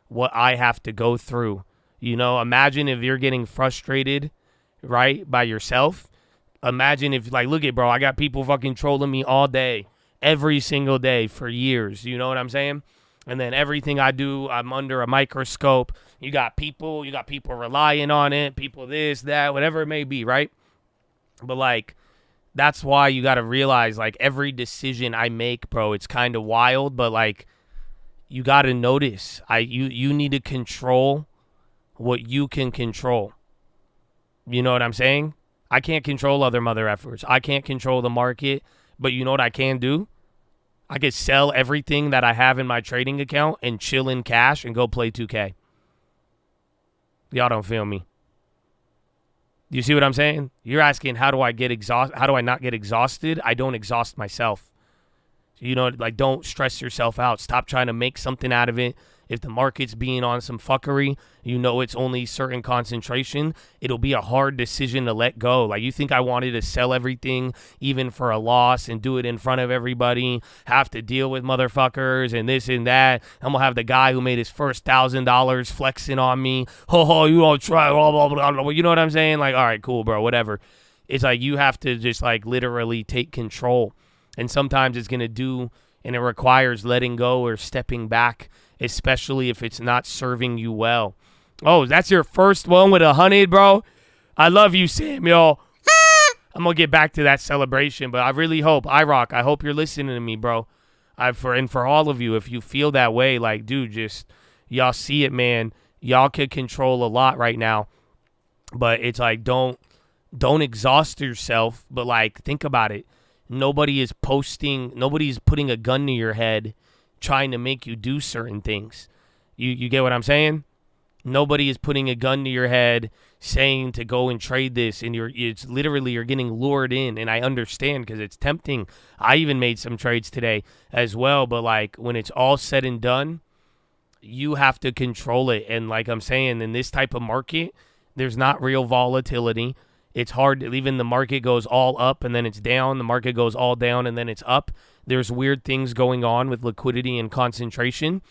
what I have to go through. You know, imagine if you're getting frustrated, right, by yourself. Imagine if, like, look at, bro, I got people fucking trolling me all day, every single day for years. You know what I'm saying? And then everything I do, I'm under a microscope. You got people relying on it, people this, that, whatever it may be, right? But, like, that's why you got to realize, like, every decision I make, bro, it's kind of wild, but, like, you got to notice. You need to control what you can control. You know what I'm saying? I can't control other mother efforts. I can't control the market. But you know what I can do? I could sell everything that I have in my trading account and chill in cash and go play 2K. Y'all don't feel me. You see what I'm saying? You're asking, how do I not get exhausted? I don't exhaust myself. You know, like, don't stress yourself out. Stop trying to make something out of it. If the market's being on some fuckery, you know it's only certain concentration. It'll be a hard decision to let go. Like, you think I wanted to sell everything, even for a loss, and do it in front of everybody, have to deal with motherfuckers and this and that. I'm going to have the guy who made his first $1,000 flexing on me. Oh, you don't try, blah, blah, blah, blah. You know what I'm saying? Like, all right, cool, bro, whatever. It's like you have to just, like, literally take control. And sometimes it's going to do, and it requires letting go or stepping back, especially if it's not serving you well. Oh, that's your first one with 100, bro? I love you, Samuel. I'm going to get back to that celebration, but I really hope, IROC, I hope you're listening to me, bro. For all of you, if you feel that way, like, dude, just, y'all see it, man. Y'all can control a lot right now, but it's like, don't exhaust yourself, but, like, think about it. Nobody's putting a gun to your head trying to make you do certain things. You get what I'm saying? Nobody is putting a gun to your head saying to go and trade this, and it's literally you're getting lured in, and I understand because it's tempting. I even made some trades today as well, but, like, when it's all said and done, you have to control it. And like I'm saying, in this type of market, there's not real volatility. It's hard. Even the market goes all up and then it's down. The market goes all down and then it's up. There's weird things going on with liquidity and concentration,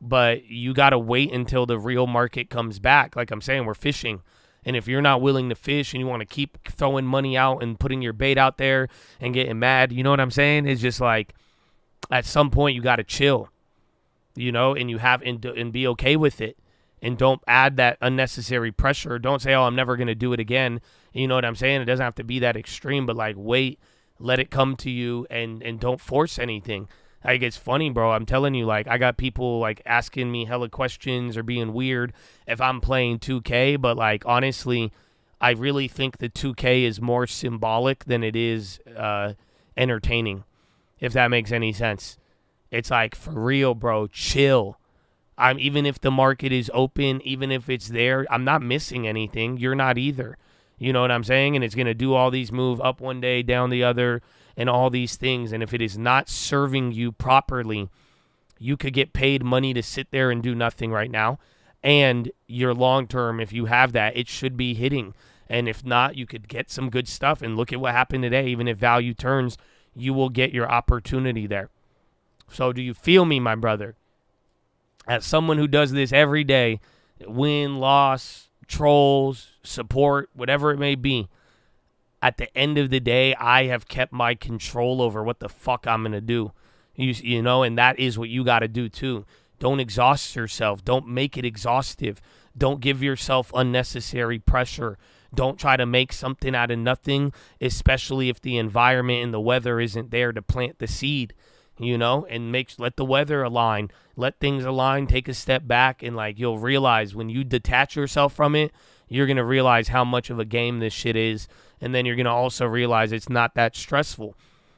but you got to wait until the real market comes back. Like I'm saying, we're fishing. And if you're not willing to fish and you want to keep throwing money out and putting your bait out there and getting mad, you know what I'm saying? It's just like at some point you got to chill, you know, and you have and be okay with it. And don't add that unnecessary pressure. Don't say, oh, I'm never going to do it again. You know what I'm saying? It doesn't have to be that extreme, but, like, wait let it come to you, and don't force anything. Like, it's funny, bro. I'm telling you, like, I got people, like, asking me hella questions or being weird if I'm playing 2K, but, like, honestly, I really think the 2K is more symbolic than it is entertaining, if that makes any sense. It's like, for real, bro, chill. Even if the market is open, even if it's there, I'm not missing anything. You're not either. You know what I'm saying? And it's going to do all these move up one day, down the other, and all these things. And if it is not serving you properly, you could get paid money to sit there and do nothing right now. And your long term, if you have that, it should be hitting. And if not, you could get some good stuff. And look at what happened today. Even if value turns, you will get your opportunity there. So do you feel me, my brother? As someone who does this every day, win, loss, trolls, support, whatever it may be, at the end of the day, I have kept my control over what the fuck I'm going to do. You know, and that is what you got to do too. Don't exhaust yourself. Don't make it exhaustive. Don't give yourself unnecessary pressure. Don't try to make something out of nothing, especially if the environment and the weather isn't there to plant the seed, you know, and let the weather align. Let things align, take a step back, and, like, you'll realize when you detach yourself from it, you're going to realize how much of a game this shit is, and then you're going to also realize it's not that stressful.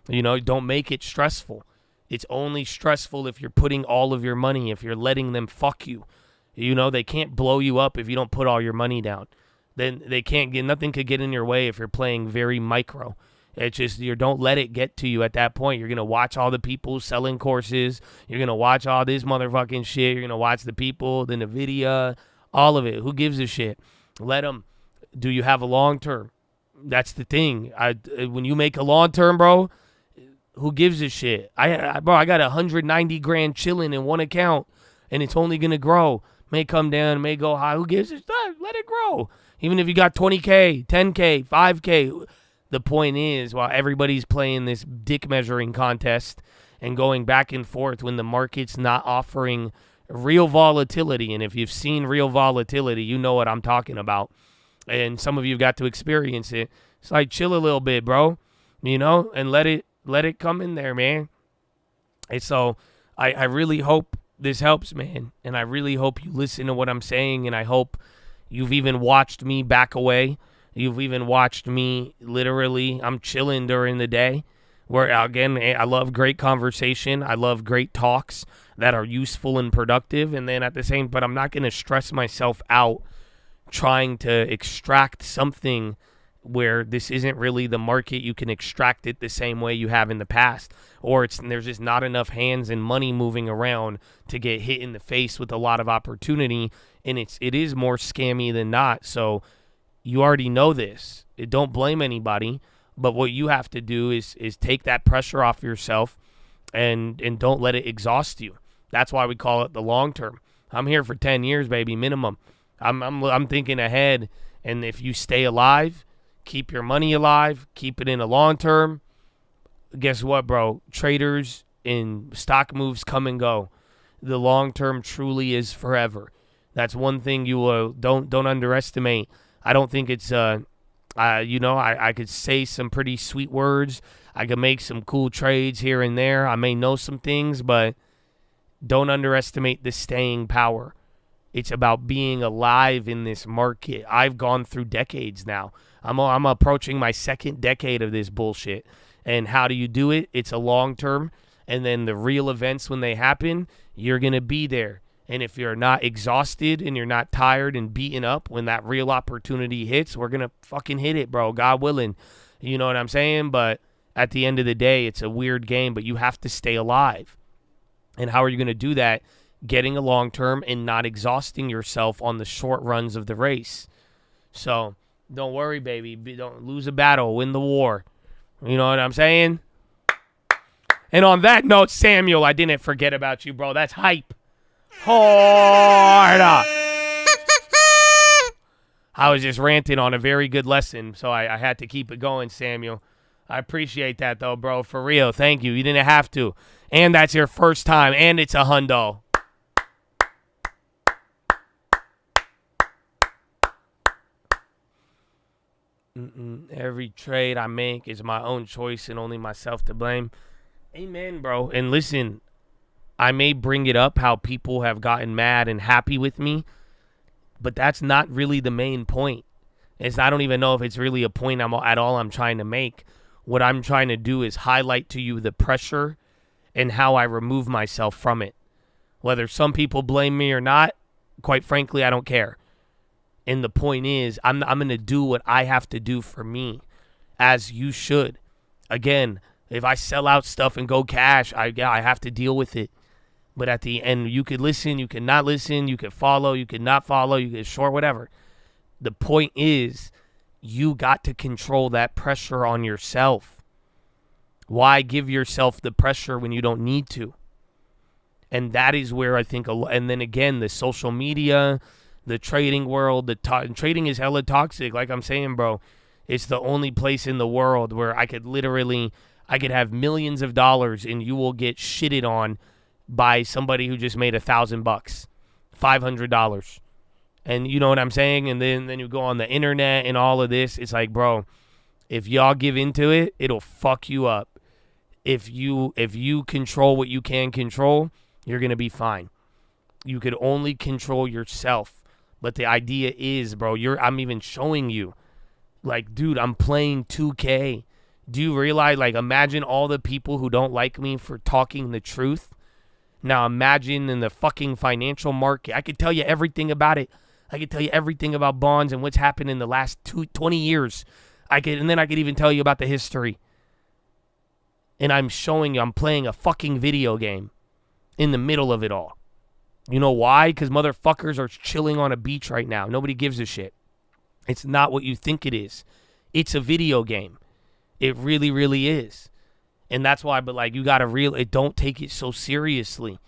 You know, don't make it stressful. It's only stressful if you're putting all of your money, if you're letting them fuck you. You know, they can't blow you up if you don't put all your money down. Then they can't get, nothing could get in your way if you're playing very micro. It's just, you don't let it get to you at that point. You're going to watch all the people selling courses. You're going to watch all this motherfucking shit. You're going to watch the people, the NVIDIA, all of it. Who gives a shit? Let them. Do you have a long term? That's the thing. When you make a long term, bro, who gives a shit? I got 190 grand chilling in one account, and it's only going to grow. May come down, may go high. Who gives a shit? Let it grow. Even if you got 20K, 10K, 5K. The point is, while everybody's playing this dick measuring contest and going back and forth when the market's not offering real volatility, and if you've seen real volatility, you know what I'm talking about, and some of you got to experience it, it's like, chill a little bit, bro, you know, and let it come in there, man. And so I really hope this helps, man, and I really hope you listen to what I'm saying, and I hope you've even watched me back away. You've even watched me, literally, I'm chilling during the day, where, again, I love great conversation. I love great talks that are useful and productive. And then at the same, but I'm not going to stress myself out trying to extract something where this isn't really the market. You can extract it the same way you have in the past, or there's just not enough hands and money moving around to get hit in the face with a lot of opportunity. And it is more scammy than not. So you already know this. Don't blame anybody. But what you have to do is take that pressure off yourself and don't let it exhaust you. That's why we call it the long term. I'm here for 10 years, baby, minimum. I'm thinking ahead. And if you stay alive, keep your money alive, keep it in a long term, guess what, bro? Traders in stock moves come and go. The long term truly is forever. That's one thing you don't underestimate. I don't think it's I could say some pretty sweet words. I could make some cool trades here and there. I may know some things, but don't underestimate the staying power. It's about being alive in this market. I've gone through decades now. I'm approaching my second decade of this bullshit. And how do you do it? It's a long term. And then the real events, when they happen, you're going to be there. And if you're not exhausted and you're not tired and beaten up when that real opportunity hits, we're going to fucking hit it, bro. God willing. You know what I'm saying? But at the end of the day, it's a weird game, but you have to stay alive. And how are you going to do that? Getting a long term and not exhausting yourself on the short runs of the race. So don't worry, baby. Don't lose a battle. Win the war. You know what I'm saying? And on that note, Samuel, I didn't forget about you, bro. That's hype. Hard. I was just ranting on a very good lesson, so I had to keep it going, Samuel. I appreciate that, though, bro. For real. Thank you. You didn't have to. And that's your first time, and it's a hundo. Every trade I make is my own choice and only myself to blame. Amen, bro. And listen, I may bring it up how people have gotten mad and happy with me, but that's not really the main point. I don't even know if it's really a point at all I'm trying to make. What I'm trying to do is highlight to you the pressure and how I remove myself from it. Whether some people blame me or not, quite frankly, I don't care. And the point is, I'm going to do what I have to do for me, as you should. Again, if I sell out stuff and go cash, I have to deal with it. But at the end, you could listen, you could not listen, you could follow, you could not follow, you could short, whatever. The point is, you got to control that pressure on yourself. Why give yourself the pressure when you don't need to? And that is where I think, and then again, the social media, the trading world, trading is hella toxic. Like I'm saying, bro, it's the only place in the world where I could have millions of dollars and you will get shitted on by somebody who just made $1,000, $500. And you know what I'm saying? And then you go on the internet and all of this. It's like, bro, if y'all give into it, it'll fuck you up. If you control what you can control, you're going to be fine. You could only control yourself. But the idea is, bro, I'm even showing you. Like, dude, I'm playing 2K. Do you realize, like, imagine all the people who don't like me for talking the truth. Now imagine in the fucking financial market. I could tell you everything about it. I could tell you everything about bonds and what's happened in the last 20 years. And then I could even tell you about the history. And I'm showing you I'm playing a fucking video game in the middle of it all. You know why? Because motherfuckers are chilling on a beach right now. Nobody gives a shit. It's not what you think it is. It's a video game. It really, really is. And that's why, but like, you got to don't take it so seriously.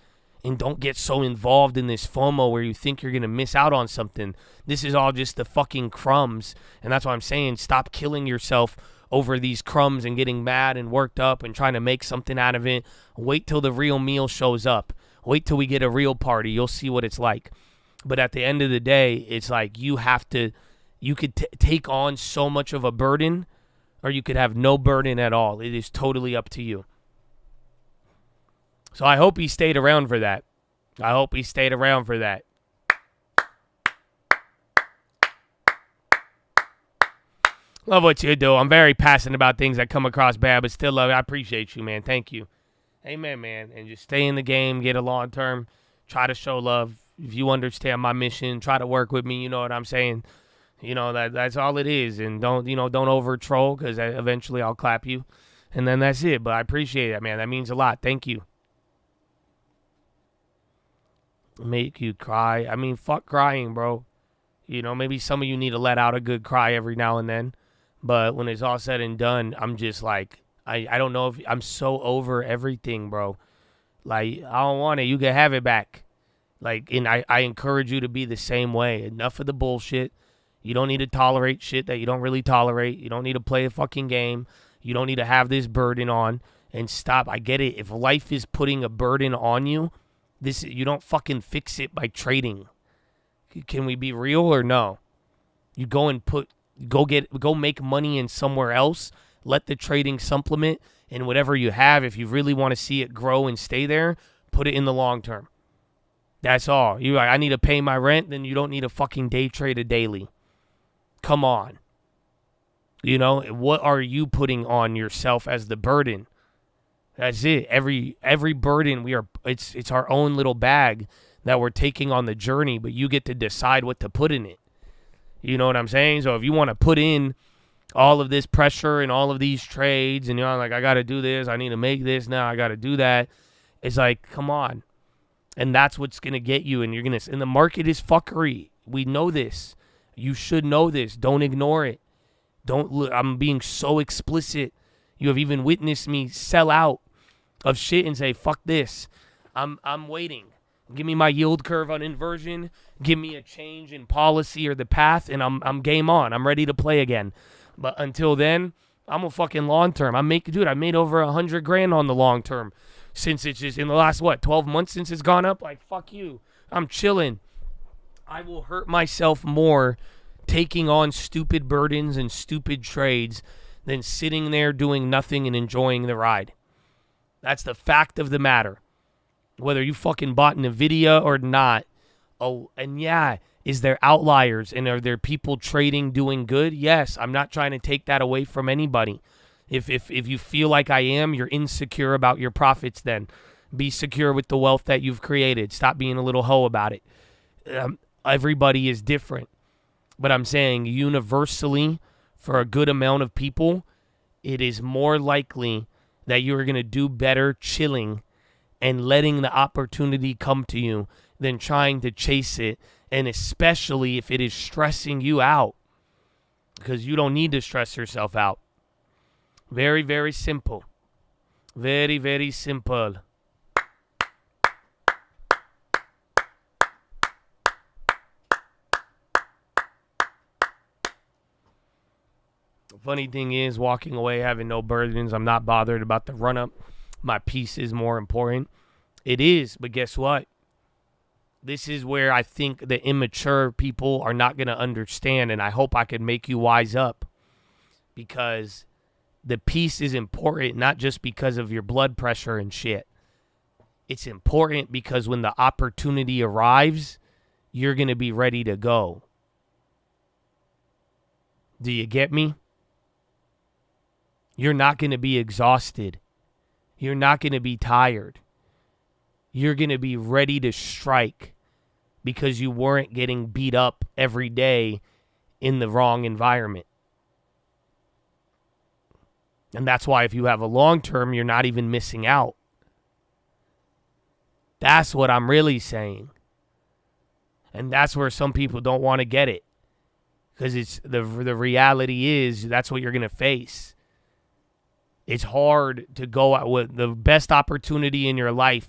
And don't get so involved in this FOMO where you think you're going to miss out on something. This is all just the fucking crumbs. And that's why I'm saying stop killing yourself over these crumbs and getting mad and worked up and trying to make something out of it. Wait till the real meal shows up. Wait till we get a real party. You'll see what it's like. But at the end of the day, it's like you could take on so much of a burden, or you could have no burden at all. It is totally up to you. So I hope he stayed around for that. Love what you do. I'm very passionate about things that come across bad, but still love it. I appreciate you, man. Thank you. Amen, man. And just stay in the game, get a long term, try to show love. If you understand my mission, try to work with me. You know what I'm saying? You know, that's all it is. And don't over troll, because eventually I'll clap you. And then that's it. But I appreciate that, man. That means a lot. Thank you. Make you cry. I mean, fuck crying, bro. You know, maybe some of you need to let out a good cry every now and then. But when it's all said and done, I'm just like, I don't know if I'm so over everything, bro. Like, I don't want it. You can have it back. Like, and I encourage you to be the same way. Enough of the bullshit. You don't need to tolerate shit that you don't really tolerate. You don't need to play a fucking game. You don't need to have this burden on. And stop. I get it. If life is putting a burden on you, you don't fucking fix it by trading. Can we be real or no? You go make money in somewhere else. Let the trading supplement, and whatever you have, if you really want to see it grow and stay there, put it in the long term. That's all. I need to pay my rent, then you don't need to fucking day trade a daily. Come on. You know, what are you putting on yourself as the burden? That's it. Every burden it's our own little bag that we're taking on the journey, but you get to decide what to put in it. You know what I'm saying? So if you want to put in all of this pressure and all of these trades, and you're like, I got to do this, I need to make this now, I got to do that. It's like, come on. And that's what's going to get you, and and the market is fuckery. We know this. You should know this. Don't ignore it. I'm being so explicit. You have even witnessed me sell out of shit and say, fuck this. I'm waiting. Give me my yield curve on inversion. Give me a change in policy or the path, and I'm game on. I'm ready to play again. But until then, I'm a fucking long term. I made over $100,000 on the long term since it's just in the last 12 months since it's gone up. Like, fuck you. I'm chilling. I will hurt myself more taking on stupid burdens and stupid trades than sitting there doing nothing and enjoying the ride. That's the fact of the matter. Whether you fucking bought NVIDIA or not. Oh, and yeah, is there outliers and are there people trading doing good? Yes, I'm not trying to take that away from anybody. If you feel like I am, you're insecure about your profits then. Be secure with the wealth that you've created. Stop being a little hoe about it. Everybody is different. But I'm saying universally, for a good amount of people, it is more likely that you are going to do better chilling and letting the opportunity come to you than trying to chase it, and especially if it is stressing you out, because you don't need to stress yourself out. Very, very simple. Very, very simple. Funny thing is, walking away having no burdens, I'm not bothered about the run-up. My peace is more important. It is, but guess what? This is where I think the immature people are not going to understand, and I hope I can make you wise up. Because the peace is important, not just because of your blood pressure and shit. It's important because when the opportunity arrives, you're going to be ready to go. Do you get me? You're not going to be exhausted. You're not going to be tired. You're going to be ready to strike because you weren't getting beat up every day in the wrong environment. And that's why if you have a long term, you're not even missing out. That's what I'm really saying. And that's where some people don't want to get it. Because it's the reality is that's what you're going to face. It's hard to go out with the best opportunity in your life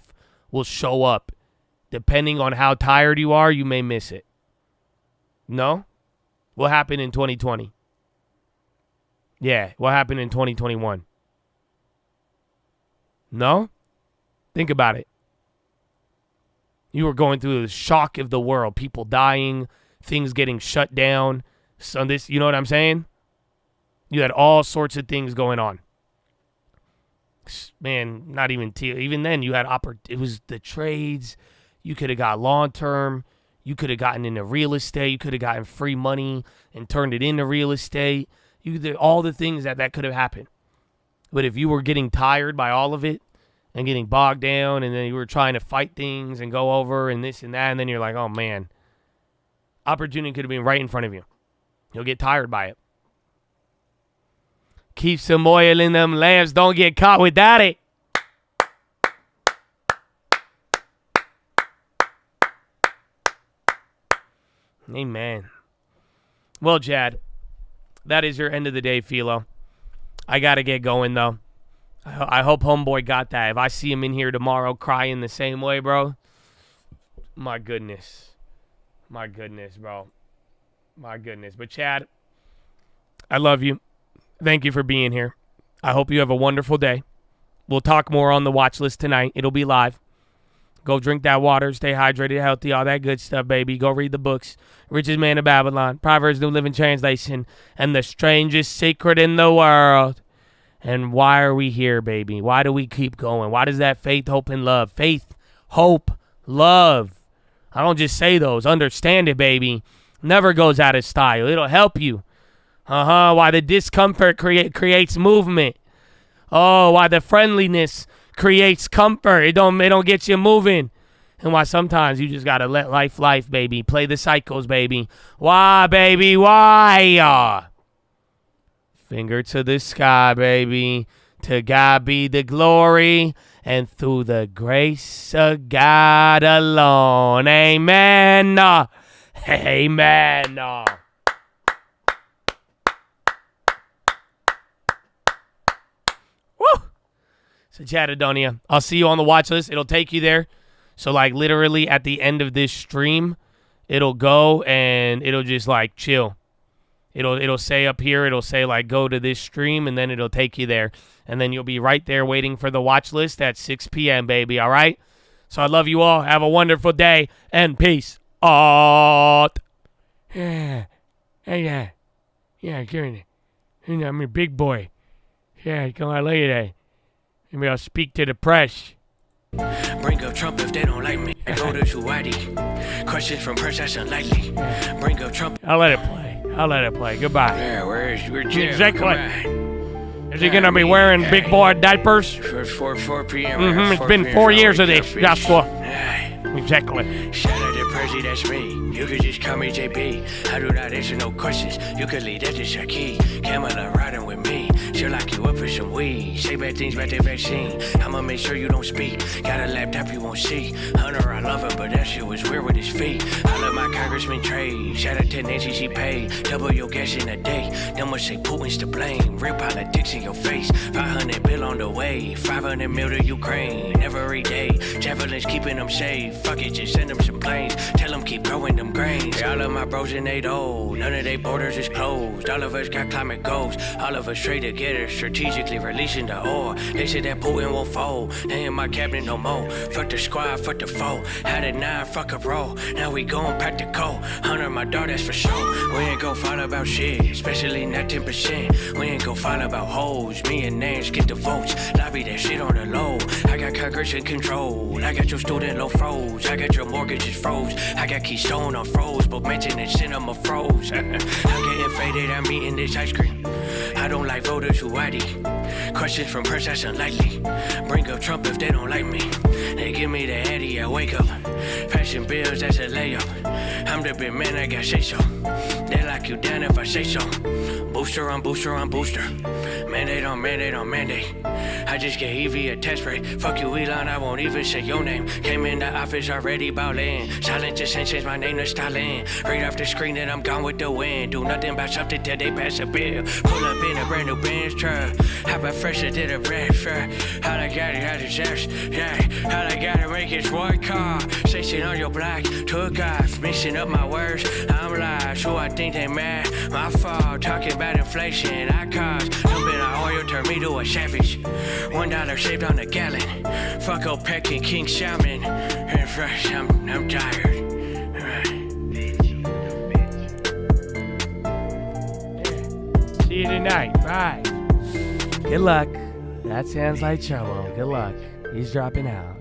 will show up. Depending on how tired you are, you may miss it. No? What happened in 2020? Yeah, what happened in 2021? No? Think about it. You were going through the shock of the world. People dying, things getting shut down. So this, you know what I'm saying? You had all sorts of things going on. Man, not even even then you had it was the trades. You could have got long term. You could have gotten into real estate. You could have gotten free money and turned it into real estate. You did all the things that could have happened. But if you were getting tired by all of it and getting bogged down, and then you were trying to fight things and go over and this and that, and then you're like, oh man, opportunity could have been right in front of you. You'll get tired by it. Keep some oil in them lamps. Don't get caught without it. Amen. Well, Chad, that is your end of the day, PHILO. I got to get going, though. I hope homeboy got that. If I see him in here tomorrow crying the same way, bro, my goodness. My goodness, bro. My goodness. But, Chad, I love you. Thank you for being here. I hope you have a wonderful day. We'll talk more on the watch list tonight. It'll be live. Go drink that water. Stay hydrated, healthy, all that good stuff, baby. Go read the books. Richest Man of Babylon, Proverbs New Living Translation, and The Strangest Secret in the World. And why are we here, baby? Why do we keep going? Why does that faith, hope, and love? Faith, hope, love. I don't just say those. Understand it, baby. Never goes out of style. It'll help you. Why the discomfort creates movement. Oh, why the friendliness creates comfort. It don't get you moving. And why sometimes you just got to let life, baby. Play the cycles, baby. Why, baby? Why? Finger to the sky, baby. To God be the glory. And through the grace of God alone. Amen. Amen. Woo! So, Chattadonia, I'll see you on the watch list. It'll take you there. So, like, literally at the end of this stream, it'll go and it'll just, like, chill. It'll say up here, it'll say, like, go to this stream, and then it'll take you there. And then you'll be right there waiting for the watch list at 6 p.m., baby, all right? So I love you all. Have a wonderful day, and peace out. Hey, yeah, give me that. I'm a big boy. Yeah, come on, look at that. Maybe I'll speak to the press. Bring up Trump if they don't like me. I go to Suwadi. Questions from press that's unlikely. Bring up Trump. I'll let it play. Goodbye. Yeah, where's Jim? Exactly. Is he going to be wearing big boy diapers? It's 4 p.m. It's been 4 years of this, Joshua. Exactly. Shout out to Prezi, that's me. You could just call me JP. I do not answer no questions. You could leave that to Shaki. Kamala riding with me. She'll lock you up for some weed. Say bad things about the vaccine. I'ma make sure you don't speak. Got a laptop you won't see. Hunter, I love him, but that shit was weird with his feet. I love my congressman trade. Shout out to Nancy, she paid. Double your gas in a day. Them must say Putin's to blame. Real politics in your face. 500 bill on the way. 500 mil to Ukraine. Every day. Javelins keeping them safe. Fuck it, just send them some planes. Tell them keep growing them grains. All of my bros and they old. None of their borders is closed. All of us got climate goals. All of us straight together. Strategically releasing the ore. They said that Putin won't fold. They ain't my cabinet no more. Fuck the squad, fuck the foe. Had a 9, fuck a roll. Now we going back to cold. Hunter, my dog, that's for sure. We ain't gon' fall about shit. Especially not 10%. We ain't gon' fall about hoes. Me and Nance get the votes. Lobby that shit on the low. I got Congress in control. I got your student loan froze. I got your mortgages froze. I got Keystone on froze. But mention and cinema froze. I'm getting faded. I'm eating this ice cream. I don't like voters who ID. Questions from press that's unlikely. Bring up Trump if they don't like me. They give me the Eddie, I wake up. Passing bills, that's a layup. I'm the big man, I got say so. They lock you down if I say so. Booster on booster on booster. Mandate on mandate on mandate. I just gave Evie a test rate. Fuck you, Elon, I won't even say your name. Came in the office already ballin'. Silent just change my name to Stalin. Right off the screen and I'm gone with the wind. Do nothing about something till they pass a bill. Pull up in a brand new Benz truck. How about fresher than a red shirt? How I got it, how to chest, yeah. How I gotta make it one car. Station on your block, took off. Mixing up my words, I'm live. So I think they mad, my fault. Talking about inflation, I caused. Dumping our oil turned me to a savage. $1 saved on a gallon. Fuck OPEC and King Salmon. And fresh, I'm tired. See you tonight. Bye. Good luck. That sounds like trouble. Good luck. He's dropping out.